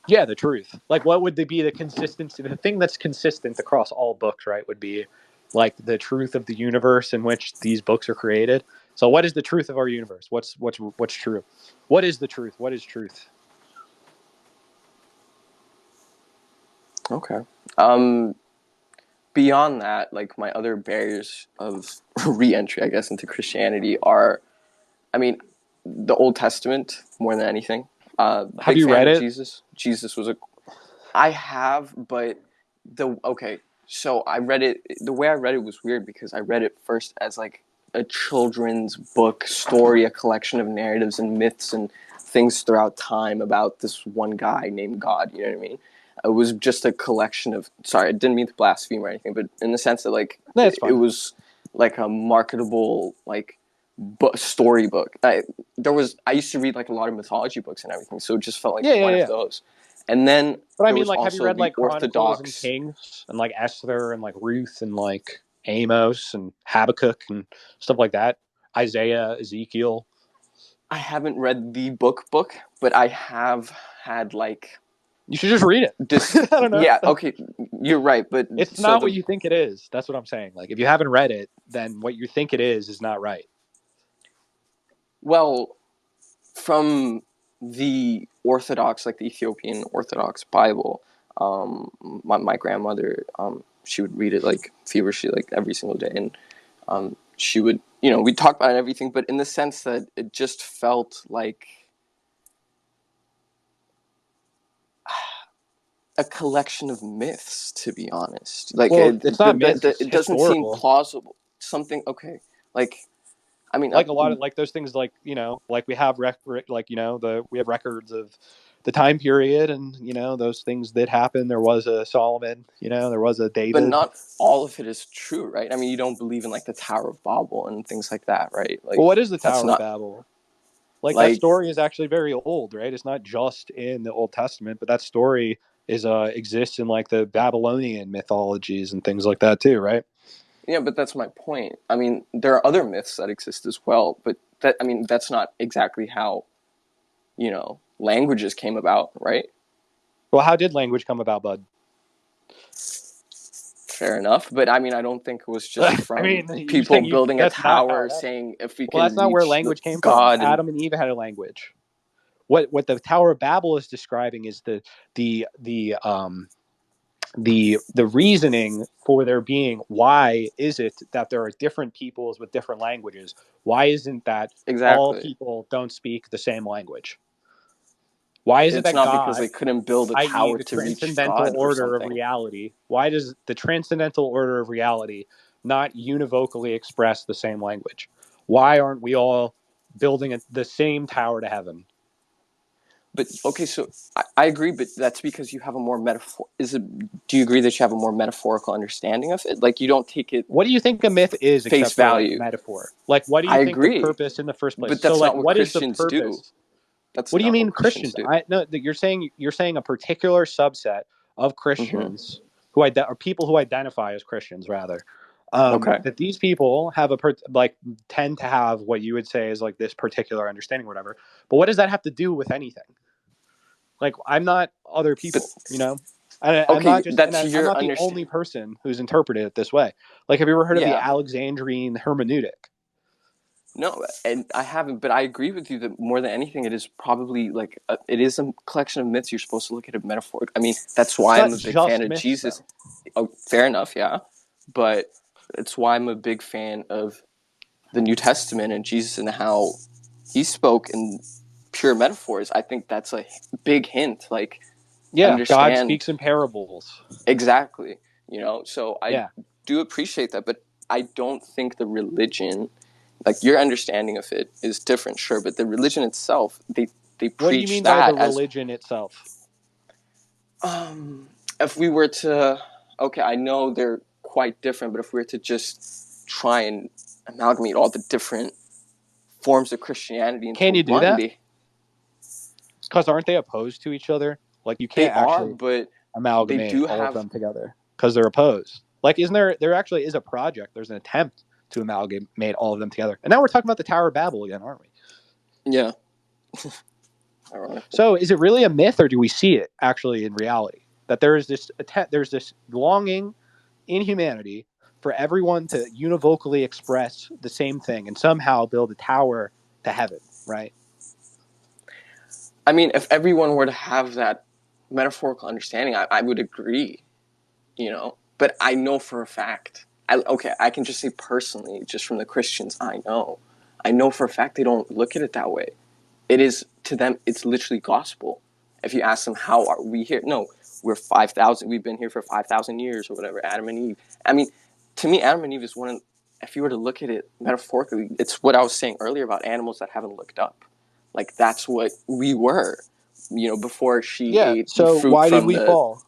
Yeah, the truth. Like, what would be the consistency? The thing that's consistent across all books, right, would be like the truth of the universe in which these books are created. So, what is the truth of our universe? What's true? What is the truth? What is truth? Okay. Beyond that, like my other barriers of re-entry, I guess, into Christianity are, I mean, the Old Testament more than anything. Have you read it? Jesus. Jesus was I have, but so I read it. The way I read it was weird because I read it first as like a children's book story, a collection of narratives and myths and things throughout time about this one guy named God. You know what I mean? It was just a collection of. Sorry, I didn't mean to blaspheme or anything, but in the sense that like it was like a marketable like storybook. I used to read like a lot of mythology books and everything, so it just felt like one of those. And then, but I mean, like, have you read like Chronicles and Kings and like Esther and like Ruth and like Amos and Habakkuk and stuff like that? Isaiah, Ezekiel. I haven't read the book, but I have had like. You should just read it. I don't know. Yeah, okay, you're right, but it's not what you think it is. That's what I'm saying. Like, if you haven't read it, then what you think it is not right. Well, from the Orthodox, like the Ethiopian Orthodox Bible, my grandmother, she would read it like feverishly, like every single day, and she would, we'd talk about it and everything, but in the sense that it just felt like a collection of myths, to be honest. Like, it's not myths. It doesn't seem plausible. Something like. I mean, like a lot of like those things, like like we have we have records of the time period, and those things did happen. There was a Solomon, there was a David, but not all of it is true, right? I mean, you don't believe in like the Tower of Babel and things like that, right? Like, well, what is the Tower of Babel? Like, that story is actually very old, right? It's not just in the Old Testament, but that story exists in like the Babylonian mythologies and things like that too, right? Yeah, but that's my point. I mean, there are other myths that exist as well, but that's not exactly how, languages came about, right? Well, how did language come about, bud? Fair enough, but I mean, I don't think it was just from people building a tower saying if we can. Well, that's not where language came from. Adam and Eve had a language. What the Tower of Babel is describing is the reasoning for there being. Why is it that there are different peoples with different languages? Why isn't that all people don't speak the same language? Why is it that not God, because they couldn't build a tower to reach God or something? The transcendental order of reality. Why does the transcendental order of reality not univocally express the same language? Why aren't we all building the same tower to heaven? But okay, so I agree, but that's because you have a more metaphor. Do you agree that you have a more metaphorical understanding of it? Like, you don't take it. What do you think a myth is? Face except value. For, like, metaphor. Like, what do you think the purpose in the first place? But that's so, not like, what Christians is the purpose? Do. That's what do you mean Christians do? No, you're saying a particular subset of Christians who or people who identify as Christians, rather. That these people have tend to have what you would say is like this particular understanding, or whatever. But what does that have to do with anything? Like, I'm not other people, you know? I'm Okay, not just, that's I'm your not the only person who's interpreted it this way. Like, have you ever heard of the Yeah. Alexandrine hermeneutic? No, and I haven't, but I agree with you that more than anything, it is probably like it is a collection of myths. You're supposed to look at it metaphorically. I mean, that's why I'm a big fan of myths, Jesus. though. Oh, fair enough, yeah, but it's why I'm a big fan of the New Testament and Jesus and how he spoke in pure metaphors. I think that's a big hint. Like, Yeah, God understand speaks in parables. exactly. You know, so I Yeah. do appreciate that, but I don't think the religion, like your understanding of it, is different, sure, but the religion itself, they What do you preach mean by the that as religion itself? if we were to, okay, I know they're quite different, but if we were to just try and amalgamate all the different forms of Christianity into Can you do one, that? Because aren't they opposed to each other? Like, you they can't are, actually but they amalgamate do all of have, them together because they're opposed. Like, isn't there actually is a project? There's an attempt to amalgamate all of them together. And now we're talking about the Tower of Babel again, aren't we? yeah. So is it really a myth, or do we see it actually in reality? That there's this longing in humanity for everyone to univocally express the same thing and somehow build a tower to heaven, right? I mean, if everyone were to have that metaphorical understanding, I would agree, you know. But I know for a fact, I can just say personally, just from the Christians I know for a fact they don't look at it that way. It is, to them, it's literally gospel. If you ask them, how are we here? No, we've been here for 5,000 years or whatever, Adam and Eve. I mean, to me, Adam and Eve is one of, if you were to look at it metaphorically, it's what I was saying earlier about animals that haven't looked up. Like, that's what we were, you know, before she ate so the fruit why did from we the fall?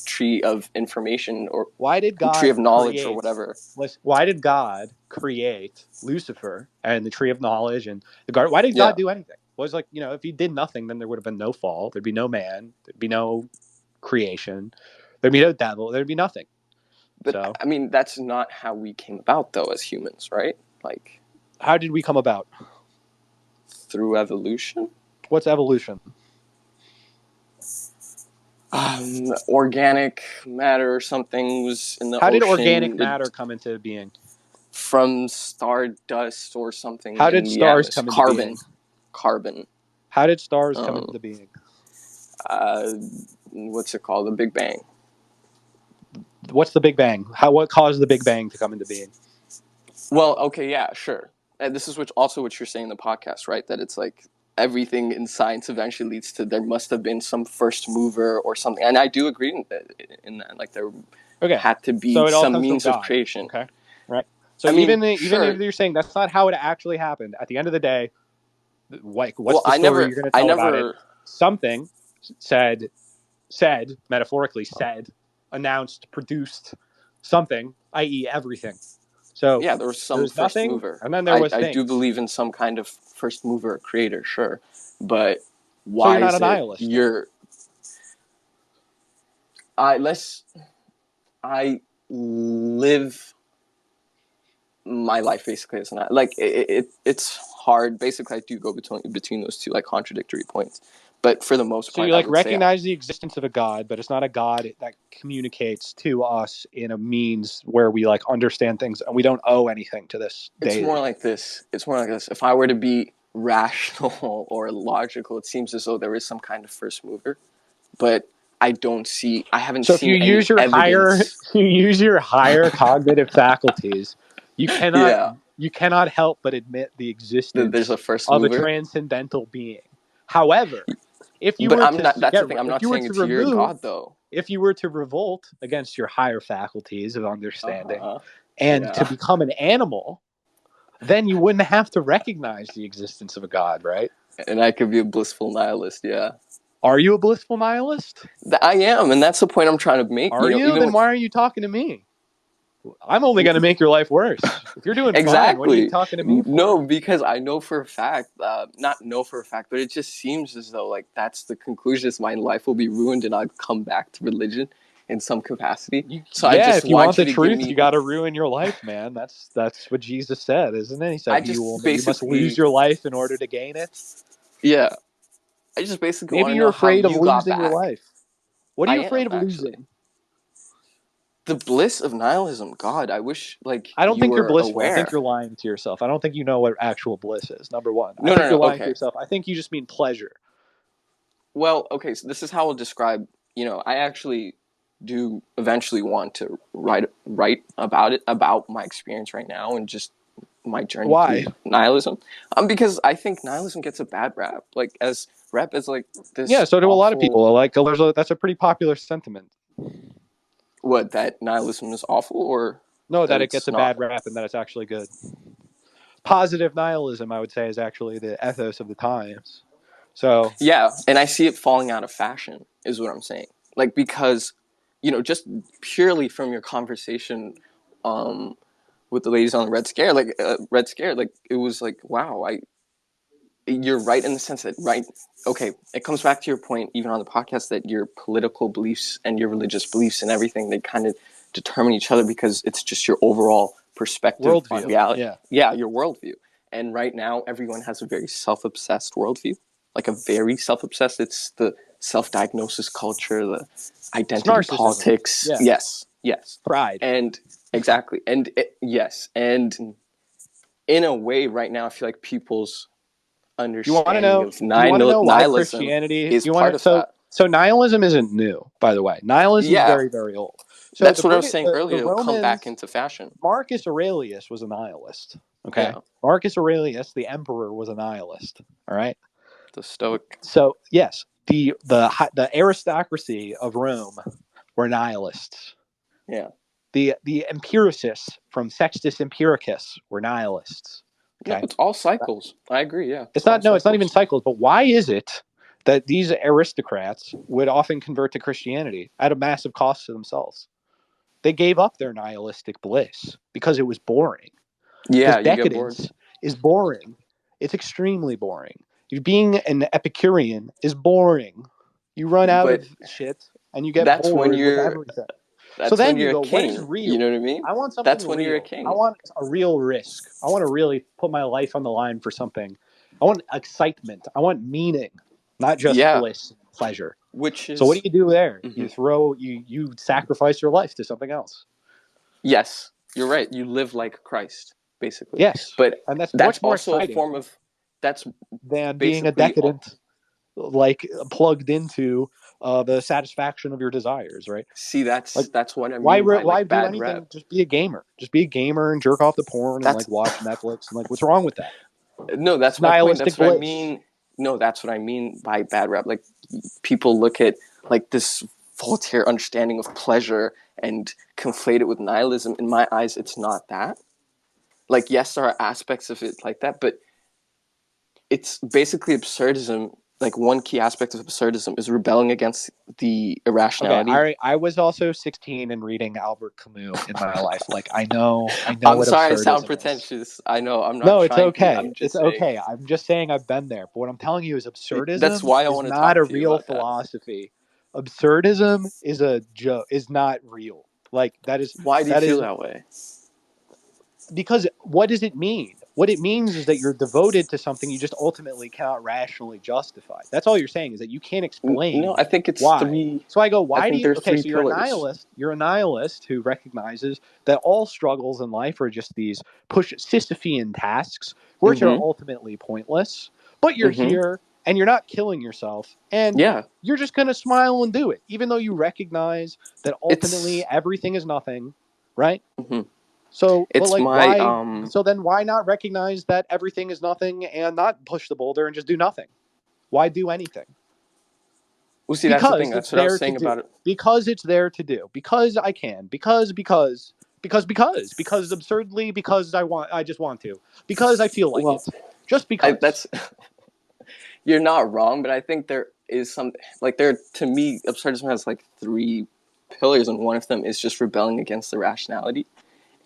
tree of information, or why did God tree of knowledge create, or whatever. Why did God create Lucifer and the tree of knowledge and the garden? Why did God do anything? Well, it's like, you know, if he did nothing, then there would have been no fall. There'd be no man. There'd be no creation. There'd be no devil. There'd be nothing. But so, I mean, that's not how we came about, though, as humans, right? Like, how did we come about? Through evolution. What's evolution? Organic matter or something was in the ocean. How did organic matter come into being? From stardust or something. How did stars come into being? Carbon. How did stars come into being? What's it called? The Big Bang. What's the Big Bang? What caused the Big Bang to come into being? Well, okay, yeah, sure. And this is also what you're saying in the podcast, right? That it's like everything in science eventually leads to there must have been some first mover or something. And I do agree in that. Like, there had to be some means of creation. Okay, right. So even if you're saying that's not how it actually happened, at the end of the day, what's the story you're going to tell about it? Something said, metaphorically said, announced, produced something, i.e. everything. So yeah, there was some first mover. And then there was I do believe in some kind of first mover creator, sure. But why so you're not a nihilist? I live my life basically as not like it's hard. Basically, I do go between those two like contradictory points. But for the most part, so you like recognize the existence of a God, but it's not a God that communicates to us in a means where we like understand things, and we don't owe anything to this. It's more like this. If I were to be rational or logical, it seems as though there is some kind of first mover, but I haven't seen any evidence. You use your higher cognitive faculties, you cannot help but admit the existence there's a first of mover? a transcendental being. However, if you I'm not saying it's your God, though. If you were to revolt against your higher faculties of understanding and to become an animal, then you wouldn't have to recognize the existence of a God, right? And I could be a blissful nihilist, yeah. Are you a blissful nihilist? I am, and that's the point I'm trying to make. Are you? Then why are you talking to me? I'm only going to make your life worse. If you're doing fine, what are you talking to me for? No, because I know for a fact, not know for a fact, but it just seems as though like that's the conclusion is my life will be ruined and I'll come back to religion in some capacity. If you want the truth, you got to ruin your life, man. That's what Jesus said, isn't it? He said you must lose your life in order to gain it. Yeah. I just basically want Maybe to you're know how afraid of you got losing your back. life. What are I you afraid am of actually. losing? The bliss of nihilism. God, I wish like I don't you think you're were blissful. I think aware. you're lying to yourself. I don't think you know what actual bliss is, number one. I No, think no, you're no. lying to Okay. yourself. I think you just mean pleasure. Well, okay. So this is how I'll describe. I actually do eventually want to write about it, about my experience right now, and just my journey Why? through nihilism. Because I think nihilism gets a bad rap. Like as rap is like Yeah, this so do a lot of awful. people. Like, that's a pretty popular sentiment. What, that nihilism is awful, or No, that that it it's gets a not? bad rap and that it's actually good. Positive nihilism, I would say, is actually the ethos of the times. So Yeah, and I see it falling out of fashion, is what I'm saying. Like, because, just purely from your conversation with the ladies on Red Scare, like, it was like, wow, you're right in the sense that, right, okay, it comes back to your point, even on the podcast, that your political beliefs and your religious beliefs and everything, they kind of determine each other because it's just your overall perspective on worldview. reality. Yeah. Yeah, your worldview. And right now, everyone has a very self-obsessed worldview. Like a very self-obsessed. It's the self-diagnosis culture, the identity narcissism. politics. Yeah. Yes. Pride. And exactly. And yes. And in a way, right now, I feel like people's understanding of Do you want to know why nihilism Christianity? is Do you want part to? of that. So nihilism isn't new, by the way. Nihilism is Yeah, very, very old. So that's what I was saying earlier. the It'll come back Romans, into fashion. Marcus Aurelius was a nihilist. Okay, Yeah. Marcus Aurelius, the emperor, was a nihilist. All right. The Stoic. So yes, the aristocracy of Rome were nihilists. Yeah. The empiricists from Sextus Empiricus were nihilists. Okay, No, it's all cycles. I agree. Yeah, it's not even cycles. But why is it that these aristocrats would often convert to Christianity at a massive cost to themselves? They gave up their nihilistic bliss because it was boring. Yeah, Because you get bored. decadence is boring. It's extremely boring. Being an Epicurean is boring. You run out But of shit and you get that's when bored with you're. everything. So That's when then you you're a go, what is king. You real? know what I mean? I want something That's when you're a real. I king. want a real risk. I want to really put my life on the line for something. I want excitement. I want meaning, not just bliss and pleasure. Which is. So what do you do there? Mm-hmm. You sacrifice your life to something else. Yes, you're right. You live like Christ, basically. Yes, but and that's much more also exciting a form of than being a decadent, like plugged into the satisfaction of your desires, right? See, that's what I mean. Why do bad anything? rep. Just be a gamer. Just be a gamer and jerk off to porn and like watch Netflix and like what's wrong with that? No, that's my point. That's what bliss. I mean. No, that's what I mean by bad rep. Like people look at like this Voltaire understanding of pleasure and conflate it with nihilism. In my eyes, it's not that. Like, yes, there are aspects of it like that, but it's basically absurdism. Like one key aspect of absurdism is rebelling against the irrationality. Okay, I was also 16 and reading Albert Camus in my life. Like I know I'm what sorry, I absurdism sound is. pretentious. I know. I'm not. No, it's trying okay. To, I'm just it's saying. okay. I'm just saying I've been there. But what I'm telling you is absurdism That's why I is want to not talk a to you real about philosophy. Absurdism is a joke. Is not real. Like that is. Why do you feel that way? Because what does it mean? What it means is that you're devoted to something you just ultimately cannot rationally justify. That's all you're saying is that you can't explain. No, I think it's why. three. So I go, why do you? Okay, so you're pillars. a nihilist. You're a nihilist who recognizes that all struggles in life are just these Sisyphean tasks, which are ultimately pointless. But you're here and you're not killing yourself, and you're just gonna smile and do it, even though you recognize that ultimately everything is nothing, right? So, why? So then, why not recognize that everything is nothing and not push the boulder and just do nothing? Why do anything? Well, see, that's the thing. That's what I was saying about it. Because it's there to do. Because I can. Because absurdly. Because I just want to. Because I feel like it. Just because. You're not wrong, but I think there is some to me, absurdism has like three pillars, and one of them is just rebelling against the rationality.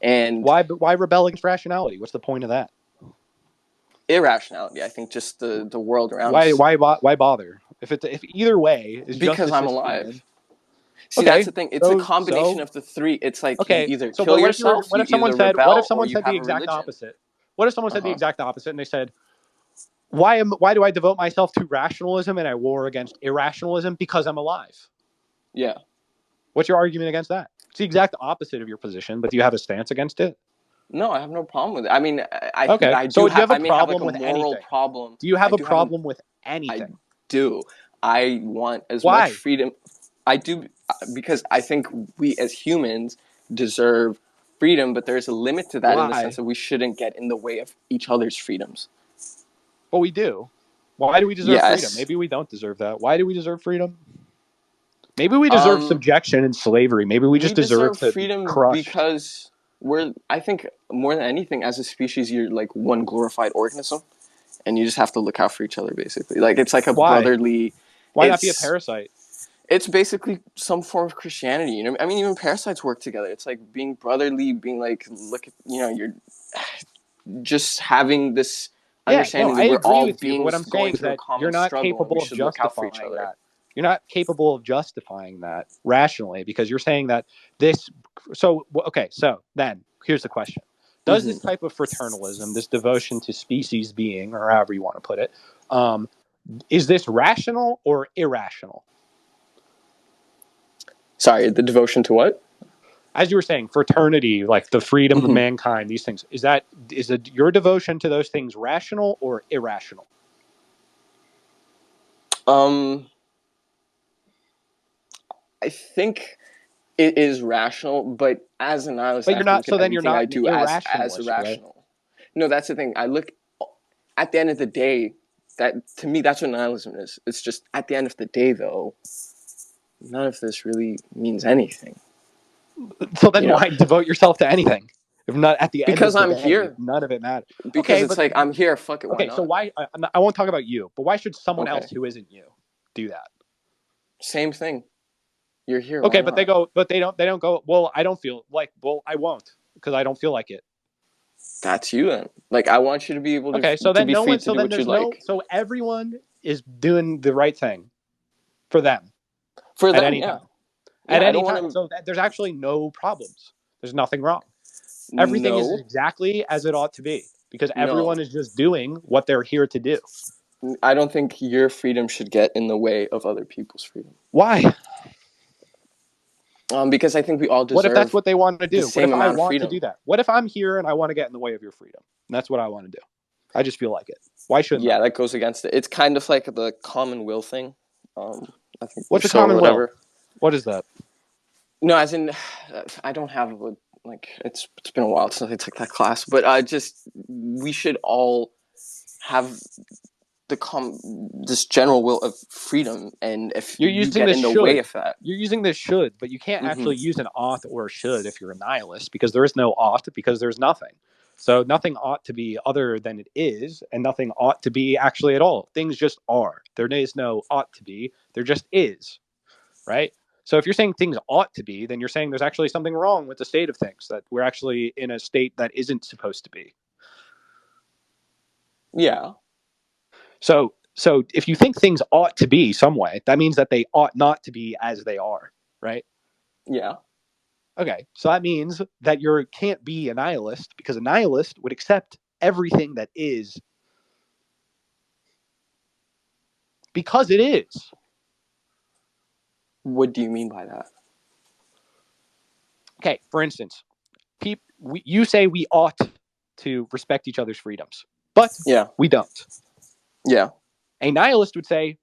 And why rebel against rationality? What's the point of that? Irrationality. I think just the world around us. Why bother? If either way is because just I'm alive. See, that's the thing. It's a combination of the three. It's like you either kill yourself, what if someone said the exact opposite? What if someone said the exact opposite and they said, Why do I devote myself to rationalism and I war against irrationalism? Because I'm alive. Yeah. What's your argument against that? It's the exact opposite of your position, but do you have a stance against it? No, I have no problem with it. I mean, Okay. I So do do you have a I may have like problem a with moral anything? problem. Do you have I a do problem with I anything? do. I want as Why? much freedom. I do, because I think we as humans deserve freedom, but there's a limit to that in the Why? sense that we shouldn't get in the way of each other's freedoms. Well, we do. Why do we deserve freedom? Yes. Maybe we don't deserve that. Why do we deserve freedom? Maybe we deserve subjection and slavery. Maybe we just deserve to freedom be crushed. because I think more than anything, as a species, you're like one glorified organism, and you just have to look out for each other, basically. Like, it's like a Why? brotherly. Why not be a parasite? It's basically some form of Christianity, you know. I mean, even parasites work together. It's like being brotherly, being like, look at, you know, you're just having this understanding that we're all beings going through a common struggle, and we should look out for each other. That. You're not capable of justifying that rationally, because you're saying that this. So okay, so then here's the question: does this type of fraternalism, this devotion to species being, or however you want to put it, is this rational or irrational? Sorry, the devotion to what? As you were saying, fraternity, like the freedom of mankind, these things. Is your devotion to those things rational or irrational? I think it is rational, but as an nihilist, but you're not. So then you're not I do as irrational. Right? No, that's the thing. I look at the end of the day. That to me, that's what nihilism is. It's just at the end of the day, though, none of this really means anything. So then why devote yourself to anything? If not at the end of the day, here. None of it matters. Because it's like, I'm here, fuck it, why not? So why, I won't talk about you, but why should someone else who isn't you do that? Same thing. You're here. Okay, but they don't go, well, I don't feel like, well, I won't, because I don't feel like it. That's you then. Like, I want you to be able to, okay, so then be no free one, to so do then what you there's like. so everyone is doing the right thing for them. For them, at any time. At any time. So there's actually no problems. There's nothing wrong. Everything is exactly as it ought to be, because everyone is just doing what they're here to do. I don't think your freedom should get in the way of other people's freedom. Why? Because I think we all deserve. What if that's what they want to do? What if I want to do that? What if I'm here and I want to get in the way of your freedom? And that's what I want to do. I just feel like it. Why shouldn't I? Yeah, that goes against it. It's kind of like the common will thing. I think. What's the common will? What is that? No, as in, I don't have it's been a while since I took that class, but just we should all have this general will of freedom, and if you get in the way of that, you're using this should, but you can't actually use an ought or a should if you're a nihilist, because there is no ought, because there's nothing. So nothing ought to be other than it is, and nothing ought to be actually at all. Things just are. There is no ought to be. There just is, right? So if you're saying things ought to be, then you're saying there's actually something wrong with the state of things, that we're actually in a state that isn't supposed to be. Yeah. So if you think things ought to be some way, that means that they ought not to be as they are, right? Yeah. Okay, so that means that you can't be a nihilist, because a nihilist would accept everything that is because it is. What do you mean by that? Okay, for instance, you say we ought to respect each other's freedoms, but we don't. Yeah. A nihilist would say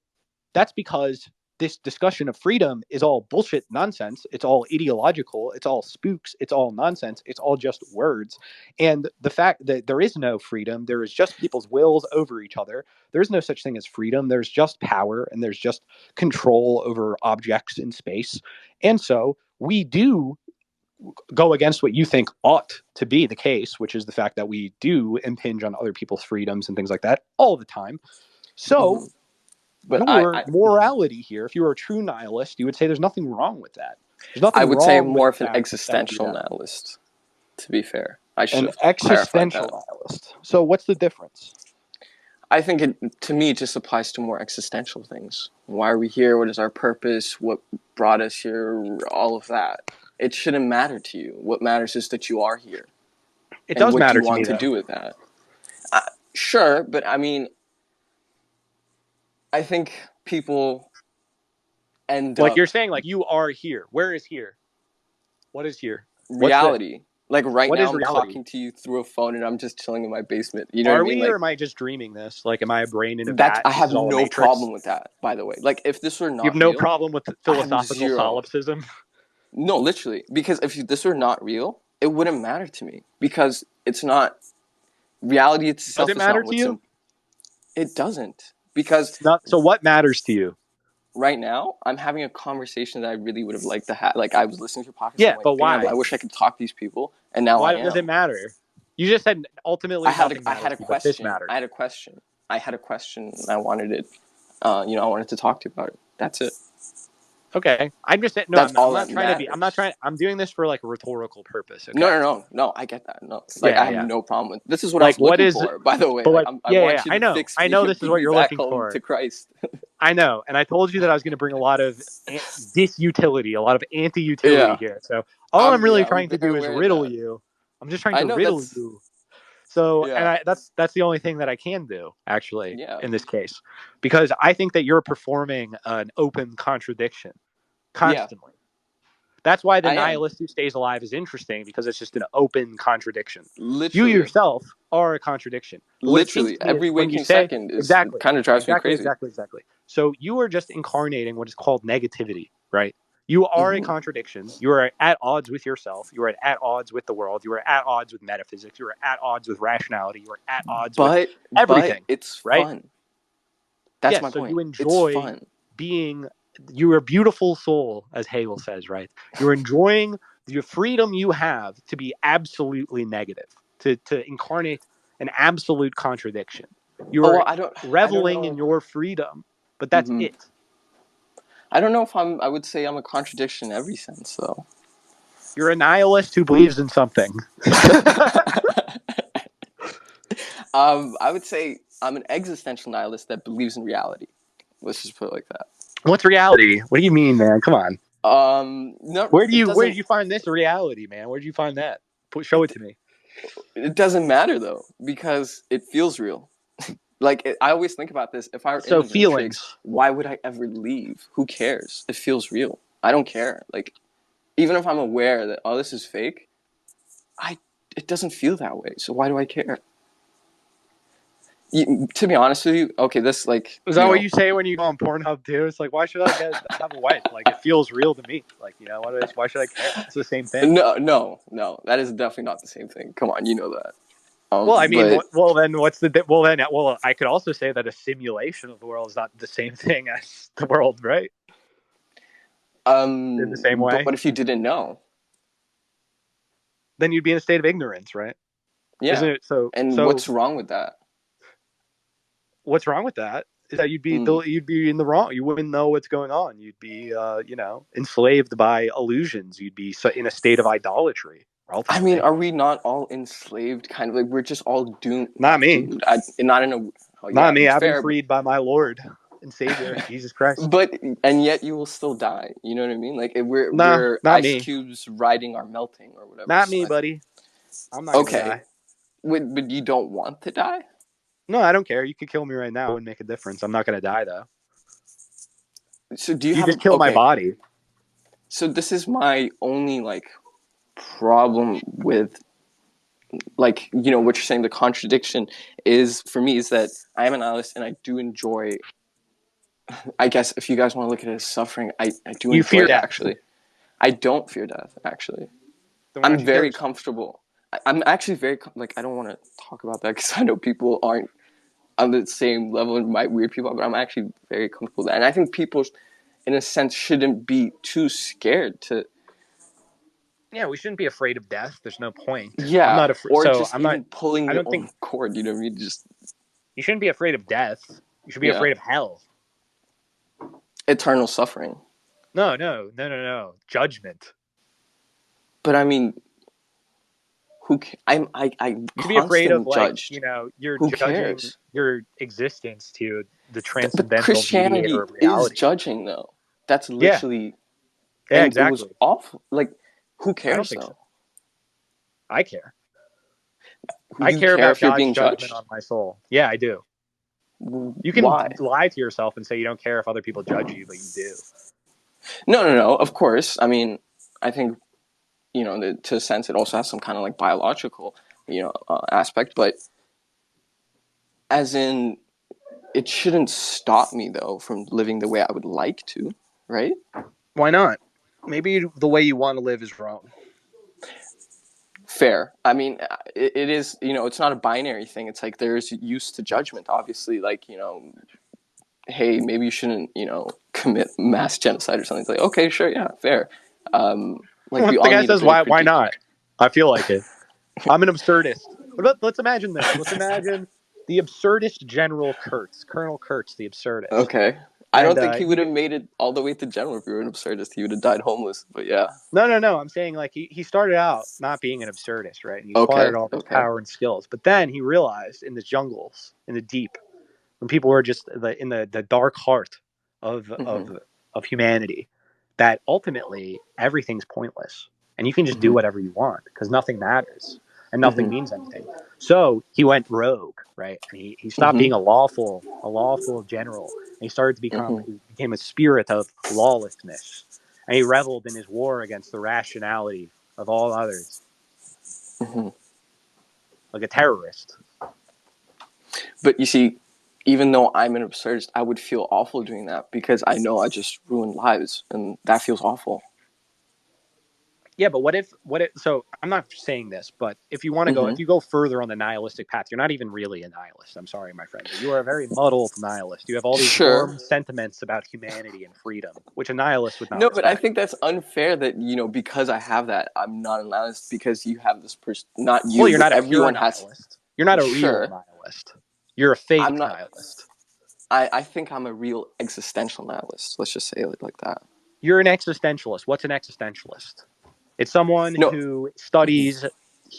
that's because this discussion of freedom is all bullshit nonsense. It's all ideological. It's all spooks. It's all nonsense. It's all just words. And the fact that there is no freedom, there is just people's wills over each other. There's no such thing as freedom. There's just power, and there's just control over objects in space. And so we do go against what you think ought to be the case, which is the fact that we do impinge on other people's freedoms and things like that all the time. So but your morality here, if you were a true nihilist, you would say there's nothing wrong with that. There's nothing. I would say more of an existential nihilist. To be fair, I should have existential nihilist. So what's the difference? I think to me, it just applies to more existential things. Why are we here? What is our purpose? What brought us here? All of that. It shouldn't matter to you. What matters is that you are here. It does matter to me. What do you want to do with that? Sure, but I mean, I think people end Like up you're saying, like you are here. Where is here? What is here? What's this? reality. Like right What now, is I'm reality? talking to you through a phone, and I'm just chilling in my basement. You know what Are I mean? we, or Like am I just dreaming this? Like, am I a brain in a that. vat? I This have is all a no matrix. problem with that. By the way, like if this were You have not no real, problem with I have philosophical zero. solipsism. No, literally, because if this were not real, it wouldn't matter to me because it's not. Reality itself Does it is matter not to what's you? It doesn't, because It's not. So what matters to you? right now I'm having a conversation that I really would have liked to have. Like I was listening to a podcast, Yeah, I'm like, but damn, why? I wish I could talk to these people, and now I Why does it am. matter? You just said ultimately nothing I matters had a to you, but this question. matters. I had a question. And I wanted it. I wanted to talk to you about it. That's it. Okay, I'm just saying. No, That's all I'm not that trying to be. I'm not matters. trying. I'm doing this for like a rhetorical purpose. Okay. No. I get that. No, like I Yeah, have yeah. no problem with. This is what I Like, was what looking is? for, by the way. But Like like, I yeah, want you I to know. fix I me know and this is bring what me you're back looking home for. to Christ. I know, and I told you that I was going to bring a lot of disutility, a lot of anti-utility Yeah, here. So all I'm really I'm trying to very do is aware of riddle that. you. I'm just trying I to know riddle that's you. So, and yeah, that's the only thing that I can do actually yeah. in this case, because I think that you're performing an open contradiction Yeah, constantly. That's why the I am. nihilist who stays alive is interesting because it's just an open contradiction. You Literally, yourself are a contradiction. But what it seems literally, to me is every when you waking say second is exactly, kind of drives me exactly, crazy. exactly, exactly. So you are just incarnating what is called negativity, right? You are a Hmm. contradiction. You are at odds with yourself. You are at odds with the world. You are at odds with metaphysics. You are at odds with rationality. You are at odds with But everything, it's right? fun. That's Yes. my So point. you It's enjoy fun. being, you're a beautiful soul, as Hegel says, right? You're enjoying the freedom you have to be absolutely negative, to incarnate an absolute contradiction. Oh You're well, I don't reveling in know. your freedom, but that's Hmm. it. I don't know if I would say I'm a contradiction in every sense, though. You're a nihilist who believes in something. I would say I'm an existential nihilist that believes in reality. Let's just put it like that. What's reality? What do you mean, man? Come on. No, Where it did doesn't. you find this reality, man? Where did you find that? Show it to me. It doesn't matter though because it feels real. I always think about this. If I were in So the Matrix, feelings. why would I ever leave? Who cares? It feels real. I don't care. Like, even if I'm aware that this is fake, it doesn't feel that way. So why do I care? To be honest with you, okay, this Is that what you say when you go on Pornhub too? It's like, why should I have a wife? Like, it feels real to me. Like, why should I care? It's the same thing. No, that is definitely not the same thing. Come on, you know that. Well, I mean, But I could also say that a simulation of the world is not the same thing as the world, right? In the same but way, what if you didn't know? then you'd be in a state of ignorance, right? Isn't Yeah. it? So, And what's wrong with that? what's wrong with that is that you'd be in the wrong. You wouldn't know what's going on. You'd be, enslaved by illusions. You'd be in a state of idolatry. I mean, are we not all enslaved? Kind of like we're just all doomed. Not me. Not in a. Oh, yeah, Not me. I've fair, been freed by my Lord and Savior, Jesus Christ. And yet you will still die. You know what I mean? Like we're not ice me. cubes riding our melting or whatever. Not me, buddy. I'm not gonna die. But you don't want to die? No, I don't care. You could kill me right now. It wouldn't make a difference. I'm not gonna die though. So do you just kill my body? So this is my only problem with what you're saying. The contradiction is for me is that I am an nihilist and I do enjoy. I guess if you guys want to look at it as suffering, I do enjoy it actually. I don't fear death actually. I'm very comfortable. I'm actually very I don't want to talk about that because I know people aren't on the same level and weird people, but I'm actually very comfortable with that. And I think people, in a sense, shouldn't be too scared to. Yeah, we shouldn't be afraid of death. There's no point. Yeah, I'm not afraid. or So just I'm even not pulling I your don't own think cord. You know what I mean? You shouldn't be afraid of death. You should be afraid of hell. Eternal suffering. No. Judgment. But I mean, I you should be afraid of judged. You're who judging cares? your existence to the But transcendental Christianity mediator of reality. is judging, though. That's literally. Yeah, and exactly. It was awful. Who cares? I don't think though? so. I care. You I care care about if you're God's being judgment judged? on my soul. Yeah, I do. You can Why? lie to yourself and say you don't care if other people judge you, but you do. No. Of course. I mean, I think, to a sense, it also has some kind of like biological, aspect. But as in, it shouldn't stop me though from living the way I would like to, right? Why not? Maybe the way you want to live is wrong. Fair. I mean, it is. It's not a binary thing. It's like there's use to judgment. Obviously, like hey, maybe you shouldn't, commit mass genocide or something. It's like, okay, sure, yeah, fair. Like we The all guy need a says, bit of why critique. not? I feel like it. I'm an absurdist. Let's imagine this. Let's imagine the absurdist General Kurtz, Colonel Kurtz, the absurdist. Okay. I And don't think he would have made it all the way to general if he were an absurdist. He would have died homeless, but yeah. No. I'm saying like he started out not being an absurdist, right? And he Okay. acquired all this power and skills. But then he realized in the jungles, in the deep, when people were just in the dark heart of humanity, that ultimately everything's pointless. And you can just do whatever you want because nothing matters and nothing means anything. So he went rogue, right? And he stopped being a lawful general. And he started to became a spirit of lawlessness. And he reveled in his war against the rationality of all others. Like a terrorist. But you see, even though I'm an absurdist, I would feel awful doing that because I know I just ruined lives and that feels awful. Yeah, but what if so I'm not saying this, but if you want to go, if you go further on the nihilistic path, you're not even really a nihilist. I'm sorry, my friend, but you are a very muddled nihilist. You have all these warm sentiments about humanity and freedom, which a nihilist would not respect. But I think that's unfair that, because I have that, I'm not a nihilist because you have this person, not you, well, you're but not a everyone pure has. Nihilist. You're not a real nihilist. You're a fake nihilist. I think I'm a real existential nihilist. Let's just say it like that. You're an existentialist. What's an existentialist? It's someone who studies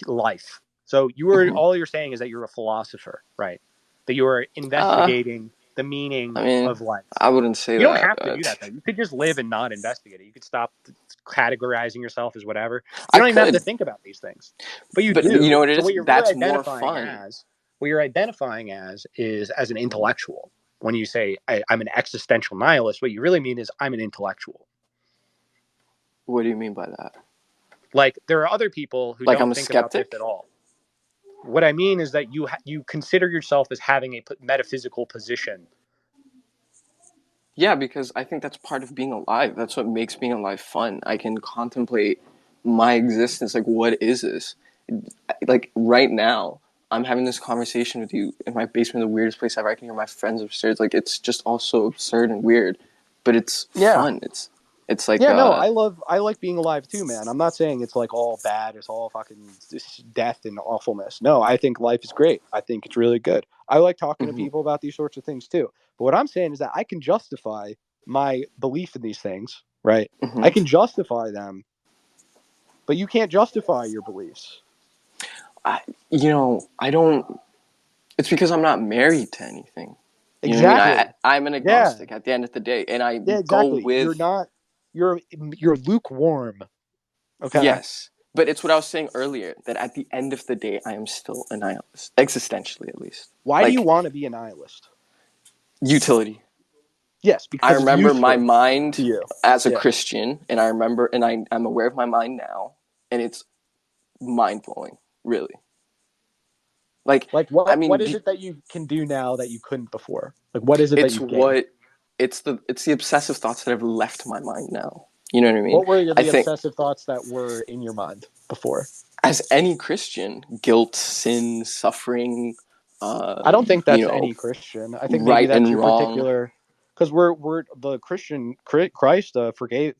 life. So all you're saying is that you're a philosopher, right? That you are investigating the meaning of life. I wouldn't say that. You don't have to do that, though. You could just live and not investigate it. You could stop categorizing yourself as whatever. You don't even have to think about these things. But you do. You know what it is? So what you're That's really more fun. What you're identifying as is as an intellectual. When you say, I'm an existential nihilist, what you really mean is I'm an intellectual. What do you mean by that? Like, there are other people who don't think about this at all. What I mean is that you consider yourself as having a metaphysical position. Yeah, because I think that's part of being alive. That's what makes being alive fun. I can contemplate my existence. Like, what is this? Like, right now, I'm having this conversation with you in my basement, the weirdest place ever. I can hear my friends upstairs. Like, it's just all so absurd and weird, but it's fun. It's like I like being alive too, man. I'm not saying it's like all bad, it's all fucking death and awfulness. No, I think life is great. I think it's really good. I like talking to people about these sorts of things too. But what I'm saying is that I can justify my belief in these things, right? I can justify them, but you can't justify your beliefs. I don't. It's because I'm not married to anything. Exactly. I'm an agnostic at the end of the day, and I go with. You're lukewarm. Okay. Yes, but it's what I was saying earlier, that at the end of the day, I am still a nihilist, existentially at least. Why do you want to be a nihilist? Utility. Yes, because I remember my mind as a Yeah. Christian, and I remember, and I'm aware of my mind now, and it's mind-blowing, really. Like what? I mean, what is it that you can do now that you couldn't before? Like, what is it that you gained? It's the obsessive thoughts that have left my mind now. You know what I mean? What were the obsessive thoughts that were in your mind before? As any Christian, guilt, sin, suffering. I don't think that's any Christian. I think maybe that's your particular, because we're the Christian. Christ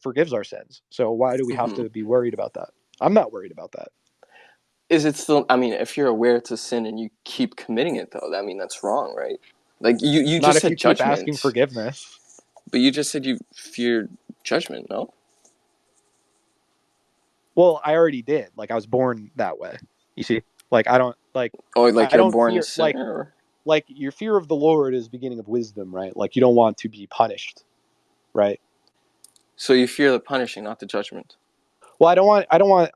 forgives our sins. So why do we have to be worried about that? I'm not worried about that. Is it still? I mean, if you're aware it's a sin and you keep committing it, though, I mean that's wrong, right? Like you not just if said you judgment. Keep asking forgiveness. But you just said you feared judgment, no? Well, I already did. Like, I was born that way. You see, like I don't like. Oh, like I you're don't born fear, sinner. Like your fear of the Lord is the beginning of wisdom, right? Like you don't want to be punished, right? So you fear the punishing, not the judgment. Well, I don't want.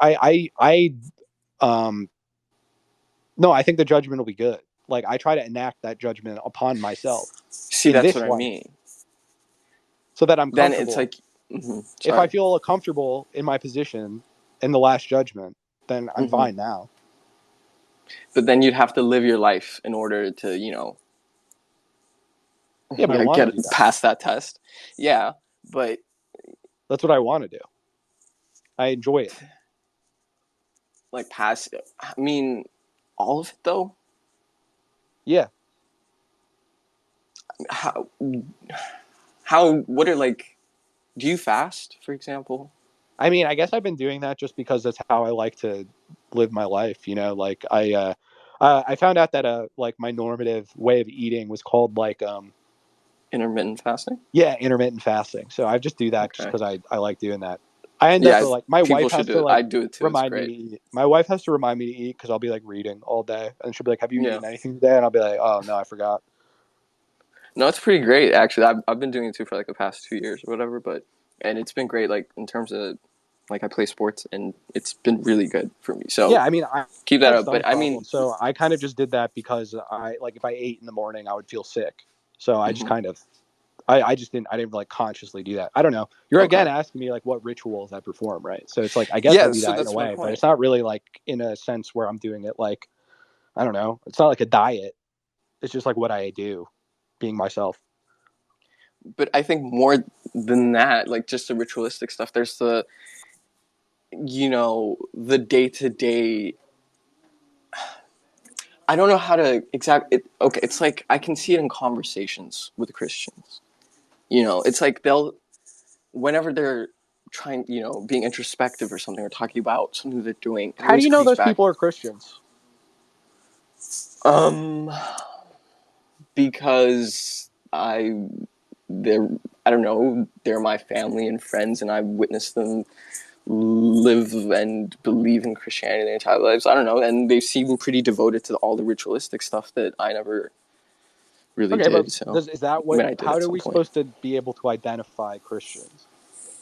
No, I think the judgment will be good. like I try to enact that judgment upon myself See, in that's this what I life mean. so that I'm Then it's comfortable. like, If I sorry. feel comfortable in my position in the last judgment, then I'm fine now. But then you'd have to live your life in order to, Yeah, but I want to get do that. past that test. Yeah, but That's what I want to do. I enjoy it. Like pass. I mean, all of it though. Yeah. How? What are like? Do you fast, for example? I mean, I guess I've been doing that just because that's how I like to live my life. Like I found out that like my normative way of eating was called like intermittent fasting. Yeah, intermittent fasting. So I just do that just Okay. because I like doing that. I end up like my people wife has should do to it. like I do it too. It's remind me great. to eat. My wife has to remind me to eat because I'll be like reading all day, and she'll be like, "Have you Yeah. eaten anything today?" And I'll be like, "Oh no, I forgot." No, it's pretty great actually. I've been doing it too for like the past 2 years or whatever, and it's been great like in terms of like I play sports and it's been really good for me. So Yeah, I mean, I keep that have up. stomach But I problems, mean, so I kind of just did that because I like if I ate in the morning, I would feel sick. So I just kind of, I didn't like consciously do that. I don't know. You're again asking me like what rituals I perform, right? So it's like I guess I do so that in a that's my way, but point. it's not really like in a sense where I'm doing it like, I don't know. It's not like a diet. It's just like what I do, being myself. But I think more than that, like just the ritualistic stuff, there's the the day-to-day. I don't know how to exactly. Okay, it's like I can see it in conversations with Christians. It's like whenever they're trying, being introspective or something, or talking about something they're doing. It How do always you know comes those back. people are Christians? Because they're I don't know, they're my family and friends, and I've witnessed them live and believe in Christianity their entire lives. I don't know, and they seem pretty devoted to all the ritualistic stuff that I never really Okay, but did. So is that I what? mean, I did How at are some we point. supposed to be able to identify Christians?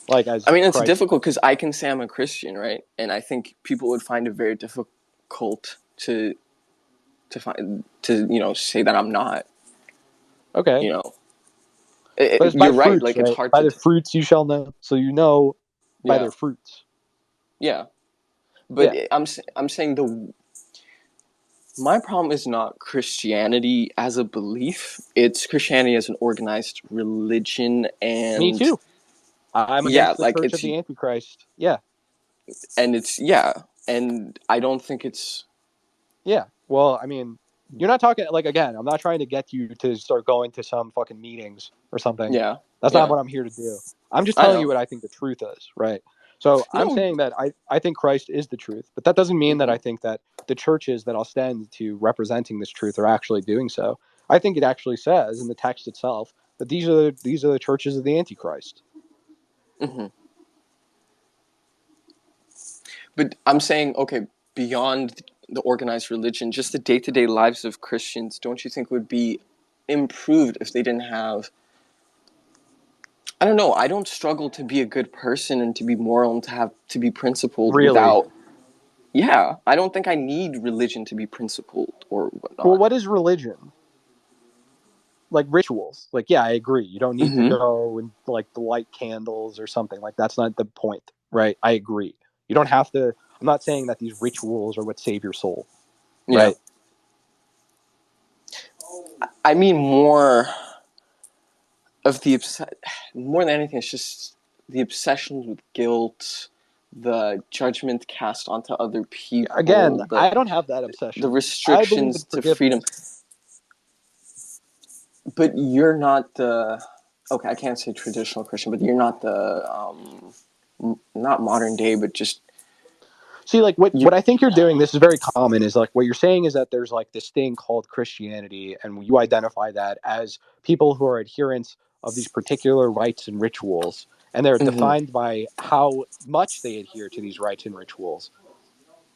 Like as I mean, it's Christ. difficult because I can say I'm a Christian, right? And I think people would find it very difficult to find to say that I'm not. Okay. But it's by You're right. fruits, Like it's right? hard By to. the fruits you shall know. So you know by Yeah. their fruits. Yeah. But I'm saying my problem is not Christianity as a belief. It's Christianity as an organized religion, and Me too. I'm against the like Church of it's the Antichrist. Yeah. and I don't think it's. Yeah. Well, I mean, you're not talking like again. I'm not trying to get you to start going to some fucking meetings or something. Yeah. That's not what I'm here to do. I'm just telling you what I think the truth is, right? So I'm saying that I think Christ is the truth, but that doesn't mean that I think that the churches that I'll stand to representing this truth are actually doing so. I think it actually says in the text itself that these are the churches of the Antichrist. Mm-hmm. But I'm saying, okay, beyond the organized religion, just the day-to-day lives of Christians, don't you think would be improved if they didn't have. I don't know. I don't struggle to be a good person and to be moral and to be principled without. Yeah, I don't think I need religion to be principled or whatnot. Well, what is religion? Like rituals. Like, yeah, I agree. You don't need to go and like light candles or something. Like, that's not the point, right? I agree. You don't have to. I'm not saying that these rituals are what save your soul, right? I mean more of more than anything, it's just the obsession with guilt, the judgment cast onto other people. Again, I don't have that obsession. The I believe in restrictions to freedom. forgiveness. But you're not the. Okay, I can't say traditional Christian, but you're not the. Not modern day, but just. See, like what I think you're doing, this is very common, is like what you're saying is that there's like this thing called Christianity, and you identify that as people who are adherents of these particular rites and rituals, and they're defined by how much they adhere to these rites and rituals,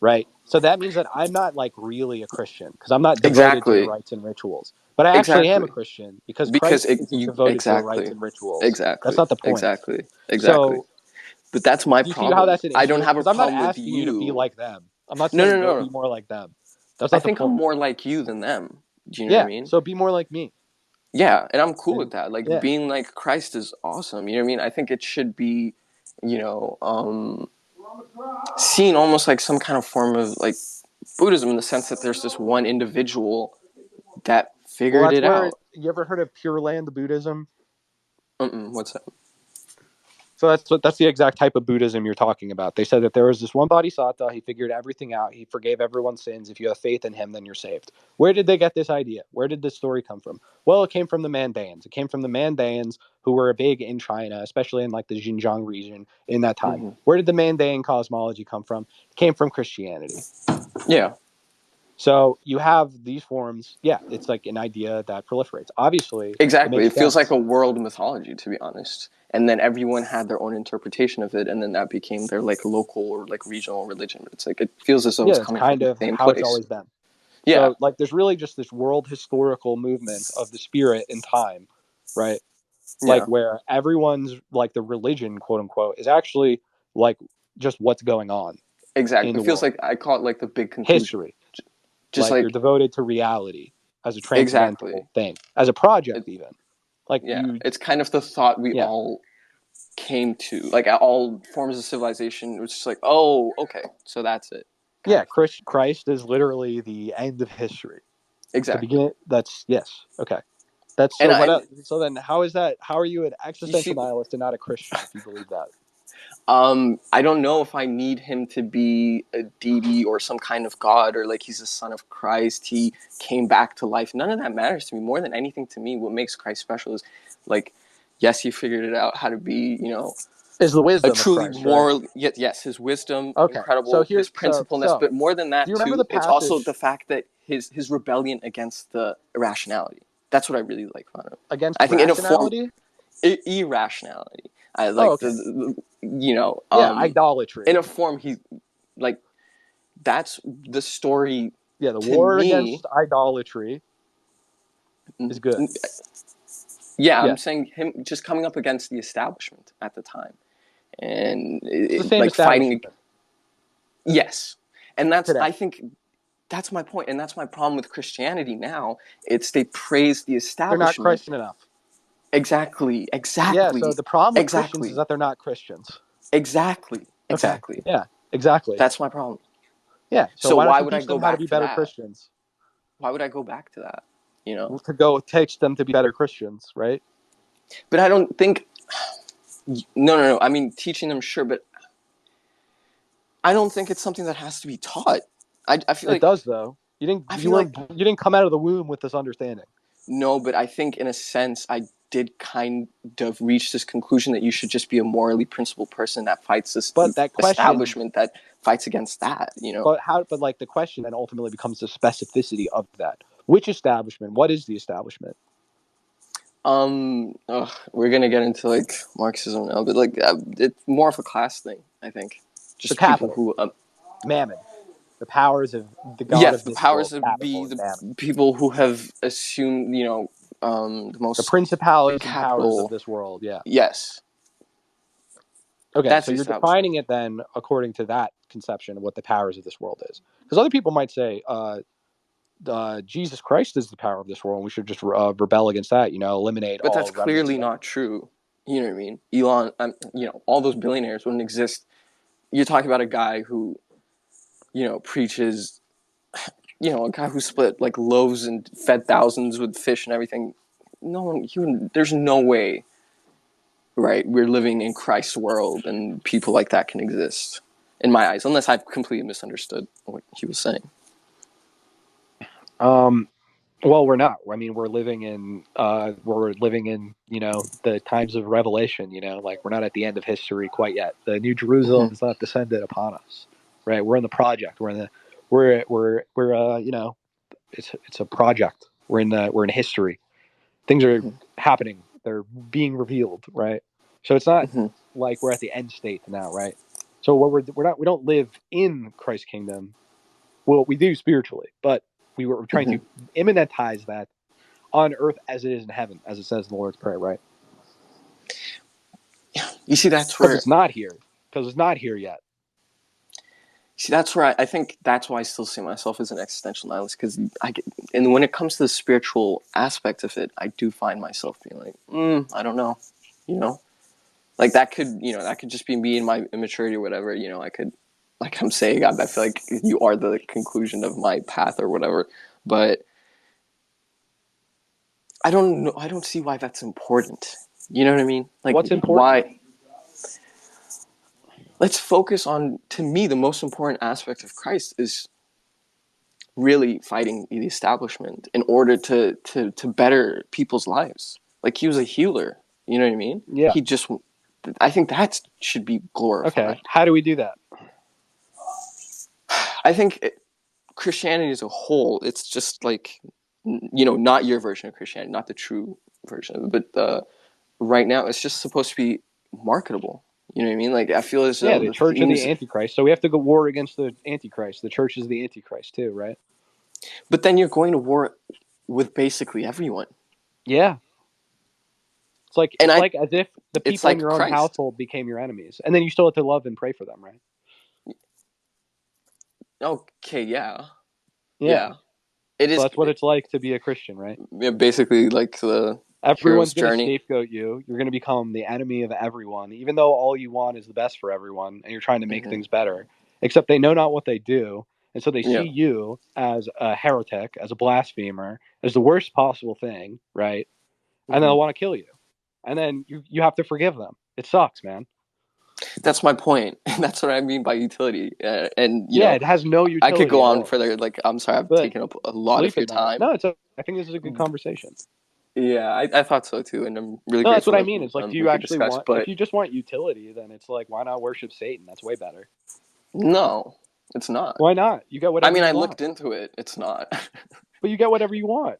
right? So that means that I'm not like really a Christian because I'm not devoted to the rites and rituals, but I actually am a Christian because Christ isn't devoted to the rites and rituals. That's not the point. Exactly. So but that's my do you see how problem. that's an I issue? don't have a Because I'm not problem with asking you to be you. like them. I'm not No, saying no, go no. be more like them. That's I not the think I'm point. more like you than them. Do you know what I Yeah. mean? So be more like me. Yeah, and I'm cool with And that. Like yeah, being like Christ is awesome. You know what I mean? I think it should be, you know, seen almost like some kind of form of like Buddhism in the sense that there's this one individual that well, figured that's it where out. you ever heard of Pure Land Buddhism? What's that? So that's the exact type of Buddhism you're talking about. They said that there was this one bodhisattva. He figured everything out. He forgave everyone's sins. If you have faith in him, then you're saved. Where did they get this idea? Where did this story come from? Well, it came from the Mandaeans. It came from the Mandaeans, who were big in China, especially in like the Xinjiang region in that time. Mhm. Where did the Mandaean cosmology come from? It came from Christianity. Yeah, So you have these forms. Yeah, it's like an idea that proliferates. Obviously, it exactly. makes It feels like sense. a world mythology, to be honest. And then everyone had their own interpretation of it, and then that became their like local or like regional religion. It's like it feels as though Yeah, it's that's coming from kind the of same how it's place. always been. Yeah, So, like, there's really just this world historical movement of the spirit in time, right? Like, yeah, where everyone's, like, the religion, quote unquote, is actually, like, just what's going on in exactly. the It feels world. like I call it like the big conclusion. History. Just Like, you're like devoted to reality as a exactly. transcendental thing, as a project, It, even. Like, yeah, it's kind of the thought we yeah. all came to. Like all forms of civilization, it was just like, oh, okay, so that's it. Yeah, Christ is literally the end of history. The Exactly. beginning, that's, yes, okay. That's And so. What I, else? So then, how is that? How are you an you existential see, nihilist and not a Christian if you believe that? I don't know if I need him to be a deity or some kind of god or like he's the son of Christ. He came back to life. None of that matters to me. More than anything to me, what makes Christ special is like, yes, he figured it out how to be, you know, Is the a wisdom of truly Christ, right? moral. Yes, his wisdom, Okay. So incredible, here, his principleness, so but more than do that you remember the too, it's also the passage fact that his rebellion against the irrationality. That's what I really like about him. against I think in a form rationality? irrationality. I Oh, like okay. you know, Yeah, in idolatry. a form he like that's the story Yeah, the to war me. against idolatry is good. Yeah, I'm Yes, saying him just coming up against the establishment at the time and it's the same like fighting. establishment Yes, and that's today. I think that's my point, and that's my problem with Christianity now. It's they praise the They're not establishment. Christian enough. Exactly, Yeah. So exactly, the problem with Christians is exactly, that they're not Christians. exactly, Okay. exactly. Yeah. Exactly. That's my problem. Yeah. So So why don't why you would I teach go them how to back be to better that? Christians? Why would I go back to that? You know? To go teach them to be better Christians, right? But I don't think. No. I mean, teaching them, sure, but I don't think it's something that has to be taught. I feel It like does, though. You didn't. I You feel weren't. like You didn't come out of the womb with this understanding. no, but I think in a sense I did kind of reach this conclusion that you should just be a morally principled person that fights this But that question. establishment that fights against that. You know? But how? But like the question then ultimately becomes the specificity of that. Which establishment? What is the establishment? We're gonna get into like Marxism now, but like it's more of a class thing. I think The just people capital, who Mammon, the powers of the god yes, of the this world. powers of be Capital is the Mammon. people who have assumed, you know, the The most principalities and powers of capital. this world. Yeah. Yes, Okay, that's so the you're establishment. defining it then according to that conception of what the powers of this world is. Because other people might say, Jesus Christ is the power of this world. And we should just rebel against that. Eliminate But that's all remnants clearly of that. not true. You know what I mean? Elon, you know, all those billionaires wouldn't exist. You're talking about a guy who, you know, preaches, you know, a guy who split like loaves and fed thousands with fish and everything. No one, there's no way, right? We're living in Christ's world and people like that can exist, in my eyes, unless I've completely misunderstood what he was saying. Well, we're not. I mean, we're living in the times of Revelation. Like we're not at the end of history quite yet. The New Jerusalem Mm-hmm. is not descended upon us, right? We're in the project. We're it's a project. We're in history. Things are happening. They're being revealed, right? So it's not Mm-hmm. like we're at the end state now, right? So we don't live in Christ's kingdom. Well, we do spiritually, but we're trying to Mm-hmm. immanentize that on earth as it is in heaven, as it says in the Lord's Prayer, right? You see, that's Because where. it's not here. Because it's not here yet. See, that's where I think that's why I still see myself as an existential nihilist, because and when it comes to the spiritual aspect of it, I do find myself being like, I don't know, you know, like that could just be me and my immaturity or whatever, you know. I could, like I'm saying, I feel like you are the conclusion of my path or whatever, but I don't know. I don't see why that's important. You know what I mean? Like, What's important? why? Let's focus on, to me, the most important aspect of Christ is really fighting the establishment in order to better people's lives. Like, he was a healer. You know what I mean? Yeah. I think that should be glorified. Okay. How do we do that? I think Christianity as a whole, it's just like, you know, not your version of Christianity, not the true version of it, but right now it's just supposed to be marketable. You know what I mean? Like, I feel as though the church of the Antichrist. So we have to go war against the Antichrist. The church is the Antichrist too, right? But then you're going to war with basically everyone. Yeah. It's like like as if the people in your own household became your enemies, and then you still have to love and pray for them, right? Okay, yeah. It is. So that's what it's like to be a Christian, right? Yeah, basically, like everyone's going to scapegoat you. You're going to become the enemy of everyone, even though all you want is the best for everyone, and you're trying to make things better. Except they know not what they do, and so they see you as a heretic, as a blasphemer, as the worst possible thing, right? And they'll want to kill you, and then you have to forgive them. It sucks, man. That's my point. That's what I mean by utility. And you know, it has no utility. I could go on further. Like, I'm sorry, I've taken up a lot of your time. No, I think this is a good conversation. Yeah, I thought so too, and I'm really. No, that's what I mean. It's like, do you actually want? But if you just want utility, then it's like, why not worship Satan? That's way better. No, it's not. Why not? You get whatever. I looked into it. It's not. But you get whatever you want.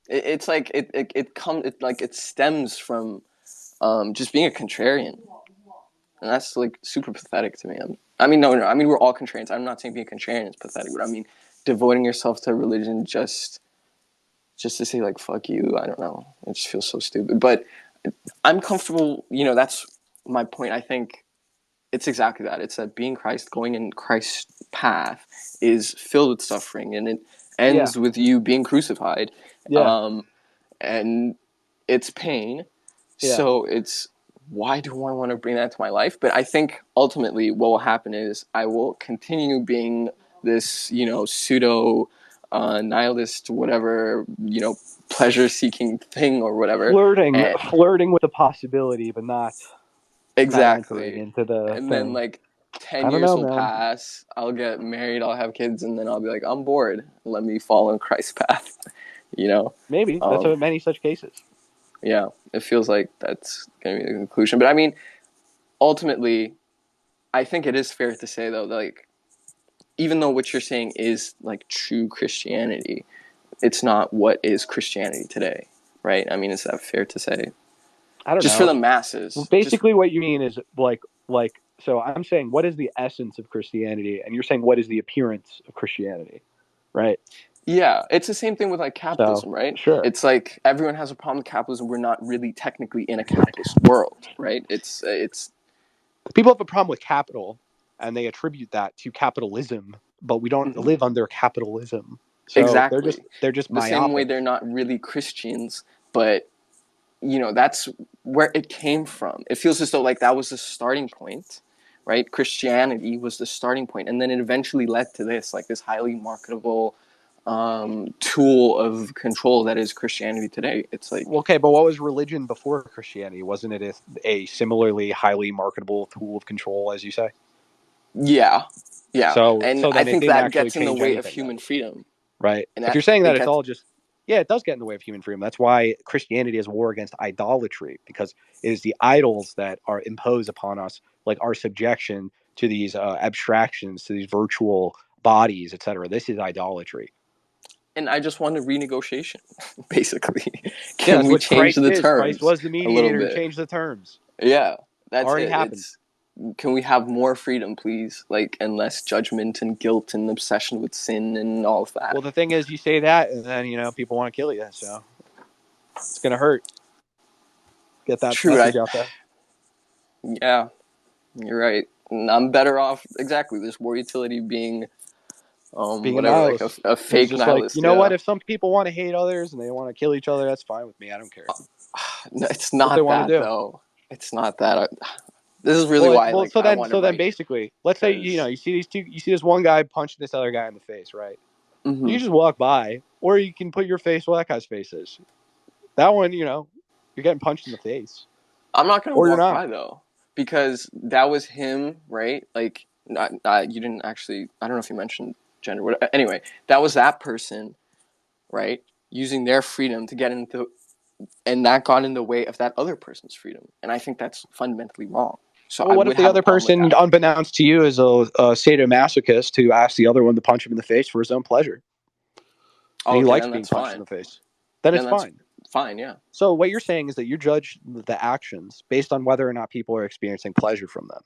It's like it stems from just being a contrarian, and that's like super pathetic to me. No. I mean, we're all contrarians. I'm not saying being a contrarian is pathetic, but I mean devoting yourself to religion just to say like fuck you. I don't know. It just feels so stupid. But I'm comfortable. You know, that's my point. I think it's exactly that. It's that being Christ, going in Christ's path, is filled with suffering, and it ends with you being crucified. And it's pain. So it's, why do I want to bring that to my life? But I think ultimately what will happen is I will continue being this, you know, pseudo nihilist, whatever, you know, pleasure-seeking thing or whatever. Flirting with the possibility, but not exactly into the and thing. Then like 10 years will pass, I'll get married, I'll have kids, and then I'll be like, I'm bored, let me follow in Christ's path. You know, maybe that's many such cases. Yeah, it feels like that's gonna be the conclusion. But I mean, ultimately, I think it is fair to say though, like, even though what you're saying is like true Christianity, it's not what is Christianity today, right? I mean, is that fair to say? I don't know. Just for the masses. Well, basically, what you mean is like. So I'm saying, what is the essence of Christianity, and you're saying, what is the appearance of Christianity, right? Yeah, it's the same thing with like capitalism, right? Sure. It's like everyone has a problem with capitalism. We're not really technically in a capitalist world, right? It's people have a problem with capital, and they attribute that to capitalism, but we don't live under capitalism. So exactly. They're just the myopic. Same way they're not really Christians, but you know, that's where it came from. It feels as though like that was the starting point, right? Christianity was the starting point, and then it eventually led to this, like this highly marketable tool of control that is Christianity today. It's like, okay, but what was religion before Christianity? Wasn't it a similarly highly marketable tool of control, as you say? Yeah. So I think that gets in the way of human freedom, right? And if you're saying that it's all just, it does get in the way of human freedom. That's why Christianity is a war against idolatry, because it is the idols that are imposed upon us, like our subjection to these abstractions, to these virtual bodies, etc. This is idolatry. And I just want a renegotiation, basically. Can we change the terms? Christ was the mediator. Change the terms. Yeah, that's already happened. Can we have more freedom, please? Like, and less judgment and guilt and obsession with sin and all of that. Well, the thing is, you say that, and then, you know, people want to kill you, so it's gonna hurt. Get that message out there. Yeah, you're right. I'm better off. Exactly. There's more utility being being a whatever, like nihilist. a It's fake just like, nihilist. you know Yeah. what? If some people want to hate others and they want to kill each other, that's fine with me. I don't care. No, it's What they not want to that do. though. It's not that. This is really why like I want to So then write. basically, let's say you see this one guy punching this other guy in the face, right? Mm-hmm. You just walk by, or you can put your face where that guy's face is. That one, you're getting punched in the face. I'm not gonna Or you're walk not. by though, because that was him, right? Like, not you didn't actually. I don't know if you mentioned gender. Anyway, that was that person, right? Using their freedom to get into, and that got in the way of that other person's freedom, and I think that's fundamentally wrong. So Well, I what would if the have a other problem with person, that. unbeknownst to you, is a sadomasochist who asks the other one to punch him in the face for his own pleasure? And he Okay, likes then being that's punched in fine. the face. Then it's That's fine. fine, yeah. So what you're saying is that you judge the actions based on whether or not people are experiencing pleasure from them.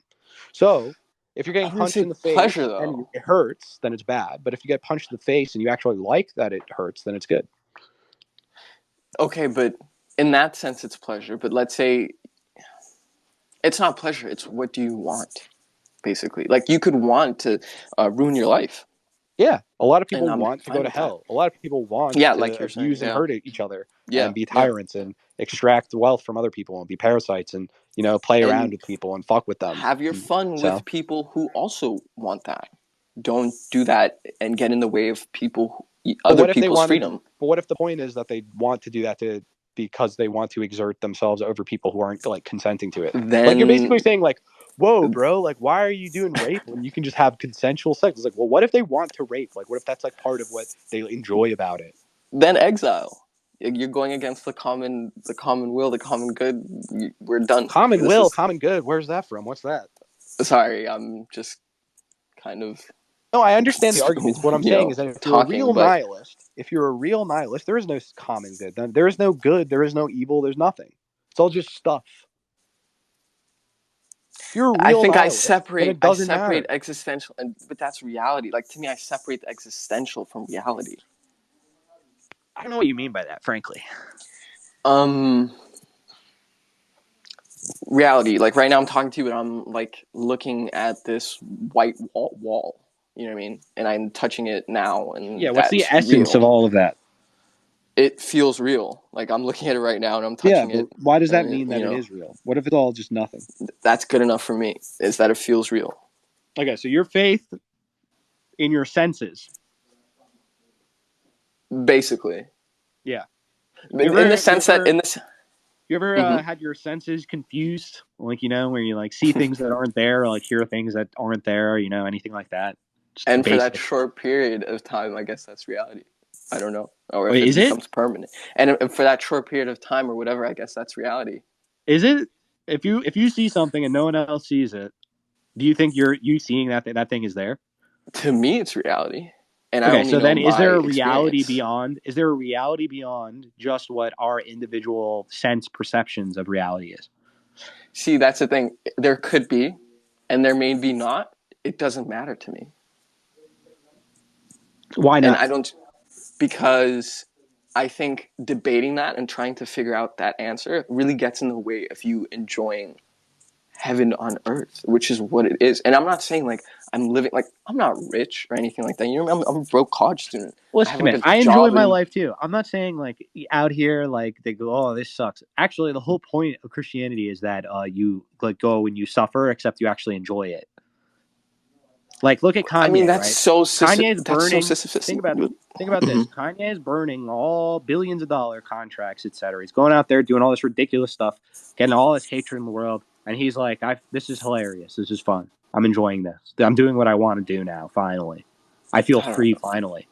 So if you're I getting wouldn't punched say in the pleasure face and though. it hurts, then it's bad. But if you get punched in the face and you actually like that it hurts, then it's good. Okay, but in that sense, it's pleasure. But let's say it's not pleasure. It's what do you want, basically. Like you could want to ruin your life. Yeah, a lot of And people I'm want to go fine to with that. hell. A lot of people want Yeah, like to you're saying, abuse and yeah. hurt each other Yeah, and be yeah. tyrants and extract wealth from other people and be parasites and play around And with people and fuck with them. have your fun So with people who also want that. Don't do that and get in the way of other people's freedom. But what if the point is that they want to do that because they want to exert themselves over people who aren't like consenting to it? Like you're basically Then saying like, whoa, bro, like why are you doing rape when you can just have consensual sex? It's like, well, what if they want to rape? Like, what if that's like part of what they enjoy about it? then exile. You're going against the common will, the common good. We're done. Common will, common good. Where's that from? What's that? Sorry, I'm just kind of. No, I understand the arguments. What I'm saying is that if you're a real nihilist, there is no common good. There is no good. There is no evil. There's nothing. It's all just stuff. If you're a I real think nihilist, then it doesn't matter. existential, but that's reality. Like to me, I separate the existential from reality. I don't know what you mean by that, frankly. Reality. Like right now, I'm talking to you, and I'm like looking at this white wall. You know what I mean? And I'm touching it now, and Yeah, what's the essence real. of all of that? It feels real. Like I'm looking at it right now, and I'm Yeah, touching but it. why does that and, mean that it is real? What if it's all just nothing? That's good enough for me. Is that it feels real? Okay, so your faith in your senses. Basically. Yeah. In the sense that in this. You ever had your senses confused? Like, where you like see things that aren't there, or like hear things that aren't there, anything like that? Just and basic. For that short period of time, I guess that's reality. I don't know. Or if Wait, it becomes permanent. And for that short period of time or whatever, I guess that's reality. Is it? If you see something and no one else sees it, do you think you seeing that thing is there? To me, it's reality. And okay, I only so know then is there a reality beyond just what our individual sense perceptions of reality is? See, that's the thing. There could be, and there may be not. It doesn't matter to me. Why not? And I don't, because I think debating that and trying to figure out that answer really gets in the way of you enjoying heaven on earth, which is what it is. And I'm not saying like I'm living like I'm not rich or anything like that. I'm a broke college student. Listen, man, I enjoy my life too. I'm not saying like out here like they go, oh, this sucks. Actually, the whole point of Christianity is that you like go and you suffer, except you actually enjoy it. Like, look at Kanye. I mean, that's right? so Kanye's burning. So think about this. Kanye is burning all billions of dollar contracts, etc. He's going out there doing all this ridiculous stuff, getting all this hatred in the world, and he's like, "This is hilarious. This is fun. I'm enjoying this. I'm doing what I want to do now. Finally, I feel free. Finally."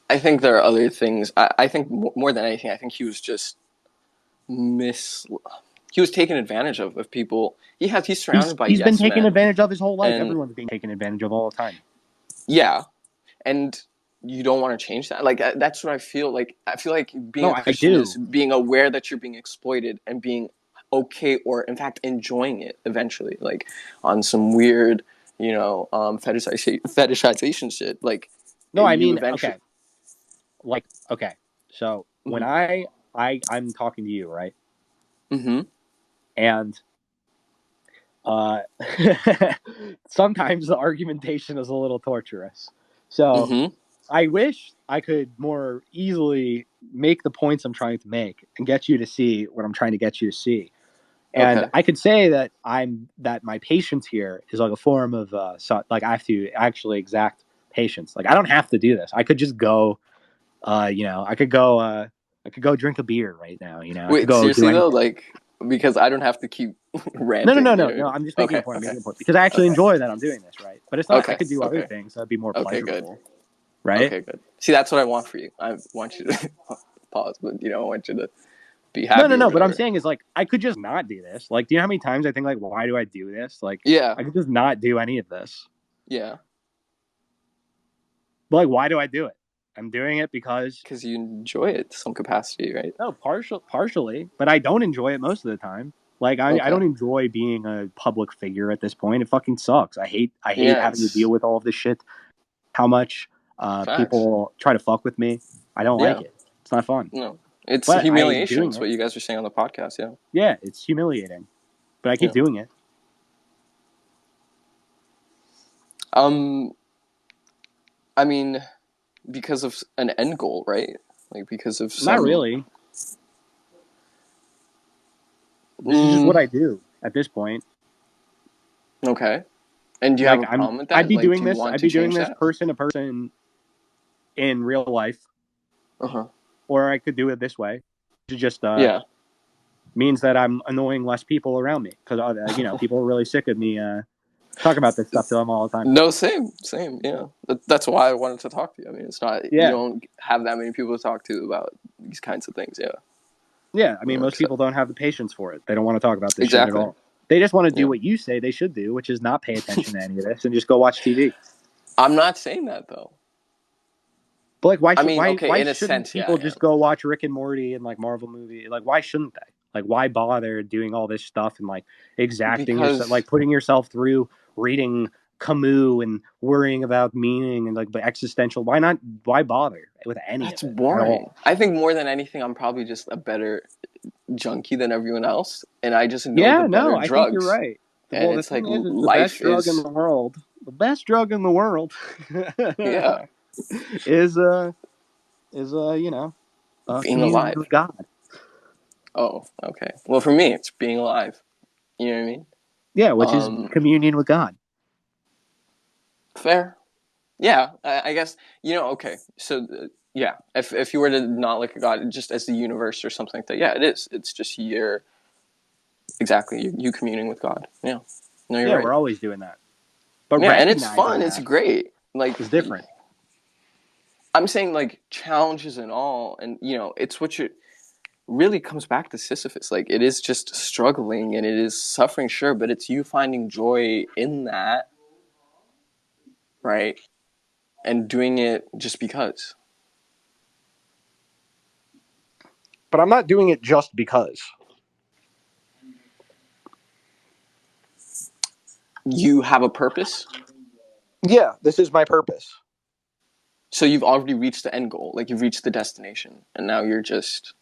I think there are other things. I think more than anything, I think he was just he was taken advantage of people. He's surrounded by he's been taken men. advantage of his whole life. Everyone's being taken advantage of all the time. Yeah, and you don't want to change that. Like that's what I feel like. I feel like being a Christian is being aware that you're being exploited and being okay, or in fact enjoying it eventually, like on some weird, fetishization shit. Like no, I mean, okay. Like, okay, so when I'm talking to you, right? Mm-hmm. And sometimes the argumentation is a little torturous. So Mm-hmm. I wish I could more easily make the points I'm trying to make and get you to see what I'm trying to get you to see. And Okay. I could say that my patience here is like a form of like I have to actually exact patience. Like I don't have to do this. I could just go, I could go drink a beer right now. I could Wait, go do seriously though, anything. like because I don't have to keep No, no, ranting. no, You no, know what I no. mean? I'm just making a Okay. point. I'm Okay. making a point because I actually Okay. enjoy that I'm doing this, right? But it's not. I Okay. could do other Okay. things that'd be more Okay. Good. pleasurable, right? Okay. Good. See, that's what I want for you. I want you to pause, but I want you to be No, no, happy or no. What I'm whatever. saying is like I could just not do this. Like, do you know how many times I think like, why do I do this? Like, Yeah. I could just not do any of this. Yeah. But like, why do I do it? I'm doing it because you enjoy it to some capacity, right? No, partially, but I don't enjoy it most of the time. Like I don't enjoy being a public figure at this point. It fucking sucks. I hate having to deal with all of this shit. How much people try to fuck with me. I don't like it. It's not fun. No. It's but humiliation. doing It's what you guys are saying on the podcast, yeah. Yeah, it's humiliating. But I keep doing it. I mean, because of an end goal, right? Like because of Not really. This is just what I do at this point. Okay. And do you have a problem with that? I'd be doing do you this. want I'd to be doing change this that? person to person in real life. Or I could do it this way. It just means that I'm annoying less people around me because people are really sick of me talking about this stuff to them all the time. No, same. Yeah, that's why I wanted to talk to you. I mean, it's not you don't have that many people to talk to about these kinds of things. Yeah. Yeah, I mean, most people don't have the patience for it. They don't want to talk about this shit at all. They just want to do what you say they should do, which is not pay attention to any of this and just go watch TV. I'm not saying that though. But like, why in a shouldn't sense, people just go watch Rick and Morty and like Marvel movie? Like, why shouldn't they? Like, why bother doing all this stuff and like exacting yourself, like putting yourself through reading Camus and worrying about meaning and like the existential? Why not? Why bother with any of it? That's boring. I think more than anything, I'm probably just a better junkie than everyone else, and I just know the better drugs. I think you're right. And well, it's the thing like is, the life best drug in the world. The best drug in the world. Yeah. is being alive with God. Oh, okay. Well, for me, it's being alive. You know what I mean? Yeah, which is communion with God. Fair. Yeah, I guess, okay. So, yeah, if you were to not look at God just as the universe or something like that, yeah, it is. It's just you communing with God. Yeah. No, you're right. We're always doing that. But yeah, and it's fun. It's great. Like, it's different. I'm saying, like, challenges and all, and, it's what really comes back to Sisyphus. Like, it is just struggling and it is suffering, sure, but it's you finding joy in that, right? And doing it just because. But I'm not doing it just because. You have a purpose? Yeah, this is my purpose. So you've already reached the end goal. Like, you've reached the destination, and now you're just,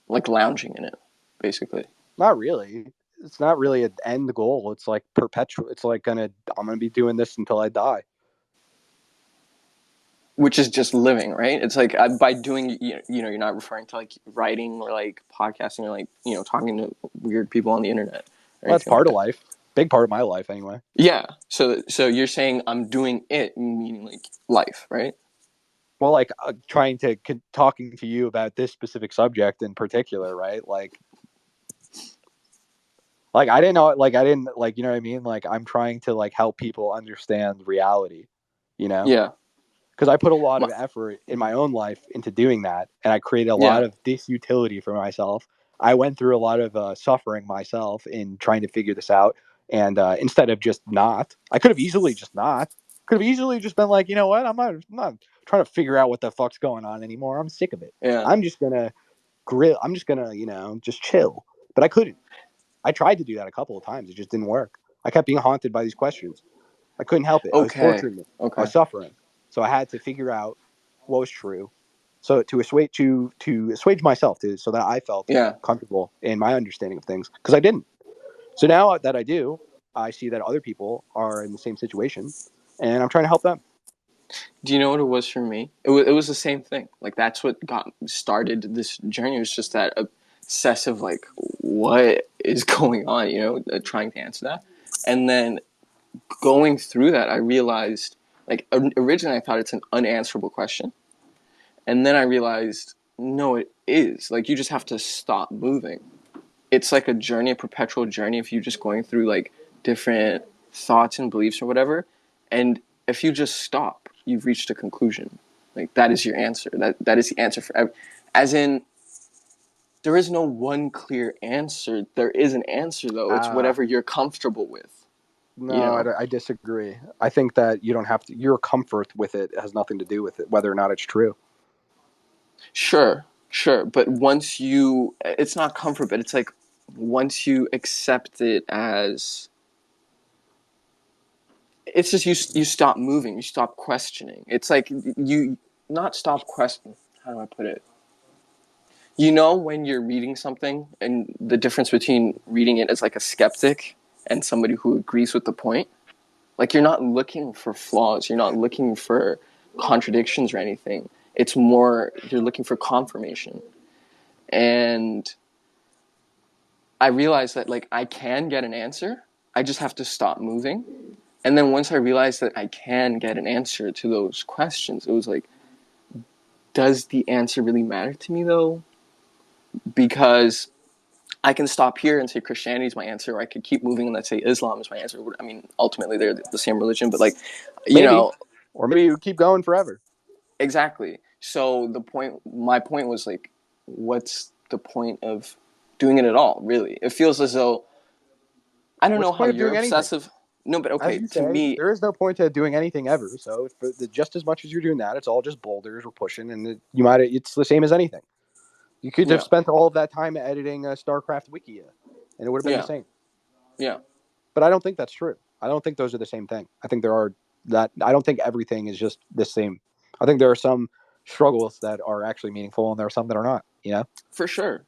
like, lounging in it, basically. Not really. It's not really an end goal. It's like perpetual. It's like I'm gonna be doing this until I die. Which is just living, right? It's like by doing, you're not referring to like writing or like podcasting or like, talking to weird people on the internet. Well, that's part of life. Big part of my life, anyway. Yeah. So you're saying I'm doing it, meaning like life, right? Well, like talking to you about this specific subject in particular, right? Like I didn't know, like I didn't like, you know what I mean? Like I'm trying to like help people understand reality, Yeah. Because I put a lot of effort in my own life into doing that, and I created a lot of disutility for myself. I went through a lot of suffering myself in trying to figure this out, and instead of just not, I could have easily just not. Could have easily just been like, you know what? I'm not trying to figure out what the fuck's going on anymore. I'm sick of it. Yeah. I'm just gonna grill. I'm just gonna, just chill. But I couldn't. I tried to do that a couple of times. It just didn't work. I kept being haunted by these questions. I couldn't help it. I was torturing me. I was suffering. So I had to figure out what was true. So to assuage myself, so that I felt comfortable in my understanding of things, because I didn't. So now that I do, I see that other people are in the same situation, and I'm trying to help them. Do you know what it was for me? It was the same thing. Like, that's what got started this journey. It was just that obsessive, like, what is going on, trying to answer that. And then going through that, I realized, like, originally I thought it's an unanswerable question. And then I realized, no, it is. Like, you just have to stop moving. It's like a journey, a perpetual journey, if you're just going through, like, different thoughts and beliefs or whatever. And if you just stop, you've reached a conclusion. Like, that is your answer. That is the answer for as in, there is no one clear answer. There is an answer, though. It's whatever you're comfortable with. No, I disagree. I think that you don't have to. Your comfort with it has nothing to do with it, whether or not it's true. Sure. But it's not comfort, but it's like once you accept it as, it's just you stop moving, you stop questioning. It's like you not stop questioning. How do I put it? When you're reading something and the difference between reading it as like a skeptic and somebody who agrees with the point, like you're not looking for flaws, you're not looking for contradictions or anything. It's more you're looking for confirmation. And I realized that, like, I can get an answer. I just have to stop moving. And then once I realized that I can get an answer to those questions, it was like, does the answer really matter to me, though? Because I can stop here and say Christianity is my answer, or I could keep moving and let's say Islam is my answer. I mean, ultimately they're the same religion, but, like, or maybe you keep going forever. Exactly. So my point was, like, what's the point of doing it at all, really? It feels as though, I don't know how you're obsessive. Anything? No, but okay, to me, there is no point to doing anything ever. So just as much as you're doing that, it's all just boulders we're pushing, and it's the same as anything. You could have spent all of that time editing a StarCraft Wikia, and it would have been the same. Yeah. But I don't think that's true. I don't think those are the same thing. I think I don't think everything is just the same. I think there are some struggles that are actually meaningful, and there are some that are not. For sure.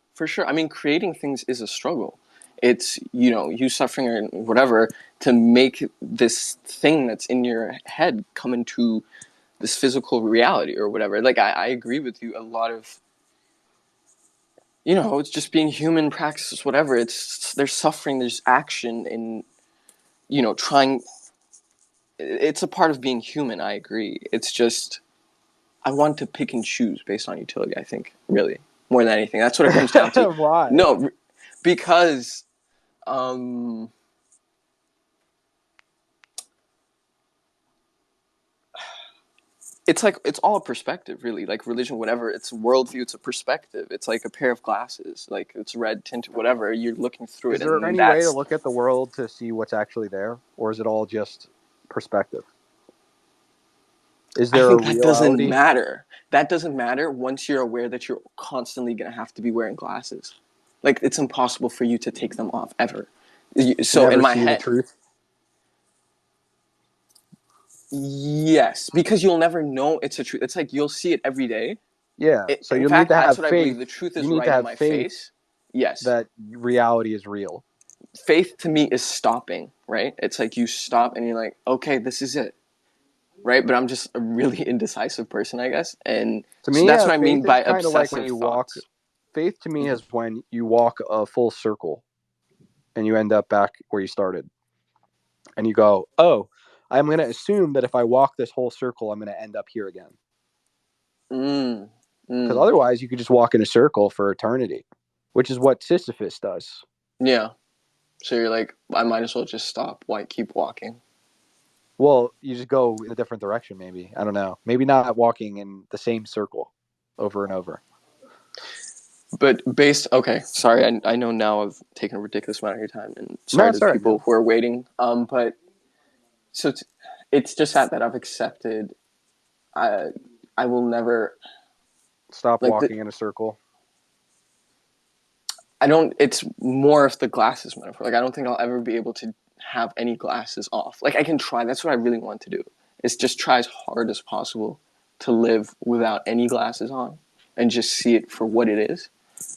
I mean, creating things is a struggle. It's, you suffering or whatever to make this thing that's in your head come into this physical reality or whatever. Like, I agree with you. A lot of, it's just being human, practices, whatever. There's suffering, there's action in, trying. It's a part of being human, I agree. It's just, I want to pick and choose based on utility, I think, really. More than anything. That's what it comes down to. Why? No, because it's like, it's all a perspective, really. Like religion, whatever, it's a worldview, it's a perspective. It's like a pair of glasses. Like, it's red tinted, whatever. You're looking through it. Is there any way to look at the world to see what's actually there? Or is it all just perspective? Is there I think a that doesn't matter. That doesn't matter once you're aware that you're constantly going to have to be wearing glasses. Like, it's impossible for you to take them off ever. So never in my see head, the truth. Yes, because you'll never know it's a truth. It's like you'll see it every day. Yeah. So in you fact, need to that's have what faith. I believe. The truth is you need right to have in my faith face. Yes. That reality is real. Faith to me is stopping, right? It's like you stop and you're like, okay, this is it. Right? But I'm just a really indecisive person, I guess. And to me, so that's what I mean by kind of like when obsessive you thoughts. walk. Faith to me is when you walk a full circle and you end up back where you started. And you go, oh, I'm going to assume that if I walk this whole circle, I'm going to end up here again. Because otherwise, you could just walk in a circle for eternity, which is what Sisyphus does. Yeah. So you're like, I might as well just stop. Why keep walking? Well, you just go in a different direction, maybe. I don't know. Maybe not walking in the same circle over and over. But okay, sorry, I know now I've taken a ridiculous amount of your time, and sorry to the people who are waiting. But so it's just that I've accepted. I will never stop walking in a circle. I don't. It's more of the glasses metaphor. Like, I don't think I'll ever be able to have any glasses off. Like, I can try. That's what I really want to do. Is just try as hard as possible to live without any glasses on and just see it for what it is.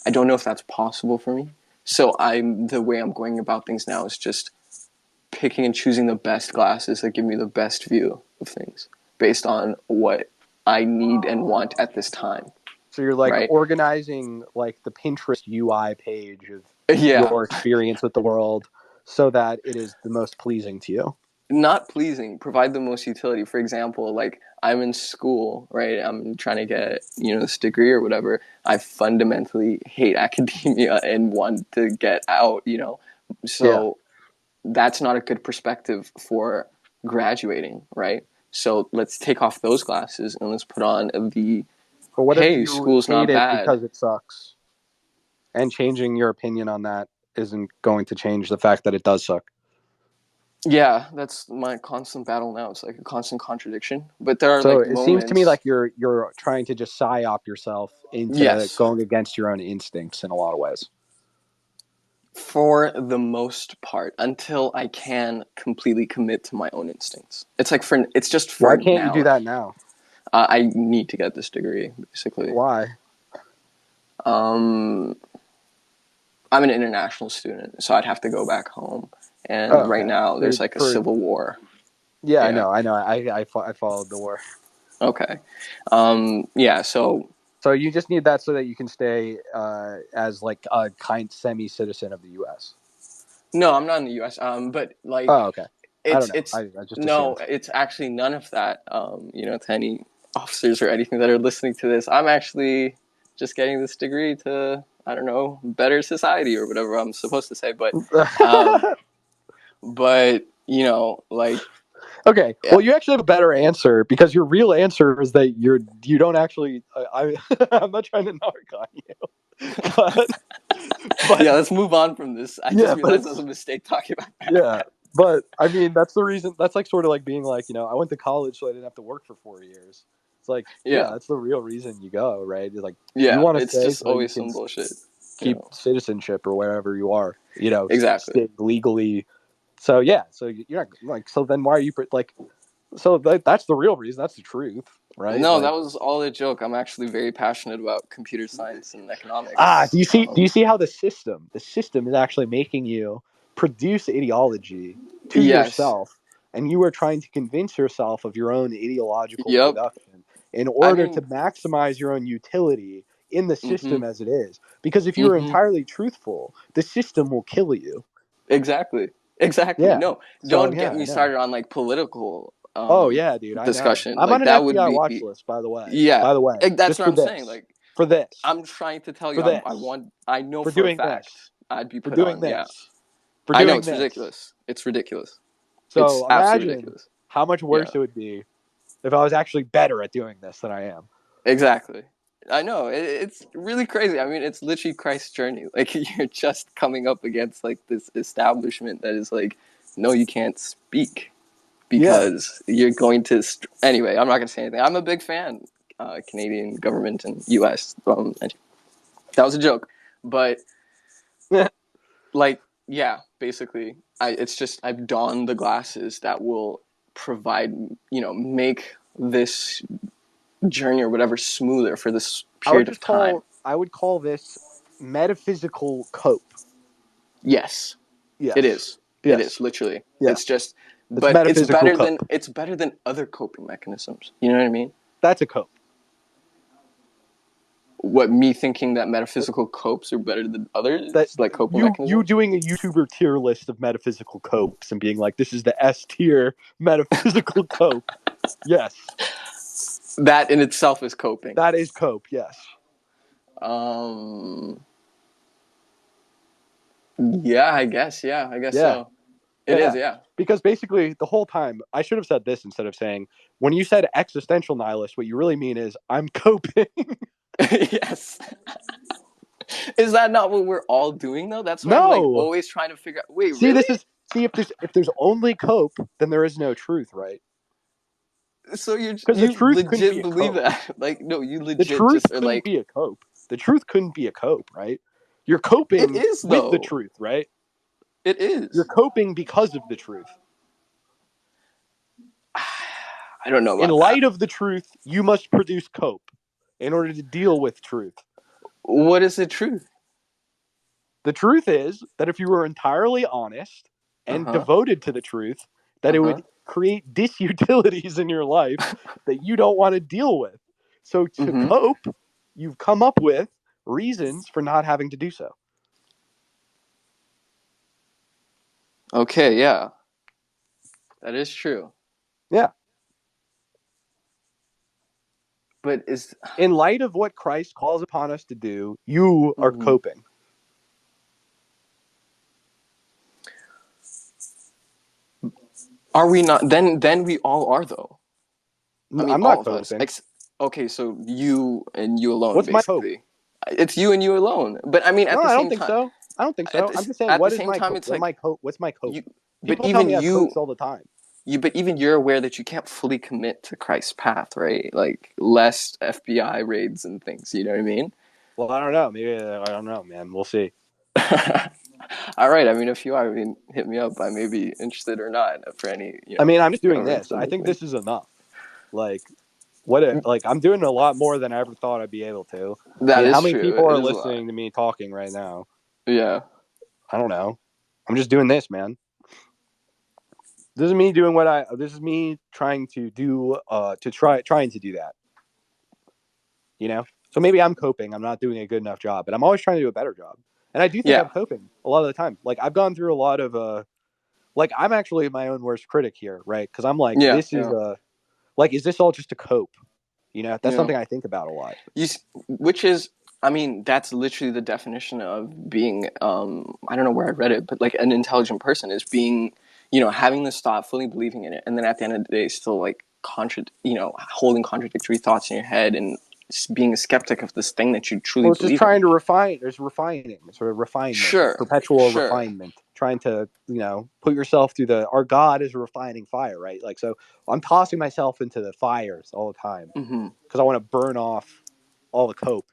I don't know if that's possible for me. So the way I'm going about things now is just picking and choosing the best glasses that give me the best view of things based on what I need and want at this time. So you're like right? organizing like the Pinterest UI page of Yeah. your experience with the world so that it is the most pleasing to you. Not pleasing, provide the most utility. For example, like I'm in school, right? I'm trying to get, this degree or whatever. I fundamentally hate academia and want to get out, So that's not a good perspective for graduating, right? So let's take off those glasses and let's put on the, But what if hey, you school's hate not it bad. because it sucks? And changing your opinion on that isn't going to change the fact that it does suck. Yeah, that's my constant battle now. It's like a constant contradiction. But there are So like it moments. seems to me like you're trying to just psyop yourself into Yes. going against your own instincts in a lot of ways. For the most part, until I can completely commit to my own instincts. It's like it's just for Why can't now. you do that now? I need to get this degree, basically. Why? I'm an international student, so I'd have to go back home. And right now, there's like a civil war. Yeah, I know. I followed the war. Okay. Yeah, so you just need that so that you can stay as like a kind semi-citizen of the U.S. No, I'm not in the U.S. But like, oh, okay. I don't know. It's I just no, assumed. It's actually none of that. To any officers or anything that are listening to this, I'm actually just getting this degree to, I don't know, better society or whatever I'm supposed to say. But, like. Okay, well, you actually have a better answer because your real answer is that you don't actually. I'm not trying to narc on you, but yeah, let's move on from this. I just realized that was a mistake talking about that. Yeah, but I mean that's the reason. That's like sort of like being like I went to college so I didn't have to work for 4 years. It's like that's the real reason you go, right? It's like you want to stay just so always you can some bullshit. Keep citizenship or wherever you are. Exactly. Stay legally. So so you're not like so. Then why are you like? So that's the real reason. That's the truth, right? No, like, that was all a joke. I'm actually very passionate about computer science and economics. Do you see how the system is actually making you produce ideology to yourself, and you are trying to convince yourself of your own ideological production in order to maximize your own utility in the system as it is. Because if you are entirely truthful, the system will kill you. Exactly. Yeah. No, don't get me started on like political. Dude, discussion. I'm like, on an FBI watch list, by the way. Yeah. By the way, that's what I'm saying. Like for this, I'm trying to tell you, I know for a fact I'd be put on. Yeah. I know it's ridiculous. It's ridiculous. So it's absolutely ridiculous. How much worse it would be if I was actually better at doing this than I am. Exactly. I know. It's really crazy. I mean, it's literally Christ's journey. Like, you're just coming up against, like, this establishment that is like, no, you can't speak because you're going to... Anyway, I'm not going to say anything. I'm a big fan. Canadian government and U.S. That was a joke. But, like, yeah, basically, I've donned the glasses that will provide, make this journey or whatever smoother for this period of time. I would call this metaphysical cope. Yes. It is. It is literally. It's just, but it's better than other coping mechanisms. You know what I mean? That's a cope. What, me thinking that metaphysical copes are better than others? That's like coping mechanisms? You doing a YouTuber tier list of metaphysical copes and being like, this is the S tier metaphysical cope. Yes. That in itself is coping. That is cope, yes. Yeah, I guess. Yeah, I guess so. It is. Because basically, the whole time, I should have said this instead of saying, when you said existential nihilist, what you really mean is, I'm coping. Yes. Is that not what we're all doing, though? That's why I'm like always trying to figure out. Wait, really? If there's only cope, then there is no truth, right? So you legit believe that? Like, no, you legit the truth just are couldn't like be a cope. The truth couldn't be a cope, right? You're coping with the truth, right? It is. You're coping because of the truth. I don't know about In light of the truth, you must produce cope in order to deal with truth. What is the truth? The truth is that if you were entirely honest, and devoted to the truth, that it would create disutilities in your life that you don't want to deal with. So to cope, you've come up with reasons for not having to do so. Okay, yeah. That is true. Yeah. But is in light of what Christ calls upon us to do, you are coping. Are we not? Then we all are, though. I mean, I'm all not of us. coping. Okay, so you and you alone, What's my cope? basically. It's you and you alone. But I mean, at No, the I same don't think time, so. I don't think so. I'm just saying, at what the is same my time, cope? it's What am I like cope? What's my cope? but People tell even me I have you, copes all the time. but even you're aware that you can't fully commit to Christ's path, right? Like less FBI raids and things. You know what I mean? Well, I don't know. Maybe I don't know, man. We'll see. All right. I mean, if you are, I mean, hit me up. I may be interested or not for any. I mean, I'm just doing this. I think this is enough. Like, I'm doing a lot more than I ever thought I'd be able to. That is how many true. people It are is listening to me talking right now? Yeah. I don't know. I'm just doing this, man. This is me doing this is me trying to do trying to do that. You know? So maybe I'm coping. I'm not doing a good enough job, but I'm always trying to do a better job. And I do think I'm coping a lot of the time. Like, I've gone through a lot of I'm actually my own worst critic here, right? Because I'm like, is this all just a cope? You know, that's something I think about a lot. Which is, I mean, that's literally the definition of being, I don't know where I read it, but like an intelligent person is being, having this thought, fully believing in it. And then at the end of the day, still like holding contradictory thoughts in your head and being a skeptic of this thing that you truly Well, it's believe just trying in. to refine. There's refining, sort of refinement, perpetual refinement. Trying to, put yourself through our God is a refining fire, right? Like, so I'm tossing myself into the fires all the time because I want to burn off all the cope.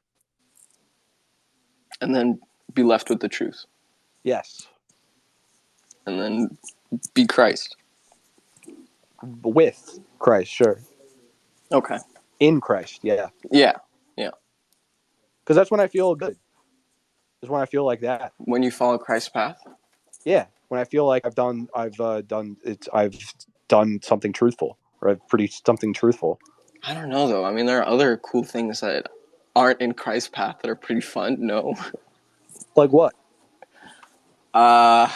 And then be left with the truth. Yes. And then be Christ. With Christ, sure. Okay. In Christ, yeah. Yeah, yeah. Because that's when I feel good. That's when I feel like that. When you follow Christ's path? Yeah. When I feel like I've done something truthful, or I've produced something truthful. I don't know, though. I mean, there are other cool things that aren't in Christ's path that are pretty fun. No. Like what? All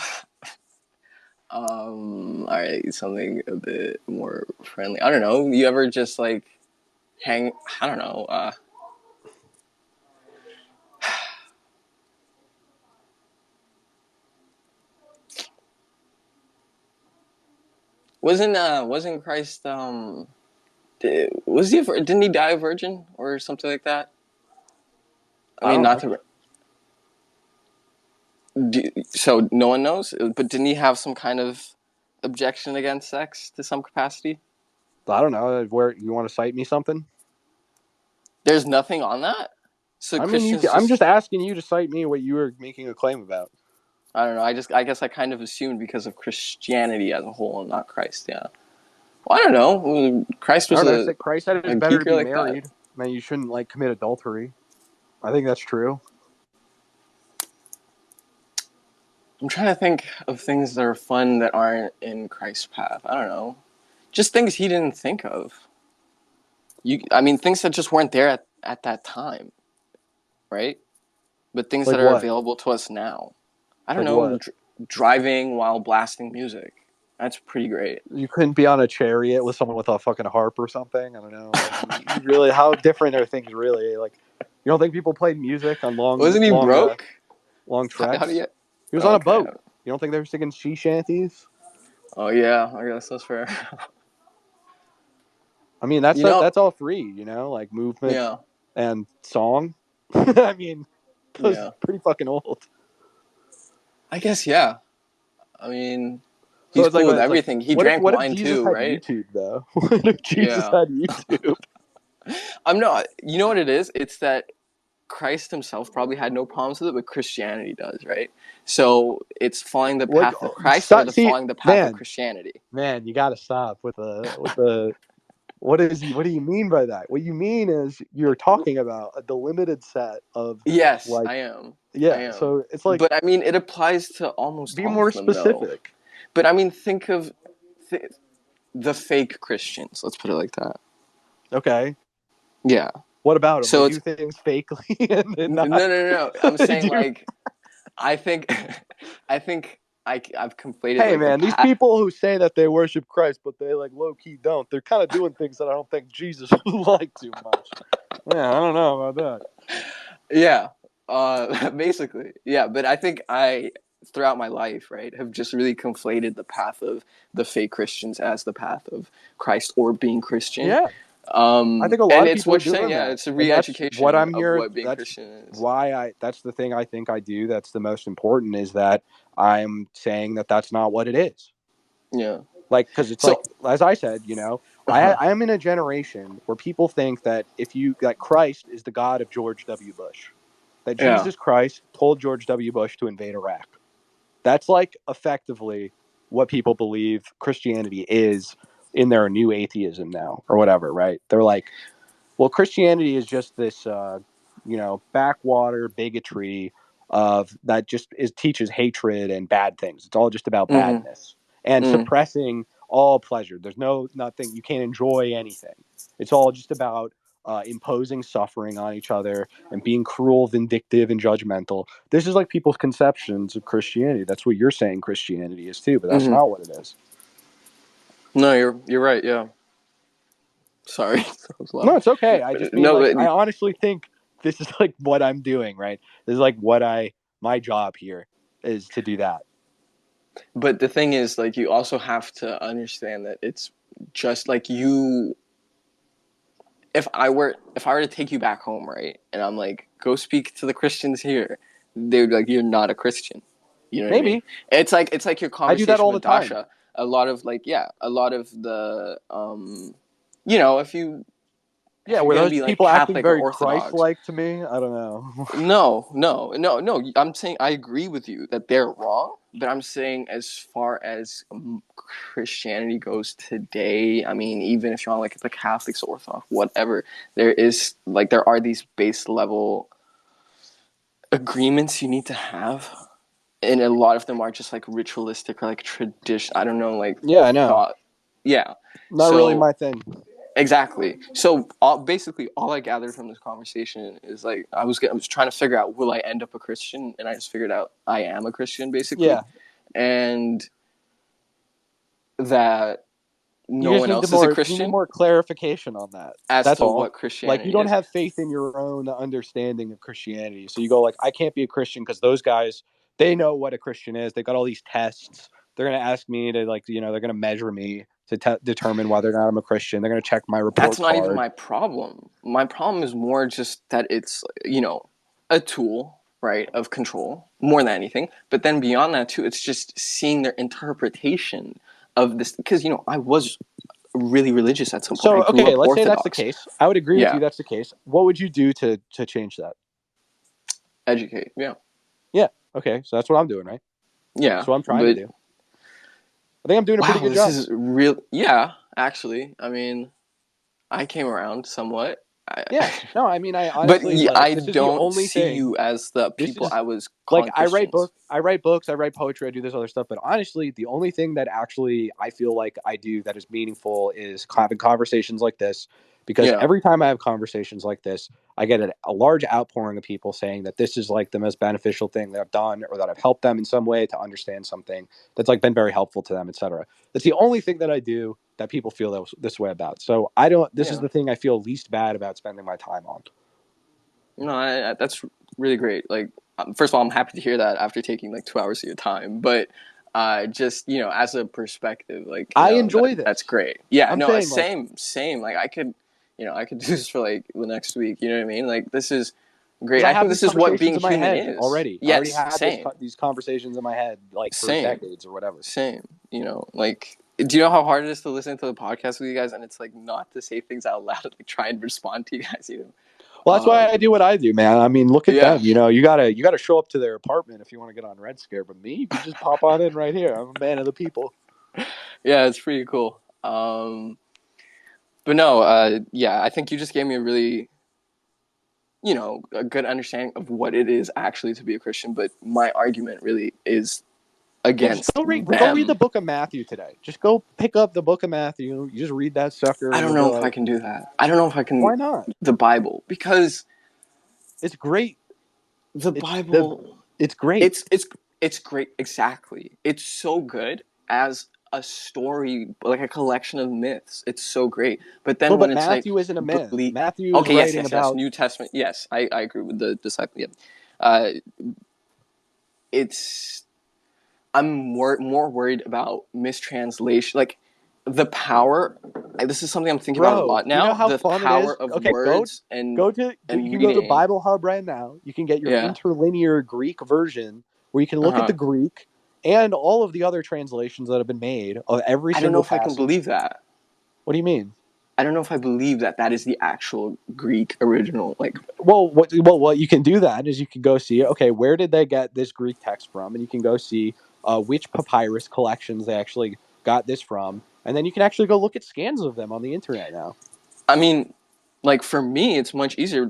right, something a bit more friendly. I don't know. You ever just like hang? I don't know. Wasn't Christ was he didn't he die a virgin or something like that? I mean, not to. So no one knows, but didn't he have some kind of objection against sex to some capacity? I don't know. Where you want to cite me something? There's nothing on that. So I mean, I'm just asking you to cite me what you were making a claim about. I don't know. I guess I kind of assumed because of Christianity as a whole and not Christ. Yeah. Well, I don't know. Christ was Christ said it's better to be married. Man, you shouldn't commit adultery. I think that's true. I'm trying to think of things that are fun that aren't in Christ's path. I don't know. Just things he didn't think of. I mean, things that just weren't there at that time, right? But things that are available to us now. I don't know. Driving while blasting music. That's pretty great. You couldn't be on a chariot with someone with a fucking harp or something. I don't know. Really, how different are things really? Like, you don't think people played music on long? Wasn't he broke? Long treks. How do you? He was on a boat. You don't think they were singing sea shanties? Oh yeah, I guess that's fair. I mean, that's all three. Like movement and song. I mean, that's pretty fucking old. I guess yeah. I mean, he's cool with everything. He drank wine too, right? YouTube though. What if Jesus had YouTube? I'm not. You know what it is? It's that Christ himself probably had no problems with it, but Christianity does, right? So it's following the path of Christ or following the path of Christianity. Man, you got to stop with the. What do you mean by that? What you mean is you're talking about a delimited set of. Yes, I am. Yeah, I am. So it's like. But I mean, it applies to almost. Be more specific. But I mean, think of the fake Christians. Let's put it like that. Okay. Yeah. What about them? So They it's do things fakely and then not. no. I'm They saying do. like, I think I've conflated Hey like the man, these path. people who say that they worship Christ, but they like low key don't. They're kind of doing things that I don't think Jesus would like too much. Yeah, I don't know about that. Yeah. Basically, yeah. But I think throughout my life, right, have just really conflated the path of the fake Christians as the path of Christ or being Christian. Yeah. I think a And lot of it's people what are you're saying. doing Yeah, that, it's a and that's what re-education I'm of here. what being That's Christian is. why that's the thing I think I do. That's the most important is that I'm saying that that's not what it is. Yeah. Like, because it's like, as I said, I am in a generation where people think that that Christ is the God of George W. Bush, that Jesus Christ told George W. Bush to invade Iraq. That's like effectively what people believe Christianity is in their new atheism now, or whatever, right? They're like, well, Christianity is just this, backwater bigotry of that teaches hatred and bad things. It's all just about badness and suppressing all pleasure. There's nothing, you can't enjoy anything. It's all just about imposing suffering on each other and being cruel, vindictive, and judgmental. This is like people's conceptions of Christianity. That's what you're saying Christianity is too, but that's not what it is. No, you're right. Yeah. Sorry. No, it's okay. I just mean, but I honestly think this is like what I'm doing, right? This is like my job here is to do that. But the thing is, like, you also have to understand that it's just like you. If I were to take you back home, right, and I'm like, go speak to the Christians here, they would be like, you're not a Christian. You know what I mean? It's like your I do that conversation all with the time. Dasha. A lot of the if you Yeah, you're were gonna those be like people acting Catholic or very Orthodox. Christ-like to me? I don't know. No. I'm saying I agree with you that they're wrong, but I'm saying as far as Christianity goes today, I mean, even if you're on like the Catholics, Orthodox, whatever, there are these base level agreements you need to have, and a lot of them are just like ritualistic or like tradition. I don't know, like yeah, I know. Thought. Yeah, not really my thing. Exactly. So basically, all I gathered from this conversation is like I was trying to figure out, will I end up a Christian, and I just figured out I am a Christian basically. Yeah. And that no one else is a Christian. You need more clarification on that. That's all. What Christianity like you don't is. have faith in your own understanding of Christianity. So you go like, I can't be a Christian because those guys, they know what a Christian is. They got all these tests. They're going to ask me to they're going to measure me to determine whether or not I'm a Christian. They're going to check my report That's not card. even my problem. My problem is more just that it's, a tool, right, of control more than anything. But then beyond that too, it's just seeing their interpretation of this, because, I was really religious at some point. So, I grew okay, up let's Orthodox. say that's the case. I would agree with you that's the case. What would you do to change that? Educate, yeah. Yeah, okay, so that's what I'm doing, right? Yeah. That's what I'm trying to do. I think I'm doing a pretty good job. This is real. Yeah, actually. I mean, I came around somewhat. Yeah. No, I mean, I honestly, but I this is don't the only see thing. you as the people I was like I write books, I write poetry, I do this other stuff, but honestly, the only thing that actually I feel like I do that is meaningful is having conversations like this, because every time I have conversations like this, I get a large outpouring of people saying that this is like the most beneficial thing that I've done, or that I've helped them in some way to understand something that's like been very helpful to them, etc. That's the only thing that I do that people feel this way about. So I don't. This is the thing I feel least bad about spending my time on. No, that's really great. Like, first of all, I'm happy to hear that after taking like 2 hours of your time. But just as a perspective, like I enjoy this. That's great. Yeah, I'm saying, same. Like I could do this for like the next week. You know what I mean? Like this is great. I think this is what being human is already. Yes, I already had these conversations in my head like for decades or whatever. Same. Like, do you know how hard it is to listen to the podcast with you guys, and it's like not to say things out loud, like try and respond to you guys, Well, that's why I do what I do, man. I mean, look at them. You gotta show up to their apartment if you want to get on Red Scare. But me, you can just pop on in right here. I'm a man of the people. Yeah, it's pretty cool. But no, I think you just gave me a really, a good understanding of what it is actually to be a Christian. But my argument really is against go read them. the book of Matthew today. Just go pick up the book of Matthew. You just read that sucker. I And don't you'll be know if I like, can do that. I don't know if I can. why not? The Bible, because It's great. the Bible, it's great. It's great. Exactly. It's so good as a story, like a collection of myths. It's so great. But then when it's Matthew like isn't a myth. Matthew is okay, yes, writing about New Testament. Yes, I agree with the disciple. Yeah, I'm more worried about mistranslation, like the power. This is something I'm thinking about a lot now. You know how the fun it power is? of Okay, words you and can go to reading. Bible Hub right now. You can get your interlinear Greek version where you can look at the Greek and all of the other translations that have been made of every single passage. I don't know if I can believe that. What do you mean? I don't know if I believe that is the actual Greek original. Like, what you can do that is you can go see, okay, where did they get this Greek text from, and you can go see which papyrus collections they actually got this from, and then you can actually go look at scans of them on the internet now. I mean, like for me, it's much easier.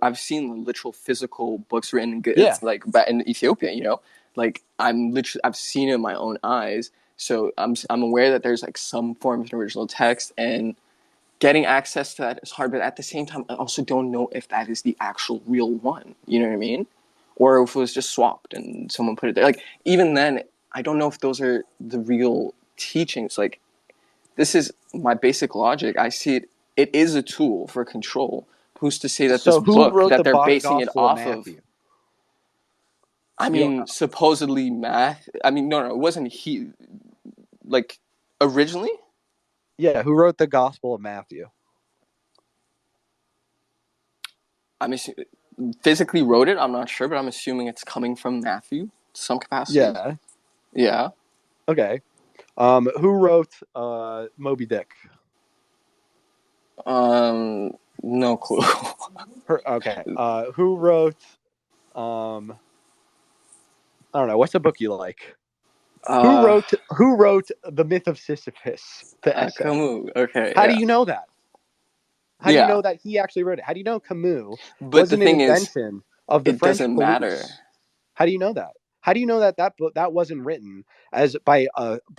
I've seen literal physical books written like back in Ethiopia. You know, like I've seen it in my own eyes. So I'm aware that there's like some form of an original text, and getting access to that is hard. But at the same time, I also don't know if that is the actual real one. You know what I mean? Or if it was just swapped and someone put it there. Like even then, I don't know if those are the real teachings. Like this is my basic logic. I see it. It is a tool for control. Who's to say that this book that they're basing it off of? I mean, supposedly math. I mean, no, it wasn't he. Like originally. Yeah, who wrote the Gospel of Matthew? Physically wrote it. I'm not sure, but I'm assuming it's coming from Matthew to some capacity. Yeah. Okay. Who wrote Moby Dick? No clue. Okay. Who wrote? I don't know. What's a book you like? Who wrote The Myth of Sisyphus? The essay. Camus. Okay. How do you know that? How do you know that he actually wrote it? How do you know Camus wasn't an invention of the French police? Matter. How do you know that? How do you know that book that wasn't written as by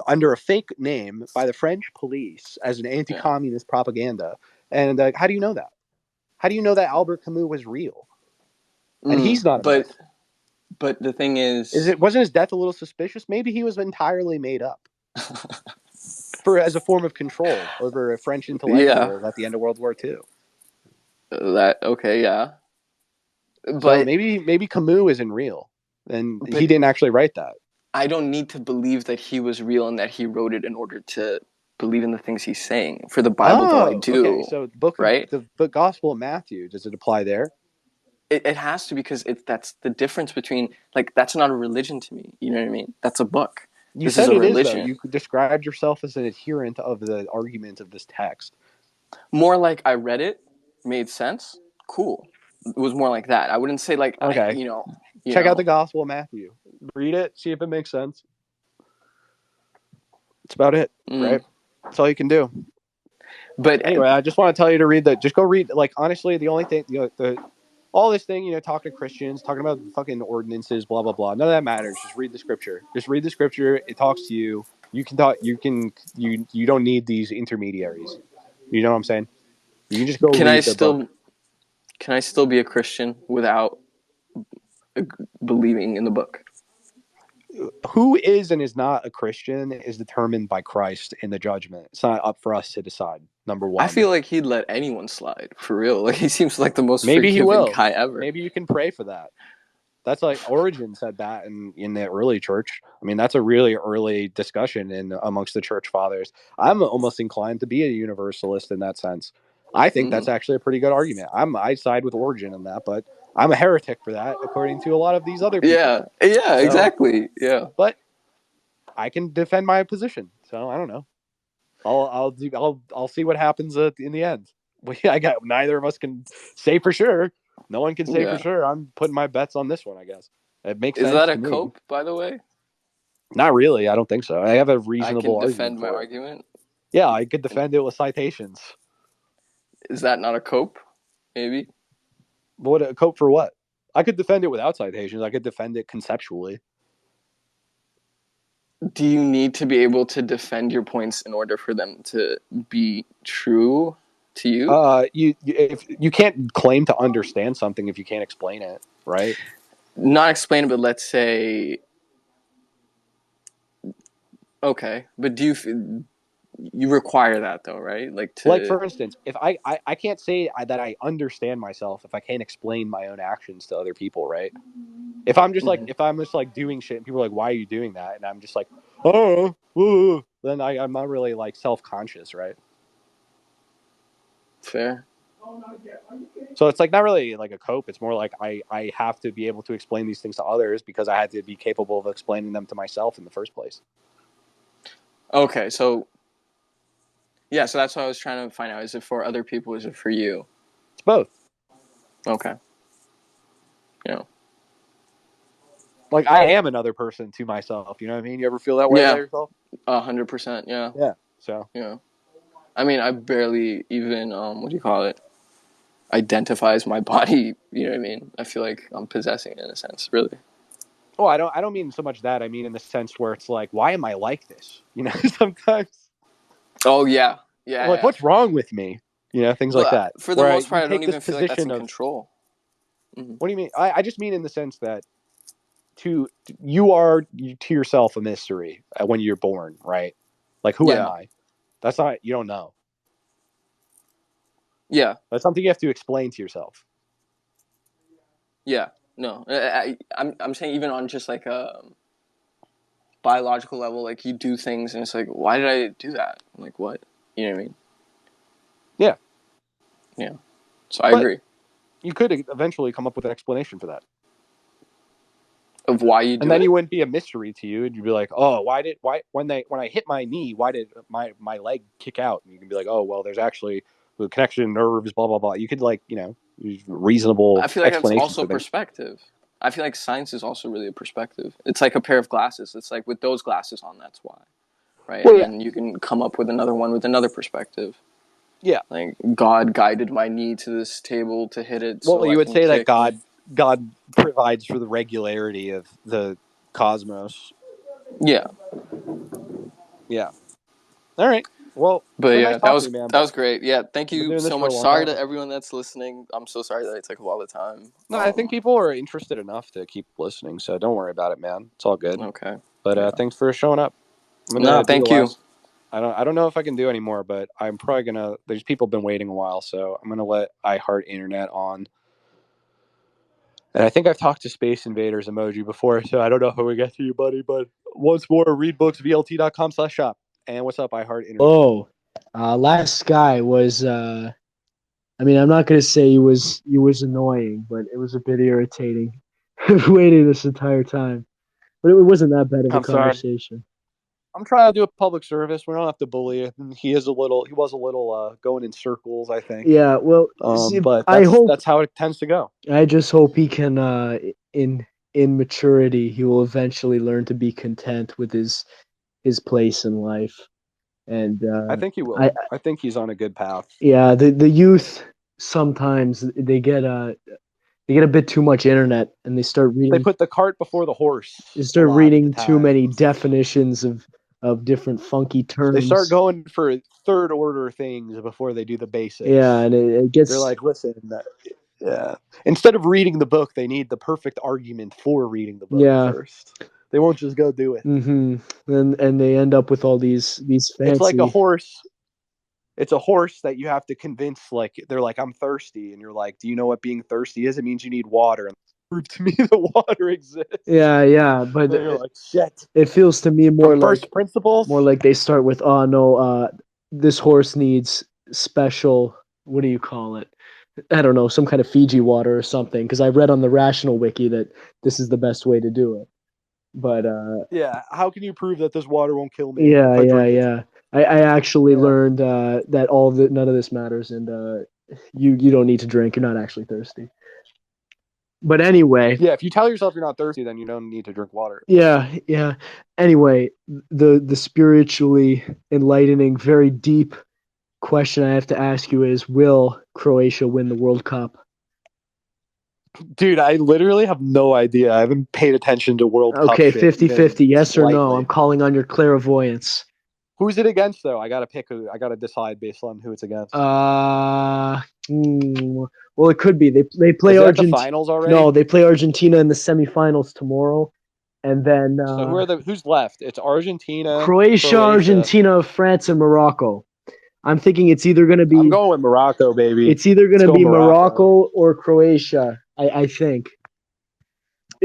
under a fake name by the French police as an anti-communist propaganda? And how do you know that? How do you know that Albert Camus was real? And he's not a myth. But the thing wasn't his death a little suspicious? Maybe he was entirely made up as a form of control over a French intellectual at the end of World War II. But so maybe Camus isn't real, and he didn't actually write that. I don't need to believe that he was real and that he wrote it in order to believe in the things he's saying. For the Bible, though, I do. Okay, so the Gospel of Matthew, does it apply there? It has to, because that's the difference between, like, that's not a religion to me. You know what I mean? That's a book. You said it is, though. You described yourself as an adherent of the argument of this text. More like I read it, made sense, cool. It was more like that. I wouldn't say like, okay, check out the Gospel of Matthew. Read it, see if it makes sense. That's about it, right? That's all you can do. But anyway, I just want to tell you to read that. Just go read. Like, honestly, the only thing, all this thing, talking to Christians, talking about fucking ordinances, blah blah blah. None of that matters. Just read the scripture. Just read the scripture. It talks to you. You can talk. You don't need these intermediaries. You know what I'm saying? You can just go. Can I still be a Christian without believing in the book? Who is and is not a Christian is determined by Christ in the judgment. It's not up for us to decide. Number one. I feel like he'd let anyone slide, for real. Like, he seems like the most forgiving guy ever. Maybe you can pray for that. That's like Origen said that in the early church. I mean, that's a really early discussion amongst the church fathers. I'm almost inclined to be a universalist in that sense. I think that's actually a pretty good argument. I side with Origen in that, but I'm a heretic for that, according to a lot of these other people. Yeah, exactly. Yeah, but I can defend my position. So I don't know. I'll see what happens in the end. Neither of us can say for sure. No one can say for sure. I'm putting my bets on this one, I guess. It makes sense. Is that a cope, by the way? Not really. I don't think so. I have a reasonable argument. I can defend my argument? Yeah, I could defend it with citations. Is that not a cope? Maybe. What a cope for what? I could defend it without citations. I could defend it conceptually. do you need to be able to defend your points in order for them to be true to you? If you can't claim to understand something if you can't explain it, right? Not explain it, but let's say, okay, but you require that though, right? Like for instance, if I can't say that I understand myself if I can't explain my own actions to other people, right? If I'm just like doing shit and people are like, why are you doing that? And I'm just like, oh, then I'm not really like self-conscious, right? Fair. So it's like not really like a cope. It's more like I have to be able to explain these things to others because I had to be capable of explaining them to myself in the first place. Okay, so yeah, so that's what I was trying to find out. Is it for other people? Is it for you? It's both. Okay. Yeah. Like I am another person to myself. You know what I mean? You ever feel that way about yourself? 100%. Yeah. Yeah. So. Yeah. I mean, I barely even what do you call it? Identifies my body. You know what I mean? I feel like I'm possessing it in a sense, really. Oh, I don't mean so much that. I mean in the sense where it's like, why am I like this? You know, sometimes. Oh yeah, yeah. Like, what's wrong with me? You know, things like that. For the most part, I don't even feel like that's in control. Mm-hmm. What do you mean? I just mean in the sense that you are to yourself a mystery when you're born, right? Like, who am I? That's not, you don't know. Yeah. That's something you have to explain to yourself. Yeah. No, I'm saying even on just like a biological level, like you do things and it's like, why did I do that? Like what? You know what I mean? Yeah. Yeah. So I agree. You could eventually come up with an explanation for that. Of why you do it? And then you wouldn't be a mystery to you, and you'd be like, oh, when I hit my knee, why did my leg kick out? And you can be like, oh, well, there's actually the connection nerves, blah blah blah. You could reasonable. I feel like that's also perspective. I feel like science is also really a perspective. It's like a pair of glasses. It's like with those glasses on, that's why, right? Well, and then you can come up with another one with another perspective. Yeah, like God guided my knee to this table to hit it. Well, you would say that God provides for the regularity of the cosmos. Yeah. Yeah. All right. Well, but yeah, nice that was great. Yeah, thank you so much. Sorry to everyone that's listening. I'm so sorry that it took a lot of time. No, I think people are interested enough to keep listening, so don't worry about it, man. It's all good. Okay. But thanks for showing up. Thank you. I don't know if I can do any more, but I'm probably gonna. There's people been waiting a while, so I'm gonna let iHeart Internet on. And I think I've talked to Space Invaders emoji before, so I don't know how we get to you, buddy. But once more, readbooksvlt.com/shop. And what's up, iHeart Internet? Oh, last guy was. I mean, I'm not gonna say he was annoying, but it was a bit irritating. Waiting this entire time, but it wasn't that bad of a conversation. I'm trying to do a public service. We don't have to bully him. He was a little going in circles, I think. Yeah, well, but that's how it tends to go. I just hope he can, in maturity, he will eventually learn to be content with his place in life. And I think he will. I think he's on a good path. Yeah, the youth sometimes they get a bit too much internet, and they start reading. They put the cart before the horse. They start reading too many definitions of different funky terms. They start going for third order things before they do the basics. Yeah, and it gets. They're like, listen, yeah. Instead of reading the book, they need the perfect argument for reading the book first. They won't just go do it. Mm-hmm. And they end up with all these fancy. It's like a horse. It's a horse that you have to convince. Like they're like, I'm thirsty, and you're like, do you know what being thirsty is? It means you need water. And prove to me the water exists. Yeah, but you're like, shit. It feels to me more like first principles. More like they start with, oh no, this horse needs special. What do you call it? I don't know, some kind of Fiji water or something. Because I read on the Rational Wiki that this is the best way to do it. But yeah, how can you prove that this water won't kill me? Yeah. I actually learned that none of this matters, and you don't need to drink. You're not actually thirsty. But anyway, yeah, if you tell yourself you're not thirsty, then you don't need to drink water. Yeah. Anyway, the spiritually enlightening, very deep question I have to ask you is: will Croatia win the World Cup? Dude, I literally have no idea. I haven't paid attention to World Cup Okay, shit even 50-50, yes or no? slightly. I'm calling on your clairvoyance. Who's it against, though? I gotta pick. I gotta decide based on who it's against. Well, it could be. They play Is that the Argentina. finals already? No, they play Argentina in the semifinals tomorrow, and then So who's left? It's Argentina, Croatia, Argentina, France, and Morocco. I'm thinking it's either going to be. I'm going with Morocco, baby. It's either going Let's to go be Morocco. Morocco or Croatia. I think.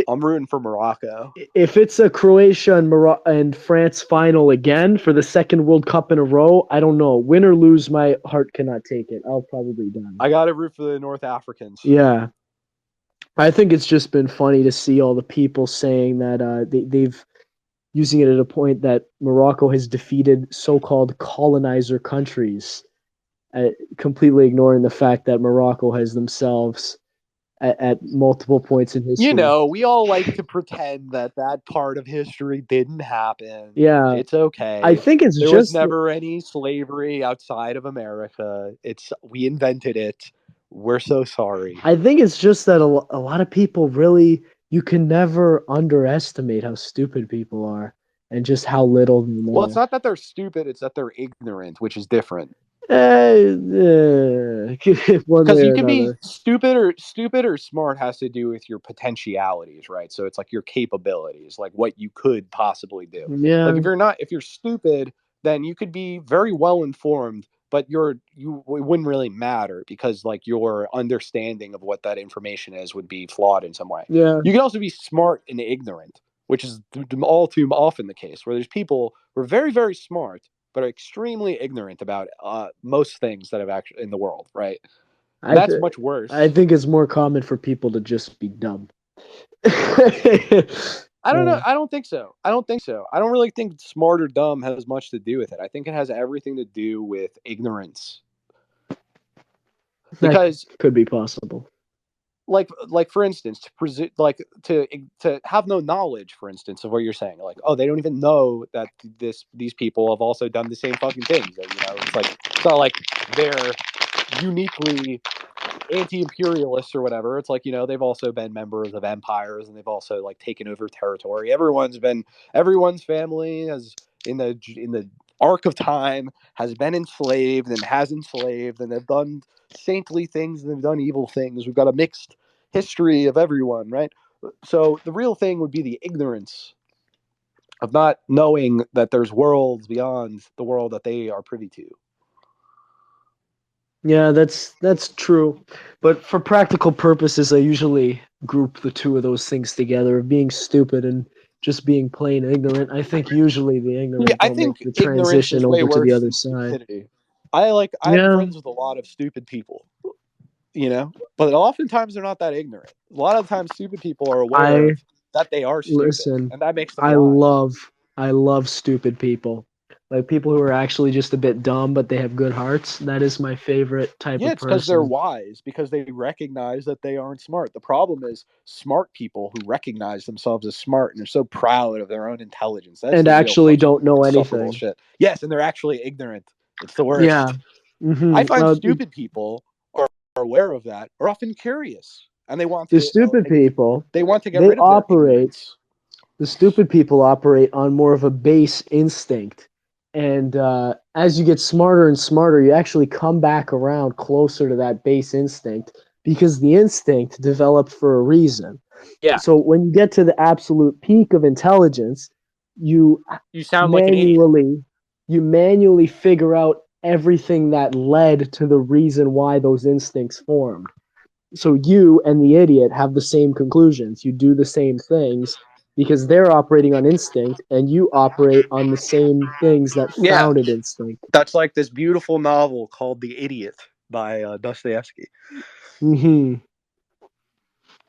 I'm rooting for Morocco. If it's a Croatia and France final again for the second World Cup in a row, I don't know. Win or lose, my heart cannot take it. I'll probably die. I got to root for the North Africans. Yeah. I think it's just been funny to see all the people saying that they've using it at a point that Morocco has defeated so-called colonizer countries, completely ignoring the fact that Morocco has themselves at multiple points in history. You know, we all like to pretend that part of history didn't happen. Yeah. It's okay. I think there was never any slavery outside of America. We invented it. We're so sorry. I think it's just that a lot of people really, you can never underestimate how stupid people are and just how little they know. Well, it's not that they're stupid, it's that they're ignorant, which is different. Because you can be stupid or smart has to do with your potentialities, right? So it's like your capabilities, like what you could possibly do. Yeah. Like if you're stupid, then you could be very well informed, but it wouldn't really matter because like your understanding of what that information is would be flawed in some way. Yeah. You can also be smart and ignorant, which is all too often the case, where there's people who are very, very smart but are extremely ignorant about most things that have actually in the world, right? That's much worse. I think it's more common for people to just be dumb. I don't know. I don't think so. I don't really think smart or dumb has much to do with it. I think it has everything to do with ignorance. Because that could be possible. Like for instance, to have no knowledge, for instance, of what you're saying, like, oh, they don't even know that these people have also done the same fucking things. It's not like they're uniquely anti-imperialists or whatever. It's like, they've also been members of empires and they've also like taken over territory. Everyone's family has in the arc of time has been enslaved and has enslaved, and they've done saintly things and they've done evil things. We've got a mixed history of everyone, right? So the real thing would be the ignorance of not knowing that there's worlds beyond the world that they are privy to. Yeah, that's true. But for practical purposes, I usually group the two of those things together, being stupid and just being plain ignorant. I think usually the ignorant I think make the transition over to the other side. Stupidity. I'm friends with a lot of stupid people, but oftentimes they're not that ignorant. A lot of times stupid people are aware that they are stupid, and that makes them wise. I love stupid people. Like people who are actually just a bit dumb, but they have good hearts. That is my favorite type of person. Yeah, it's because they're wise, because they recognize that they aren't smart. The problem is smart people who recognize themselves as smart and are so proud of their own intelligence. And actually don't know anything. Shit. Yes, and they're actually ignorant. It's the worst. Yeah. Mm-hmm. I find stupid people are aware of that, are often curious, and they want to. The stupid people, they want to get rid of their ignorance. The stupid people operate on more of a base instinct. And as you get smarter and smarter, you actually come back around closer to that base instinct because the instinct developed for a reason. Yeah. So when you get to the absolute peak of intelligence, you sound like an idiot. You manually figure out everything that led to the reason why those instincts formed. So you and the idiot have the same conclusions. You do the same things because they're operating on instinct and you operate on the same things that founded instinct. That's like this beautiful novel called The Idiot by Dostoevsky. Mm-hmm.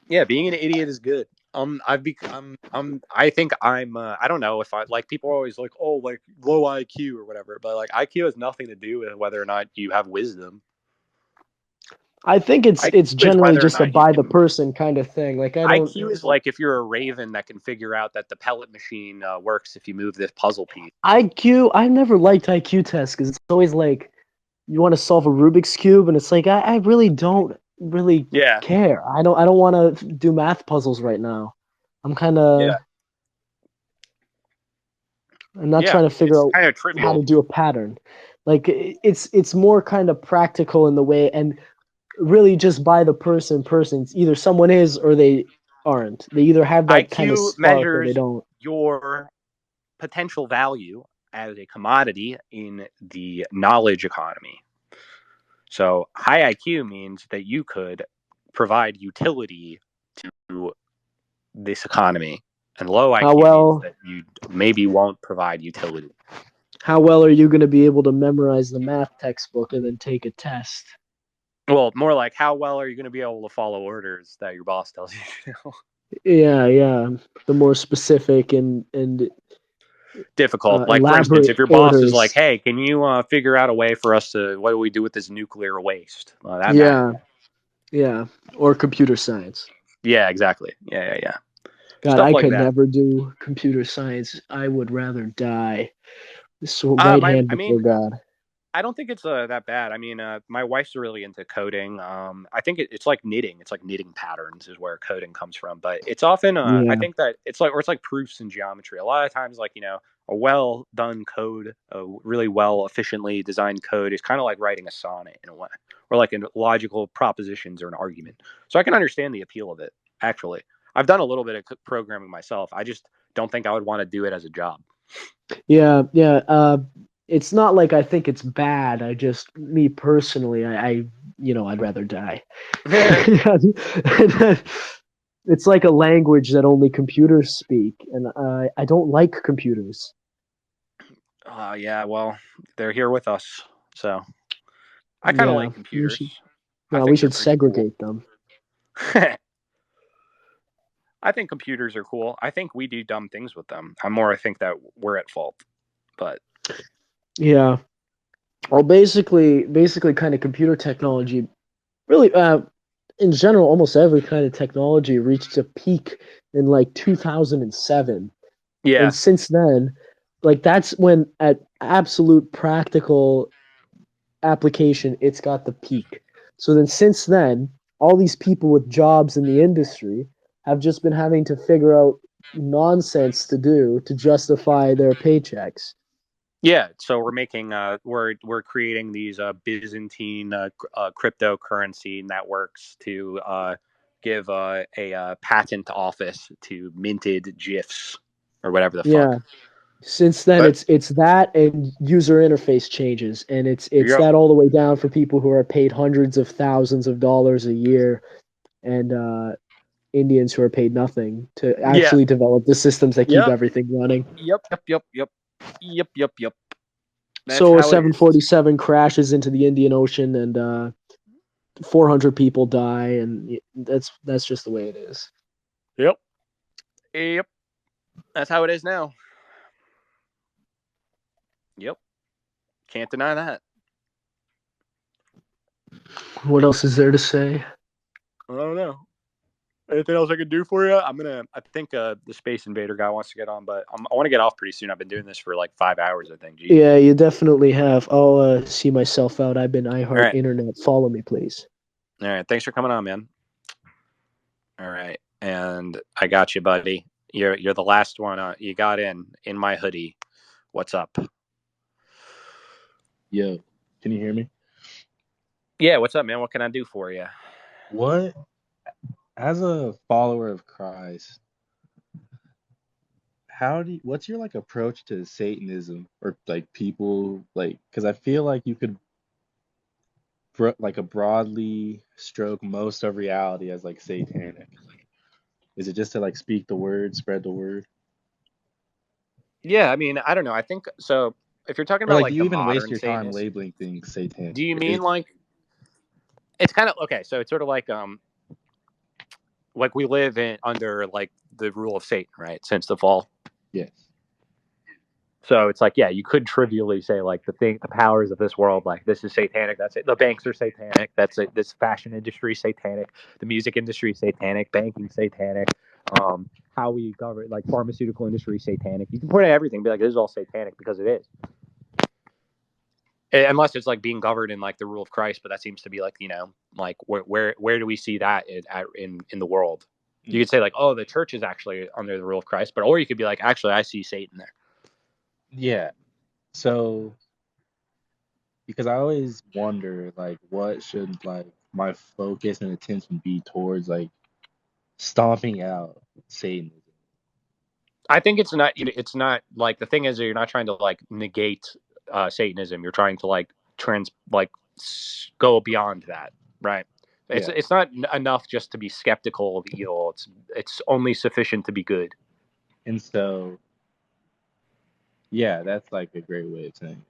Yeah, being an idiot is good. I think I'm I don't know if people are always like, oh, like low IQ or whatever, but like IQ has nothing to do with whether or not you have wisdom. I think it's generally just a by the person kind of thing. Like IQ is like if you're a raven that can figure out that the pellet machine works if you move this puzzle piece. IQ, I never liked IQ tests because it's always like you want to solve a Rubik's Cube and it's like I really don't really Yeah. care. I don't want to do math puzzles right now. I'm kind of Yeah. I'm not Yeah. trying to figure It's out kind of how trivial. to do a pattern. Like it's more kind of practical in the way, and really just by the persons. Either someone is or they aren't. They either have that kind of IQ spark or they measures don't. your potential value as a commodity in the knowledge economy. So high IQ means that you could provide utility to this economy, and low How IQ means well that you maybe won't provide utility. how well are you going to be able to memorize the math textbook and then take a test? Well, more like how well are you going to be able to follow orders that your boss tells you to do? Yeah. The more specific and Difficult. Like, for instance, elaborate if your boss is like, orders. "Hey, can you figure out a way for us to what do we do with this nuclear waste?" That matters. Yeah, or computer science. Yeah, exactly. Yeah. God, Stuff I like could that. never do computer science. I would rather die. So right hand I before mean, God. I don't think it's that bad. I mean, my wife's really into coding. I think it's like knitting. It's like knitting patterns is where coding comes from. But it's often, I Yeah. think that it's like proofs in geometry. A lot of times, like a well done code, a really well efficiently designed code is kind of like writing a sonnet in a way, or like in logical propositions or an argument. So I can understand the appeal of it. Actually, I've done a little bit of programming myself. I just don't think I would want to do it as a job. Yeah. It's not like I think it's bad. I just, me personally, I'd rather die. It's like a language that only computers speak, and I don't like computers. Yeah, well, they're here with us, so I kind of Yeah, like computers. I we think they're should pretty cool. segregate them. I think computers are cool. I think we do dumb things with them. I think that we're at fault. But Yeah. Well, basically, kind of computer technology, really, in general, almost every kind of technology reached a peak in like 2007. yeah, And since then, like that's when at absolute practical application, it's got the peak. So then since then, all these people with jobs in the industry have just been having to figure out nonsense to do to justify their paychecks. yeah. So we're making we're creating these Byzantine cryptocurrency networks to give a patent office to minted GIFs or whatever the Yeah. fuck. Since then, But it's that and user interface changes, and it's yep, that all the way down for people who are paid hundreds of thousands of dollars a year, and Indians who are paid nothing to yeah, actually develop the systems that keep yep, everything running. yep. That's So a how it is. 747 crashes into the Indian Ocean, and 400 people die, and that's just the way it is. Yep. That's how it is now. Yep. Can't deny that. What else is there to say? I don't know. Anything else I can do for you? I think the Space Invader guy wants to get on, but I want to get off pretty soon. I've been doing this for like 5 hours, I think. Jeez. Yeah, you definitely have. I'll see myself out. I've been All iHeart right. Internet. Follow me, please. All right. Thanks for coming on, man. All right. And I got you, buddy. You're the last one. You got in my hoodie. What's up? Yo, can you hear me? Yeah, what's up, man? What can I do for you? What, as a follower of Christ, what's your like approach to Satanism or like people like? Because I feel like you could like a broadly stroke most of reality as like satanic. Is it just to like speak the word, spread the word, Yeah, I mean, I don't know. I think so. If you're talking or about like do like you the even waste modern your time Satanist, labeling things satanic? do you mean like it's kind of okay? So it's sort of like we live in under like the rule of Satan, right? Since the fall. Yes. So it's like, yeah, you could trivially say like the powers of this world, like this is satanic. That's it. The banks are satanic. That's it. This fashion industry satanic. The music industry satanic. Banking satanic. How we govern like pharmaceutical industry satanic. You can point at everything, and be like, this is all satanic because it is. unless it's like being governed in like the rule of Christ, but that seems to be like, like where do we see that in the world? You could say like, oh, the church is actually under the rule of Christ, or you could be like, actually, I see Satan there. Yeah. So, because I always wonder, like, what should like my focus and attention be towards like stomping out Satanism? I think it's not like, the thing is that you're not trying to like negate Satanism. You're trying to like go beyond that, right? Yeah. It's not enough just to be skeptical of evil. It's only sufficient to be good. And so, yeah, that's like a great way of saying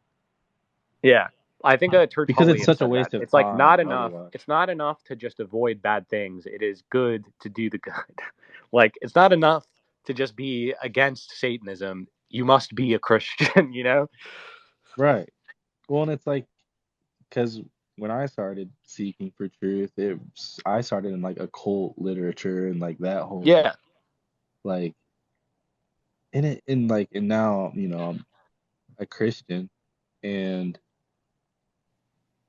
it. Yeah, I think Because it's Tertullian such a said that waste of it's like time not enough. otherwise. It's not enough to just avoid bad things. It is good to do the good. Like, it's not enough to just be against Satanism. You must be a Christian, you know? Right. Well, and it's like, because when I started seeking for truth, I started in like occult literature and like that whole Yeah. like and now I'm a Christian, and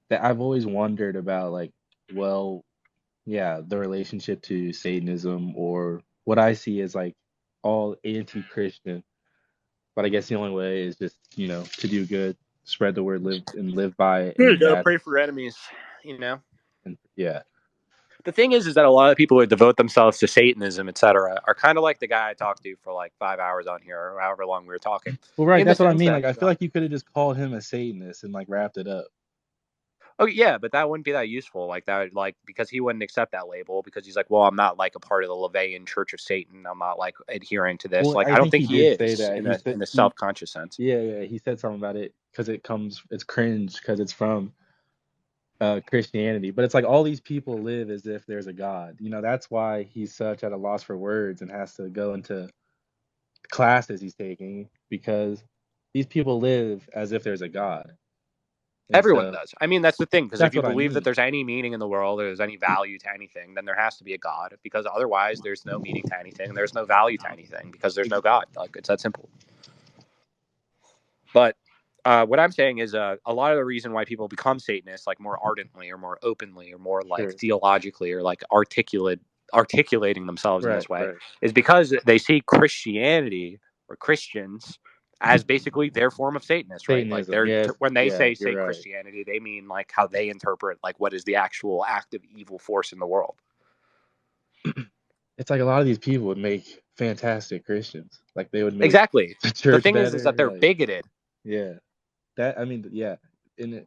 that I've always wondered about like, well, yeah, the relationship to Satanism, or what I see as like all anti-Christian. But I guess the only way is just to do good, spread the word, live by it, There you and go. that's Pray for enemies, and yeah. The thing is that a lot of people who devote themselves to Satanism, etc., are kind of like the guy I talked to for like 5 hours on here, or however long we were talking. Well, right, In the that's what I sense mean. that, Like, I feel like you could have just called him a Satanist and like wrapped it up. oh yeah, but that wouldn't be that useful. Like that, like, because he wouldn't accept that label, because he's like, well, I'm not like a part of the Levian Church of Satan. I'm not like adhering to this. Well, Like, I I don't think think he he did say is that. in He the said in the he, self conscious sense. yeah, he said something about it because it's cringe because it's from Christianity. But it's like all these people live as if there's a God. That's why he's such at a loss for words and has to go into classes he's taking, because these people live as if there's a God. And Everyone so does. I mean, that's the thing, because if that's you what I believe that mean. there's any meaning in the world, or there's any value to anything, then there has to be a God, because otherwise there's no meaning to anything, and there's no value to anything, because there's no God. Like, it's that simple. But what I'm saying is, a lot of the reason why people become Satanists, like more ardently or more openly or more like Sure. theologically, or like articulating themselves in Right, this way, right. is because they see Christianity or Christians as basically their form of Satanist, right? Like, Satanism. Yes, when they yeah, say you're right. Christianity, they mean like how they interpret like what is the actual active evil force in the world. It's like a lot of these people would make fantastic Christians. Like they would make Exactly. the The church thing is that better. they're Like, bigoted yeah, that I mean, yeah, and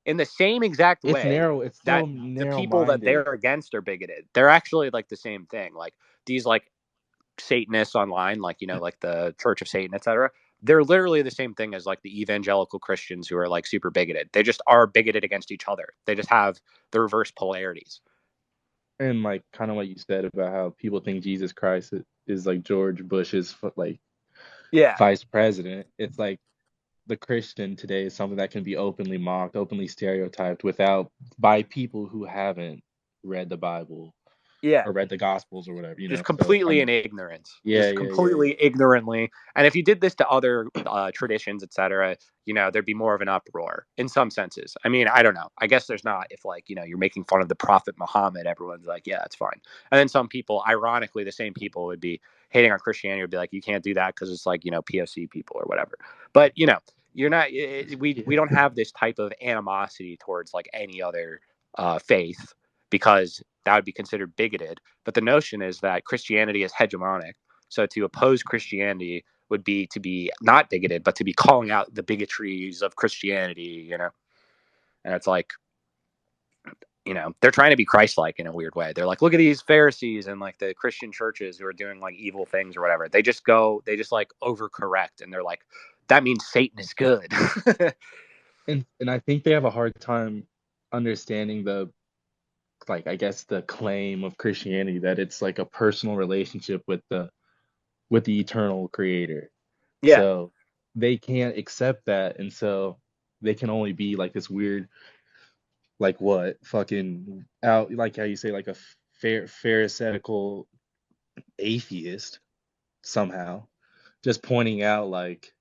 in the same exact it's way narrow. It's so that the people that narrow-minded. they're against are bigoted. They're actually like the same thing. Like, these like Satanists online, like, like the Church of Satan, etc. They're literally the same thing as like the evangelical Christians who are like super bigoted. They just are bigoted against each other. They just have the reverse polarities. And like kind of what you said about how people think Jesus Christ is like George Bush's like Yeah. vice president. It's like the Christian today is something that can be openly mocked, openly stereotyped by people who haven't read the Bible Yeah. or read the Gospels or whatever, Just So completely in ignorance. yeah, Just yeah, yeah, completely ignorantly. And if you did this to other traditions, etc., there'd be more of an uproar in some senses. I mean, I don't know. I guess there's not. If like, you're making fun of the Prophet Muhammad, everyone's like, yeah, that's fine. And then some people, ironically, the same people would be hating on Christianity, would be like, you can't do that because it's like, POC people or whatever. But you're not. We don't have this type of animosity towards like any other faith, because that would be considered bigoted. But the notion is that Christianity is hegemonic. So to oppose Christianity would be to be not bigoted, but to be calling out the bigotries of Christianity, And it's like, they're trying to be Christ-like in a weird way. They're like, look at these Pharisees and like the Christian churches who are doing like evil things or whatever. They just like overcorrect, and they're like, that means Satan is good. and I think they have a hard time understanding I guess the claim of Christianity that it's like a personal relationship with the eternal creator. Yeah. So they can't accept that, and so they can only be like this weird, like what fucking out, like how you say, like a pharisaical atheist somehow, just pointing out like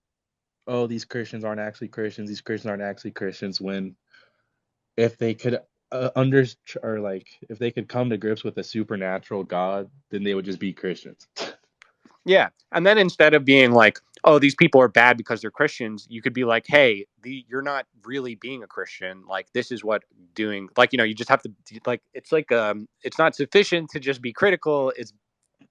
oh, these Christians aren't actually Christians, these Christians aren't actually Christians, when if they could or like if they could come to grips with a supernatural God, then they would just be Christians. Yeah. And then instead of being like, oh, these people are bad because they're Christians, you could be like, hey, you're not really being a Christian. Like, this is what doing, like, you just have to, like, it's not sufficient to just be critical. It's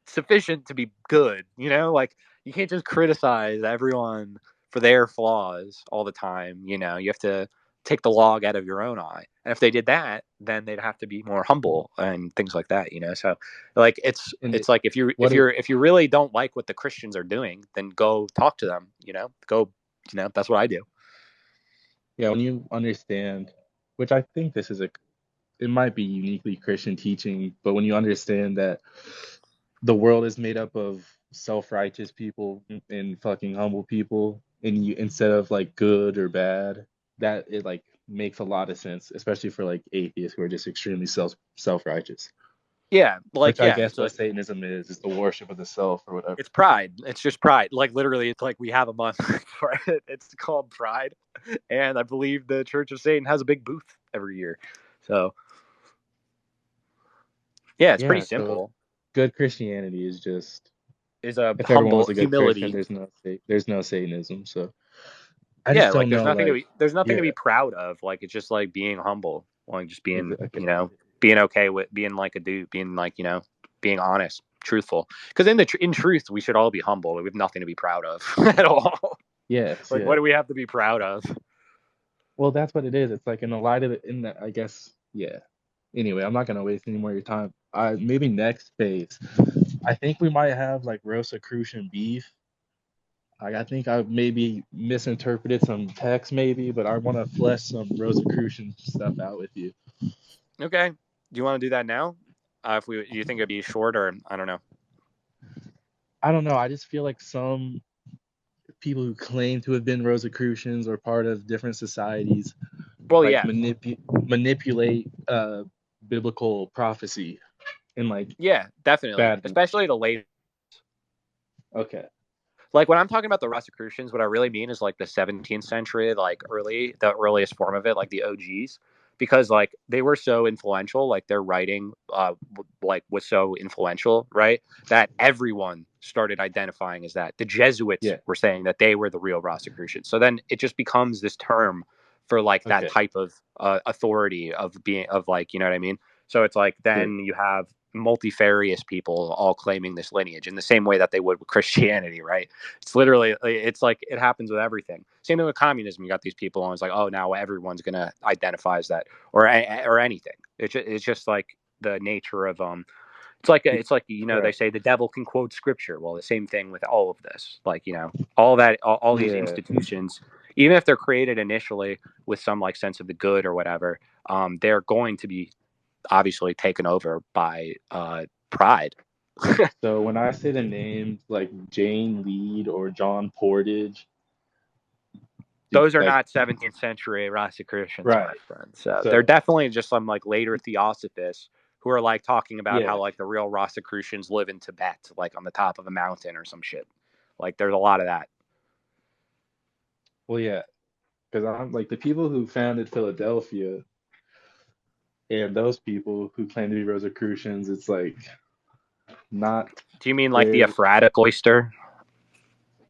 sufficient to be good, like, you can't just criticize everyone for their flaws all the time. You have to take the log out of your own eye, and if they did that, then they'd have to be more humble and things like that. So, like, it's And it's like, if what it, if you really don't like what the Christians are doing, then go talk to them. Go, that's what I do. yeah, when you understand, which I think this is it might be uniquely Christian teaching, but when you understand that the world is made up of self-righteous people and fucking humble people, and you, instead of like good or bad, that it like makes a lot of sense, especially for like atheists who are just extremely self-righteous, Yeah, like, which I yeah, guess it's what like, Satanism is the worship of the self or whatever. it's pride. It's just pride. Like, literally, it's like we have a month for it. It's called Pride, and I believe the Church of Satan has a big booth every year. So, yeah, it's pretty Yeah, so simple. good Christianity is just, Is a if everyone humble was a good Christian, humility. there's no Satanism. So I just Yeah, like, don't know, like, there's nothing to yeah, be proud of. Like, it's just like being humble, like, just being, exactly. being okay with being like a dude, being like, being honest, truthful. Because in truth, we should all be humble. We have nothing to be proud of at all. Yes, Like, yeah. what do we have to be proud of? Well, that's what it is. It's like in the light of it, in that, I guess, yeah. Anyway, I'm not gonna waste any more of your time. Maybe next phase. I think we might have like Rosicrucian beef. Like, I think I've maybe misinterpreted some text, maybe, but I want to flesh some Rosicrucian stuff out with you. Okay, do you want to do that now? If do you think it'd be short, or I don't know? I don't know. I just feel like some people who claim to have been Rosicrucians or part of different societies Well, like yeah, manipulate biblical prophecy in like yeah, definitely, bad ways. especially the late. Okay. Like, when I'm talking about the Rosicrucians, what I really mean is like the 17th century, like the earliest form of it, like the OGs, because like they were so influential, like their writing, like, was so influential, right? That everyone started identifying as that. The Jesuits Yeah. were saying that they were the real Rosicrucians. So then it just becomes this term for like that Okay. type of authority of being, of, like, you know what I mean? So it's like, Sure. then you have multifarious people all claiming this lineage in the same way that they would with Christianity, right? It's literally, it's like, it happens with everything. Same thing with communism. You got these people, and it's like, oh, now everyone's gonna identify as that, or anything. It's just like the nature of it's like, they Right. say the devil can quote scripture. Well, the same thing with all of this. Like, all that, all these Yeah. institutions, even if they're created initially with some like sense of the good or whatever, they're going to be obviously taken over by pride. So when I say the names like Jane Lead or John Portage, Those are like, not 17th century Rosicrucians, my right. friend. So they're So definitely just some like later theosophists who are like talking about how yeah. like the real Rosicrucians live in Tibet, like on the top of a mountain or some shit. Like, there's a lot of that. Well, yeah, because I'm like the people who founded Philadelphia and those people who claim to be Rosicrucians, it's like not Do you mean like the very Ephrata cloister?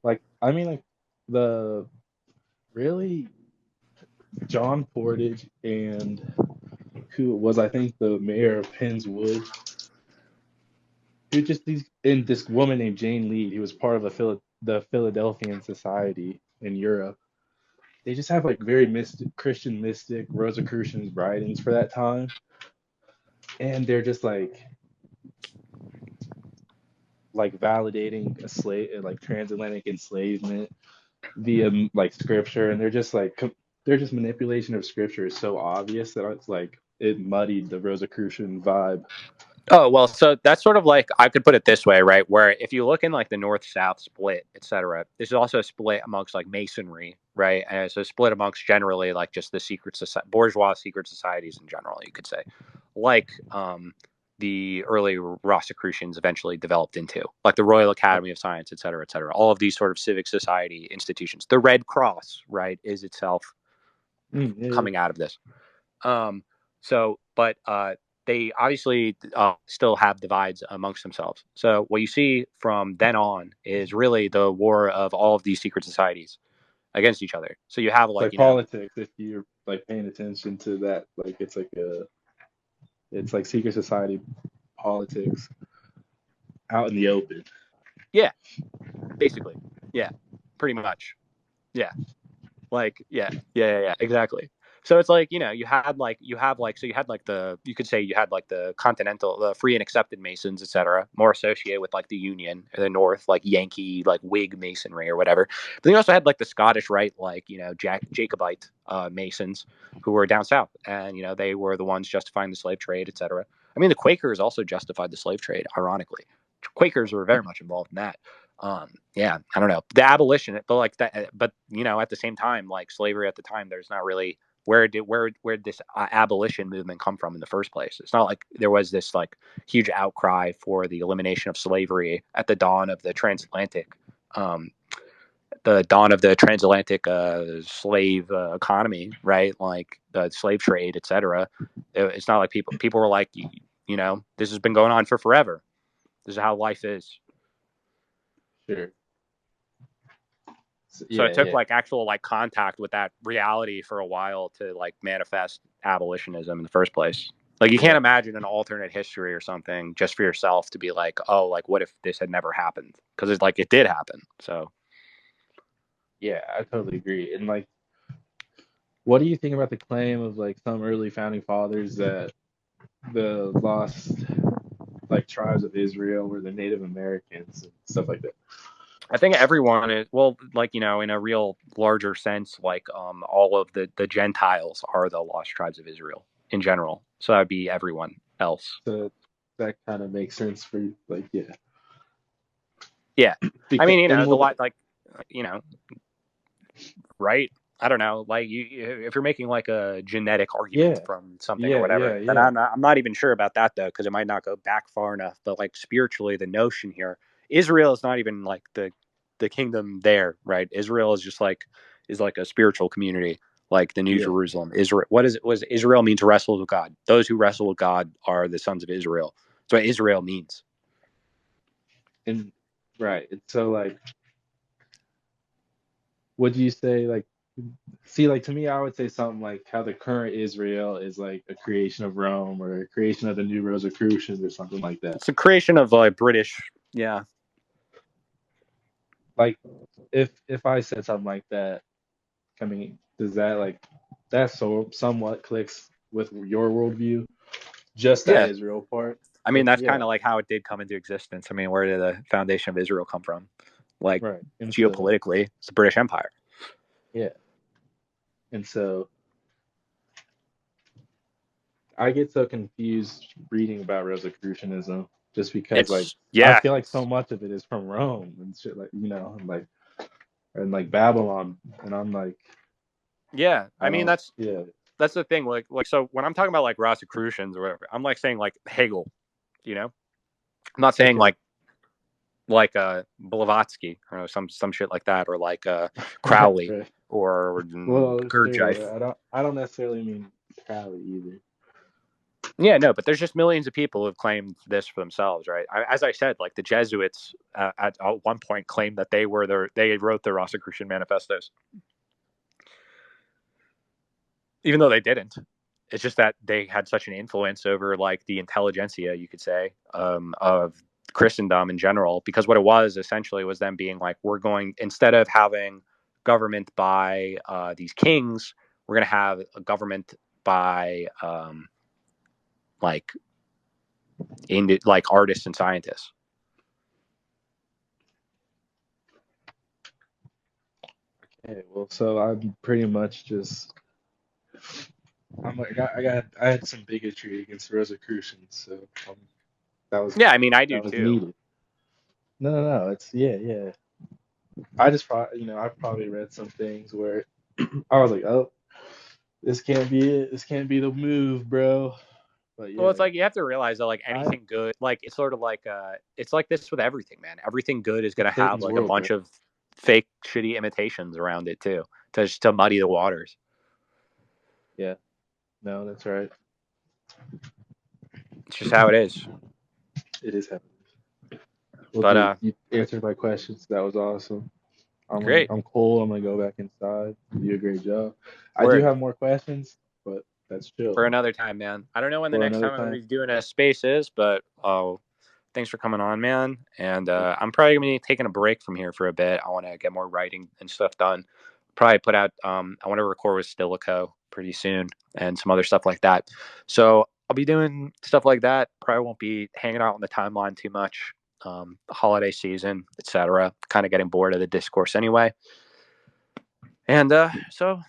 like, I mean, like the really John Portage and who was, I think, the mayor of Penns Wood, who just these, and this woman named Jane Lead, who was part of the Philadelphian Society in Europe. They just have like very Christian mystic Rosicrucian writings for that time, and they're just like validating a slave, like transatlantic enslavement via like scripture, and they're just like they're just manipulation of scripture is so obvious that it's like it muddied the Rosicrucian vibe. Oh, well, so that's sort of like, I could put it this way, right? Where if you look in like the North-South split, etc., there's also a split amongst like Masonry, right? And it's a split amongst generally like just the secret society, bourgeois secret societies in general, you could say. Like, the early Rosicrucians eventually developed into, like the Royal Academy of Science, et cetera, et cetera. All of these sort of civic society institutions. The Red Cross, right, is itself coming out of this. But they obviously still have divides amongst themselves. So what you see from then on is really the war of all of these secret societies against each other. So you have It's like, like politics. If you're like paying attention to that, like it's like secret society politics out in the open. Yeah, basically. Yeah, pretty much. Yeah. Like, yeah, exactly. So it's like, you could say you had like the continental, the free and accepted Masons, etc., more associated with like the Union or the North, like Yankee, like Whig Masonry or whatever. But then you also had like the Scottish Rite, like, Jacobite Masons who were down south, and they were the ones justifying the slave trade, etc. I mean, the Quakers also justified the slave trade, ironically. Quakers were very much involved in that. Yeah, I don't know, the abolition, but like that, but at the same time, like slavery at the time, there's not really where did this abolition movement come from in the first place? It's not like there was this like huge outcry for the elimination of slavery at the dawn of the transatlantic slave economy, right? Like the slave trade, etc. It's not like people were like, this has been going on for forever. This is how life is. Sure. So it took like actual like contact with that reality for a while to like manifest abolitionism in the first place. Like you can't imagine an alternate history or something just for yourself to be like, oh, like what if this had never happened? Because it's like it did happen. So yeah, I totally agree. And like, what do you think about the claim of like some early founding fathers that the lost like tribes of Israel were the Native Americans and stuff like that? I think everyone is, well, like, in a real larger sense, like all of the Gentiles are the lost tribes of Israel in general. So that would be everyone else. So that kind of makes sense for you. Like, yeah. Yeah. I mean, and the lot, like, right? I don't know. Like, if you're making like a genetic argument from something or whatever, then I'm not even sure about that though, because it might not go back far enough. But like spiritually, the notion here, Israel is not even like the kingdom there, right? Israel is just like a spiritual community, like the New Jerusalem. Israel. What is it? Was Israel mean to wrestle with God? Those who wrestle with God are the sons of Israel. That's what Israel means. And right. And so like, what do you say? Like, see, like to me, I would say something like how the current Israel is like a creation of Rome or a creation of the new Rosicrucians or something like that. It's a creation of British, yeah. Like, if I said something like that, I mean, does that like that somewhat clicks with your worldview? Just that Israel part. I mean, that's kind of like how it did come into existence. I mean, where did the foundation of Israel come from? Like, geopolitically, it's the British Empire. Yeah. And so I get so confused reading about Rosicrucianism just because, I feel like so much of it is from Rome and shit, like, and like Babylon. And I'm like, yeah, I mean, that's the thing. Like, so when I'm talking about like Rosicrucians or whatever, I'm like saying like Hegel, I'm not saying like Blavatsky or some shit like that, or like Crowley or Gurdjieff. I don't necessarily mean Crowley either. Yeah, no, but there's just millions of people who have claimed this for themselves, right? As I said, like the Jesuits at one point claimed that they wrote the Rosicrucian manifestos, even though they didn't. It's just that they had such an influence over like the intelligentsia, you could say, of Christendom in general, because what it was essentially was them being like, we're going, instead of having government by these kings, we're going to have a government by like artists and scientists. Okay, well, so I'm pretty much just I had some bigotry against Rosicrucians, so that was I mean, I do too. Needed. No, it's yeah. I just I probably read some things where I was like, oh, this can't be it. This can't be the move, bro. But Well, it's yeah, like you have to realize that like anything good, like it's sort of like it's like this with everything, man. Everything good is gonna it's have Satan's like a world, bunch right? of fake, shitty imitations around it too, to muddy the waters. Yeah. No, that's right. It's just how it is. It is happening. Well, But dude, you answered my questions. That was awesome. great. I'm cold. I'm gonna go back inside. You do a great job. I do Word. have more questions, but that's chill For another time, man. I don't know when the for next another time I'm gonna time. be doing a space is, but thanks for coming on, man. And I'm probably gonna be taking a break from here for a bit. I want to get more writing and stuff done. Probably put out. I want to record with Stilico pretty soon and some other stuff like that. So I'll be doing stuff like that. Probably won't be hanging out on the timeline too much. Holiday season, etc. Kind of getting bored of the discourse anyway. And so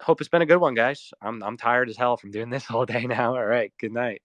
hope it's been a good one, guys. I'm tired as hell from doing this all day now. All right, good night.